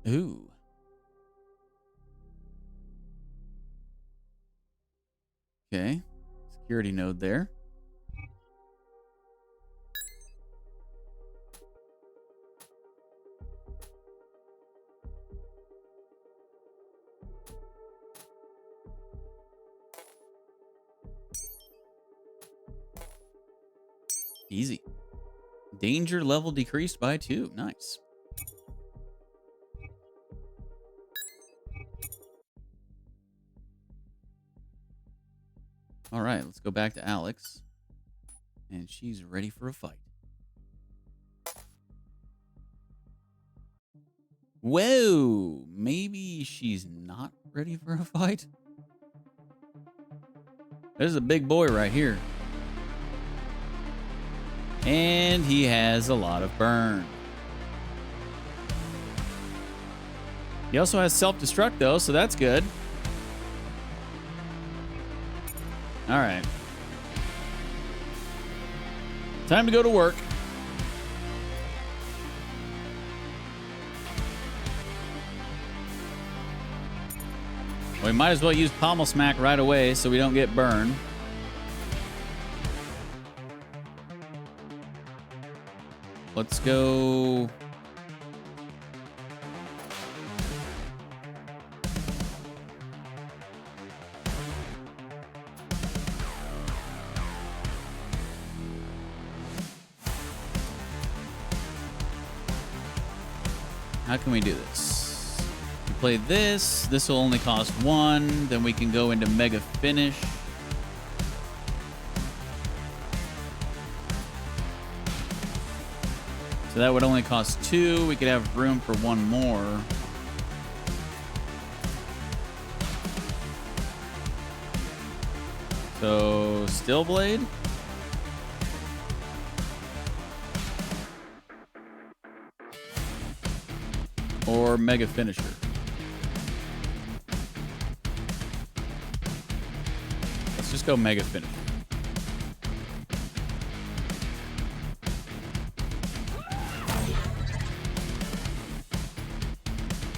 Ooh. Okay. Security node there. Easy. Danger level decreased by 2. Nice. All right, let's go back to Alex. And she's ready for a fight. Whoa, maybe she's not ready for a fight? There's a big boy right here. And he has a lot of burn. He also has self-destruct though, so that's good. All right. Time to go to work. We might as well use Pommel Smack right away so we don't get burned. Let's go. How can we do this? We play this. This will only cost 1. Then we can go into Mega Finish. So that would only cost 2. We could have room for 1 more. So, Steel Blade. Or Mega Finisher. Let's just go Mega Finisher.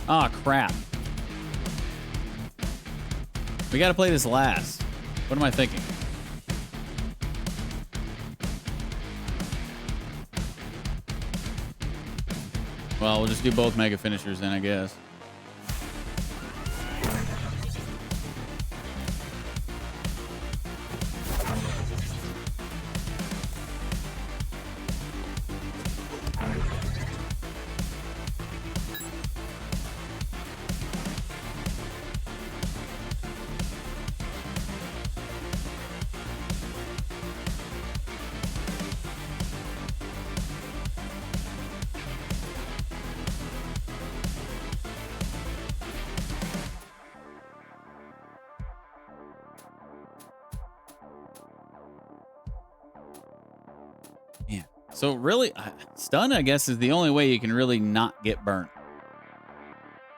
Ah, crap. We gotta play this last. What am I thinking? Well, we'll just do both Mega Finishers then, I guess. So really, stun, I guess, is the only way you can really not get burnt.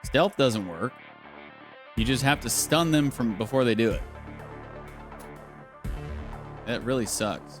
Stealth doesn't work. You just have to stun them from before they do it. That really sucks.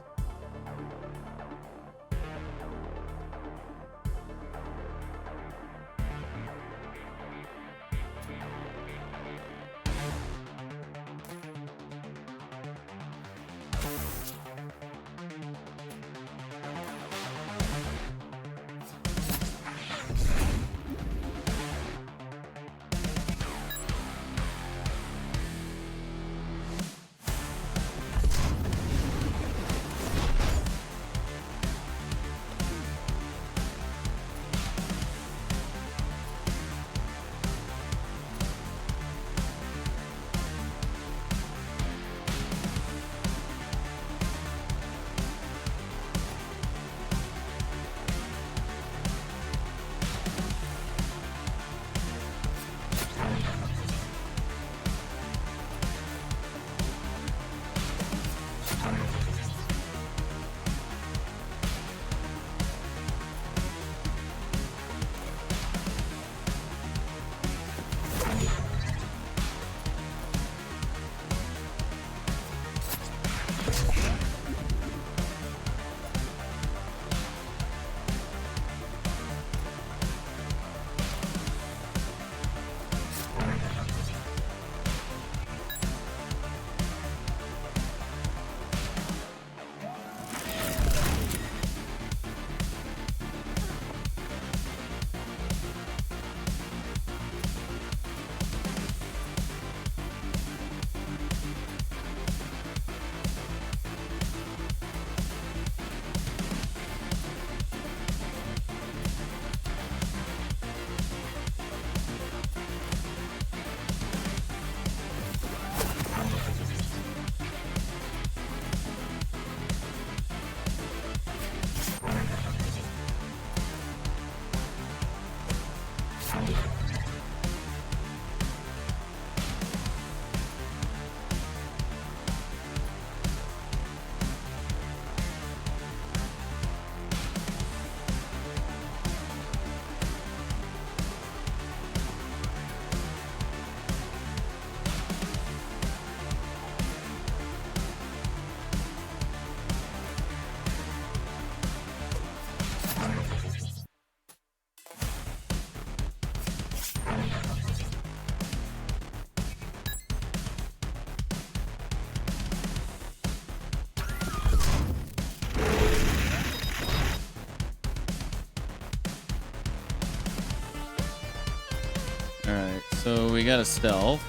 All right, so we got a stealth.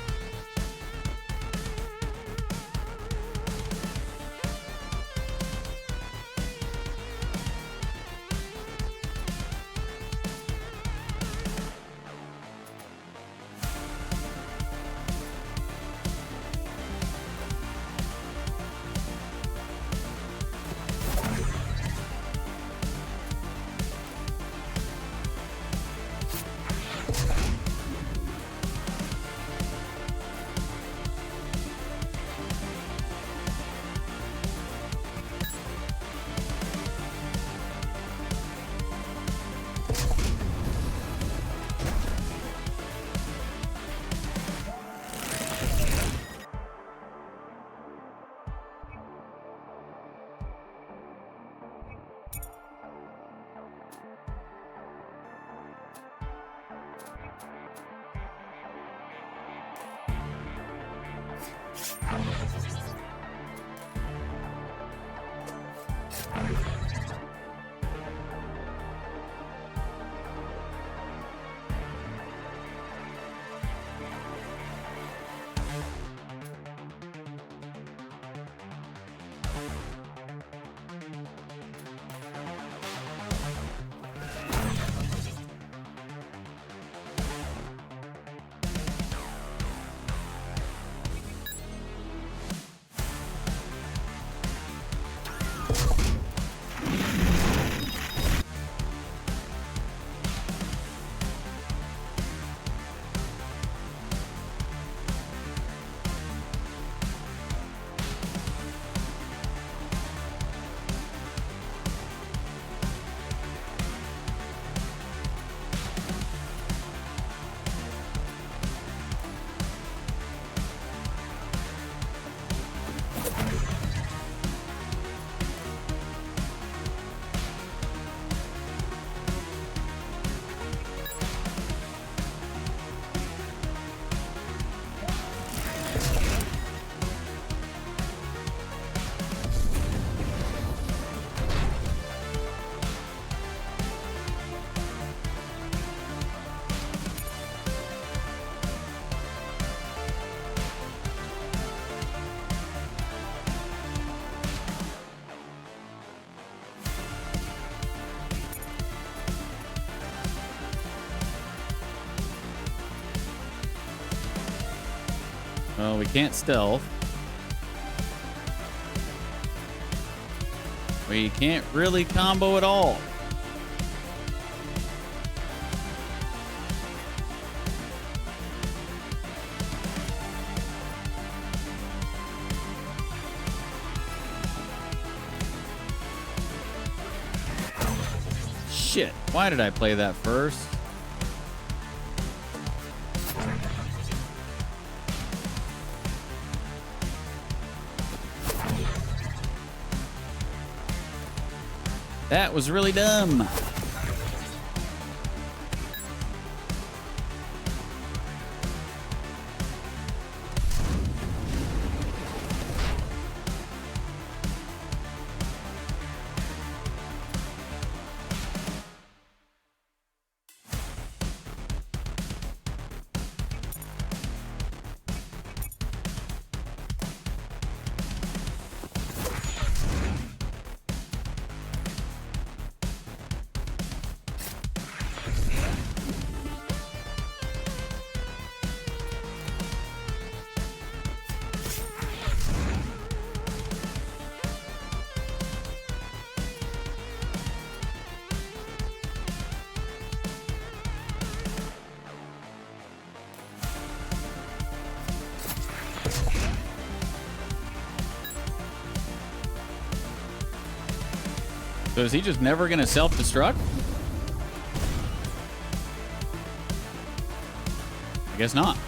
Well, we can't stealth. We can't really combo at all. Shit, why did I play that first? That was really dumb. So is he just never going to self-destruct? I guess not.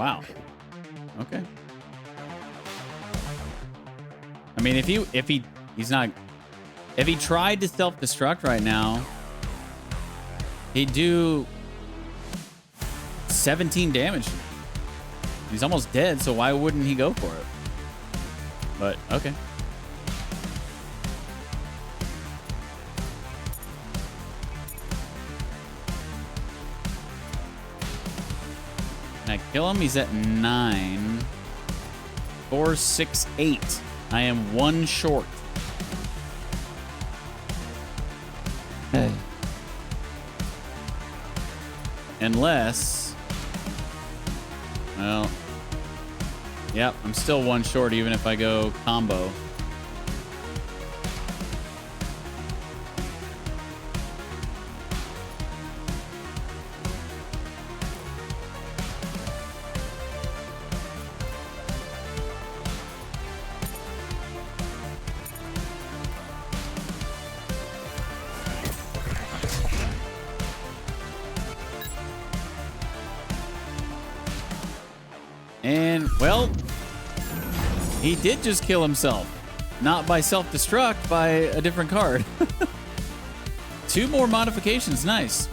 Wow. Okay. I mean, if he tried to self-destruct right now, he'd do 17 damage. He's almost dead, so why wouldn't he go for it? But okay. Can I kill him? He's at 9. 4, 6, 8. I am 1 short. Unless... Well... Yep, I'm still 1 short even if I go combo. And, well, he did just kill himself. Not by self-destruct, by a different card. 2 more modifications. Nice.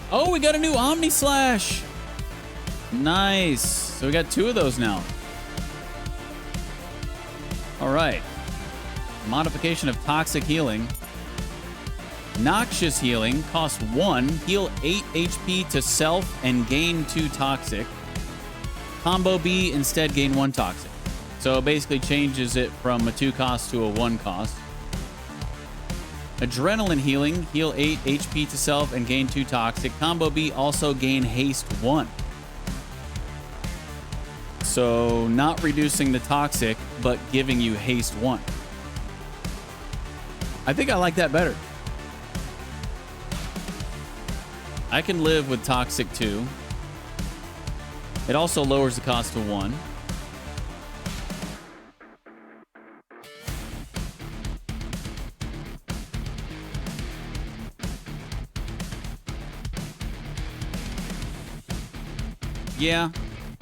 Oh, we got a new Omni Slash. Nice. So we got 2 of those now. All right. Modification of Toxic Healing. Noxious Healing costs 1. Heal 8 HP to self and gain 2 Toxic. Combo B instead gain 1 Toxic. So it basically changes it from a 2 cost to a 1 cost. Adrenaline Healing. Heal 8 HP to self and gain 2 Toxic. Combo B also gain Haste 1. So not reducing the Toxic, but giving you Haste 1. I think I like that better. I can live with Toxic 2. It also lowers the cost to 1. Yeah.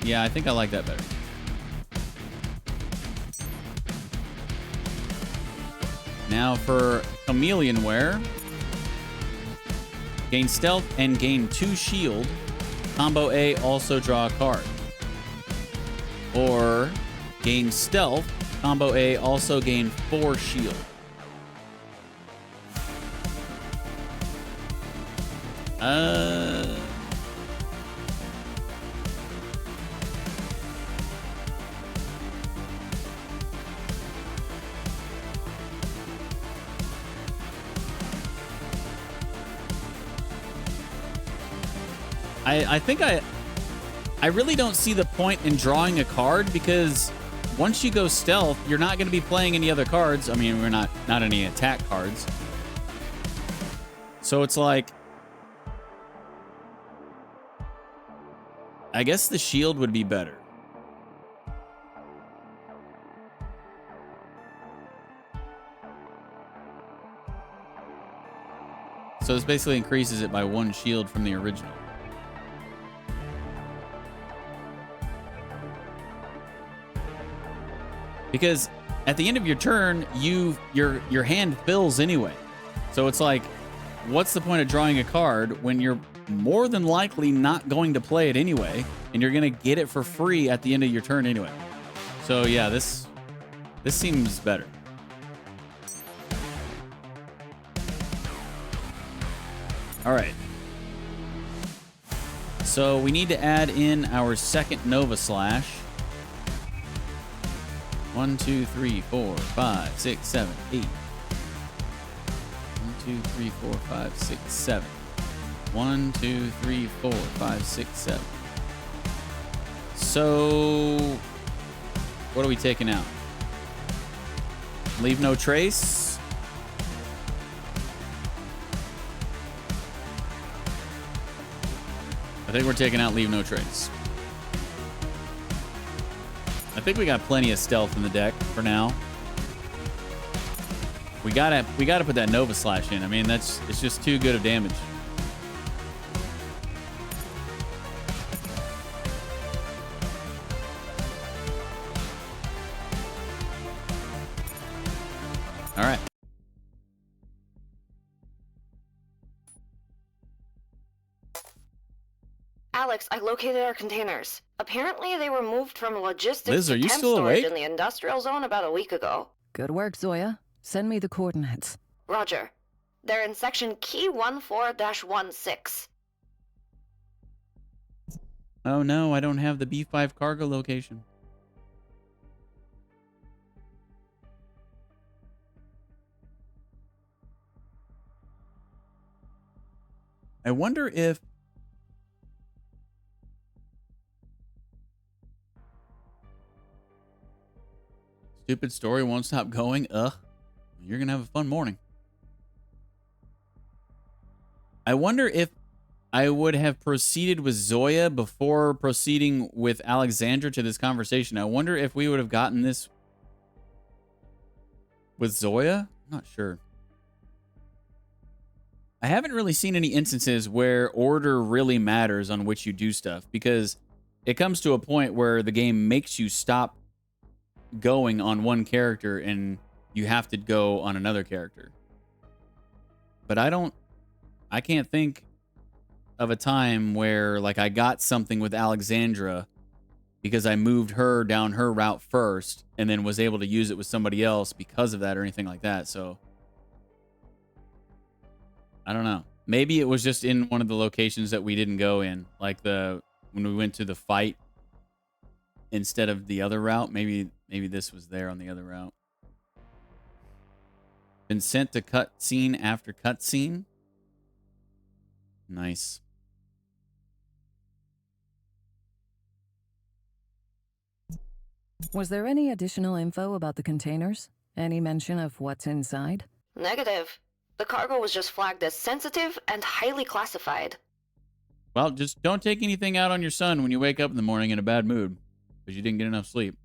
Yeah, I think I like that better. Now for Chameleon Wear. Gain stealth and gain 2 shield. Combo A, also draw a card. Or gain stealth. Combo A, also gain 4 shield. I think I really don't see the point in drawing a card, because once you go stealth, you're not going to be playing any other cards. I mean, we're not any attack cards. So it's like, I guess the shield would be better. So this basically increases it by 1 shield from the original. Because at the end of your turn, your hand fills anyway. So it's like, what's the point of drawing a card when you're more than likely not going to play it anyway, and you're going to get it for free at the end of your turn anyway? So yeah, this seems better. All right. So we need to add in our second Nova Slash. 1, 2, 3, 4, 5, 6, 7, 8. 1, 2, 3, 4, 5, 6, 7. 1, 2, 3, 4, 5, 6, 7. So, what are we taking out? Leave no trace. I think we're taking out Leave No Trace. I think we got plenty of stealth in the deck for now. We gotta put that Nova Slash in. I mean, it's just too good of damage. All right. Alex, I located our containers. Apparently, they were moved from logistics Liz, to are you temp still storage awake? in the industrial zone about a week ago. Good work, Zoya. Send me the coordinates. Roger. They're in section key 14-16. Oh no, I don't have the B5 cargo location. I wonder if stupid story won't stop going. You're gonna have a fun morning. I wonder if I would have proceeded with Zoya before proceeding with Alexandra to this conversation. I wonder if we would have gotten this with Zoya. I'm not sure. I haven't really seen any instances where order really matters on which you do stuff, because it comes to a point where the game makes you stop going on one character and you have to go on another character. But I can't think of a time where like I got something with Alexandra because I moved her down her route first and then was able to use it with somebody else because of that or anything like that. So I don't know. Maybe it was just in one of the locations that we didn't go in, like when we went to the fight instead of the other route. Maybe this was there on the other route. Been sent to cutscene after cutscene. Nice. Was there any additional info about the containers? Any mention of what's inside? Negative. The cargo was just flagged as sensitive and highly classified. Well, just don't take anything out on your son when you wake up in the morning in a bad mood because you didn't get enough sleep.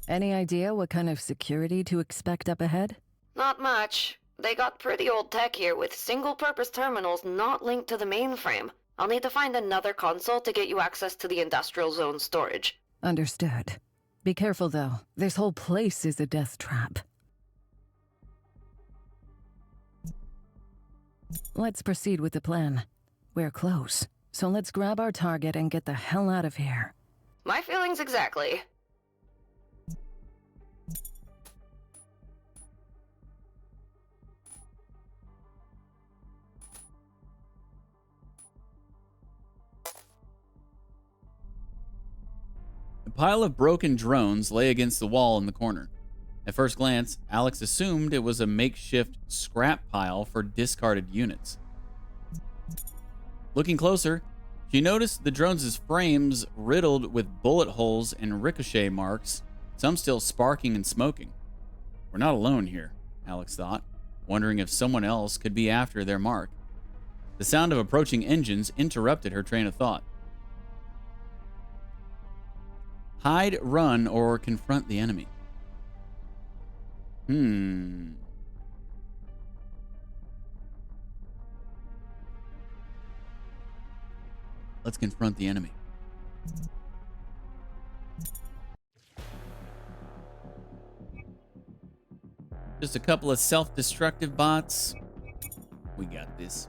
Any idea what kind of security to expect up ahead? Not much. They got pretty old tech here with single-purpose terminals not linked to the mainframe. I'll need to find another console to get you access to the industrial zone storage. Understood. Be careful, though. This whole place is a death trap. Let's proceed with the plan. We're close, so let's grab our target and get the hell out of here. My feelings exactly. A pile of broken drones lay against the wall in the corner. At first glance, Alex assumed it was a makeshift scrap pile for discarded units. Looking closer, she noticed the drones' frames riddled with bullet holes and ricochet marks, some still sparking and smoking. We're not alone here, Alex thought, wondering if someone else could be after their mark. The sound of approaching engines interrupted her train of thought. Hide, run, or confront the enemy. Let's confront the enemy. Just a couple of self-destructive bots. We got this.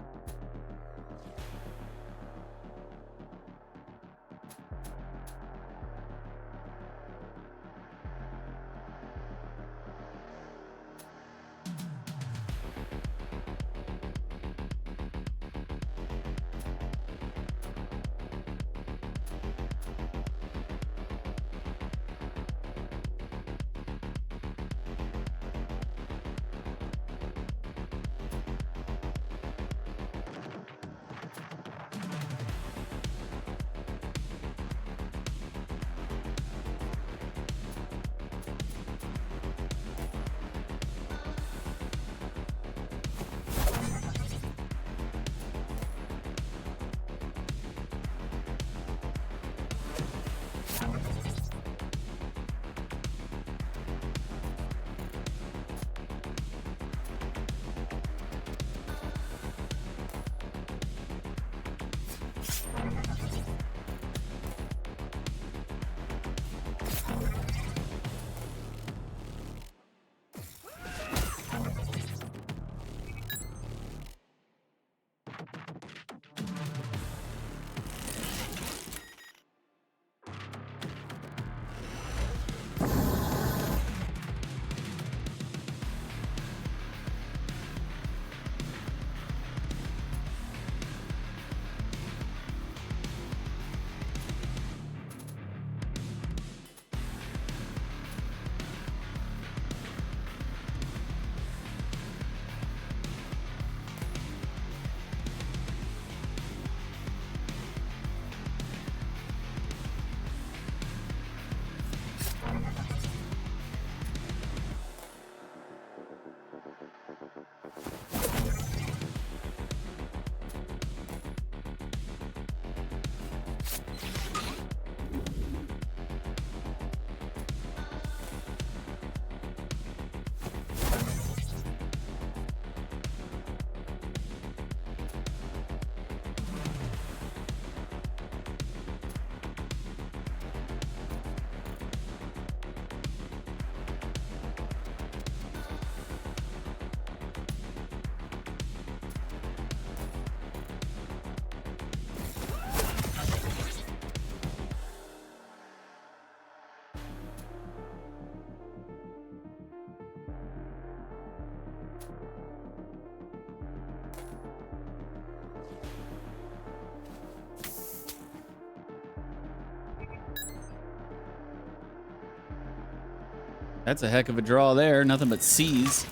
That's a heck of a draw there. Nothing but C's.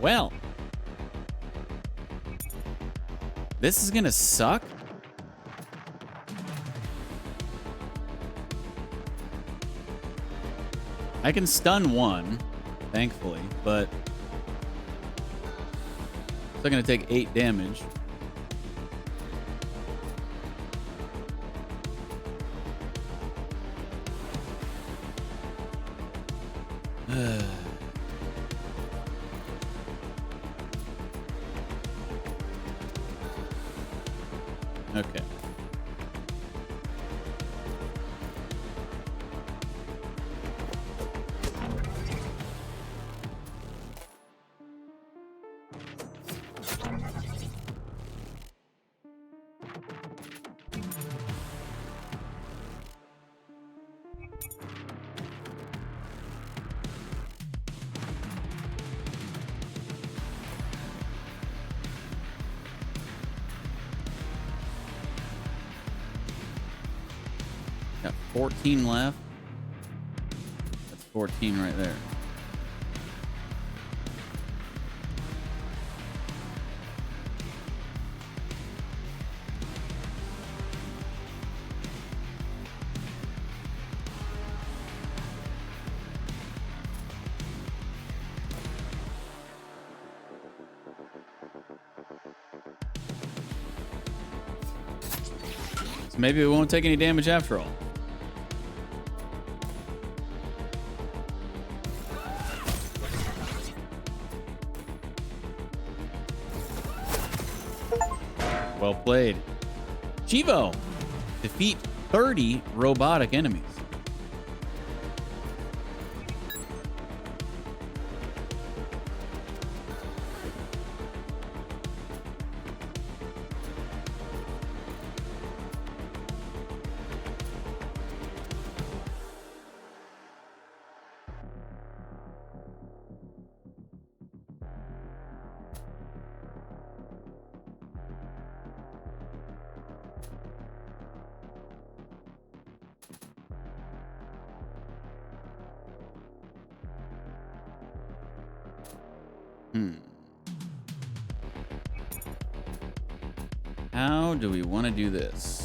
Well. This is gonna suck. I can stun one, thankfully, but still gonna take 8 damage. Okay. Got 14 left. That's 14 right there. So maybe we won't take any damage after all. Well played. Chivo, defeat 30 robotic enemies. How do we want to do this?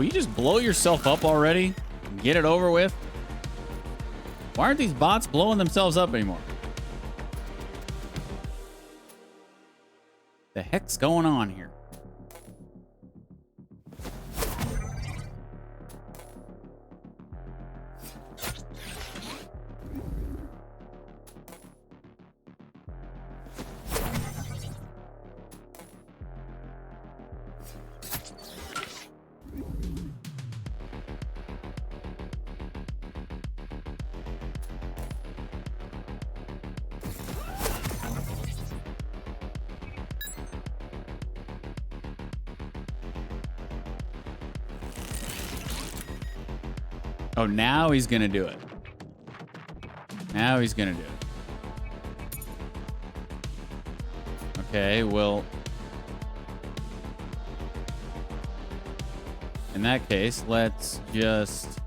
Will you just blow yourself up already? And get it over with? Why aren't these bots blowing themselves up anymore? The heck's going on here? Oh, now he's gonna do it. Now he's gonna do it. Okay, well, in that case, let's just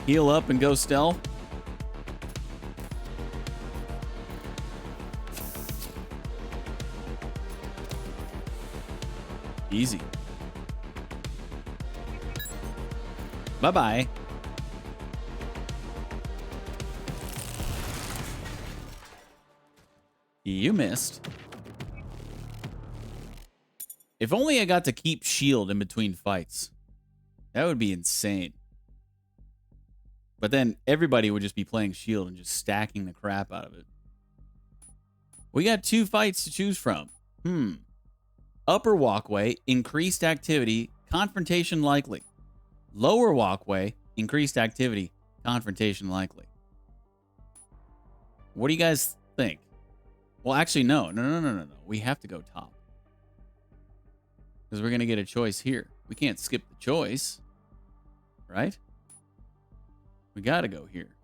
heal up and go stealth. Easy. Bye-bye. You missed. If only I got to keep shield in between fights. That would be insane. But then everybody would just be playing shield and just stacking the crap out of it. We got 2 fights to choose from. Upper walkway, increased activity, confrontation likely. Lower walkway, increased activity, confrontation likely. What do you guys think? Well, actually, no. We have to go top. Because we're going to get a choice here. We can't skip the choice. Right? We got to go here.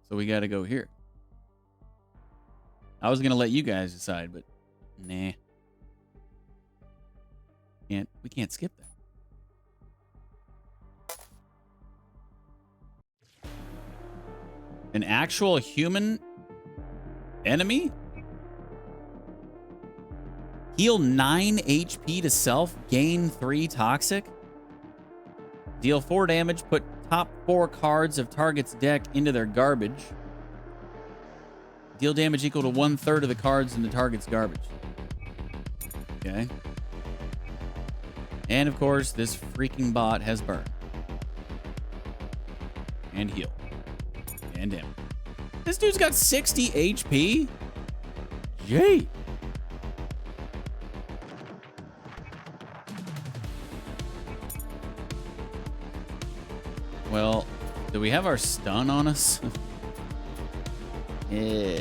So we got to go here. I was going to let you guys decide, but nah. We can't skip that. An actual human enemy? Heal 9 HP to self, gain 3 toxic. Deal 4 damage, put top 4 cards of target's deck into their garbage. Deal damage equal to 1/3 of the cards in the target's garbage. Okay. And of course, this freaking bot has burn. And heal. And damage. This dude's got 60 HP? Yay! Well, do we have our stun on us? Yeah.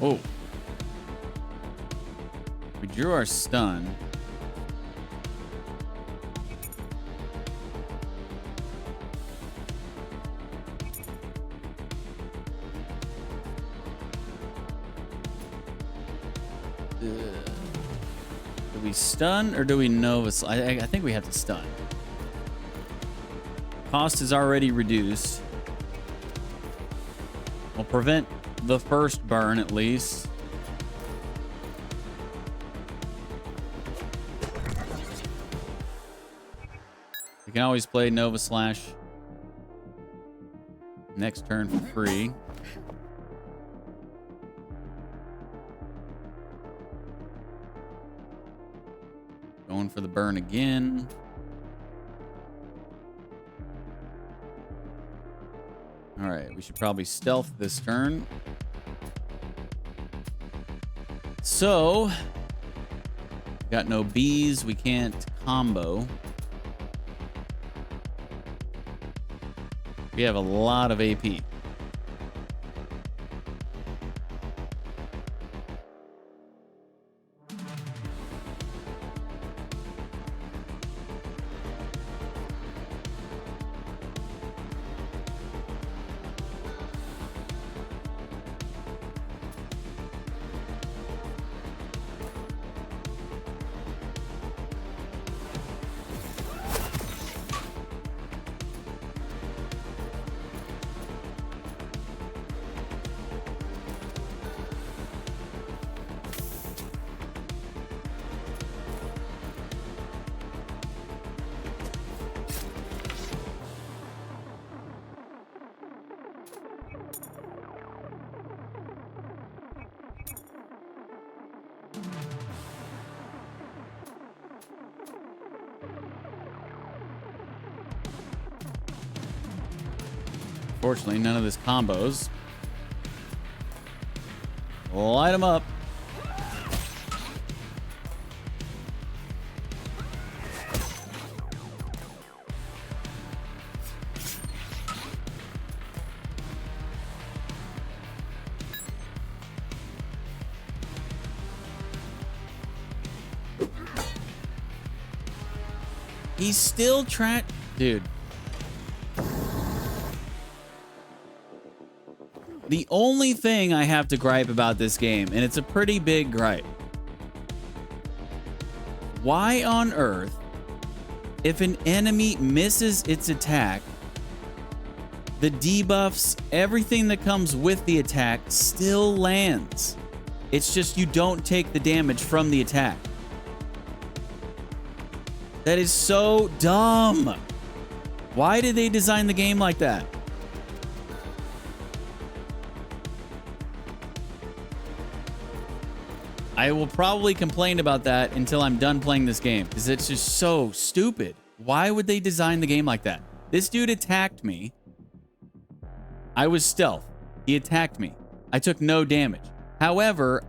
Oh. We drew our stun. Do we stun or do we Nova? I think we have to stun. Cost is already reduced. We'll prevent the first burn at least. You can always play Nova Slash next turn for free. Going for the burn again. All right, we should probably stealth this turn. So, got no bees. We can't combo. We have a lot of AP. Fortunately, none of this combos. Light them up. He's still trying, dude. The only thing I have to gripe about this game, and it's a pretty big gripe. Why on earth, if an enemy misses its attack, the debuffs, everything that comes with the attack still lands? It's just you don't take the damage from the attack. That is so dumb. Why did they design the game like that? I will probably complain about that until I'm done playing this game, because it's just so stupid. Why would they design the game like that? This dude attacked me. I was stealth. He attacked me. I took no damage. However,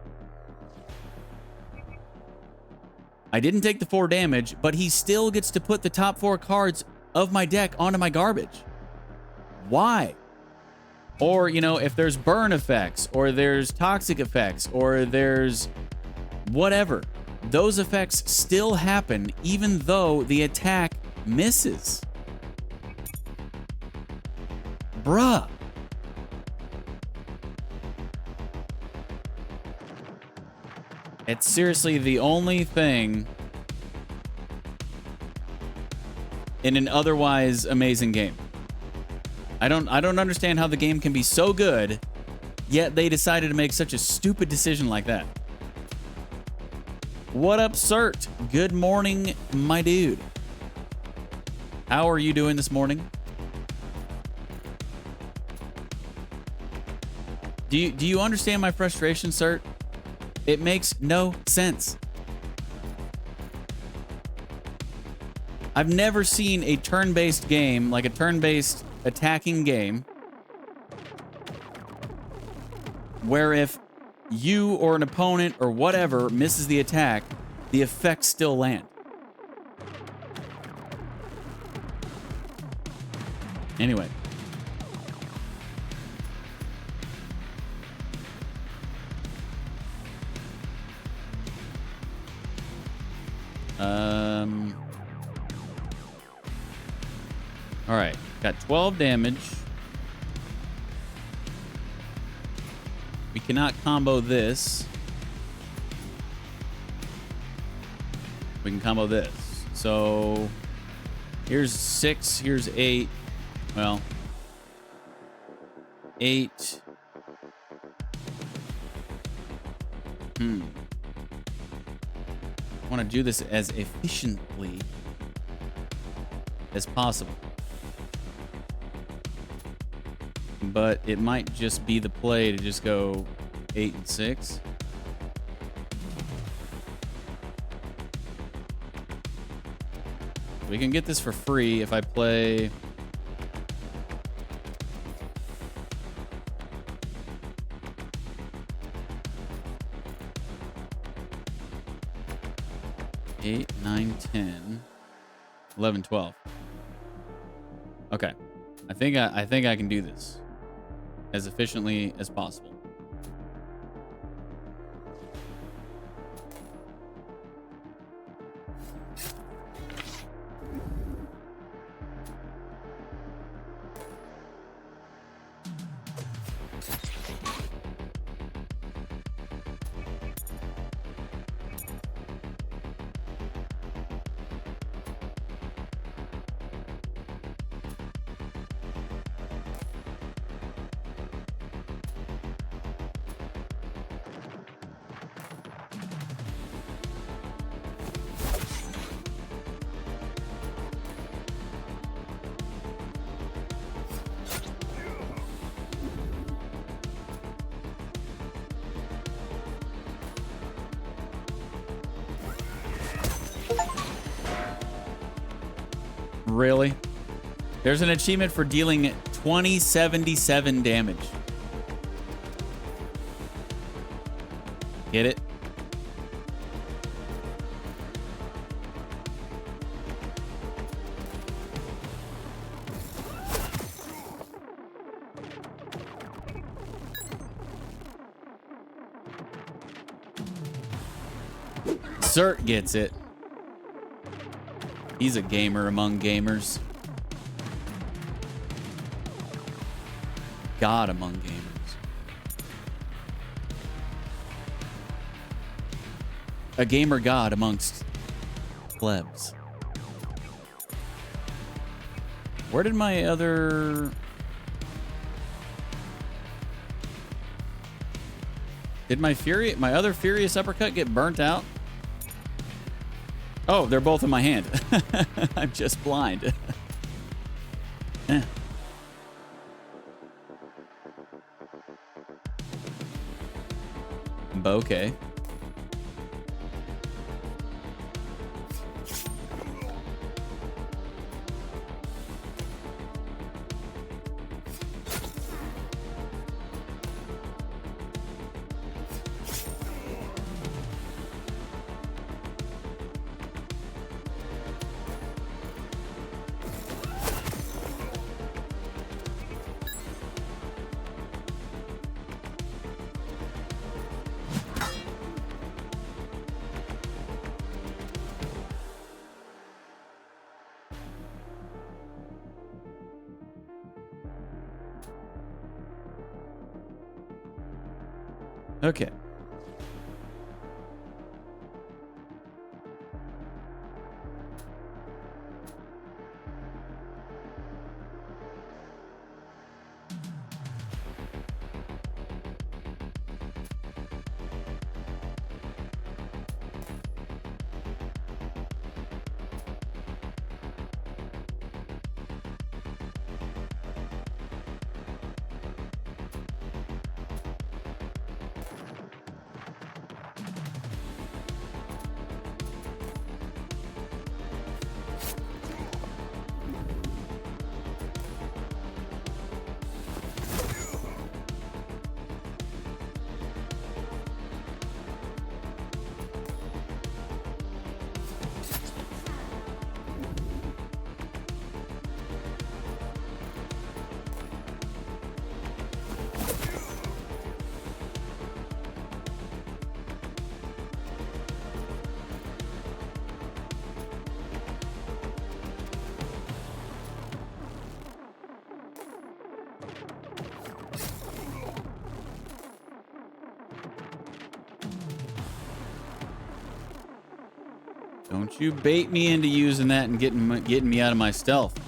I didn't take the 4 damage, but he still gets to put the top 4 cards of my deck onto my garbage. Why? Or, you know, if there's burn effects, or there's toxic effects, or there's whatever, those effects still happen even though the attack misses. Bruh. It's seriously the only thing in an otherwise amazing game. I don't understand how the game can be so good, yet they decided to make such a stupid decision like that. What up, Cert? Good morning, my dude. How are you doing this morning? Do you understand my frustration, Cert? It makes no sense. I've never seen a turn-based game, like a turn-based attacking game, where if you or an opponent or whatever misses the attack, the effects still land. Anyway. All right, got 12 damage. We cannot combo this. We can combo this. So here's 6, here's 8. Well, 8, I want to do this as efficiently as possible. But it might just be the play to just go 8 and 6. We can get this for free if I play... Eight, 9, 10, 11, 12. Okay. I think I can do this as efficiently as possible. Really? There's an achievement for dealing 2077 damage. Get it? Cert gets it. He's a gamer among gamers. God among gamers. A gamer god amongst plebs. Where did my other... Did my other furious uppercut get burnt out? Oh, they're both in my hand. I'm just blind. Bouquet. Okay. Don't you bait me into using that and getting me out of my stealth.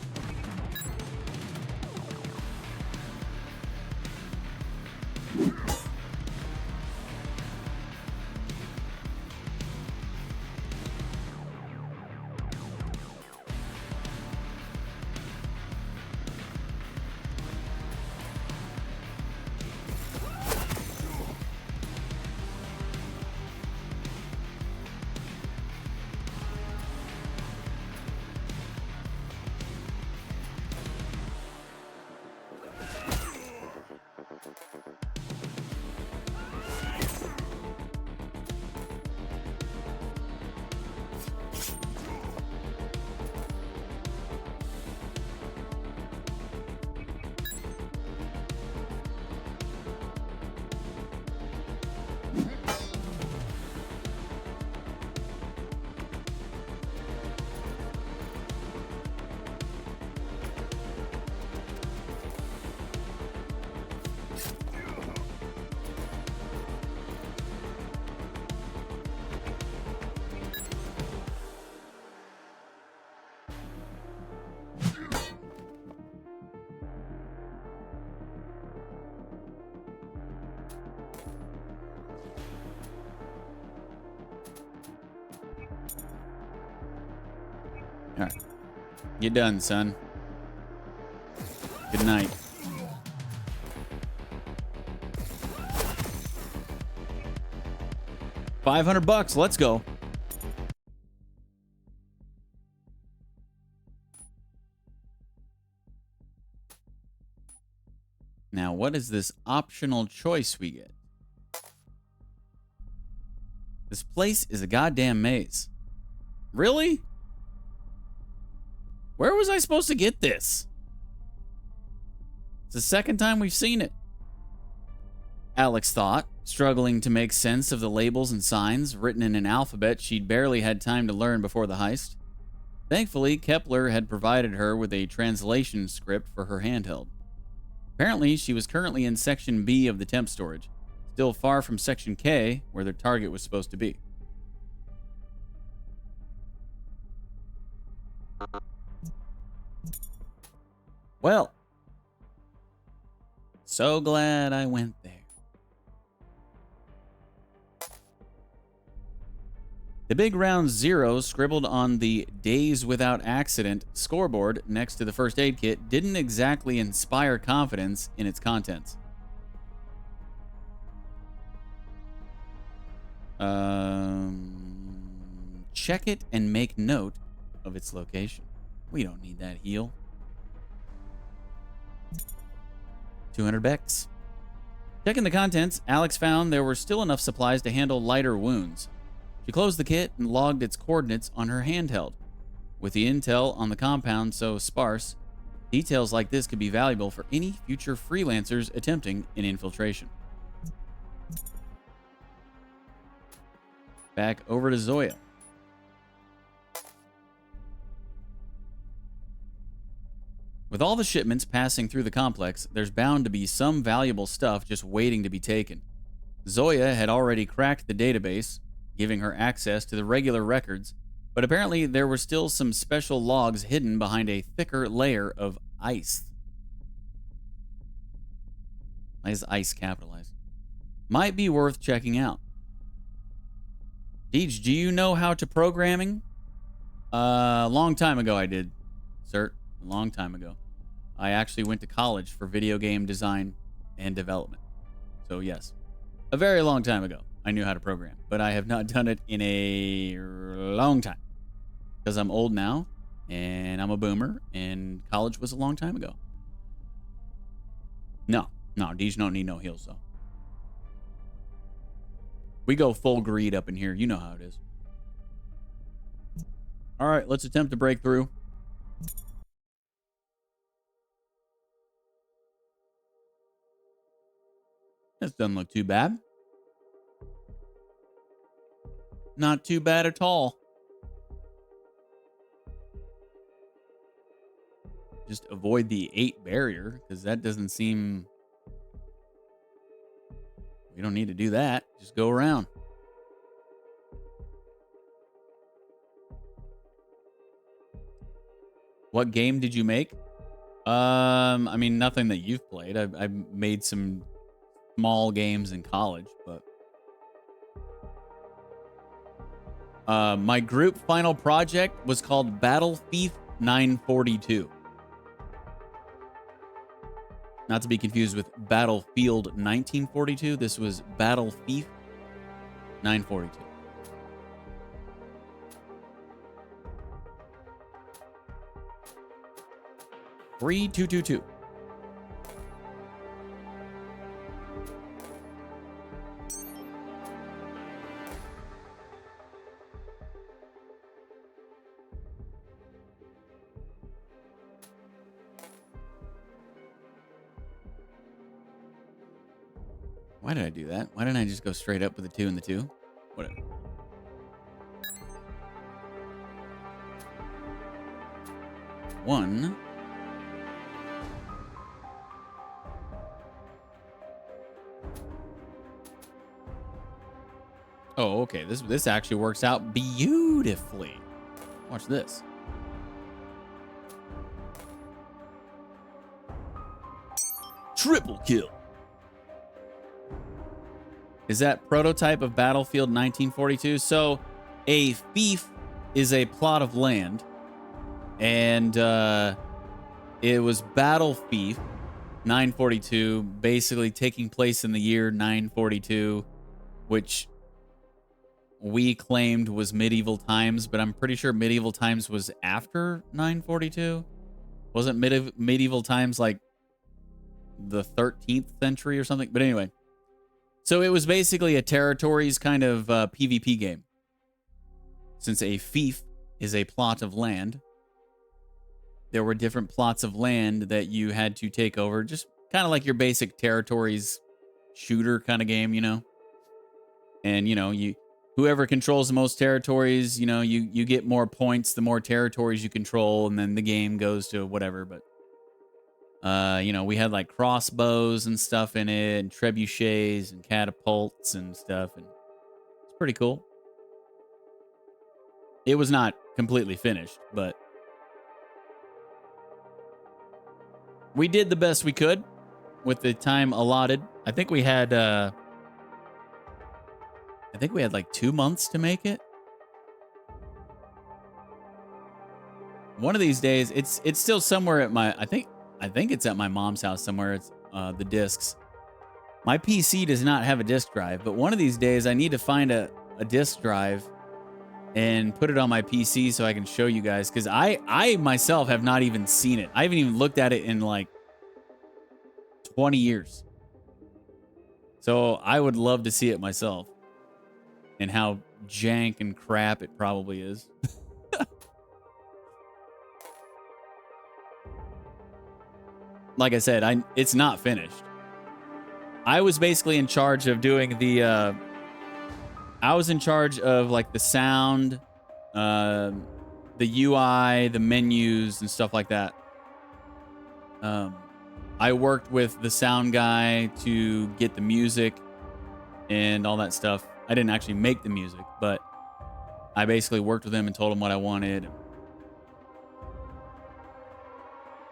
All right. You're done, son. Good night. $500. Let's go. Now, what is this optional choice we get? This place is a goddamn maze. Really? Where was I supposed to get this? It's the second time we've seen it. Alex thought, struggling to make sense of the labels and signs written in an alphabet she'd barely had time to learn before the heist. Thankfully, Kepler had provided her with a translation script for her handheld. Apparently, she was currently in Section B of the temp storage, still far from Section K, where their target was supposed to be. Well, so glad I went there. The big round 0 scribbled on the Days Without Accident scoreboard next to the first aid kit didn't exactly inspire confidence in its contents. Check it and make note of its location. We don't need that heal. 200 Becks. Checking the contents, Alex found there were still enough supplies to handle lighter wounds. She closed the kit and logged its coordinates on her handheld. With the intel on the compound so sparse, details like this could be valuable for any future freelancers attempting an infiltration. Back over to Zoya. With all the shipments passing through the complex, there's bound to be some valuable stuff just waiting to be taken. Zoya had already cracked the database, giving her access to the regular records, but apparently there were still some special logs hidden behind a thicker layer of ice. Why is ice capitalized? Might be worth checking out. Deej, do you know how to programming? A long time ago I did, sir. A long time ago. I actually went to college for video game design and development. So yes, a very long time ago. I knew how to program, but I have not done it in a long time because I'm old now and I'm a boomer and college was a long time ago. No, Deej don't need no heals though. We go full greed up in here. You know how it is. All right, let's attempt to break through. This doesn't look too bad. Not too bad at all. Just avoid the 8 barrier, because that doesn't seem... We don't need to do that. Just go around. What game did you make? I mean, nothing that you've played. I made some small games in college, but... my group final project was called Battlefield 942. Not to be confused with Battlefield 1942. This was Battlefield 942. Three, 222. Why did I do that? Why didn't I just go straight up with the 2 and the 2? Whatever. One. Oh, okay. This actually works out beautifully. Watch this. Triple kill. Is that prototype of Battlefield 1942? So a fief is a plot of land. And it was Battle Fief 942, basically taking place in the year 942, which we claimed was medieval times, but I'm pretty sure medieval times was after 942. Wasn't medieval times like the 13th century or something? But anyway, so it was basically a territories kind of PvP game. Since a fief is a plot of land, there were different plots of land that you had to take over, just kind of like your basic territories shooter kind of game, you know? And, you know, whoever controls the most territories, you know, you get more points the more territories you control, and then the game goes to whatever. But you know, we had like crossbows and stuff in it, and trebuchets and catapults and stuff, and it's pretty cool. It was not completely finished, but we did the best we could with the time allotted. I think we had like 2 months to make it. One of these days, it's still somewhere at my, I think it's at my mom's house somewhere. It's the discs. My PC does not have a disk drive, but one of these days I need to find a disk drive and put it on my PC so I can show you guys, because I myself have not even seen it. I haven't even looked at it in like 20 years. So I would love to see it myself, and how jank and crap it probably is. Like I said, it's not finished. I was basically in charge of doing the I was in charge of like the sound, the UI, the menus and stuff like that. I worked with the sound guy to get the music and all that stuff. I didn't actually make the music, but I basically worked with him and told him what I wanted.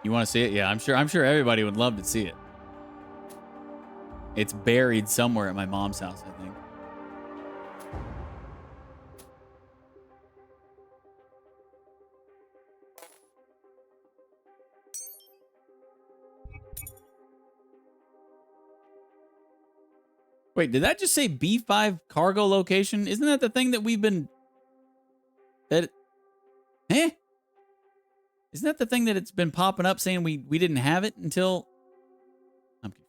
You want to see it? Yeah, I'm sure everybody would love to see it. It's buried somewhere at my mom's house, I think. Wait, did that just say B5 cargo location? Isn't that the thing that we've been... Isn't that the thing that it's been popping up saying we didn't have it until... I'm confused.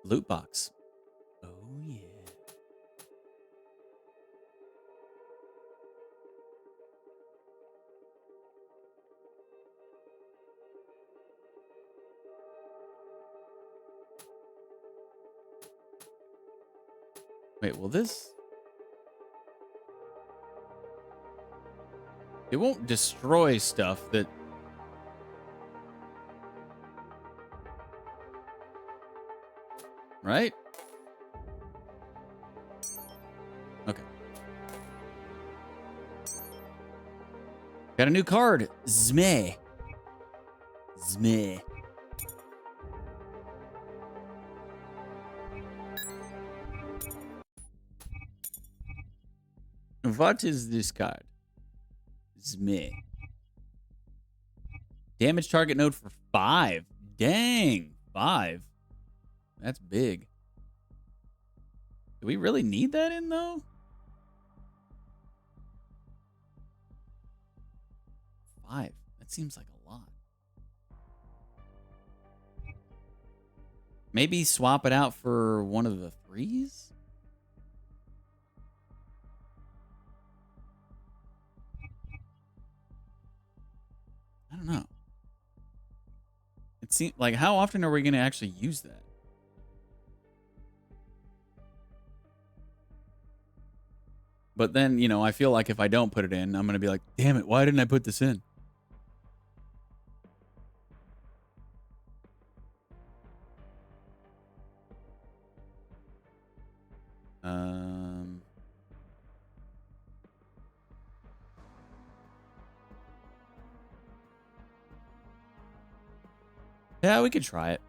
Loot box. Oh, yeah. Wait, will this... It won't destroy stuff that... Right? Okay. Got a new card. Zmeh. Zmeh. What is this card? Zmeh. Damage target node for 5. Dang. 5. That's big. Do we really need that in, though? 5. That seems like a lot. Maybe swap it out for one of the 3s? I don't know. It seems like, how often are we going to actually use that? But then, you know, I feel like if I don't put it in, I'm going to be like, damn it, why didn't I put this in? Yeah, we could try it.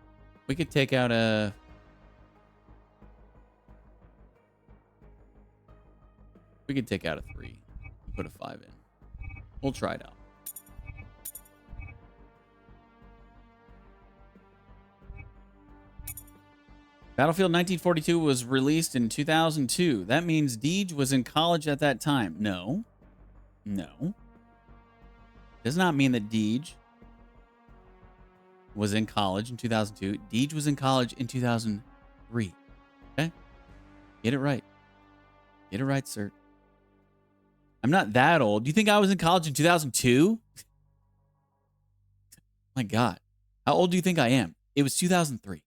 We could take out a... We could take out a 3. Put a 5 in. We'll try it out. Battlefield 1942 was released in 2002. That means Deej was in college at that time. No. No. Does not mean that Deej was in college in 2002. Deej was in college in 2003. Okay? Get it right. Get it right, sir. I'm not that old. Do you think I was in college in 2002? My God. How old do you think I am? It was 2003.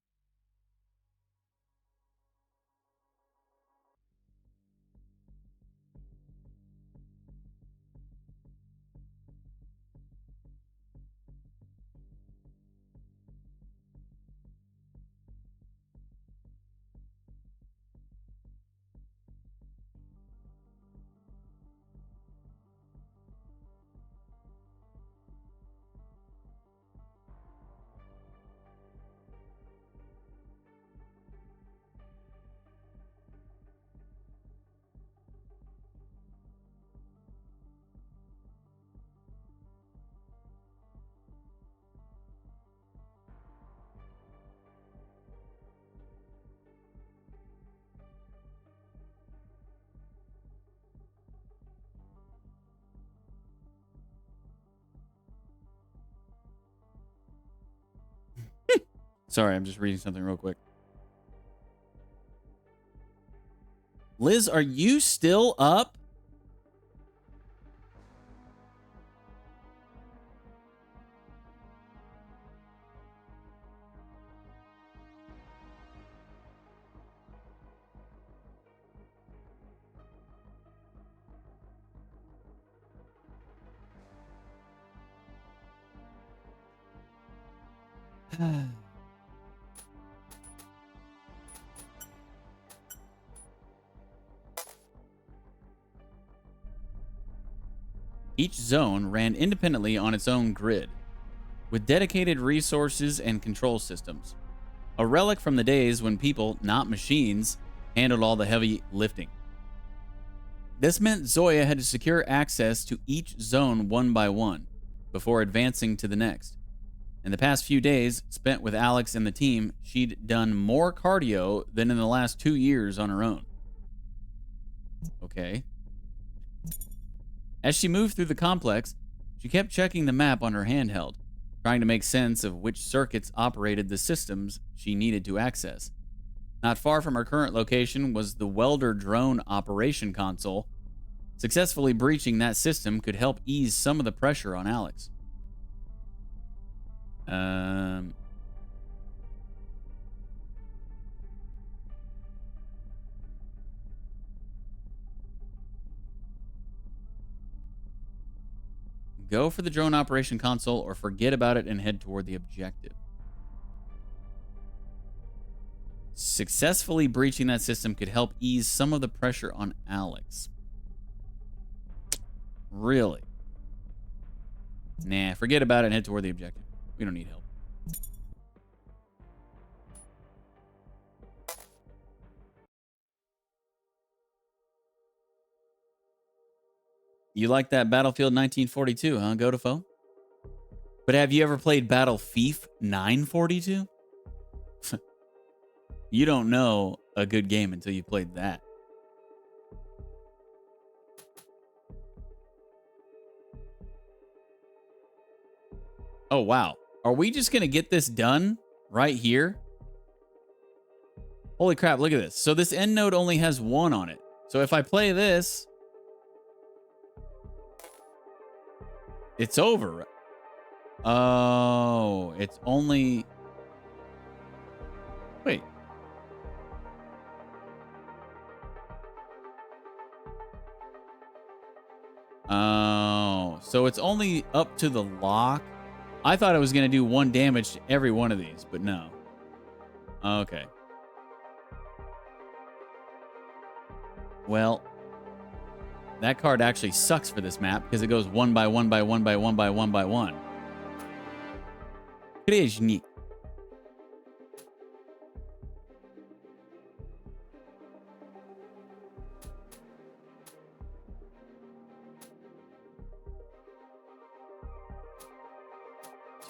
Sorry, I'm just reading something real quick. Liz, are you still up? Each zone ran independently on its own grid, with dedicated resources and control systems. A relic from the days when people, not machines, handled all the heavy lifting. This meant Zoya had to secure access to each zone one by one before advancing to the next. In the past few days spent with Alex and the team, she'd done more cardio than in the last 2 years on her own. Okay. As she moved through the complex, she kept checking the map on her handheld, trying to make sense of which circuits operated the systems she needed to access. Not far from her current location was the welder drone operation console. Successfully breaching that system could help ease some of the pressure on Alex. Go for the drone operation console or forget about it and head toward the objective. Successfully breaching that system could help ease some of the pressure on Alex. Really? Nah, forget about it and head toward the objective. We don't need help. You like that Battlefield 1942, huh, Godofo? But have you ever played Battlefield 942? You don't know a good game until you played that. Oh, wow. Are we just going to get this done right here? Holy crap, look at this. So this end node only has 1 on it. So if I play this, it's over. Oh, it's only... Wait. Oh, so it's only up to the lock. I thought it was going to do 1 damage to every one of these, but no. Okay. Well, that card actually sucks for this map because it goes 1 by 1 by 1 by 1 by 1 by 1. Pretty unique.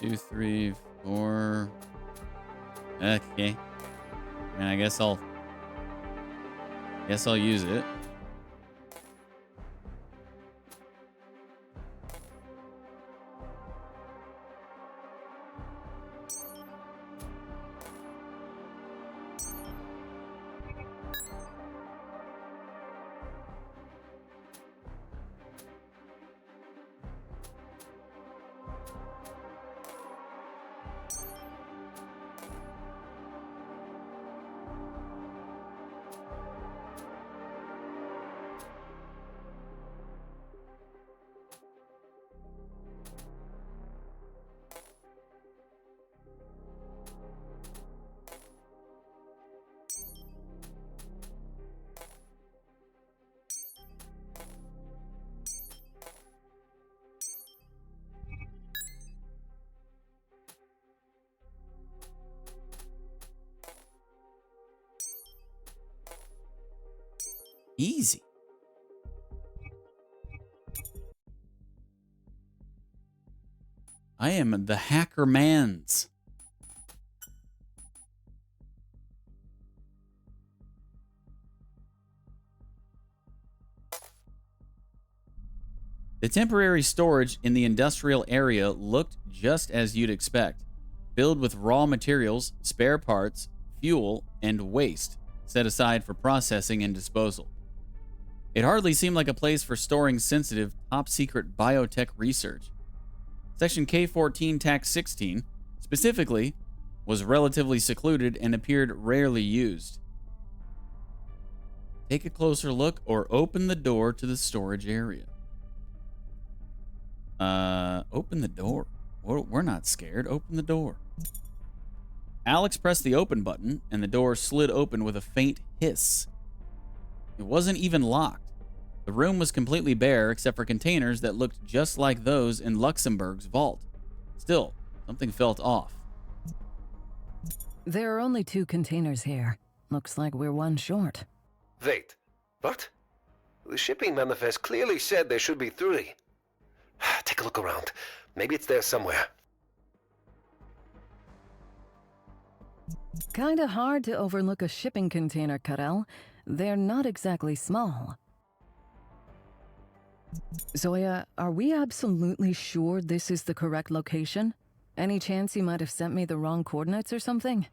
2, 3, 4. Okay. I mean, I guess I'll use it. Easy. I am the hacker mans. The temporary storage in the industrial area looked just as you'd expect, filled with raw materials, spare parts, fuel, and waste set aside for processing and disposal. It hardly seemed like a place for storing sensitive, top-secret biotech research. Section K14 Tax 16, specifically, was relatively secluded and appeared rarely used. Take a closer look or open the door to the storage area. Open the door. We're not scared. Open the door. Alex pressed the open button, and the door slid open with a faint hiss. It wasn't even locked. The room was completely bare except for containers that looked just like those in Luxembourg's vault. Still, something felt off. There are only 2 containers here. Looks like we're one short. Wait, what? The shipping manifest clearly said there should be 3. Take a look around. Maybe it's there somewhere. Kinda hard to overlook a shipping container, Karel. They're not exactly small. Zoya, are we absolutely sure this is the correct location? Any chance you might have sent me the wrong coordinates or something?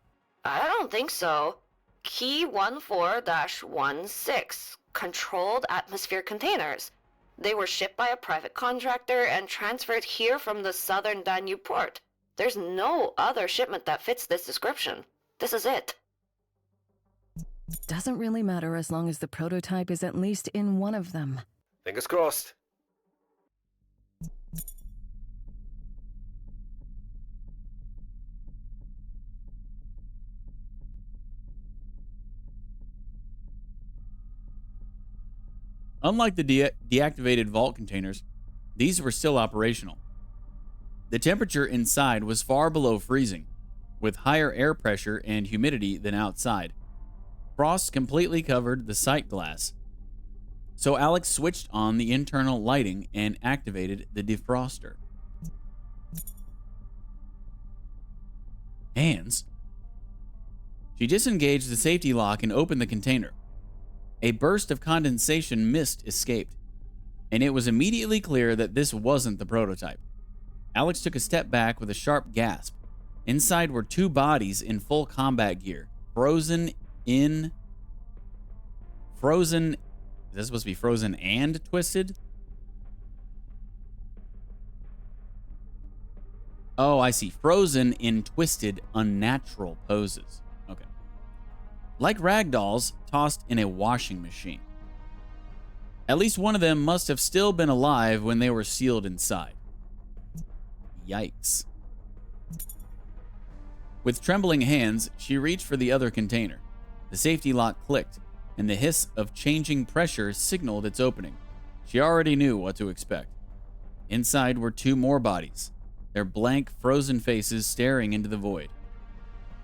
I don't think so. Key 14-16, controlled atmosphere containers. They were shipped by a private contractor and transferred here from the southern Danube port. There's no other shipment that fits this description. This is it. Doesn't really matter as long as the prototype is at least in one of them. Fingers crossed. Unlike the deactivated vault containers, these were still operational. The temperature inside was far below freezing, with higher air pressure and humidity than outside. Frost completely covered the sight glass, so Alex switched on the internal lighting and activated the defroster. Hands. She disengaged the safety lock and opened the container. A burst of condensation mist escaped, and it was immediately clear that this wasn't the prototype. Alex took a step back with a sharp gasp. Inside were 2 bodies in full combat gear, frozen. Is this supposed to be frozen and twisted? Oh, I see. Frozen in twisted, unnatural poses. Okay. Like ragdolls tossed in a washing machine. At least one of them must have still been alive when they were sealed inside. Yikes. With trembling hands, she reached for the other container. The safety lock clicked, and the hiss of changing pressure signaled its opening. She already knew what to expect. Inside were 2 more bodies, their blank, frozen faces staring into the void.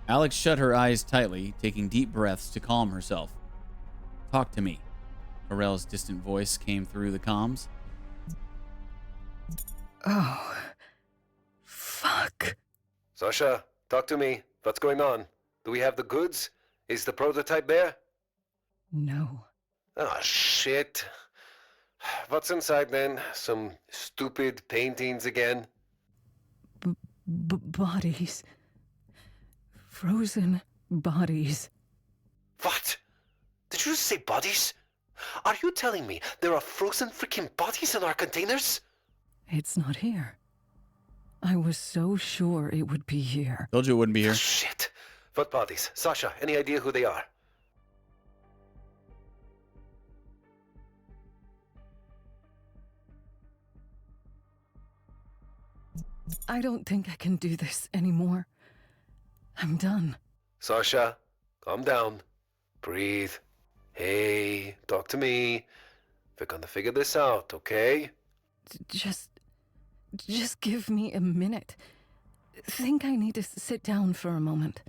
Alex shut her eyes tightly, taking deep breaths to calm herself. "Talk to me." Karel's distant voice came through the comms. Oh, Fuck. Sasha, talk to me. What's going on? Do we have the goods? Is the prototype there? No. Oh, shit. What's inside then? Some stupid paintings again? Bodies. Frozen bodies. What? Did you just say bodies? Are you telling me there are frozen freaking bodies in our containers? It's not here. I was so sure it would be here. Told you it wouldn't be here. Shit. What bodies? Sasha, any idea who they are? I don't think I can do this anymore. I'm done. Sasha, calm down. Breathe. Hey, talk to me. We're gonna figure this out, okay? Just give me a minute. Think I need to sit down for a moment.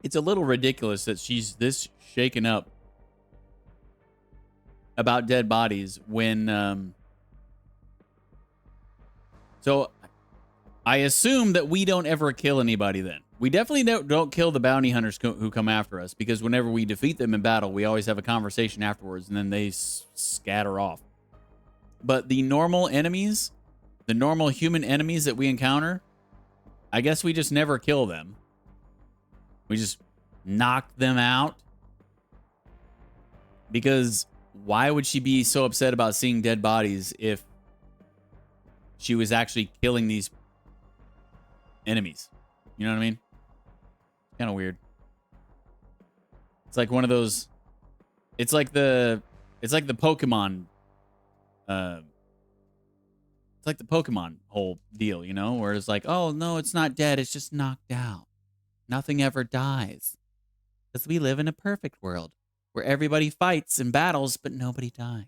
It's a little ridiculous that she's this shaken up about dead bodies when so I assume that we don't ever kill anybody then. We definitely don't kill the bounty hunters who come after us, because whenever we defeat them in battle, we always have a conversation afterwards, and then they scatter off. But the normal enemies, the normal human enemies that we encounter, I guess we just never kill them. We just knock them out. Because why would she be so upset about seeing dead bodies if she was actually killing these enemies? You know what I mean? Kind of weird. It's like one of those. It's like the Pokemon. It's like the Pokemon whole deal, you know, where it's like, oh no, it's not dead, it's just knocked out. Nothing ever dies, because we live in a perfect world where everybody fights and battles, but nobody dies.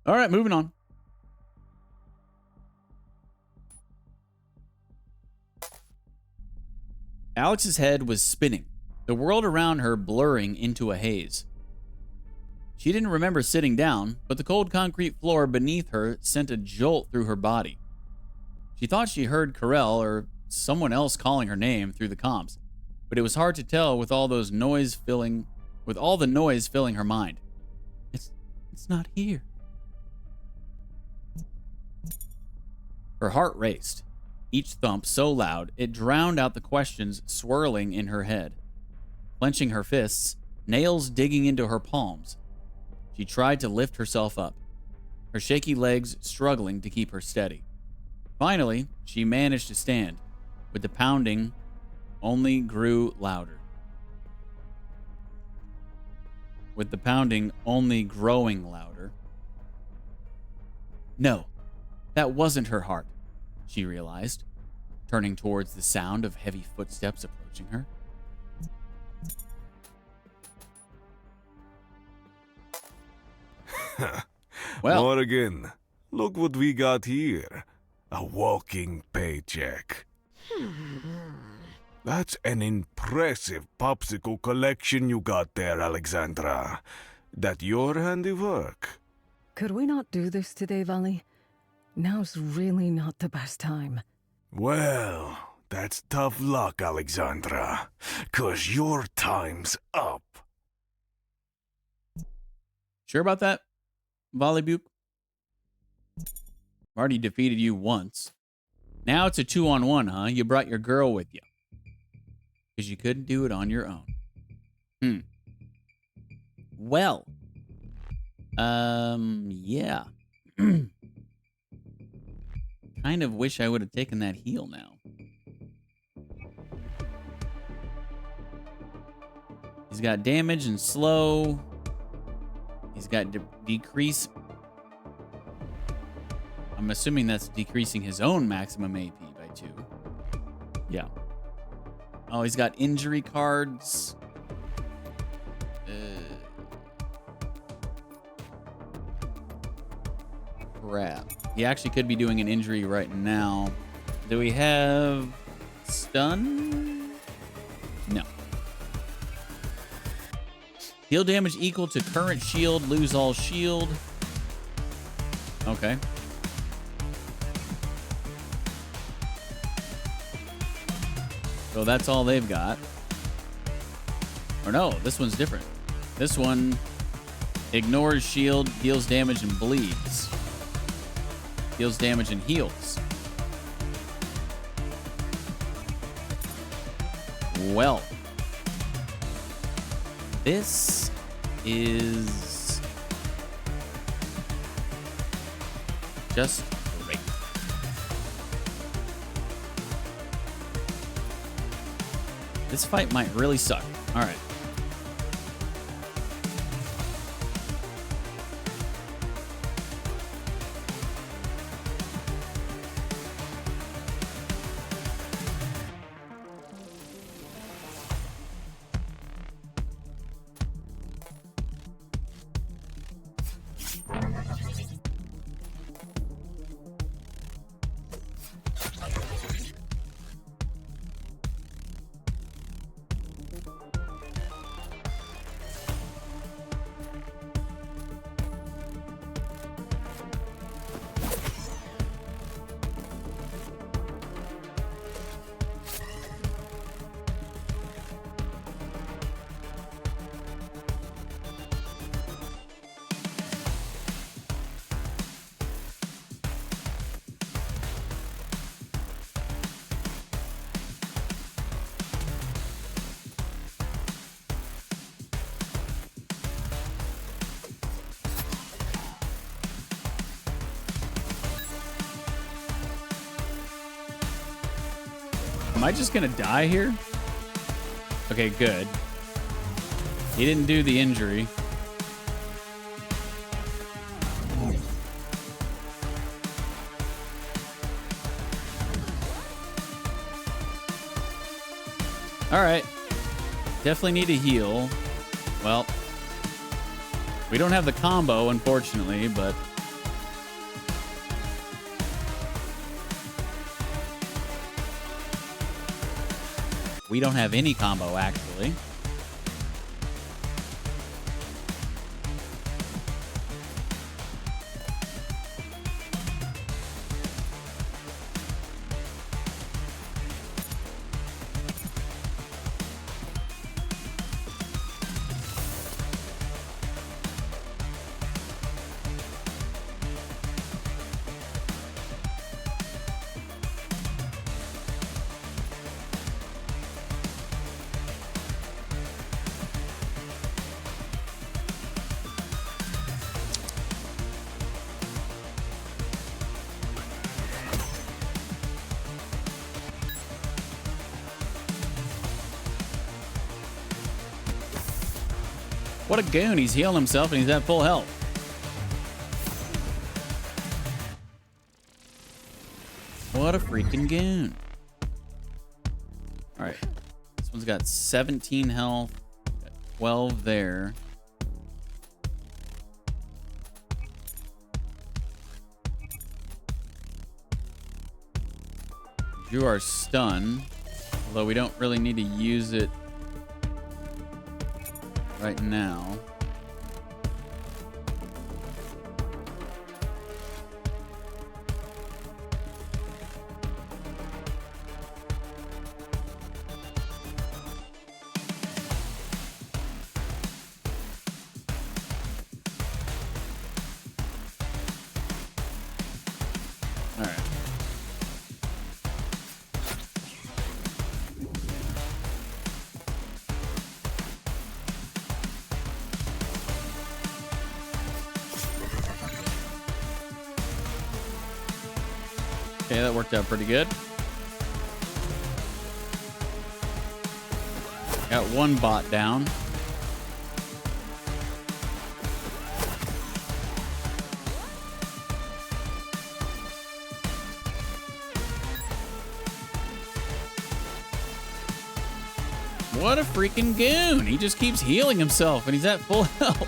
All right, moving on. Alex's head was spinning, the world around her blurring into a haze. She didn't remember sitting down, but the cold concrete floor beneath her sent a jolt through her body. She thought she heard Carell or someone else calling her name through the comms, but it was hard to tell with all the noise filling her mind. It's not here. Her heart raced, each thump so loud it drowned out the questions swirling in her head. Clenching her fists, nails digging into her palms, she tried to lift herself up, her shaky legs struggling to keep her steady. Finally, she managed to stand, but the pounding only grew louder. With the pounding only growing louder. No, that wasn't her heart, she realized, turning towards the sound of heavy footsteps approaching her. Well, Morgan, look what we got here. A walking paycheck. That's an impressive popsicle collection you got there, Alexandra. That your handiwork? Could we not do this today, Vali? Now's really not the best time. Well, that's tough luck, Alexandra. 'Cause your time's up. Sure about that, Volley Buke? I've already defeated you once. Now it's a 2-on-1, huh? You brought your girl with you. Because you couldn't do it on your own. Well. Yeah. Kind of wish I would have taken that heal now. He's got damage and slow. He's got decrease. I'm assuming that's decreasing his own maximum AP by 2. Yeah. Oh, he's got injury cards. Crap. He actually could be doing an injury right now. Do we have stun? No. Heal damage equal to current shield, lose all shield. Okay. So that's all they've got. Or no, this one's different. This one ignores shield, deals damage, and bleeds. Deals damage and heals. Well, this is just great. This fight might really suck. All right. Am I just gonna die here? Okay, good. He didn't do the injury. All right. Definitely need to heal. Well, we don't have the combo, unfortunately, but we don't have any combo, actually. What a goon. He's healing himself and he's at full health. What a freaking goon. All right. This one's got 17 health, got 12 there. Drew our stun, although we don't really need to use it right now. All right. Okay, that worked out pretty good. Got one bot down. What a freaking goon. He just keeps healing himself and he's at full health.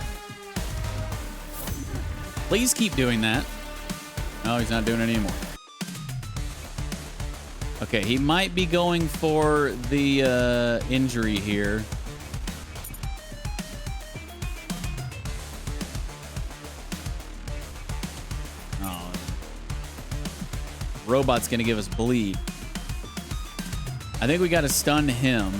Please keep doing that. No, he's not doing it anymore. Okay, he might be going for the injury here. Oh. Robot's going to give us bleed. I think we got to stun him.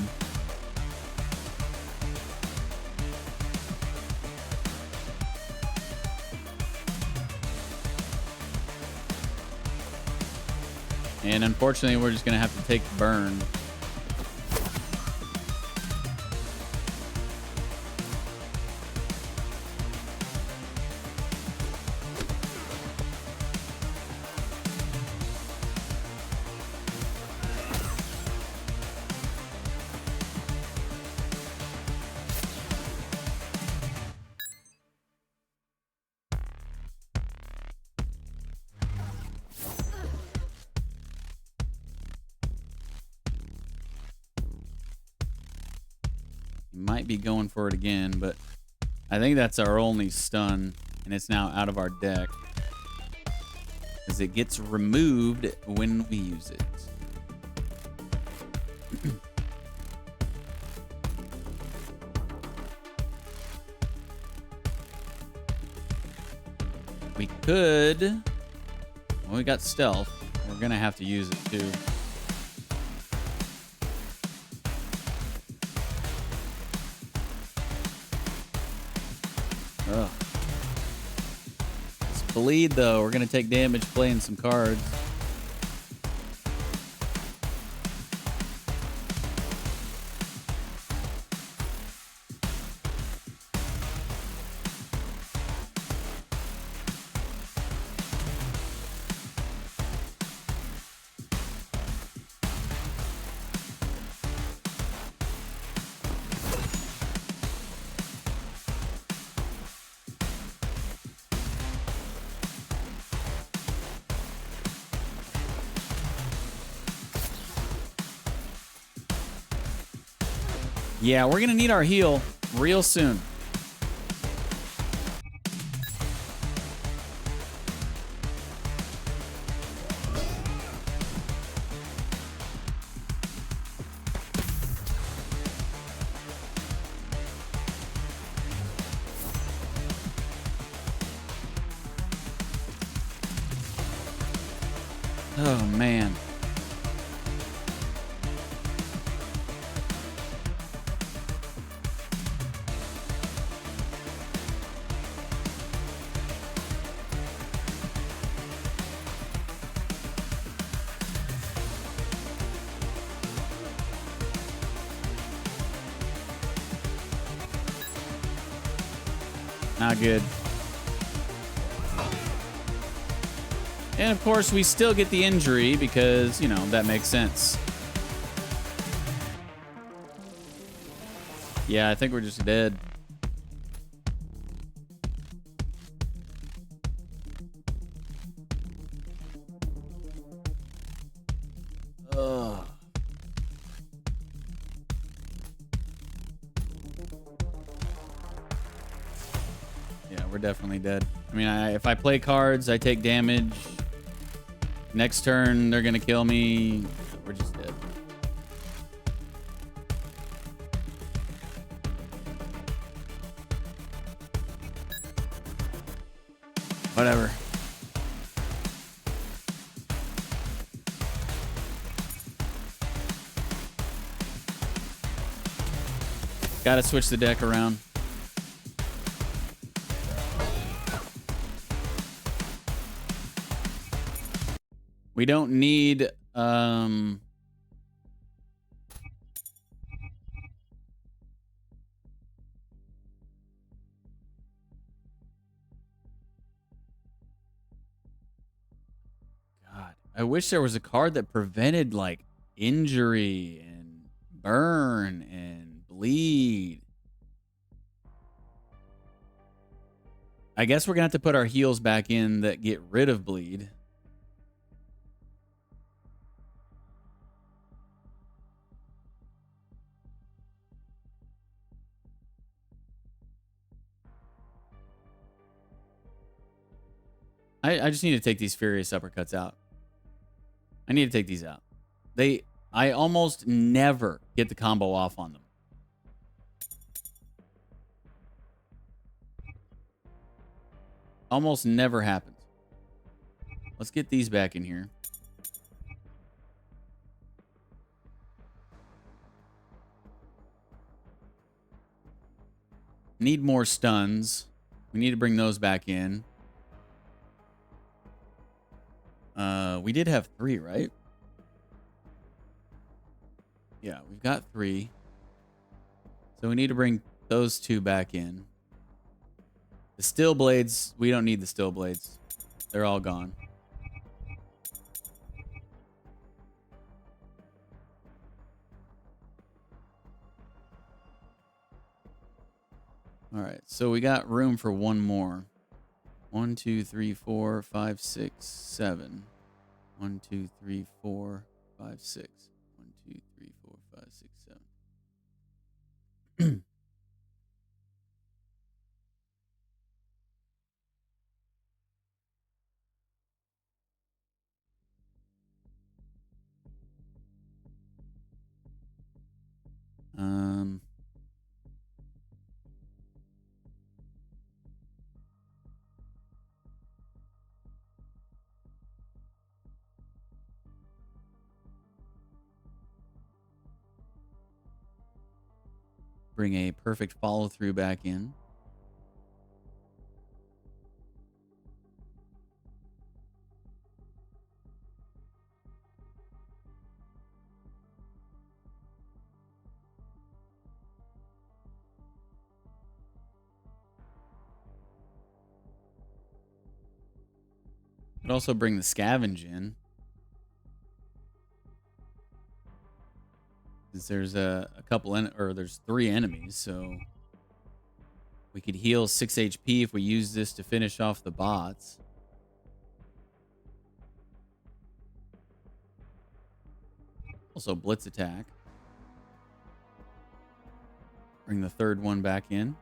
And unfortunately, we're just going to have to take the burn. Might be going for it again, but I think that's our only stun, and it's now out of our deck because it gets removed when we use it. We could, well, we got stealth. We're gonna have to use it too. Ugh. It's bleed though. We're gonna take damage playing some cards. Yeah, we're gonna need our heal real soon. Oh man. Not good. And of course, we still get the injury because, you know, that makes sense. Yeah, I think we're just dead. Ugh. Yeah, we're definitely dead. I mean, if I play cards, I take damage. Next turn, they're gonna kill me. We're just dead. Whatever. Gotta switch the deck around. We don't need God, I wish there was a card that prevented like injury and burn and bleed. I guess we're gonna have to put our heals back in that get rid of bleed. I just need to take these furious uppercuts out. I need to take these out. I almost never get the combo off on them. Almost never happens. Let's get these back in here. Need more stuns. We need to bring those back in. We did have 3, right? Yeah, we've got 3. So we need to bring those 2 back in. The steel blades, we don't need the steel blades. They're all gone. All right, so we got room for one more. 1, 2, 3, 4, 5, 6, 7. 1, 2, 3, 4, 5, 6. 1, 2, 3, 4, 5, 6, 7. Bring a perfect follow through back in. Could also bring the scavenge in. Because there's a couple, or there's 3 enemies, so we could heal 6 HP if we use this to finish off the bots. Also, blitz attack. Bring the 3rd one back in.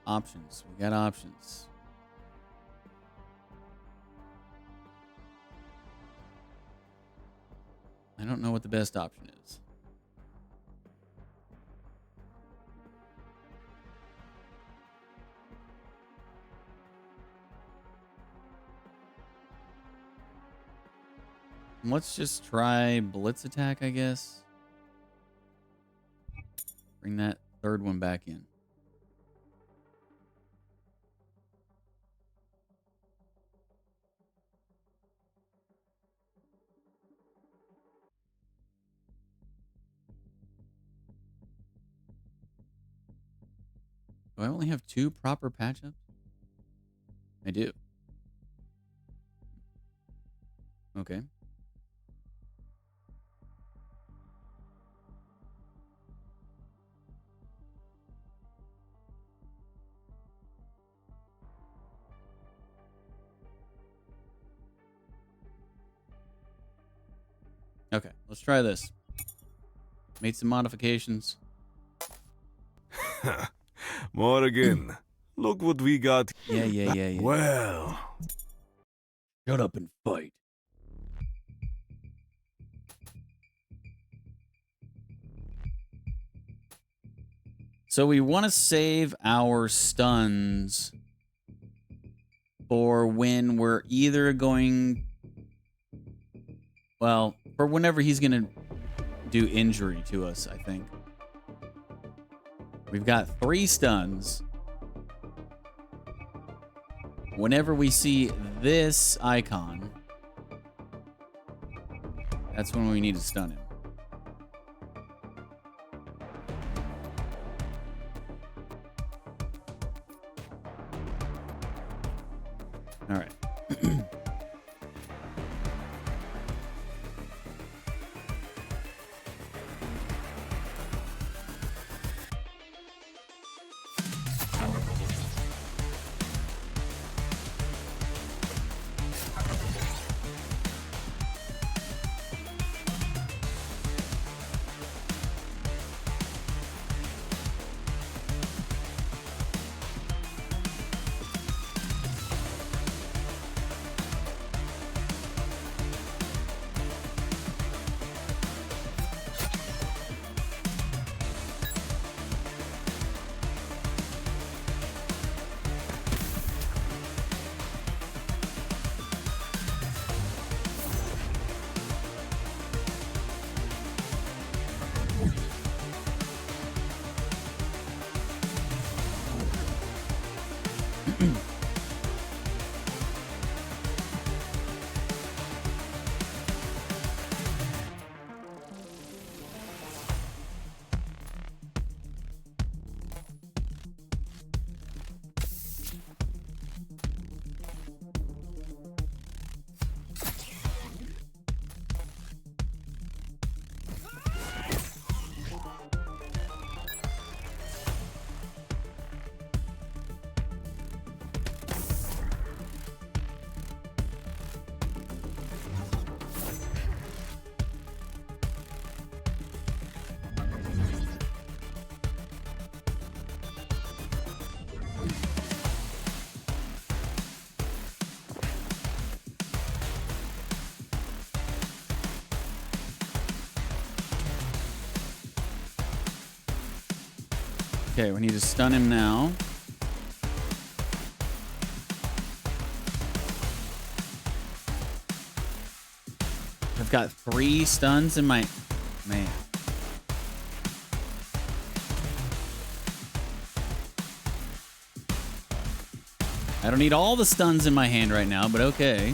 Options. We got options. I don't know what the best option is. Let's just try blitz attack, I guess. Bring that 3rd one back in. Do I only have 2 proper patch-ups? I do. Okay. Okay, let's try this. Made some modifications. Morgan, look what we got. Yeah. Well. Shut up and fight. So we want to save our stuns for when we're either going... Well, for whenever he's going to do injury to us, I think. We've got 3 stuns. Whenever we see this icon, that's when we need to stun him. All right. Okay, we need to stun him now. I've got 3 stuns in my... Man. I don't need all the stuns in my hand right now, but okay.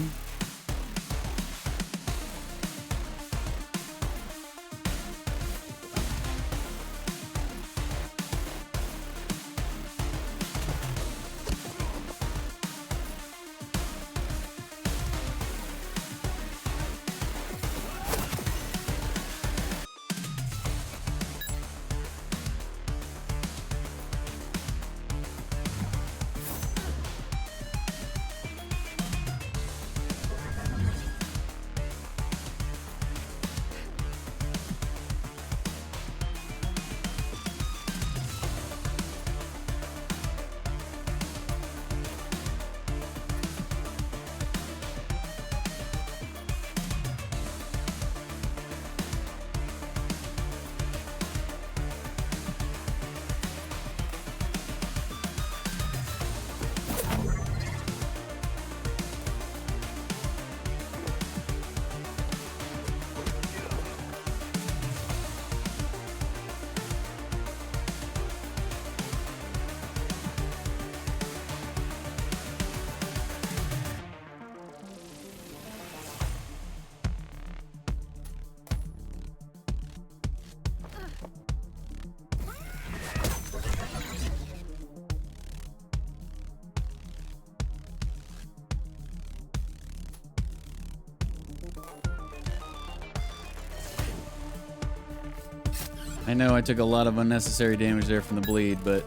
I know I took a lot of unnecessary damage there from the bleed, but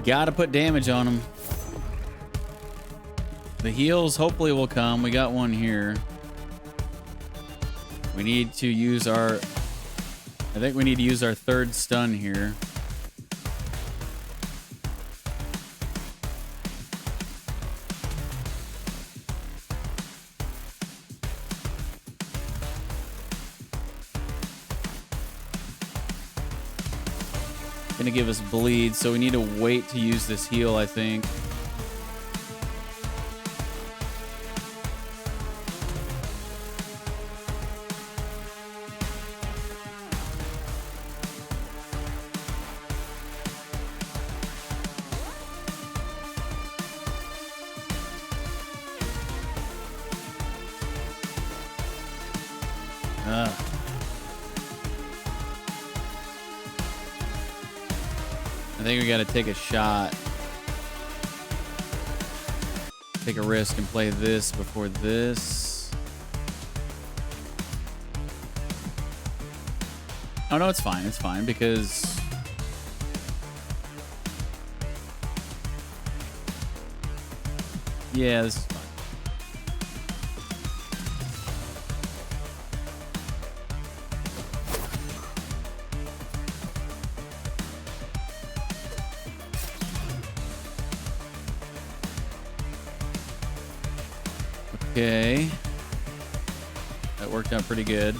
gotta put damage on him. The heals hopefully will come. We got one here. We need to use our... I think we need to use our 3rd stun here. Gonna give us bleed, so we need to wait to use this heal, I think. I think we got to take a shot. Take a risk and play this before this. Oh, no, it's fine. It's fine because... Yeah, this is fine. Okay. That worked out pretty good.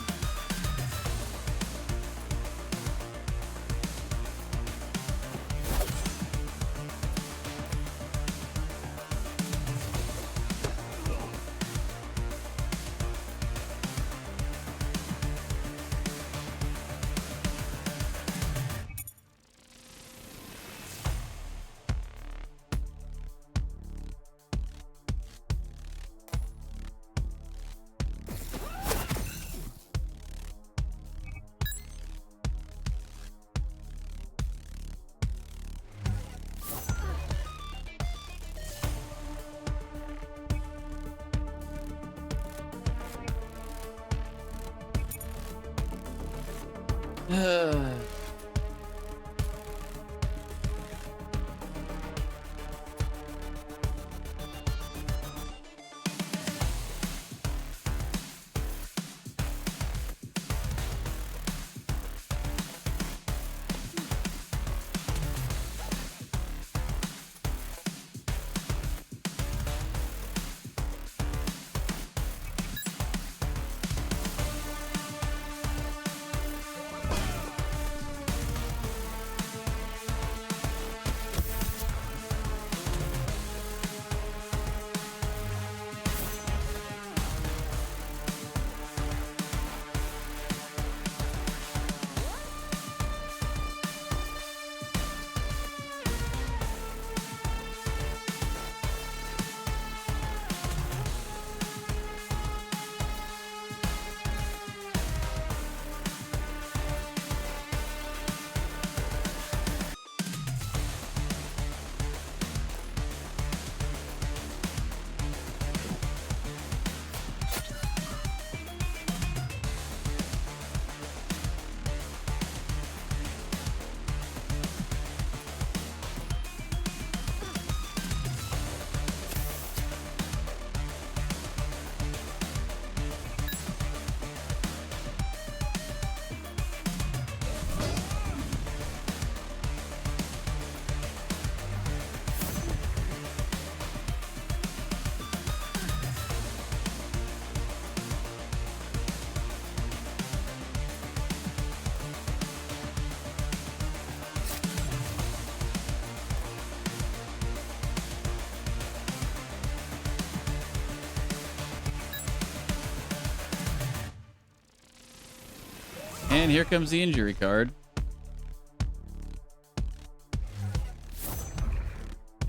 And here comes the injury card.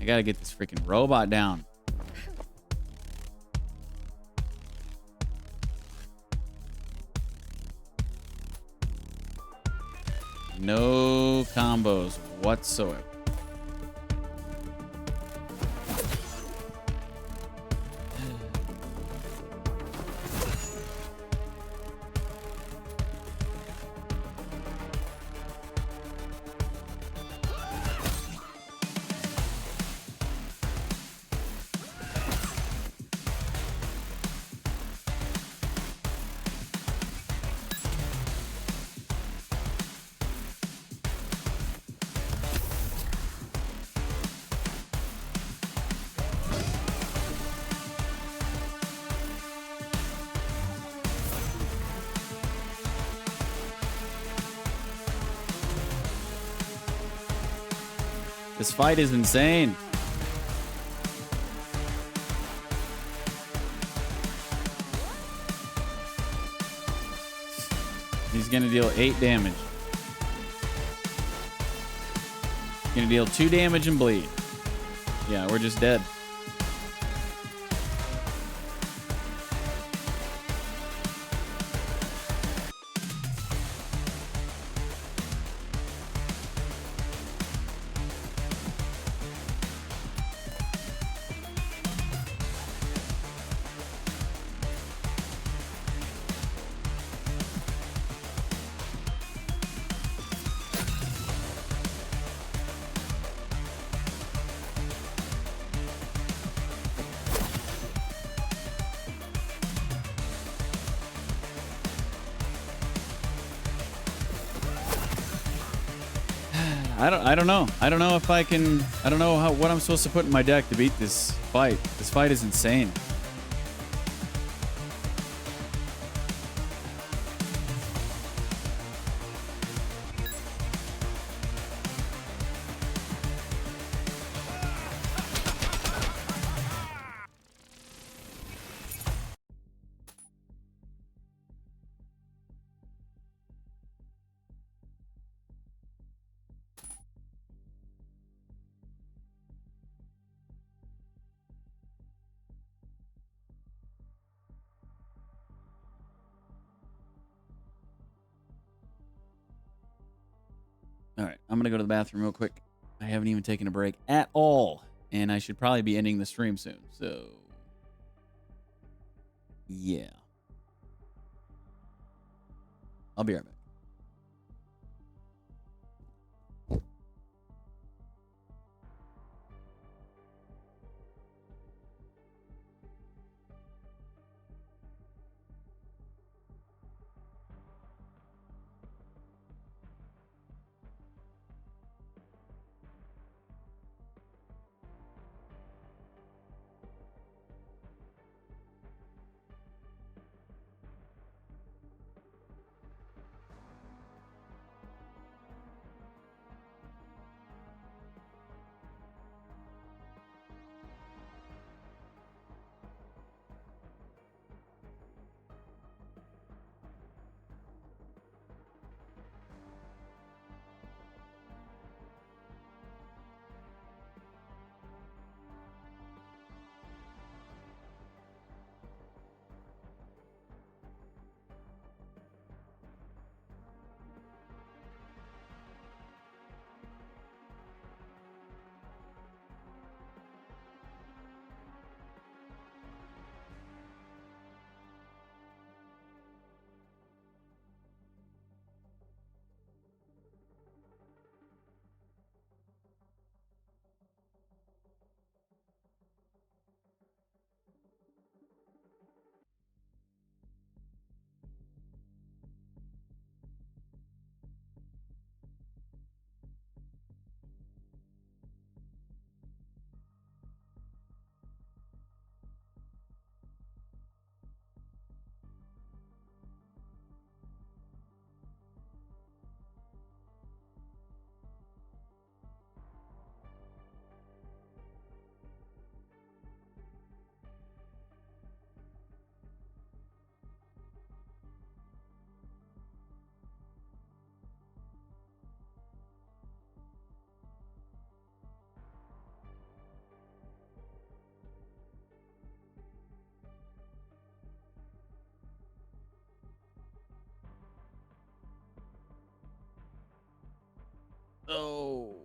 I gotta get this freaking robot down. No combos whatsoever. This fight is insane. He's gonna deal 8 damage. Gonna deal 2 damage and bleed. Yeah, we're just dead. I don't know. I don't know if I can. I don't know what I'm supposed to put in my deck to beat this fight. This fight is insane. All right, I'm going to go to the bathroom real quick. I haven't even taken a break at all, and I should probably be ending the stream soon. So, yeah. I'll be right back. So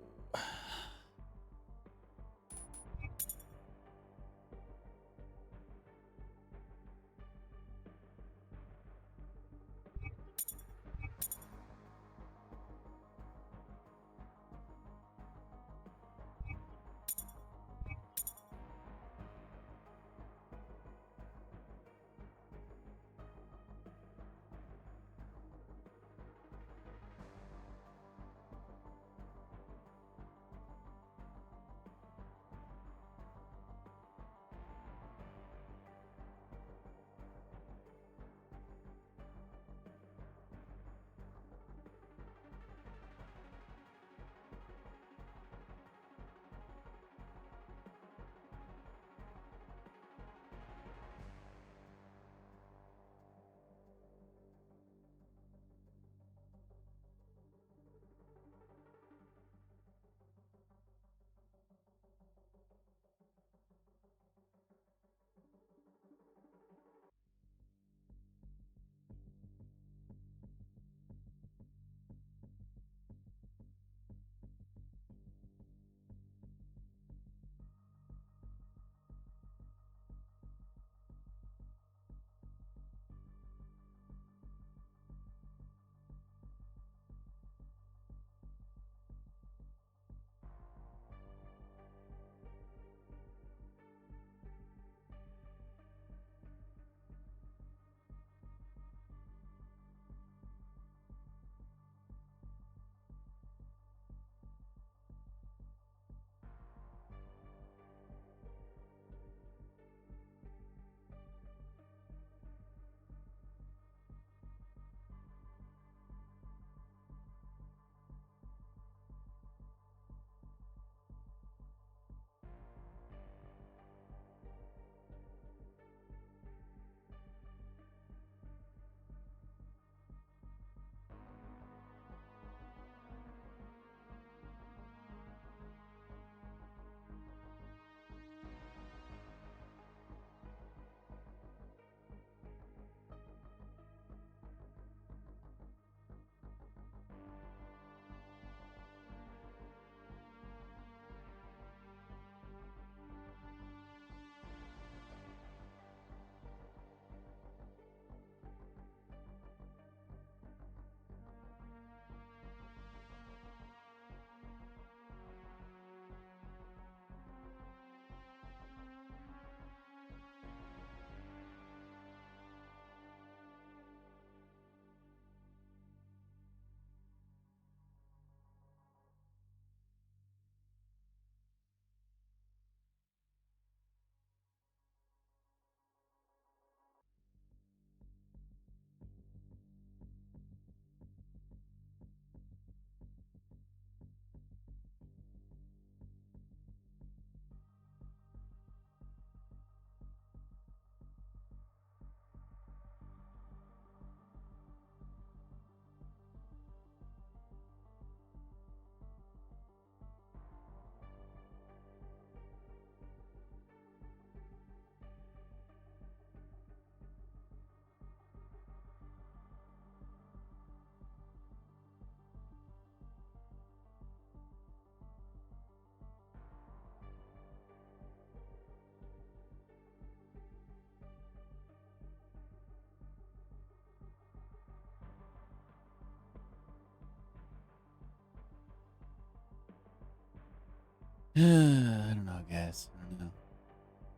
I don't know, guys. I don't know.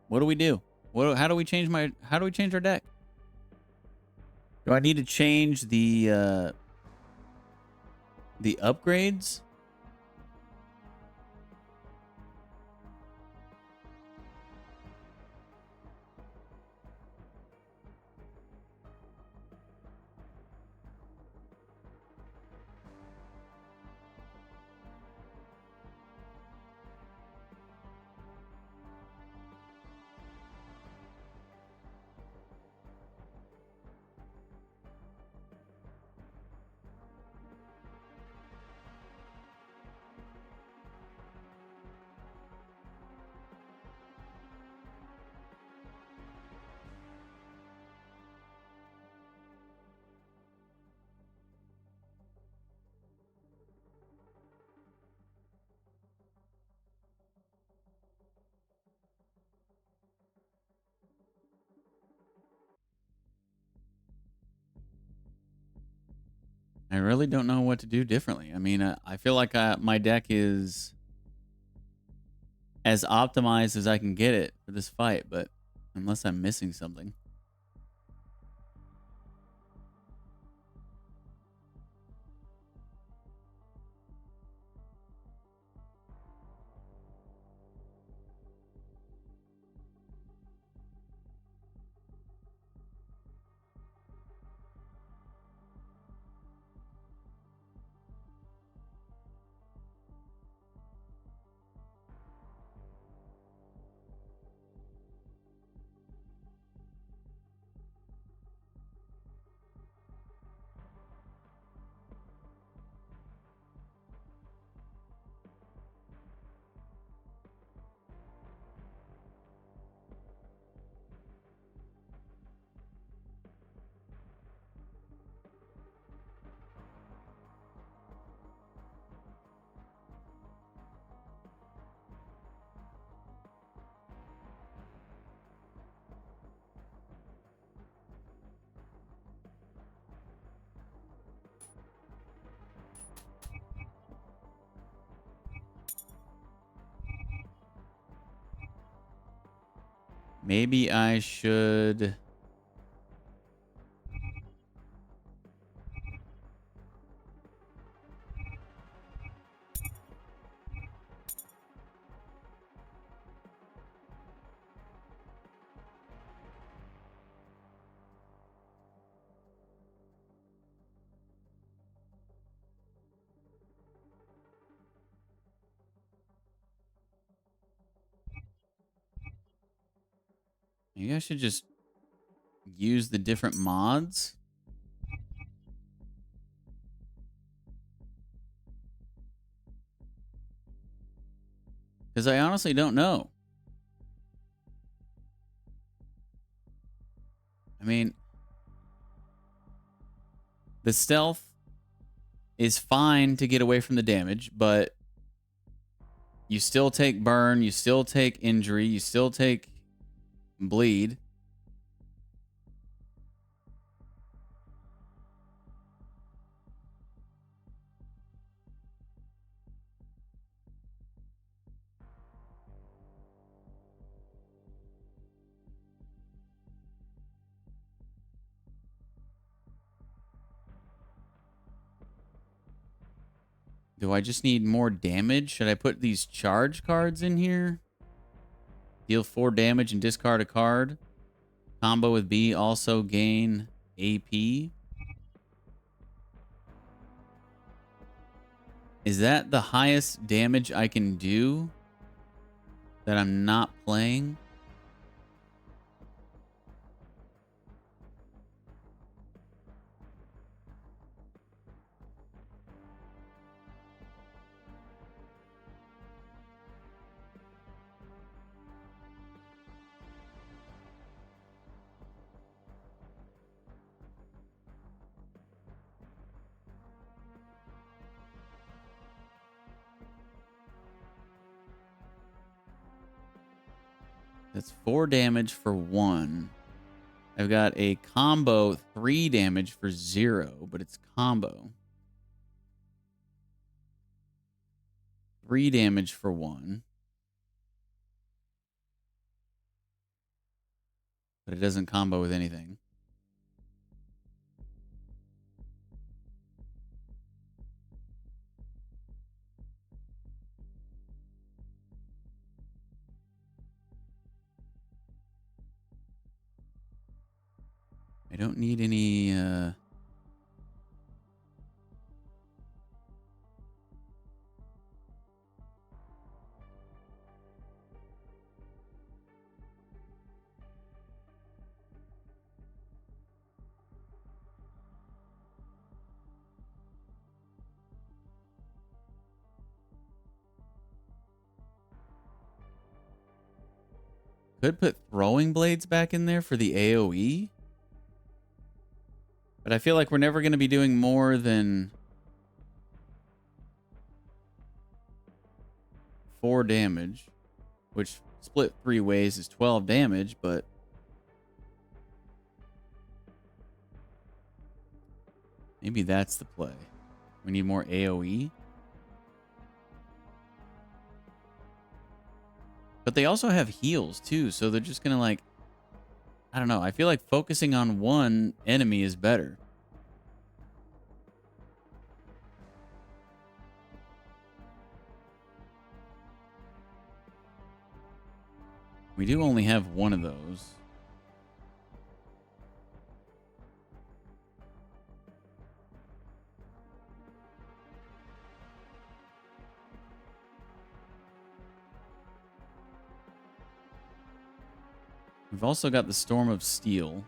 What do we do? How do we change our deck? Do I need to change the upgrades? I really don't know what to do differently. I mean, I feel like my deck is as optimized as I can get it for this fight, but unless I'm missing something. Maybe I should... Maybe I should just use the different mods. Because I honestly don't know. I mean, the stealth is fine to get away from the damage, but you still take burn, you still take injury, you still take bleed. Do I just need more damage? Should I put these charge cards in here? Deal 4 damage and discard a card. Combo with B, also gain AP. Is that the highest damage I can do that I'm not playing? That's 4 damage for 1. I've got a combo 3 damage for 0, but it's combo. 3 damage for 1. But it doesn't combo with anything. I don't need any, could put throwing blades back in there for the AoE. But I feel like we're never going to be doing more than 4 damage, which split 3 ways is 12 damage, but Maybe that's the play. We need more AoE. But they also have heals too, so they're just gonna like, I don't know. I feel like focusing on one enemy is better. We do only have one of those. We've also got the Storm of Steel.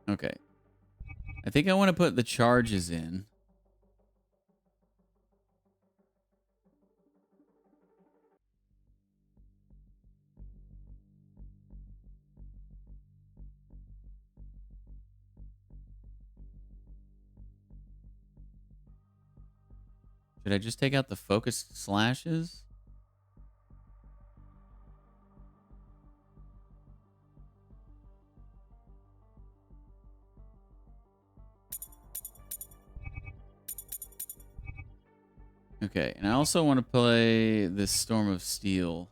Okay. I think I want to put the charges in. Should I just take out the focused slashes? Okay, and I also want to play this Storm of Steel.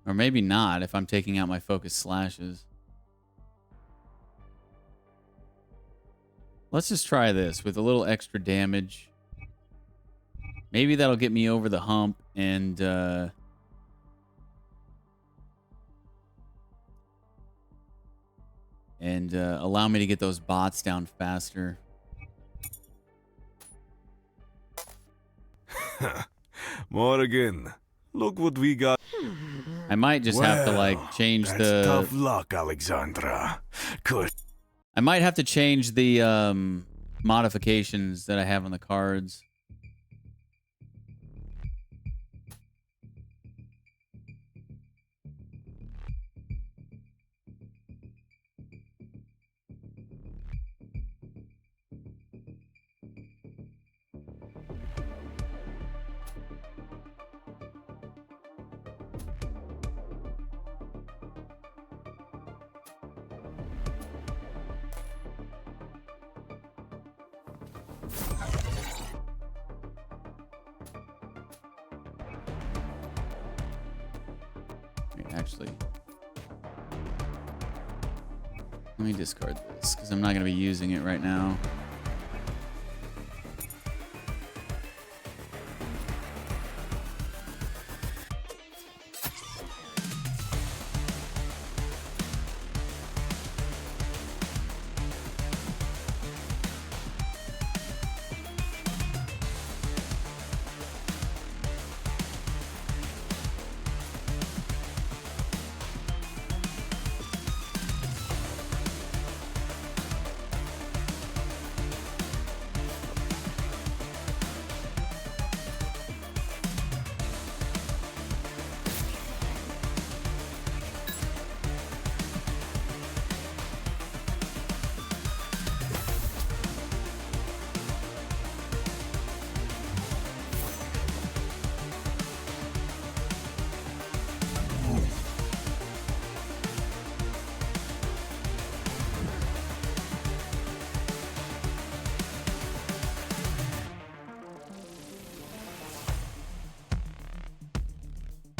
Or maybe not if I'm taking out my focused slashes. Let's just try this with a little extra damage. Maybe that'll get me over the hump and allow me to get those bots down faster. Morgan, look what we got. I might just have to like change that's the tough luck, Alexandra. I might have to change the modifications that I have on the cards. Actually, let me discard this because I'm not going to be using it right now.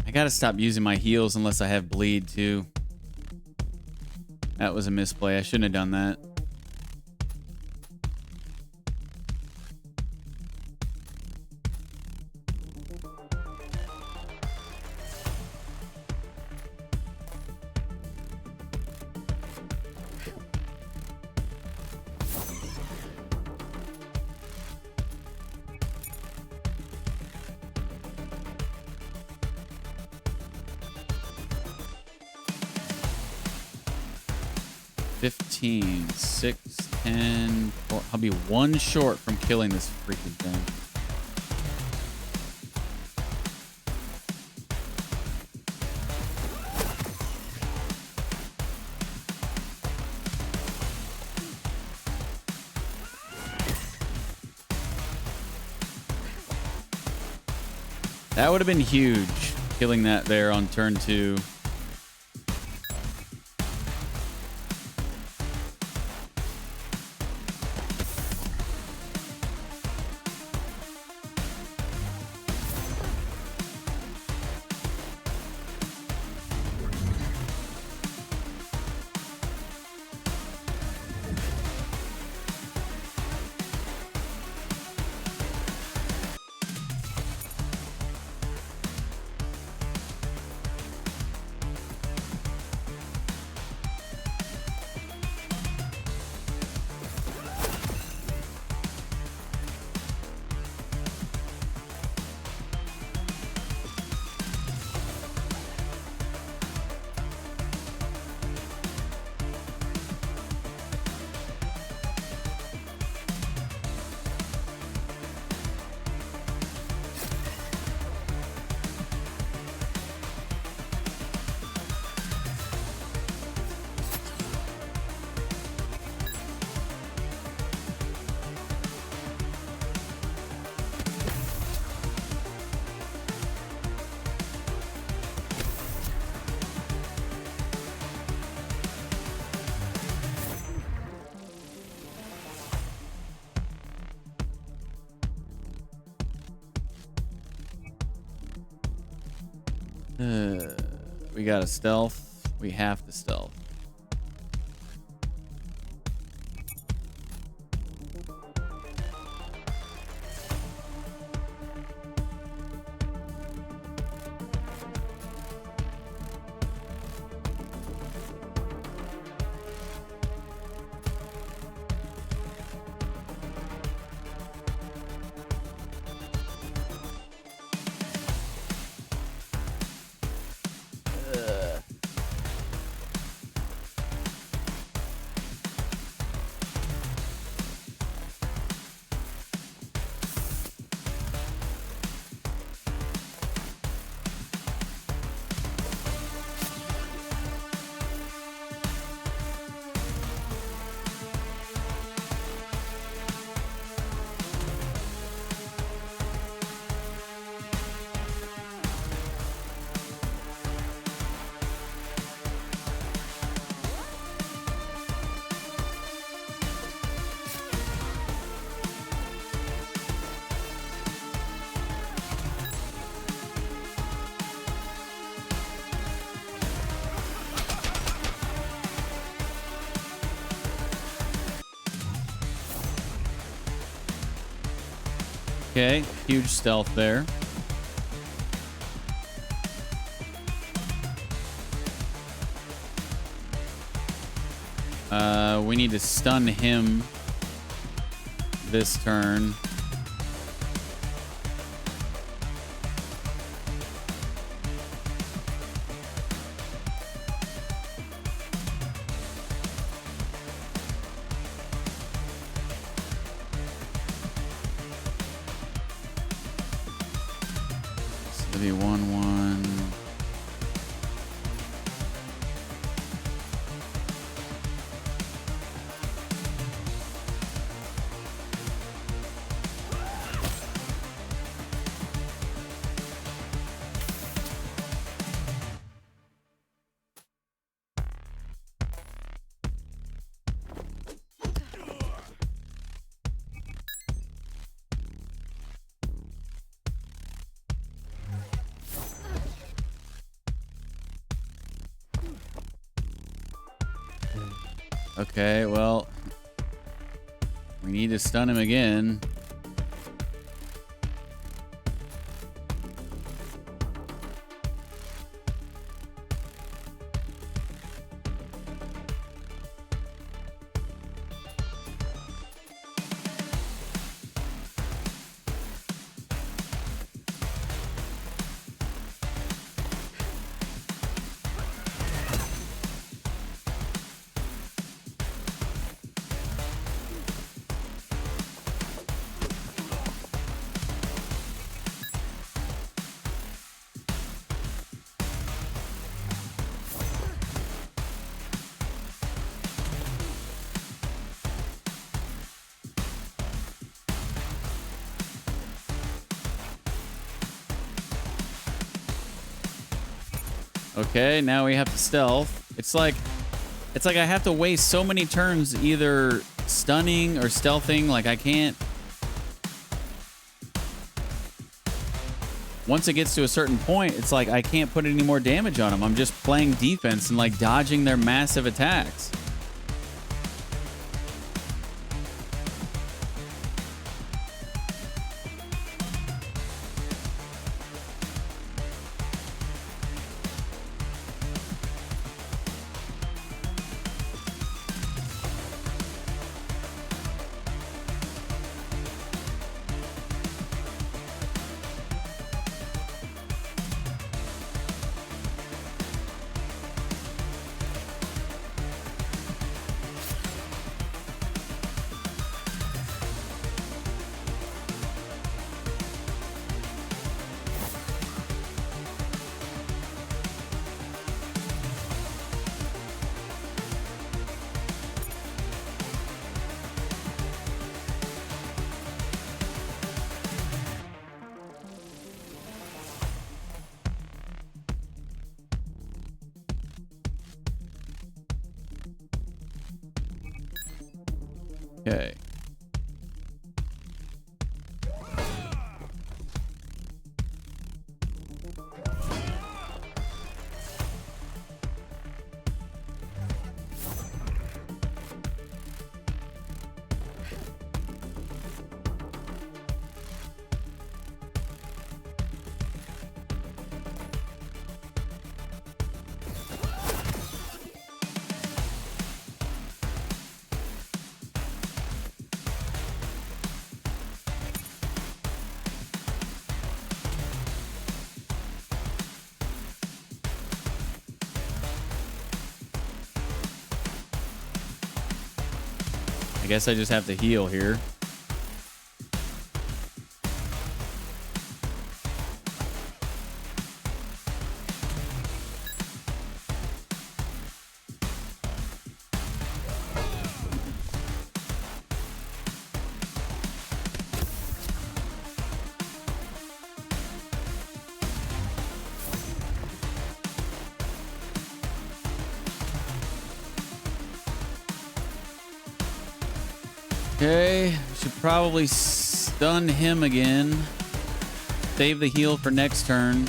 I gotta stop using my heals unless I have bleed too. That was a misplay. I shouldn't have done that. $15, $6, $10, $4. I'll be one short from killing this freaking thing. That would have been huge, killing that there on turn 2. We got a stealth. We have to stealth. Okay, huge stealth there. We need to stun him this turn. City 1-1. Okay, well, we need to stun him again. Okay, now we have to stealth. It's like I have to waste so many turns either stunning or stealthing. Like I can't. Once it gets to a certain point, it's like I can't put any more damage on them. I'm just playing defense and like dodging their massive attacks. Okay. I guess I just have to heal here. Okay, should probably stun him again. Save the heal for next turn.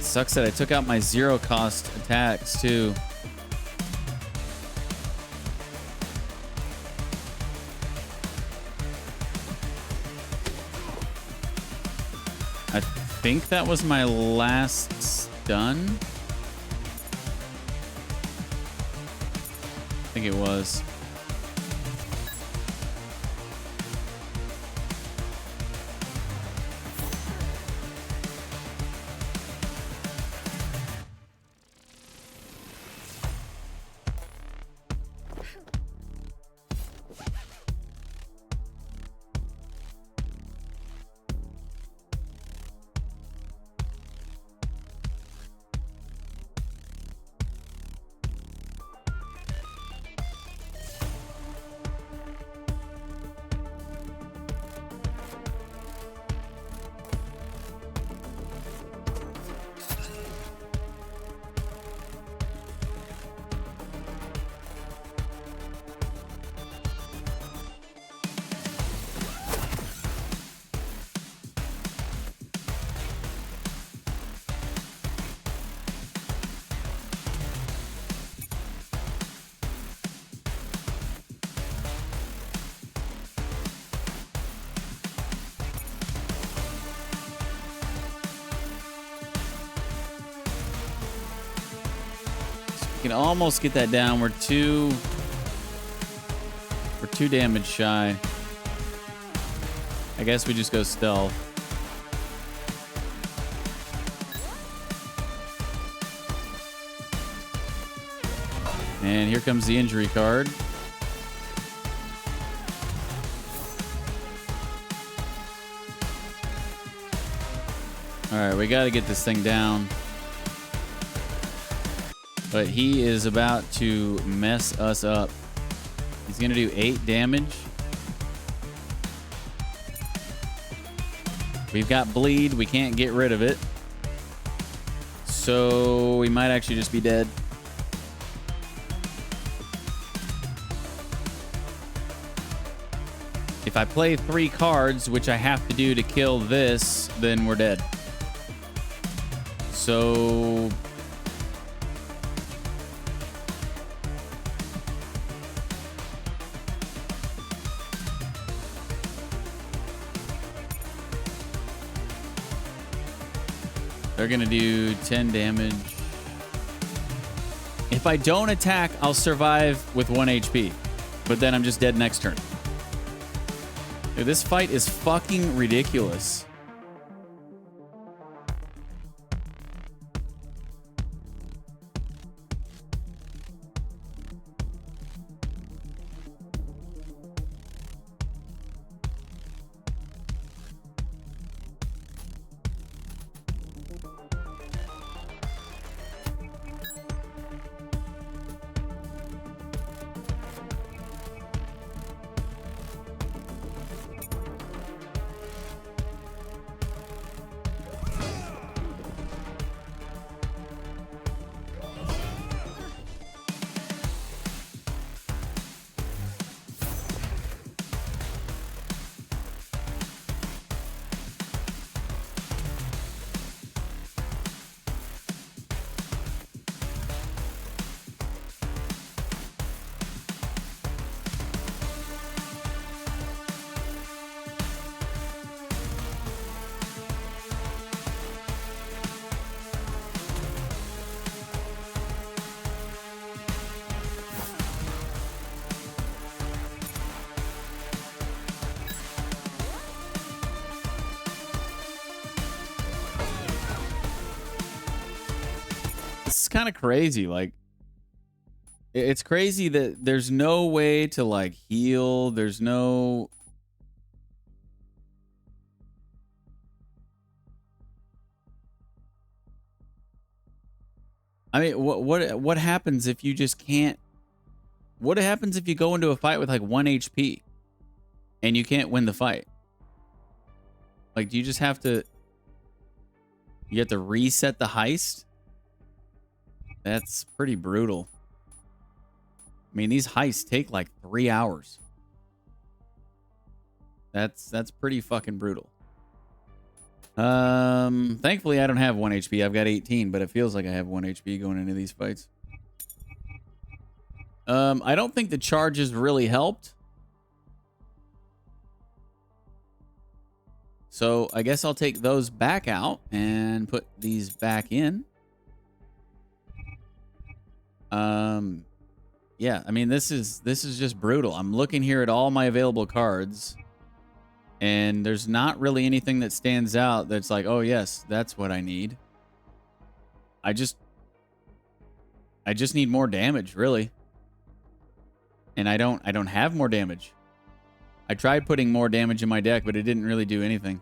Sucks that I took out my zero cost attacks too. I think that was my last stun. I think it was. Can almost get that down. We're two damage shy. I guess we just go stealth. And here comes the injury card. All right, we got to get this thing down. But he is about to mess us up. He's going to do 8 damage. We've got bleed. We can't get rid of it. So we might actually just be dead. If I play 3 cards, which I have to do to kill this, then we're dead. So they're gonna do 10 damage. If I don't attack, I'll survive with 1 HP. But then I'm just dead next turn. Dude, this fight is fucking ridiculous. Kind of crazy. Like, it's crazy that there's no way to like heal. There's no I mean, what happens if you just can't? What happens if you go into a fight with like 1 HP and you can't win the fight? Like, do you just have to you have to reset the heist? That's pretty brutal. I mean, these heists take like 3 hours. That's pretty fucking brutal. Thankfully I don't have 1 HP. I've got 18, but it feels like I have 1 HP going into these fights. I don't think the charges really helped. So I guess I'll take those back out and put these back in. Yeah, I mean, this is just brutal. I'm looking here at all my available cards, and there's not really anything that stands out that's like, oh yes, that's what I need. I just need more damage, really. And I don't have more damage. I tried putting more damage in my deck, but it didn't really do anything.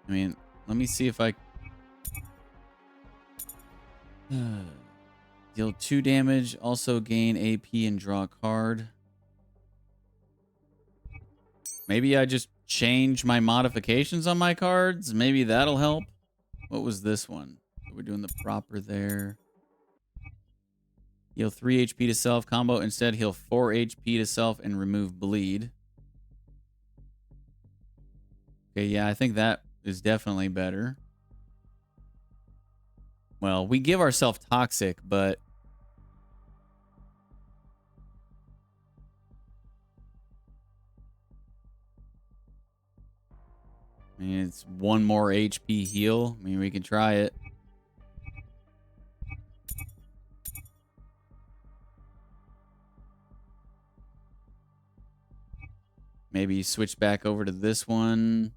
I mean, let me see if I deal 2 damage, also gain AP and draw a card. Maybe I just change my modifications on my cards. Maybe that'll help. What was this one? We're doing the proper there. Heal 3 HP to self combo. Instead, heal 4 HP to self and remove bleed. Okay, yeah, I think that is definitely better. Well, we give ourselves toxic, but I mean, it's 1 more HP heal. I mean, we can try it. Maybe switch back over to this one.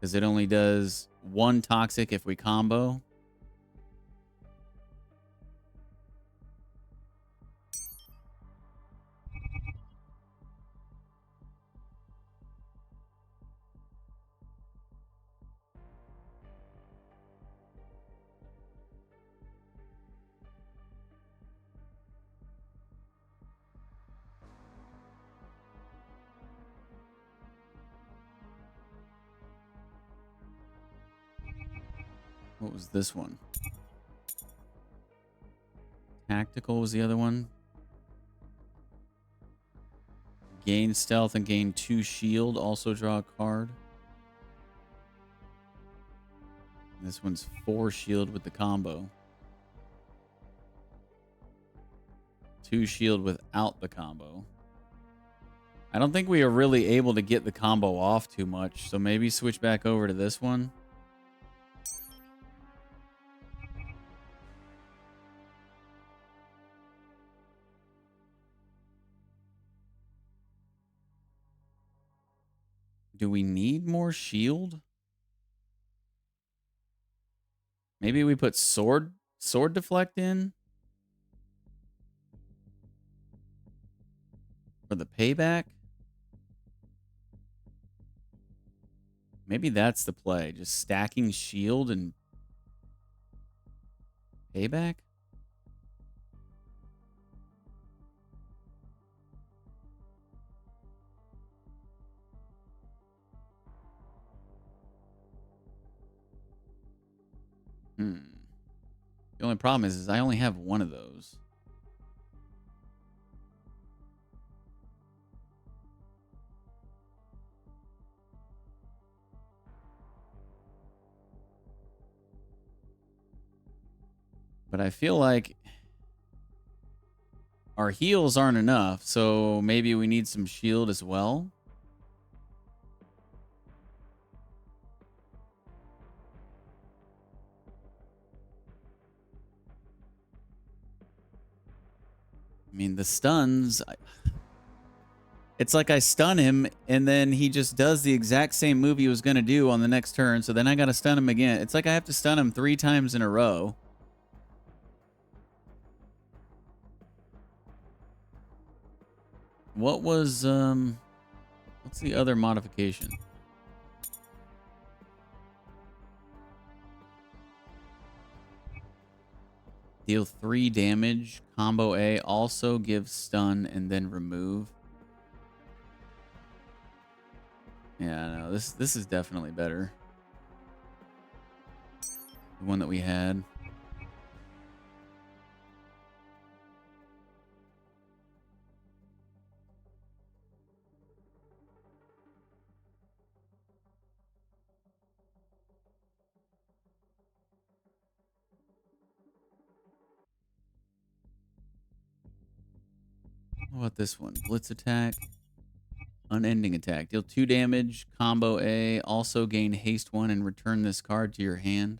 because it only does 1 toxic if we combo. What was this one? Tactical was the other one. Gain stealth and gain 2 shield. Also draw a card. And this one's 4 shield with the combo. 2 shield without the combo. I don't think we are really able to get the combo off too much, so maybe switch back over to this one. Do we need more shield? Maybe we put sword deflect in for the payback. Maybe that's the play. Just stacking shield and payback. The only problem is I only have one of those. But I feel like our heals aren't enough, so maybe we need some shield as well. I mean, the stuns, it's like I stun him, and then he just does the exact same move he was going to do on the next turn, so then I got to stun him again. It's like I have to stun him 3 times in a row. What was, what's the other modification? Deal 3 damage. Combo A also gives stun and then remove. Yeah, no, this is definitely better. The one that we had. What about this one? Blitz attack. Unending attack. Deal 2 damage. Combo A. Also gain haste 1 and return this card to your hand.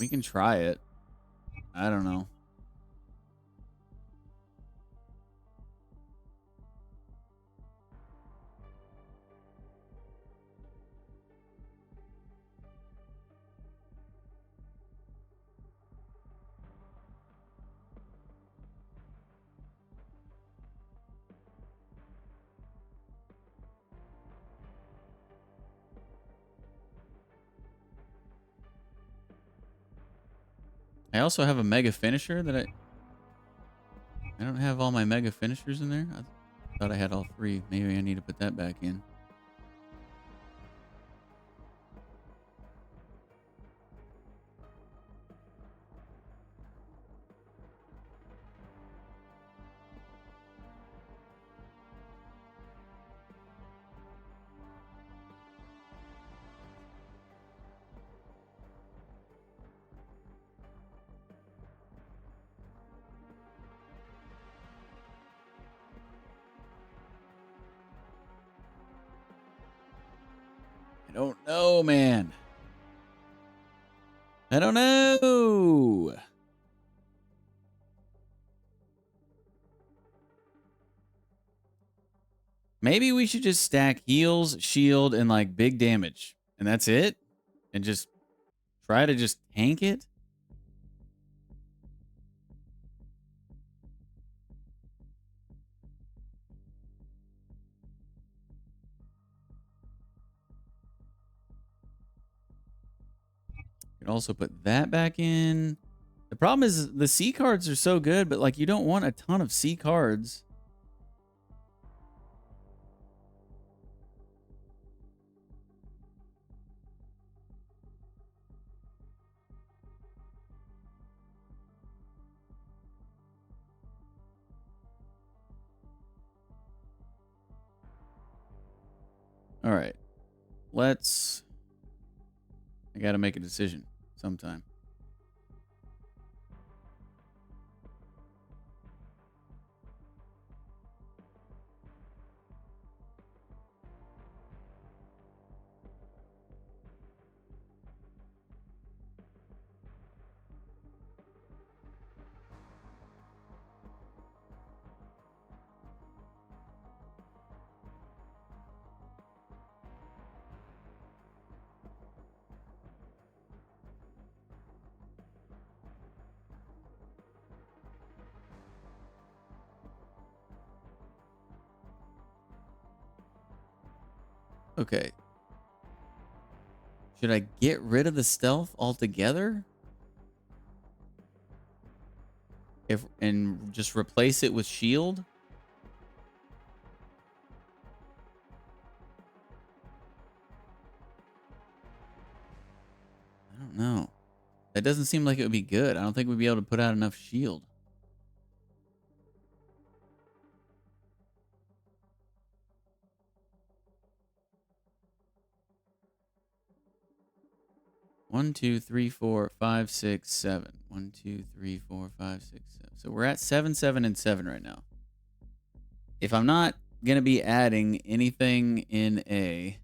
We can try it. I don't know. I also have a mega finisher that I don't have all my mega finishers in there. I thought I had all 3. Maybe I need to put that back in. I don't know, man. I don't know. Maybe we should just stack heals, shield, and like big damage. And that's it? And just try to just tank it? You can also put that back in. The problem is the C cards are so good, but like you don't want a ton of C cards. All right. I got to make a decision sometime. Okay. Should I get rid of the stealth altogether? And just replace it with shield? I don't know. That doesn't seem like it would be good. I don't think we'd be able to put out enough shield. One, two, three, four, five, six, seven. 1, 2, 3, 4, 5, 6, 7. So we're at 7, 7, and 7 right now. If I'm not going to be adding anything in A,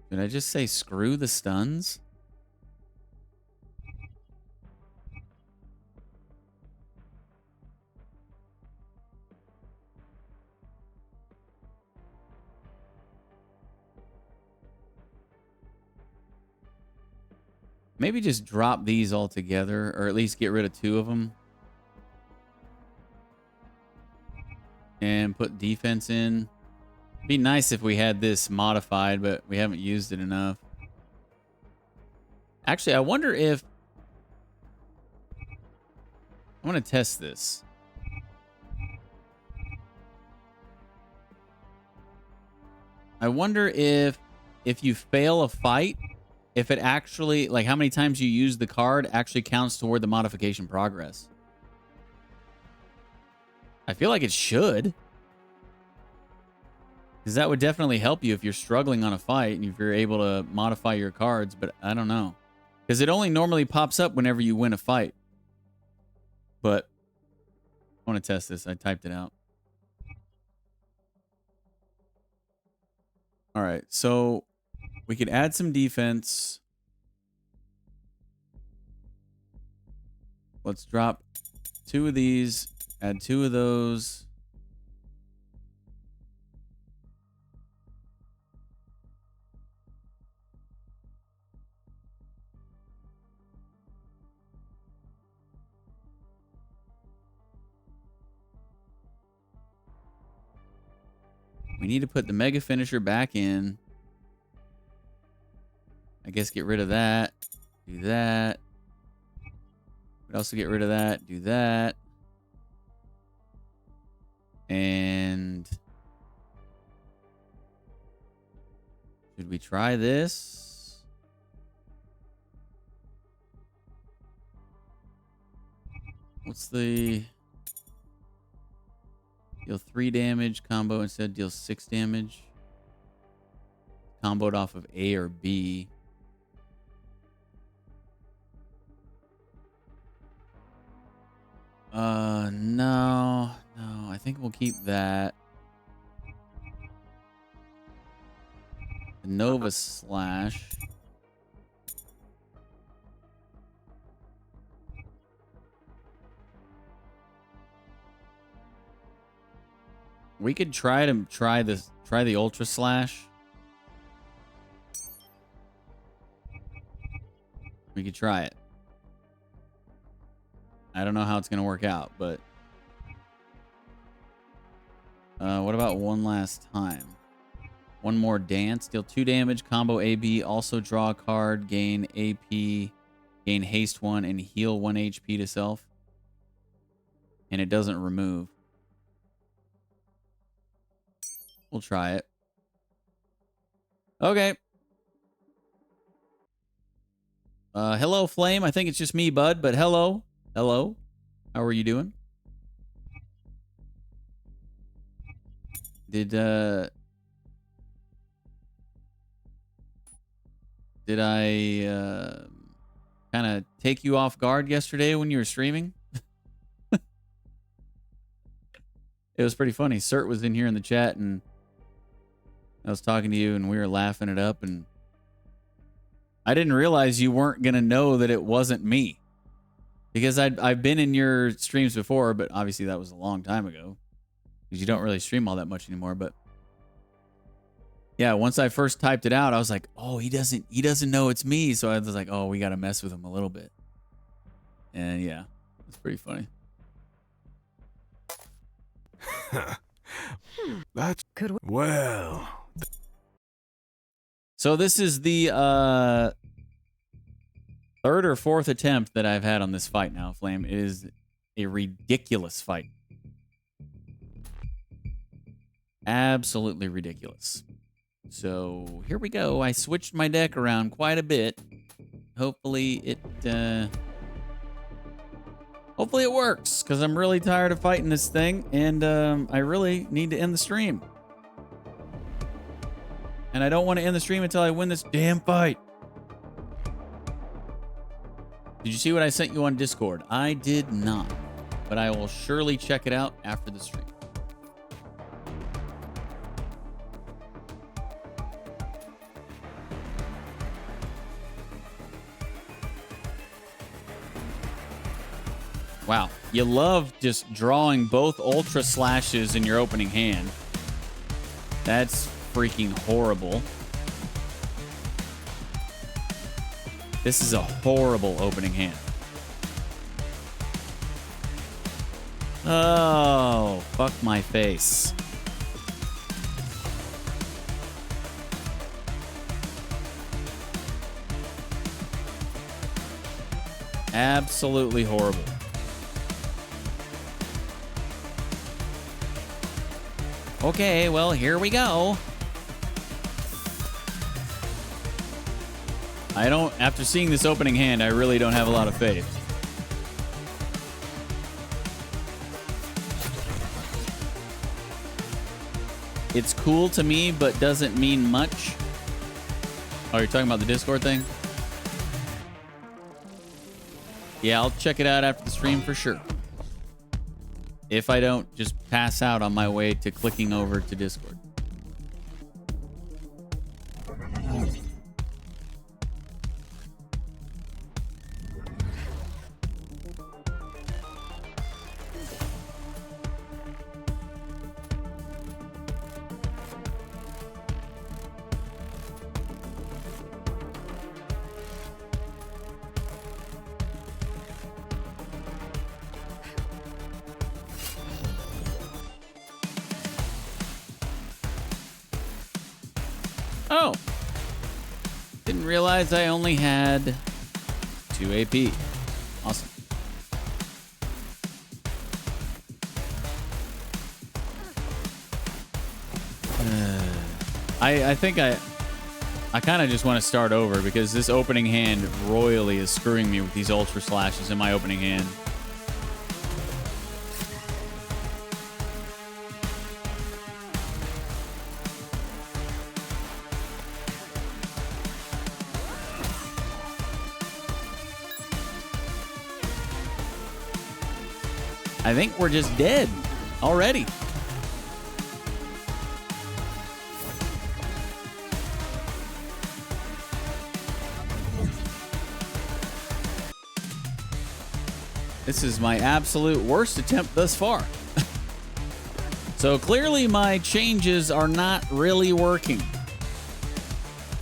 did I just say screw the stuns? Maybe just drop these all together, or at least get rid of 2 of them. And put defense in. It'd be nice if we had this modified, but we haven't used it enough. Actually, I wonder if... I want to test this. I wonder if you fail a fight, if it actually, like how many times you use the card actually counts toward the modification progress. I feel like it should. Because that would definitely help you if you're struggling on a fight and if you're able to modify your cards, but I don't know. Because it only normally pops up whenever you win a fight. But I want to test this. I typed it out. All right, so we could add some defense. Let's drop 2 of these, add 2 of those. We need to put the Mega Finisher back in. I guess get rid of that. Do that. But also get rid of that. Do that. And Should we try this? What's the... Deal 3 damage. Combo instead deals 6 damage. Comboed off of A or B. No. I think we'll keep that. The Nova Slash. We could try the Ultra Slash. We could try it. I don't know how it's going to work out, but... what about one last time? One more dance. Deal 2 damage. Combo AB. Also draw a card. Gain AP. Gain haste 1 and heal 1 HP to self. And it doesn't remove. We'll try it. Okay. Hello, Flame. I think it's just me, bud, but hello. Hello. How are you doing? Did I kind of take you off guard yesterday when you were streaming? It was pretty funny. Cert was in here in the chat, and I was talking to you, and we were laughing it up, and I didn't realize you weren't going to know that it wasn't me. Because I've been in your streams before, but obviously that was a long time ago. Because you don't really stream all that much anymore, but... Yeah, once I first typed it out, I was like, oh, he doesn't know it's me. So I was like, oh, we got to mess with him a little bit. And yeah, it's pretty funny. That's good. Well. So this is the 3rd or 4th attempt that I've had on this fight now, Flame. It is a ridiculous fight. Absolutely ridiculous. So here we go. I switched my deck around quite a bit. Hopefully it works, because I'm really tired of fighting this thing, and I really need to end the stream. And I don't want to end the stream until I win this damn fight. Did you see what I sent you on Discord? I did not, but I will surely check it out after the stream. Wow, you love just drawing both Ultra Slashes in your opening hand. That's freaking horrible. This is a horrible opening hand. Oh, fuck my face. Absolutely horrible. Okay, well, here we go. After seeing this opening hand, I really don't have a lot of faith. It's cool to me, but doesn't mean much. Oh, you're talking about the Discord thing? Yeah, I'll check it out after the stream for sure. If I don't just pass out on my way to clicking over to Discord. Oh. Didn't realize I only had 2 AP. Awesome. I think I kind of just want to start over because this opening hand royally is screwing me with these Ultra Slashes in my opening hand. I think we're just dead already. This is my absolute worst attempt thus far. So clearly my changes are not really working.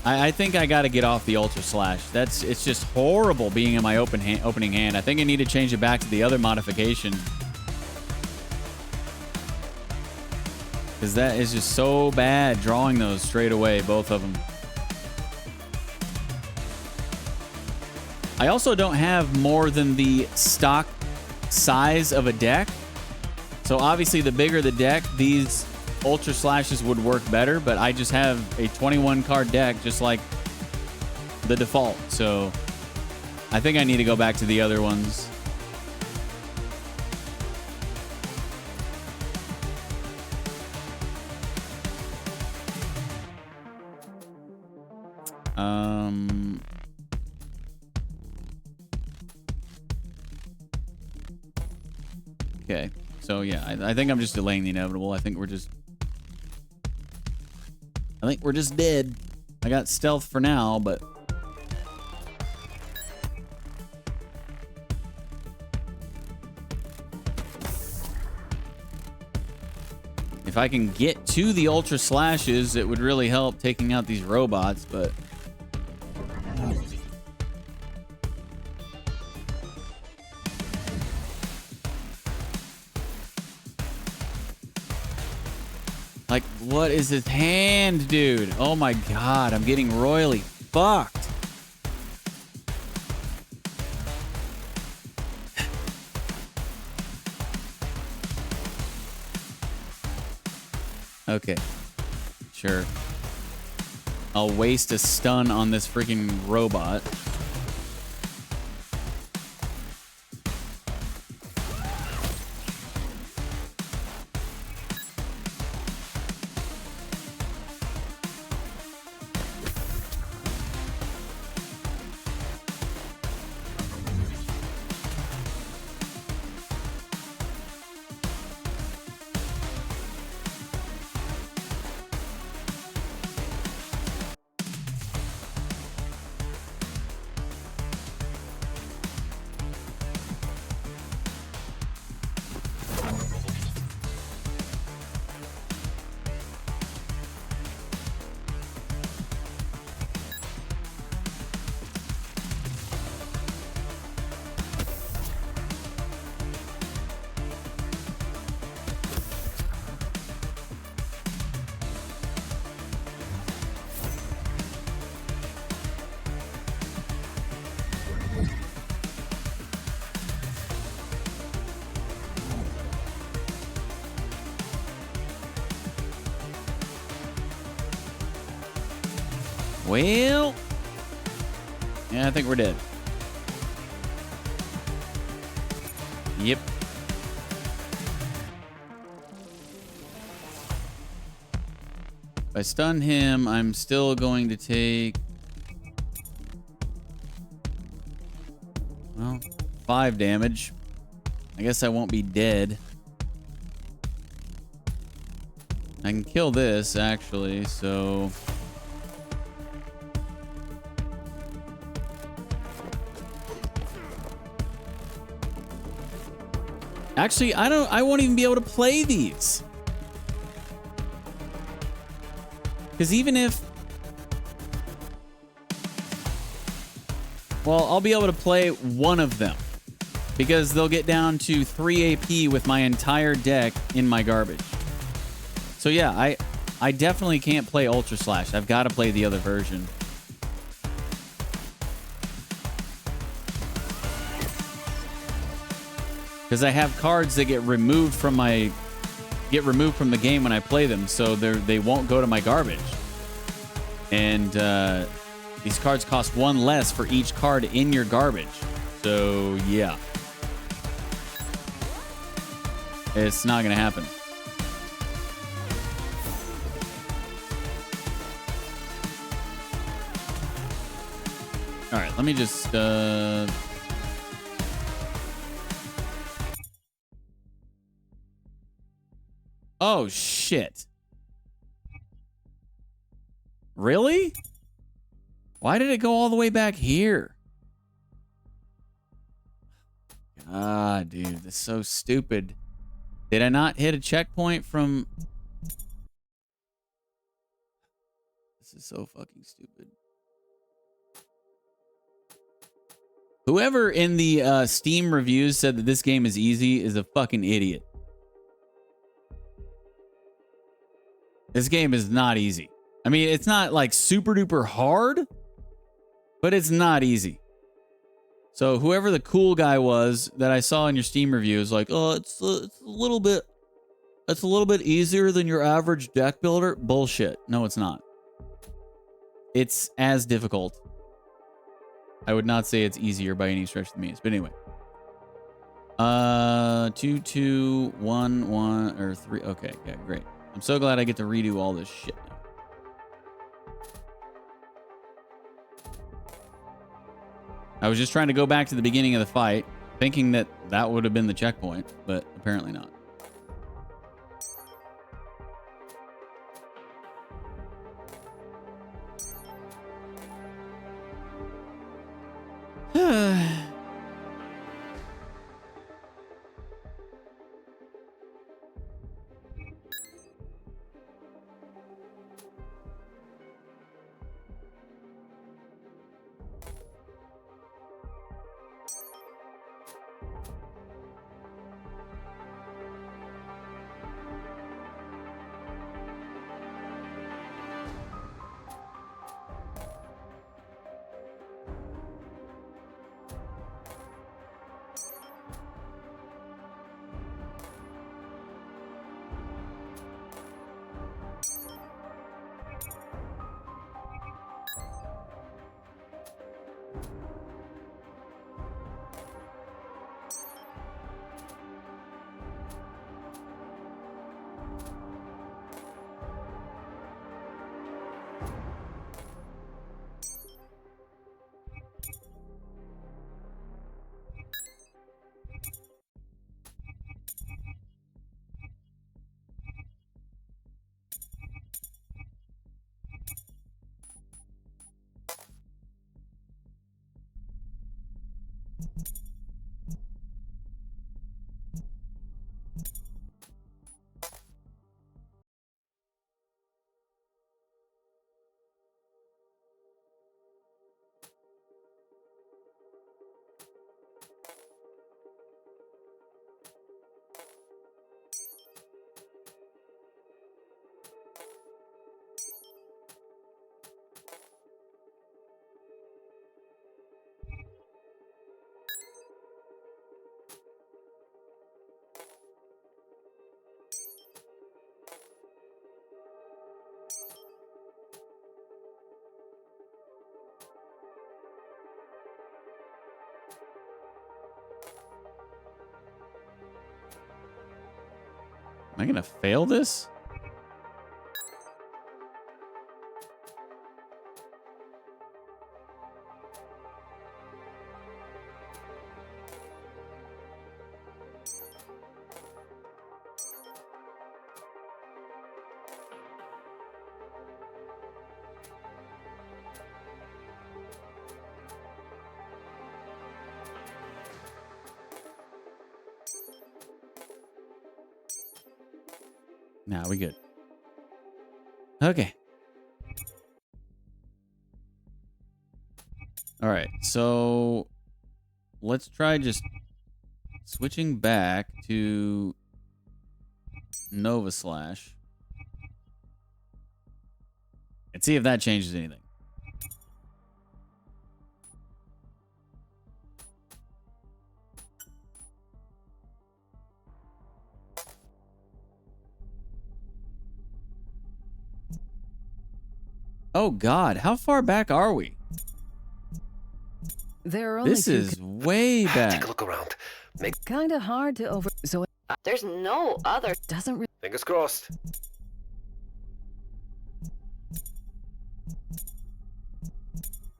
I think I got to get off the Ultra Slash. It's just horrible being in my opening hand. I think I need to change it back to the other modification. Because that is just so bad drawing those straight away, both of them. I also don't have more than the stock size of a deck. So obviously the bigger the deck, these Ultra Slashes would work better, but I just have a 21 card deck just like the default. So I think I need to go back to the other ones. Okay, so yeah, I think I'm just delaying the inevitable. I think we're just dead. I got stealth for now, but if I can get to the Ultra Slashes, it would really help taking out these robots, but like, what is his hand, dude? Oh my god, I'm getting royally fucked. Okay, sure. I'll waste a stun on this freaking robot. Well, yeah, I think we're dead. Yep. If I stun him, I'm still going to take, well, 5 damage. I guess I won't be dead. I can kill this, actually, so actually, I won't even be able to play these. Because even if, well, I'll be able to play one of them. Because they'll get down to 3 AP with my entire deck in my garbage. So yeah, I definitely can't play Ultra Slash. I've got to play the other version. Because I have cards that get removed from the game when I play them, so they won't go to my garbage. And these cards cost 1 less for each card in your garbage. So, yeah. It's not going to happen. All right, let me just... Oh, shit. Really? Why did it go all the way back here? Ah, dude, this is so stupid. Did I not hit a checkpoint from... This is so fucking stupid. Whoever in the Steam reviews said that this game is easy is a fucking idiot. This game is not easy. I mean, it's not like super duper hard, but it's not easy. So whoever the cool guy was that I saw in your Steam review is like, oh, it's a little bit easier than your average deck builder. Bullshit. No, it's not. It's as difficult. I would not say it's easier by any stretch of the means. But anyway. 2, 2, 1, 1, or 3. Okay, yeah, great. I'm so glad I get to redo all this shit now. I was just trying to go back to the beginning of the fight, thinking that that would have been the checkpoint, but apparently not. Am I gonna fail this? Nah, we good. Okay. All right, so let's try just switching back to Nova Slash and see if that changes anything. Oh God, how far back are we? There are only This is way back. Take a look around. Kind of hard to over. So There's no other. doesn't really. Fingers crossed.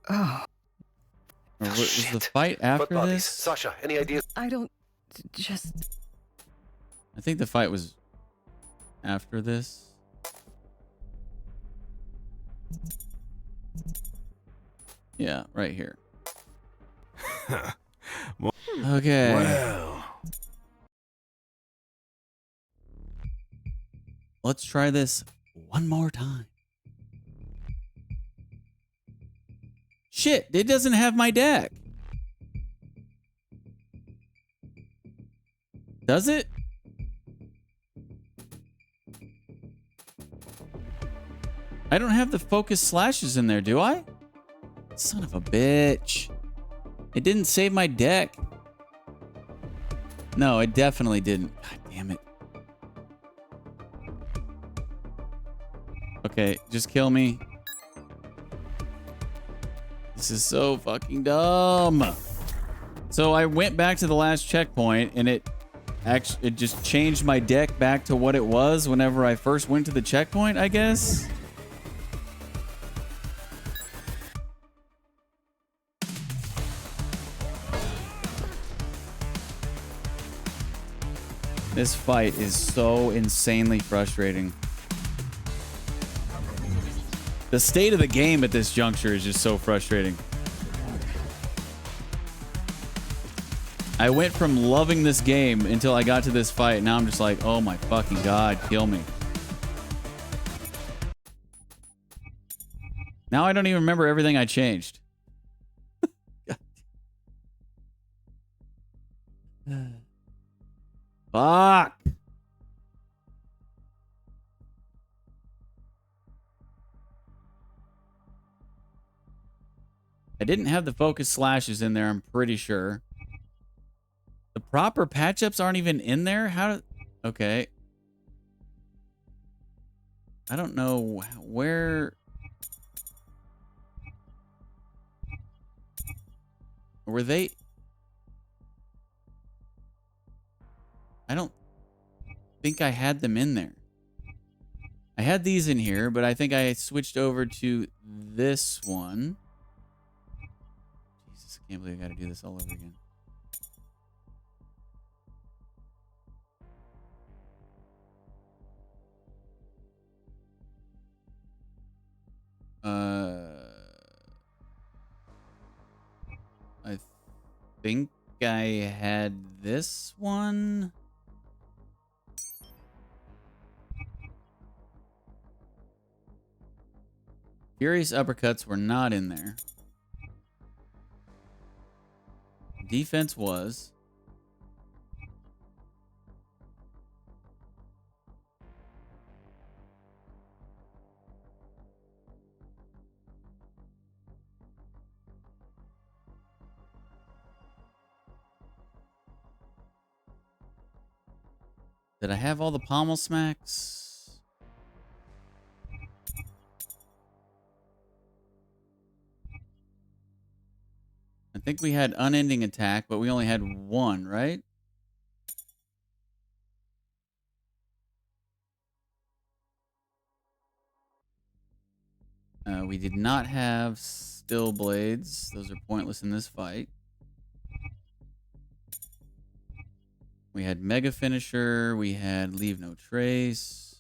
Oh, Was the fight after Foot bodies. this? Sasha, any ideas? I don't. Just. I think the fight was after this. Yeah, right here. Okay. Well, Let's try this one more time. Shit, it doesn't have my deck. Does it? I don't have the focus slashes in there, do I? Son of a bitch. It didn't save my deck. No, it definitely didn't. God damn it. Okay, just kill me. This is so fucking dumb. So I went back to the last checkpoint and it just changed my deck back to what it was whenever I first went to the checkpoint, I guess. This fight is so insanely frustrating. The state of the game at this juncture is just so frustrating. I went from loving this game until I got to this fight. Now I'm just like, oh my fucking God, kill me. Now I don't even remember everything I changed. Fuck. I didn't have the focus slashes in there, I'm pretty sure. The proper patch-ups aren't even in there? How? Okay. I don't know where... Were they... I don't think I had them in there. I had these in here, but I think I switched over to this one. Jesus, I can't believe I gotta do this all over again. I think I had this one. Furious uppercuts were not in there. Defense was. Did I have all the pommel smacks? I think we had unending attack, but we only had one, right? We did not have still blades. Those are pointless in this fight. We had Mega Finisher. We had Leave No Trace.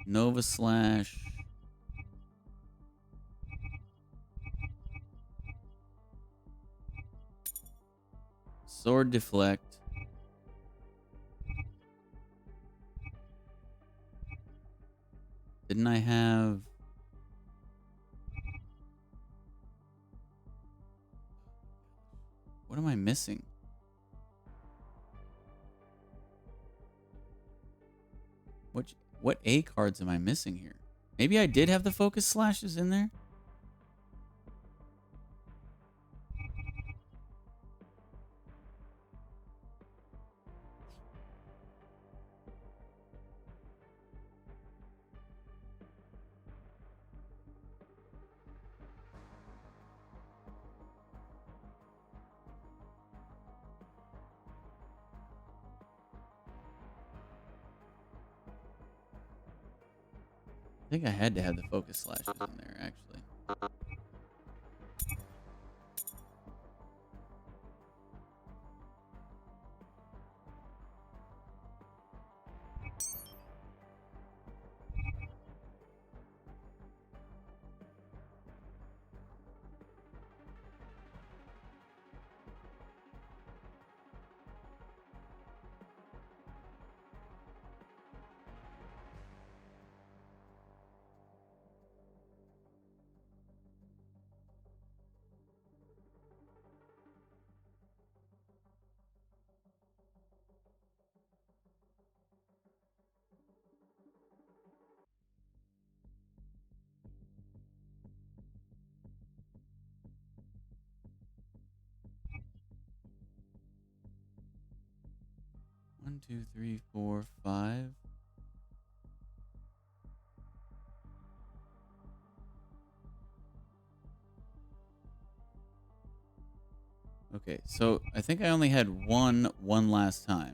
Nova Slash. Sword Deflect. Didn't I have... What am I missing? What A cards am I missing here? Maybe I did have the focus slashes in there? think I had to have the focus slashes in there, actually. One, two, three, four, five. Okay, so I think I only had one last time.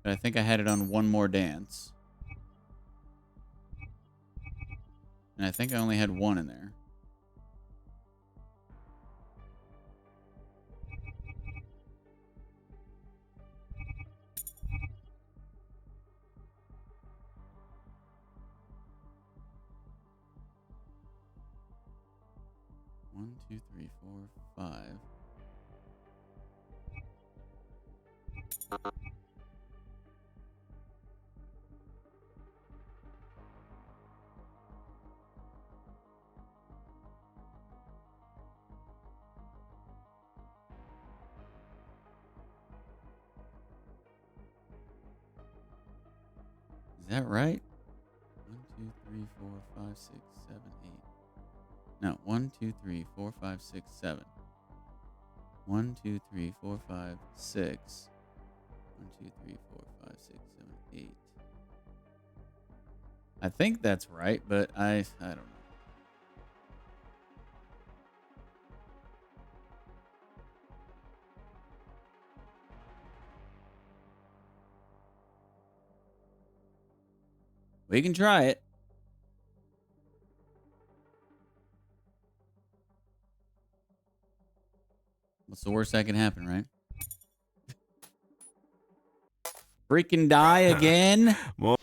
But I think I had it on one more dance. And I think I only had one in there. One, two, three, four, five. Is that right? 1, 2, 3, 4, 5, 6, 7, 8. No, 1, 2, 3, 4, 5, 6, 7. 1, 2, 3, 4, 5, 6. 1, 2, 3, 4, 5, 6, 7, 8. I think that's right, but I don't know. We can try it. What's the worst that can happen, right? Freaking die again? Well.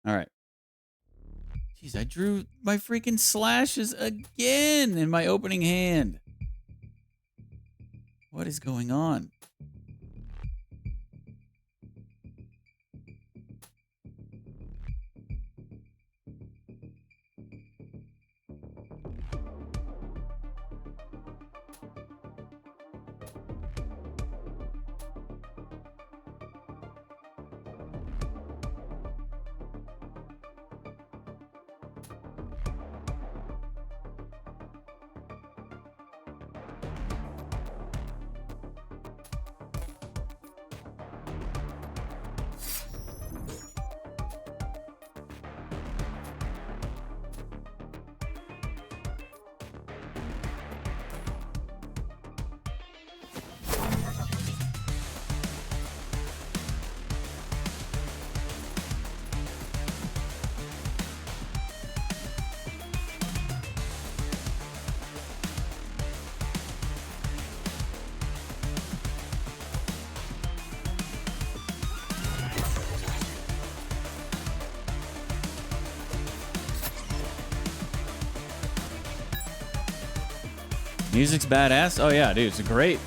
All right. Jeez, I drew my freaking slashes again in my opening hand. What is going on? Music's badass. Oh yeah, dude, it's a great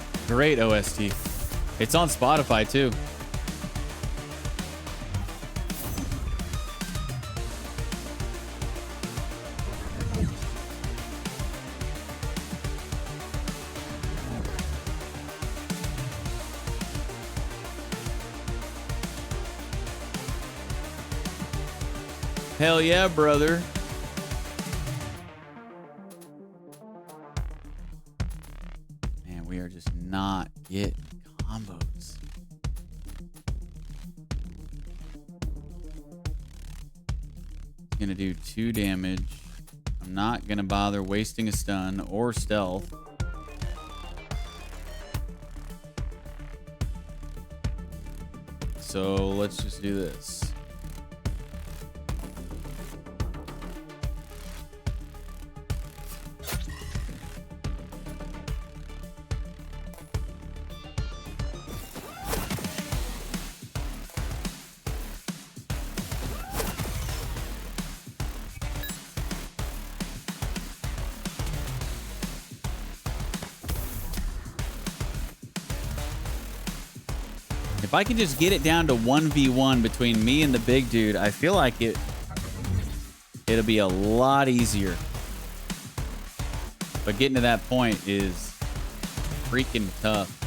OST. It's on Spotify too. Hell yeah, brother. Man, we are just not getting combos. It's gonna do 2 damage. I'm not gonna bother wasting a stun or stealth. so let's just do this. If I can just get it down to 1v1 between me and the big dude, I feel like it'll be a lot easier. But getting to that point is freaking tough.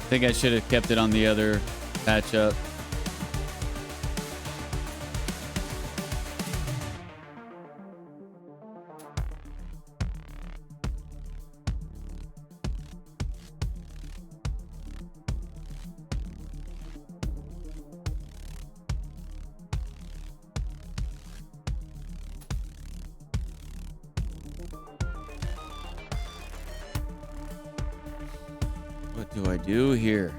I think I should have kept it on the other patch up. What do I do here?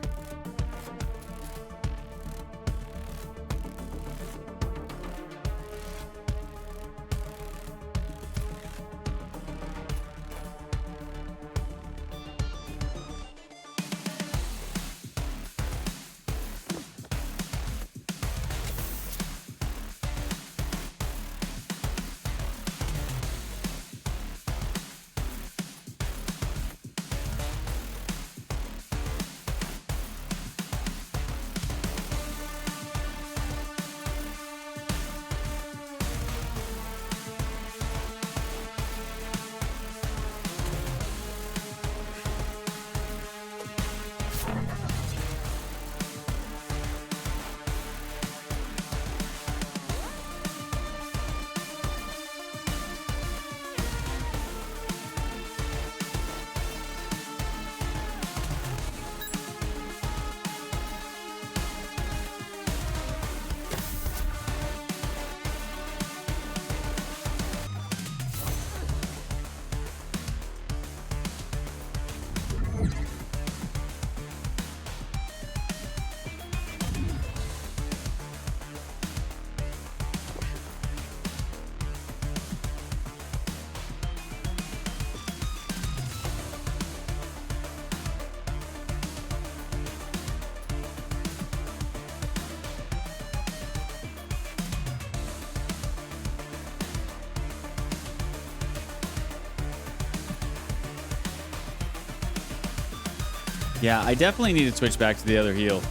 Yeah, I definitely need to switch back to the other heal.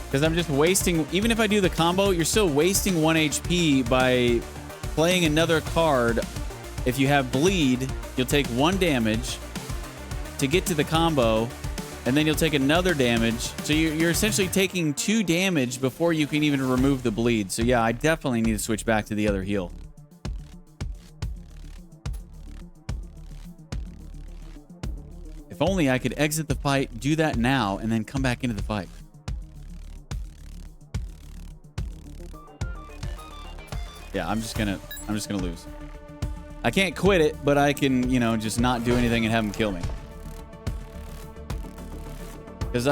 Because I'm just wasting... Even if I do the combo, you're still wasting 1 HP by playing another card. If you have bleed, you'll take 1 damage to get to the combo, and then you'll take another damage. So you're essentially taking 2 damage before you can even remove the bleed. So yeah, I definitely need to switch back to the other heal. If only I could exit the fight, do that now, and then come back into the fight. Yeah, I'm just gonna lose. I can't quit it, but I can, you know, just not do anything and have him kill me. Because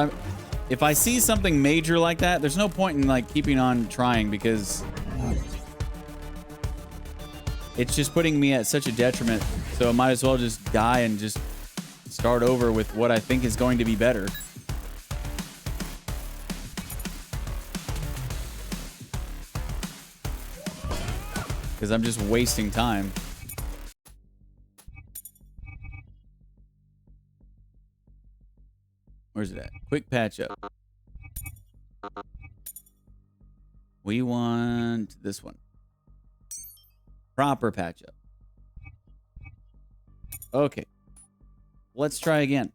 if I see something major like that, there's no point in like keeping on trying because it's just putting me at such a detriment. So I might as well just die and just start over with what I think is going to be better. Because I'm just wasting time. Where's it at? Quick patch up. We want this one. Proper patch up. Okay. Let's try again.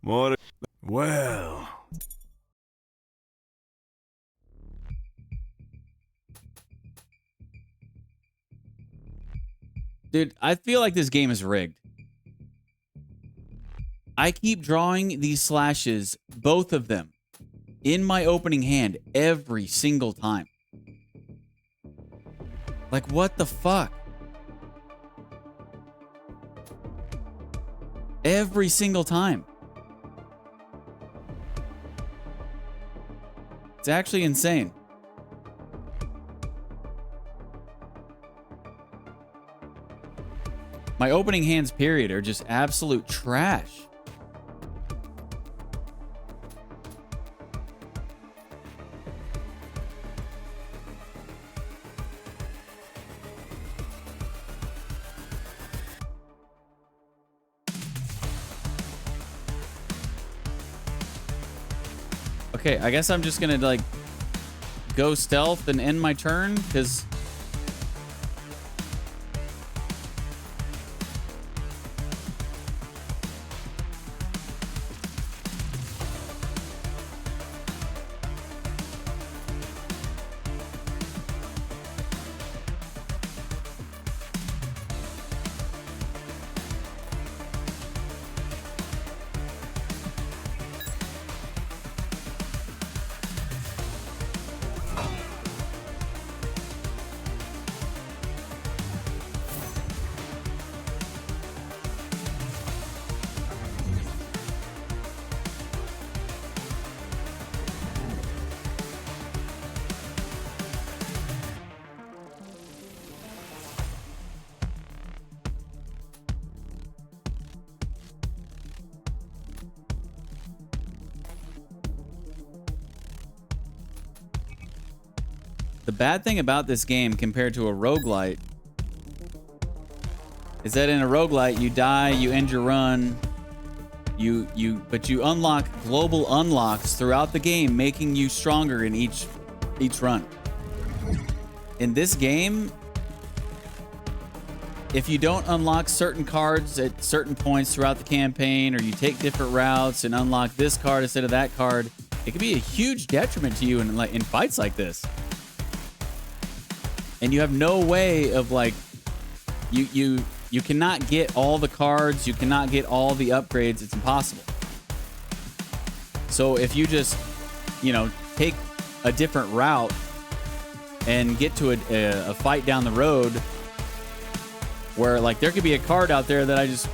More. Well. Dude, I feel like this game is rigged. I keep drawing these slashes, both of them, in my opening hand every single time. Like, what the fuck? Every single time. It's actually insane. My opening hands, period, are just absolute trash. Okay, I guess I'm just gonna like go stealth and end my turn because the bad thing about this game compared to a roguelite is that in a roguelite you die, you end your run, but you unlock global unlocks throughout the game, making you stronger in each run. In this game, if you don't unlock certain cards at certain points throughout the campaign, or you take different routes and unlock this card instead of that card, it can be a huge detriment to you in fights like this. And you have no way of like, you cannot get all the cards, you cannot get all the upgrades, it's impossible. So if you just, take a different route and get to a fight down the road where like there could be a card out there that I just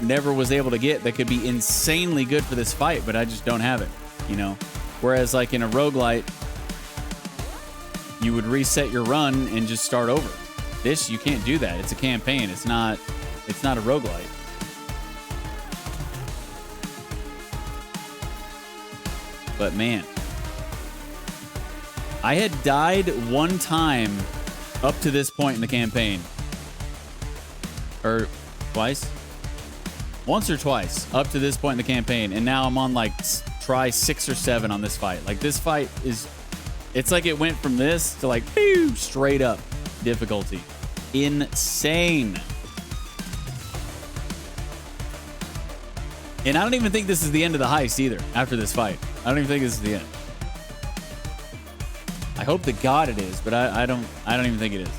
never was able to get that could be insanely good for this fight, but I just don't have it, Whereas like in a roguelite, you would reset your run and just start over. This, you can't do that. It's a campaign. It's not a roguelite. But man, I had died one time up to this point in the campaign. Or twice? Once or twice up to this point in the campaign. And now I'm on like try 6 or 7 on this fight. Like this fight is... It's like it went from this to like, pew, straight up difficulty. Insane. And I don't even think this is the end of the heist either, after this fight. I don't even think this is the end. I hope to God it is, but I don't even think it is.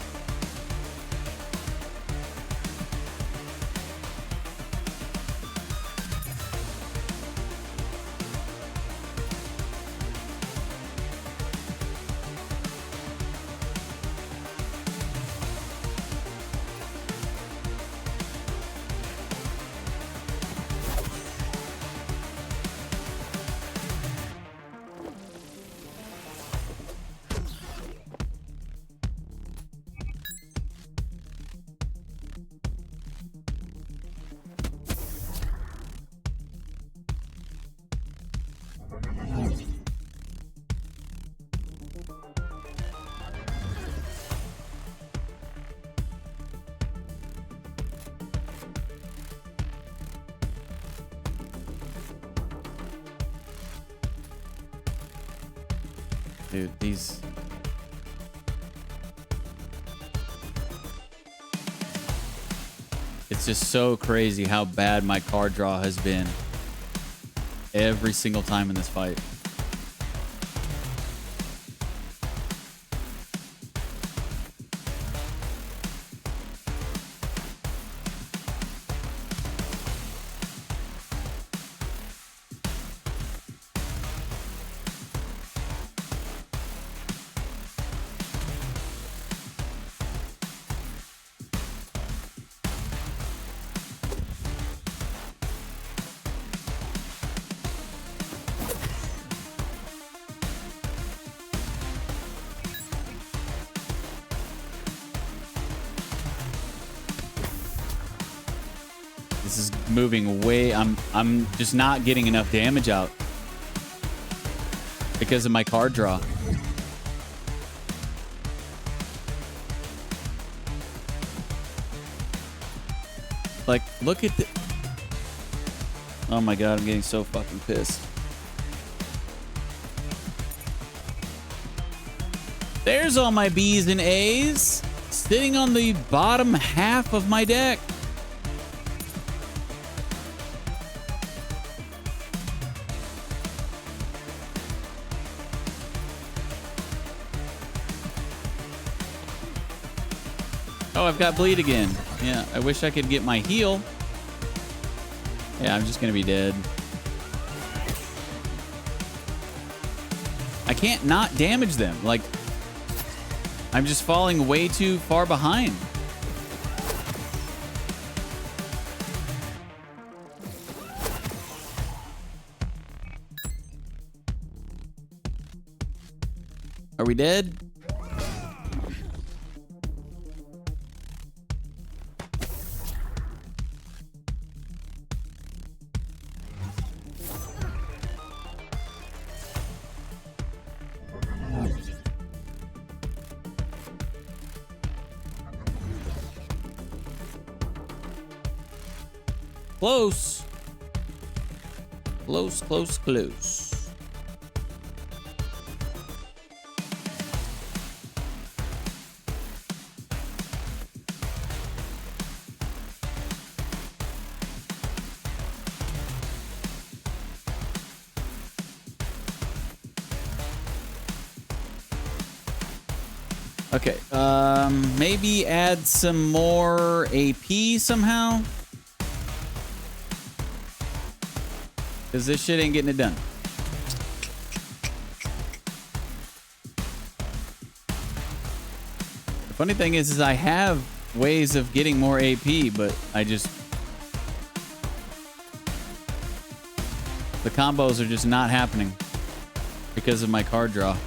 Dude, these... It's just so crazy how bad my card draw has been every single time in this fight. This is moving way... I'm just not getting enough damage out because of my card draw. Like, look at the... Oh my god, I'm getting so fucking pissed. There's all my B's and A's sitting on the bottom half of my deck. Oh, I've got bleed again. Yeah, I wish I could get my heal. Yeah, I'm just gonna be dead. I can't not damage them. Like, I'm just falling way too far behind. Are we dead? Close. Close, close, close. Okay, maybe add some more AP somehow. Because this shit ain't getting it done. The funny thing is I have ways of getting more AP, but I just... The combos are just not happening because of my card draw.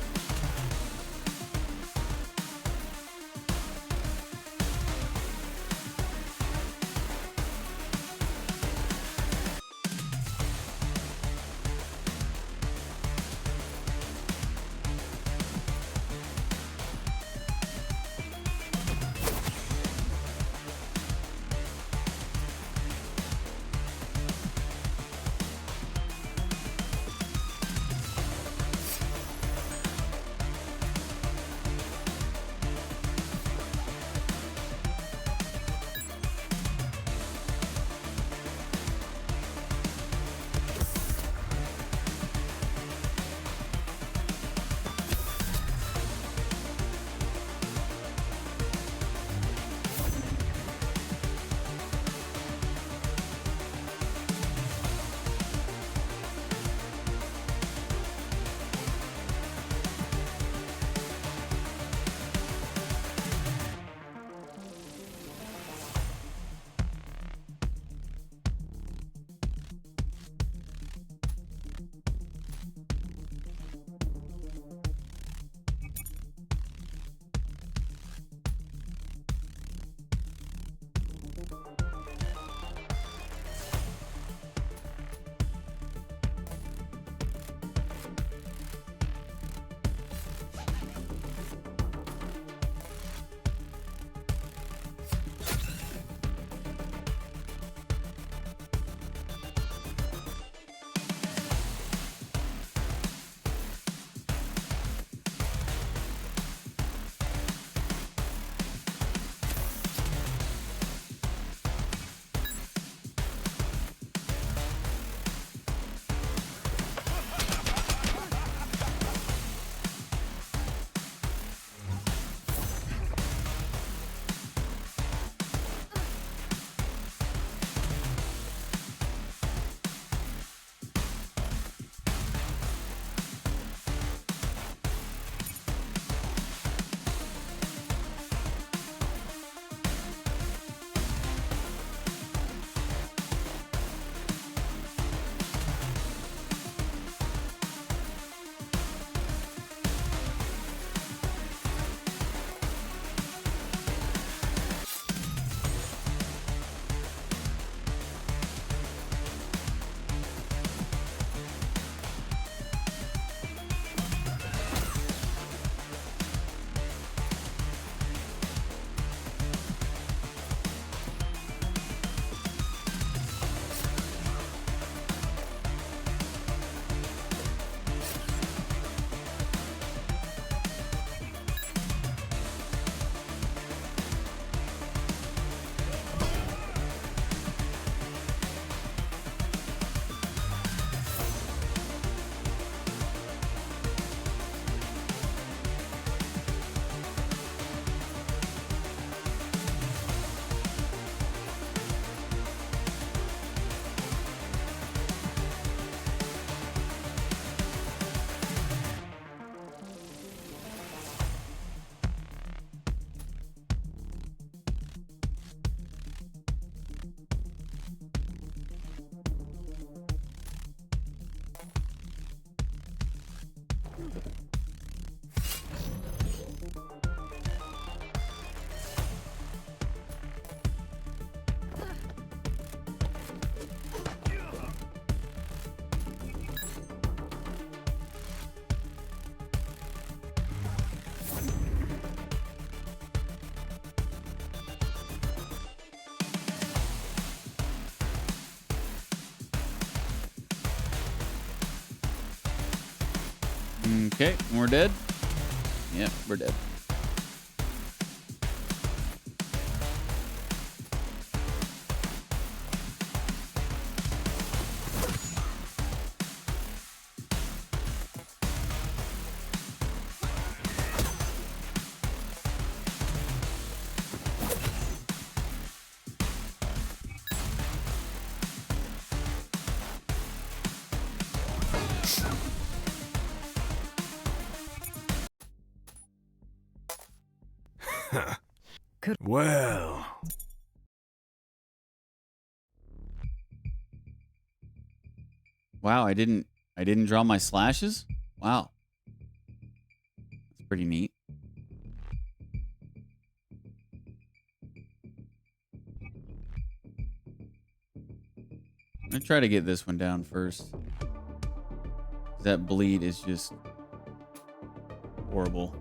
Okay, and we're dead. Yep, we're dead. Well, Wow, I didn't draw my slashes? Wow. That's pretty neat. I'm gonna try to get this one down first. That bleed is just horrible.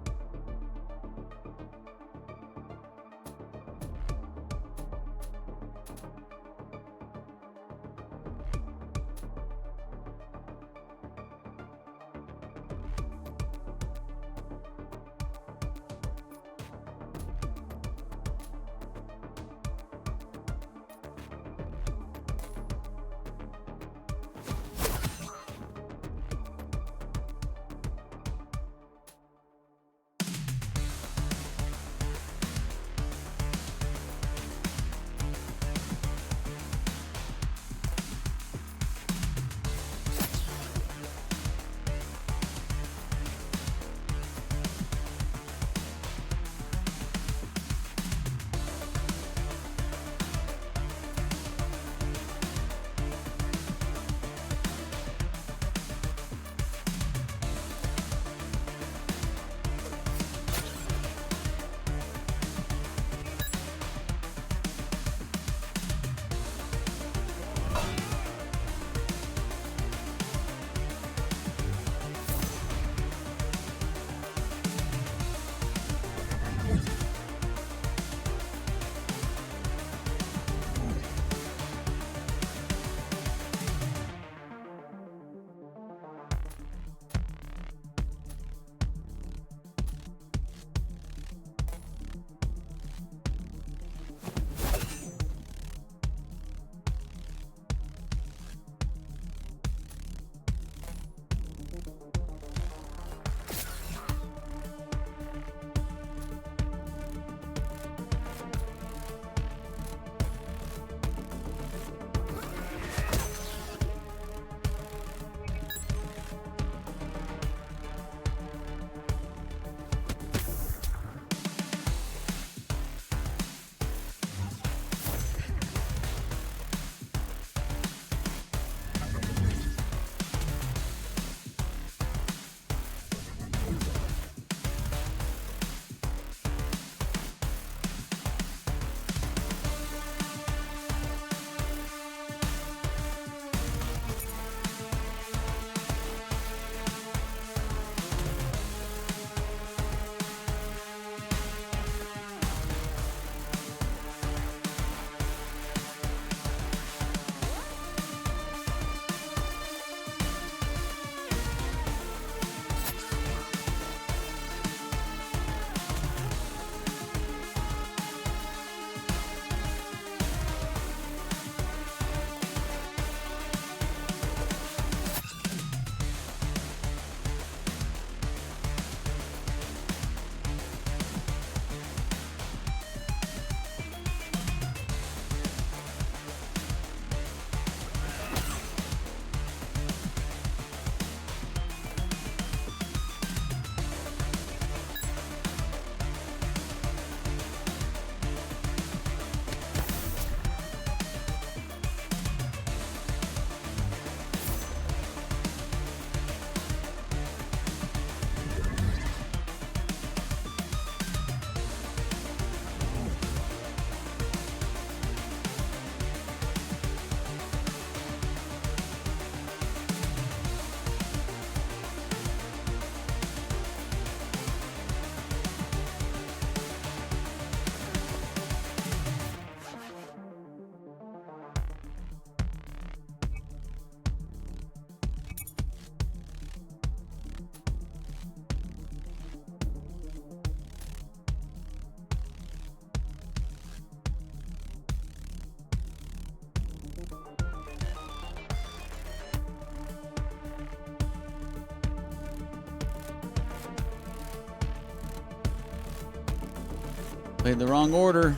Played the wrong order.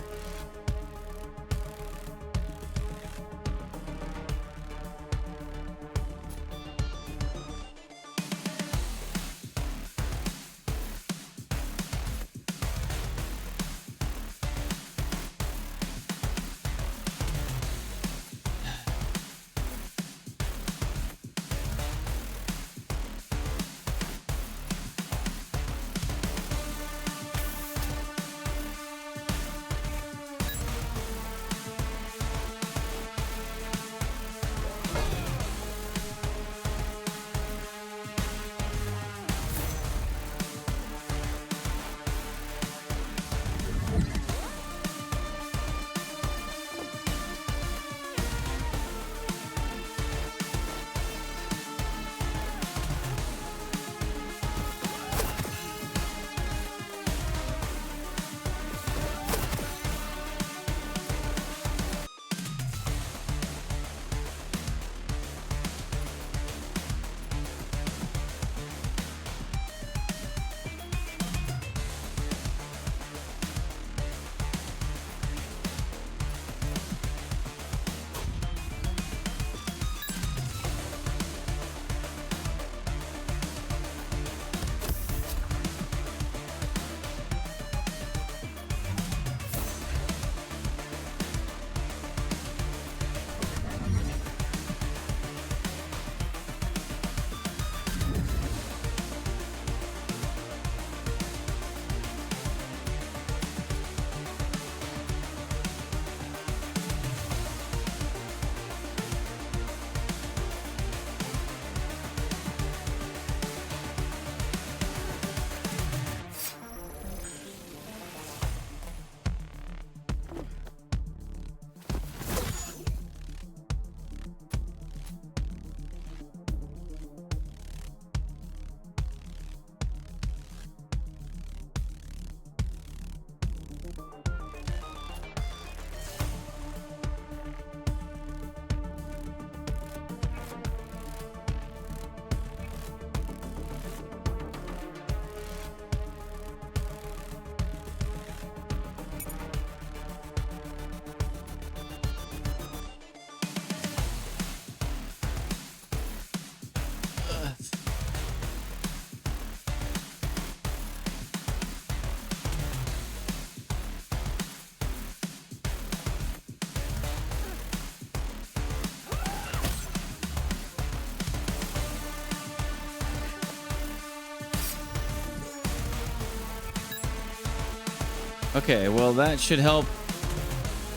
Okay, well, that should help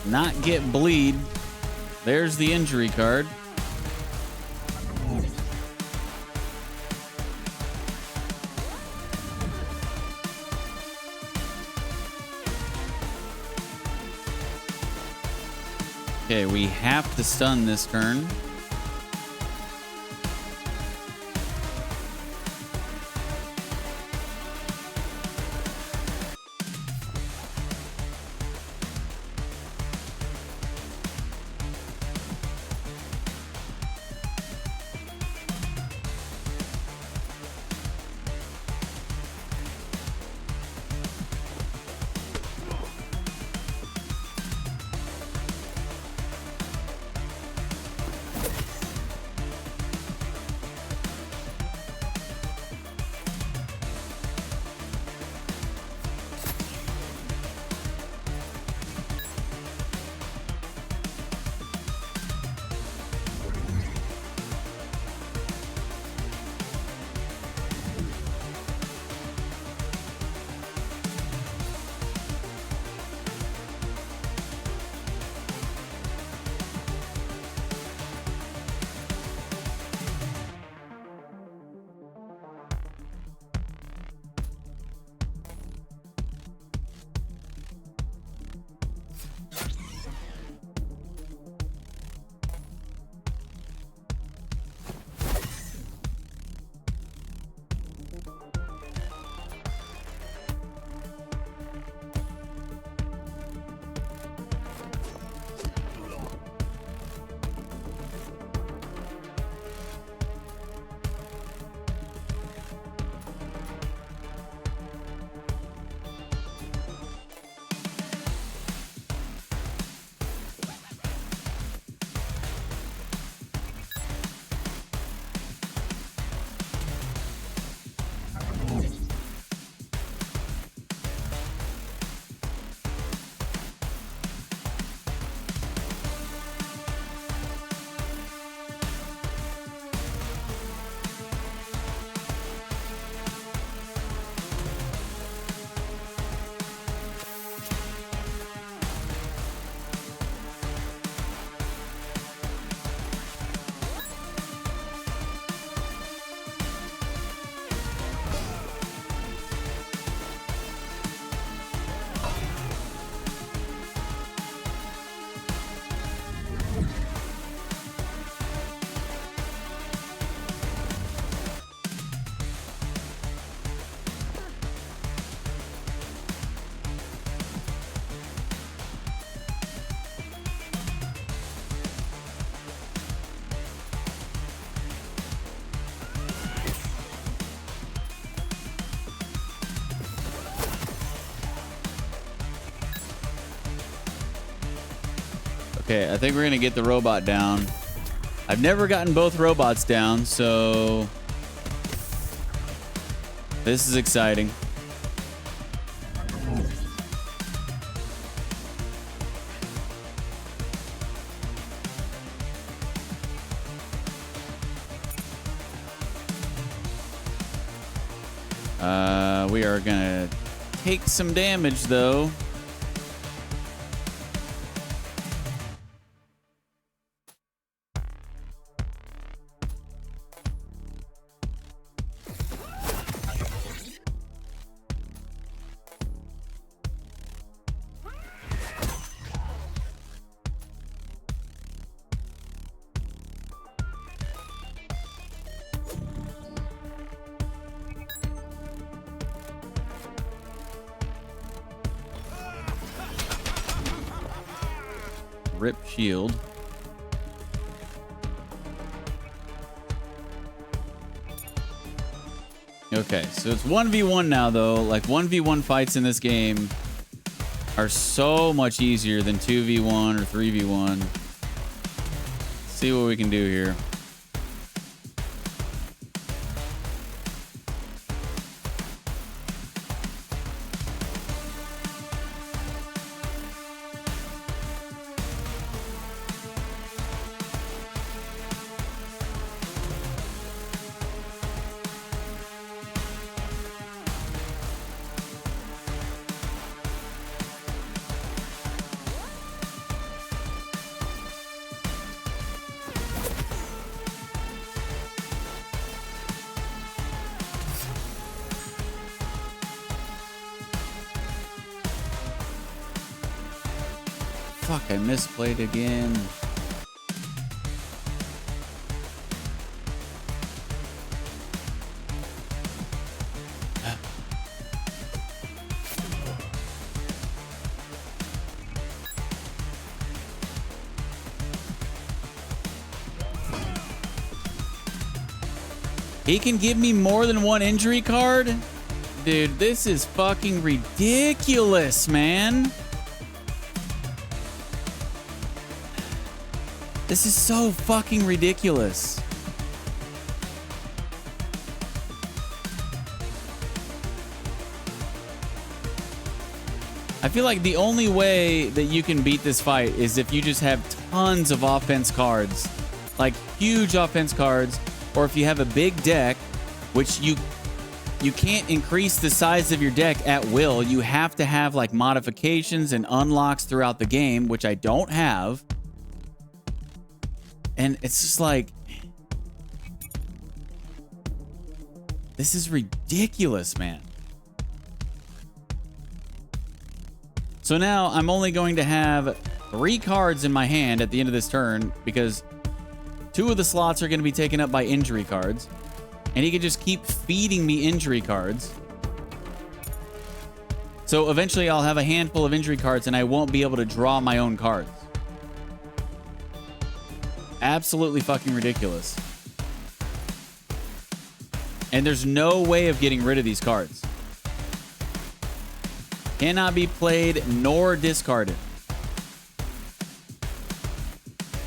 not get bleed. There's the injury card. Okay, we have to stun this turn. Okay, I think we're gonna get the robot down. I've never gotten both robots down, so this is exciting. We are gonna take some damage though. Rip shield. Okay, so it's 1v1 now though. Like 1v1 fights in this game are so much easier than 2v1 or 3v1. Let's see what we can do here. Fuck, I misplayed again. He can give me more than one injury card? Dude, this is fucking ridiculous, man. This is so fucking ridiculous. I feel like the only way that you can beat this fight is if you just have tons of offense cards. Like huge offense cards. Or if you have a big deck, which you can't increase the size of your deck at will. You have to have like modifications and unlocks throughout the game, which I don't have. And it's just like, this is ridiculous, man. So now I'm only going to have 3 cards in my hand at the end of this turn because 2 of the slots are going to be taken up by injury cards. And he can just keep feeding me injury cards. So eventually I'll have a handful of injury cards and I won't be able to draw my own cards. Absolutely fucking ridiculous. And there's no way of getting rid of these cards. Cannot be played nor discarded.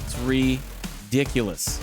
It's ridiculous.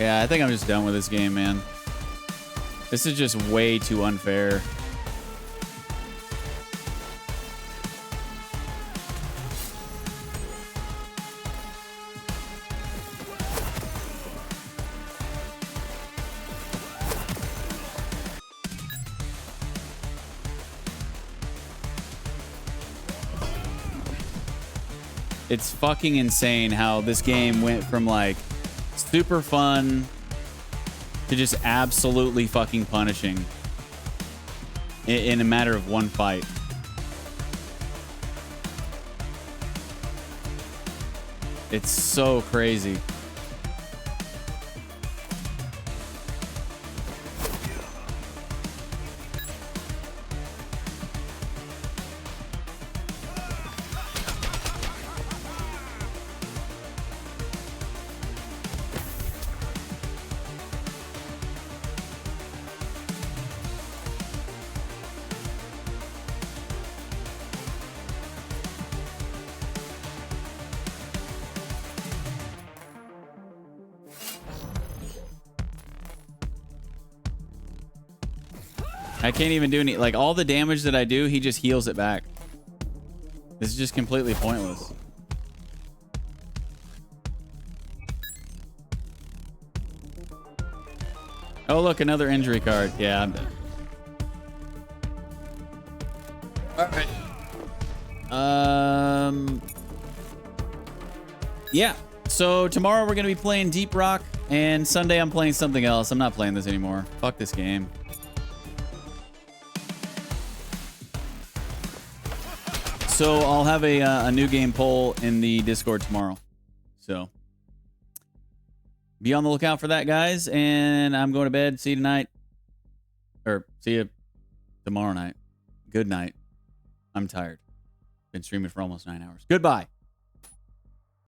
Yeah, I think I'm just done with this game, man. This is just way too unfair. It's fucking insane how this game went from like super fun to just absolutely fucking punishing in a matter of one fight. It's so crazy. I can't even do any, like, all the damage that I do, he just heals it back. This is just completely pointless. Oh, look, another injury card. Yeah, I'm done. All right. Yeah. So tomorrow we're going to be playing Deep Rock, and Sunday I'm playing something else. I'm not playing this anymore. Fuck this game. So I'll have a new game poll in the Discord tomorrow. So be on the lookout for that, guys. And I'm going to bed. See you tonight. Or see you tomorrow night. Good night. I'm tired. Been streaming for almost 9 hours. Goodbye.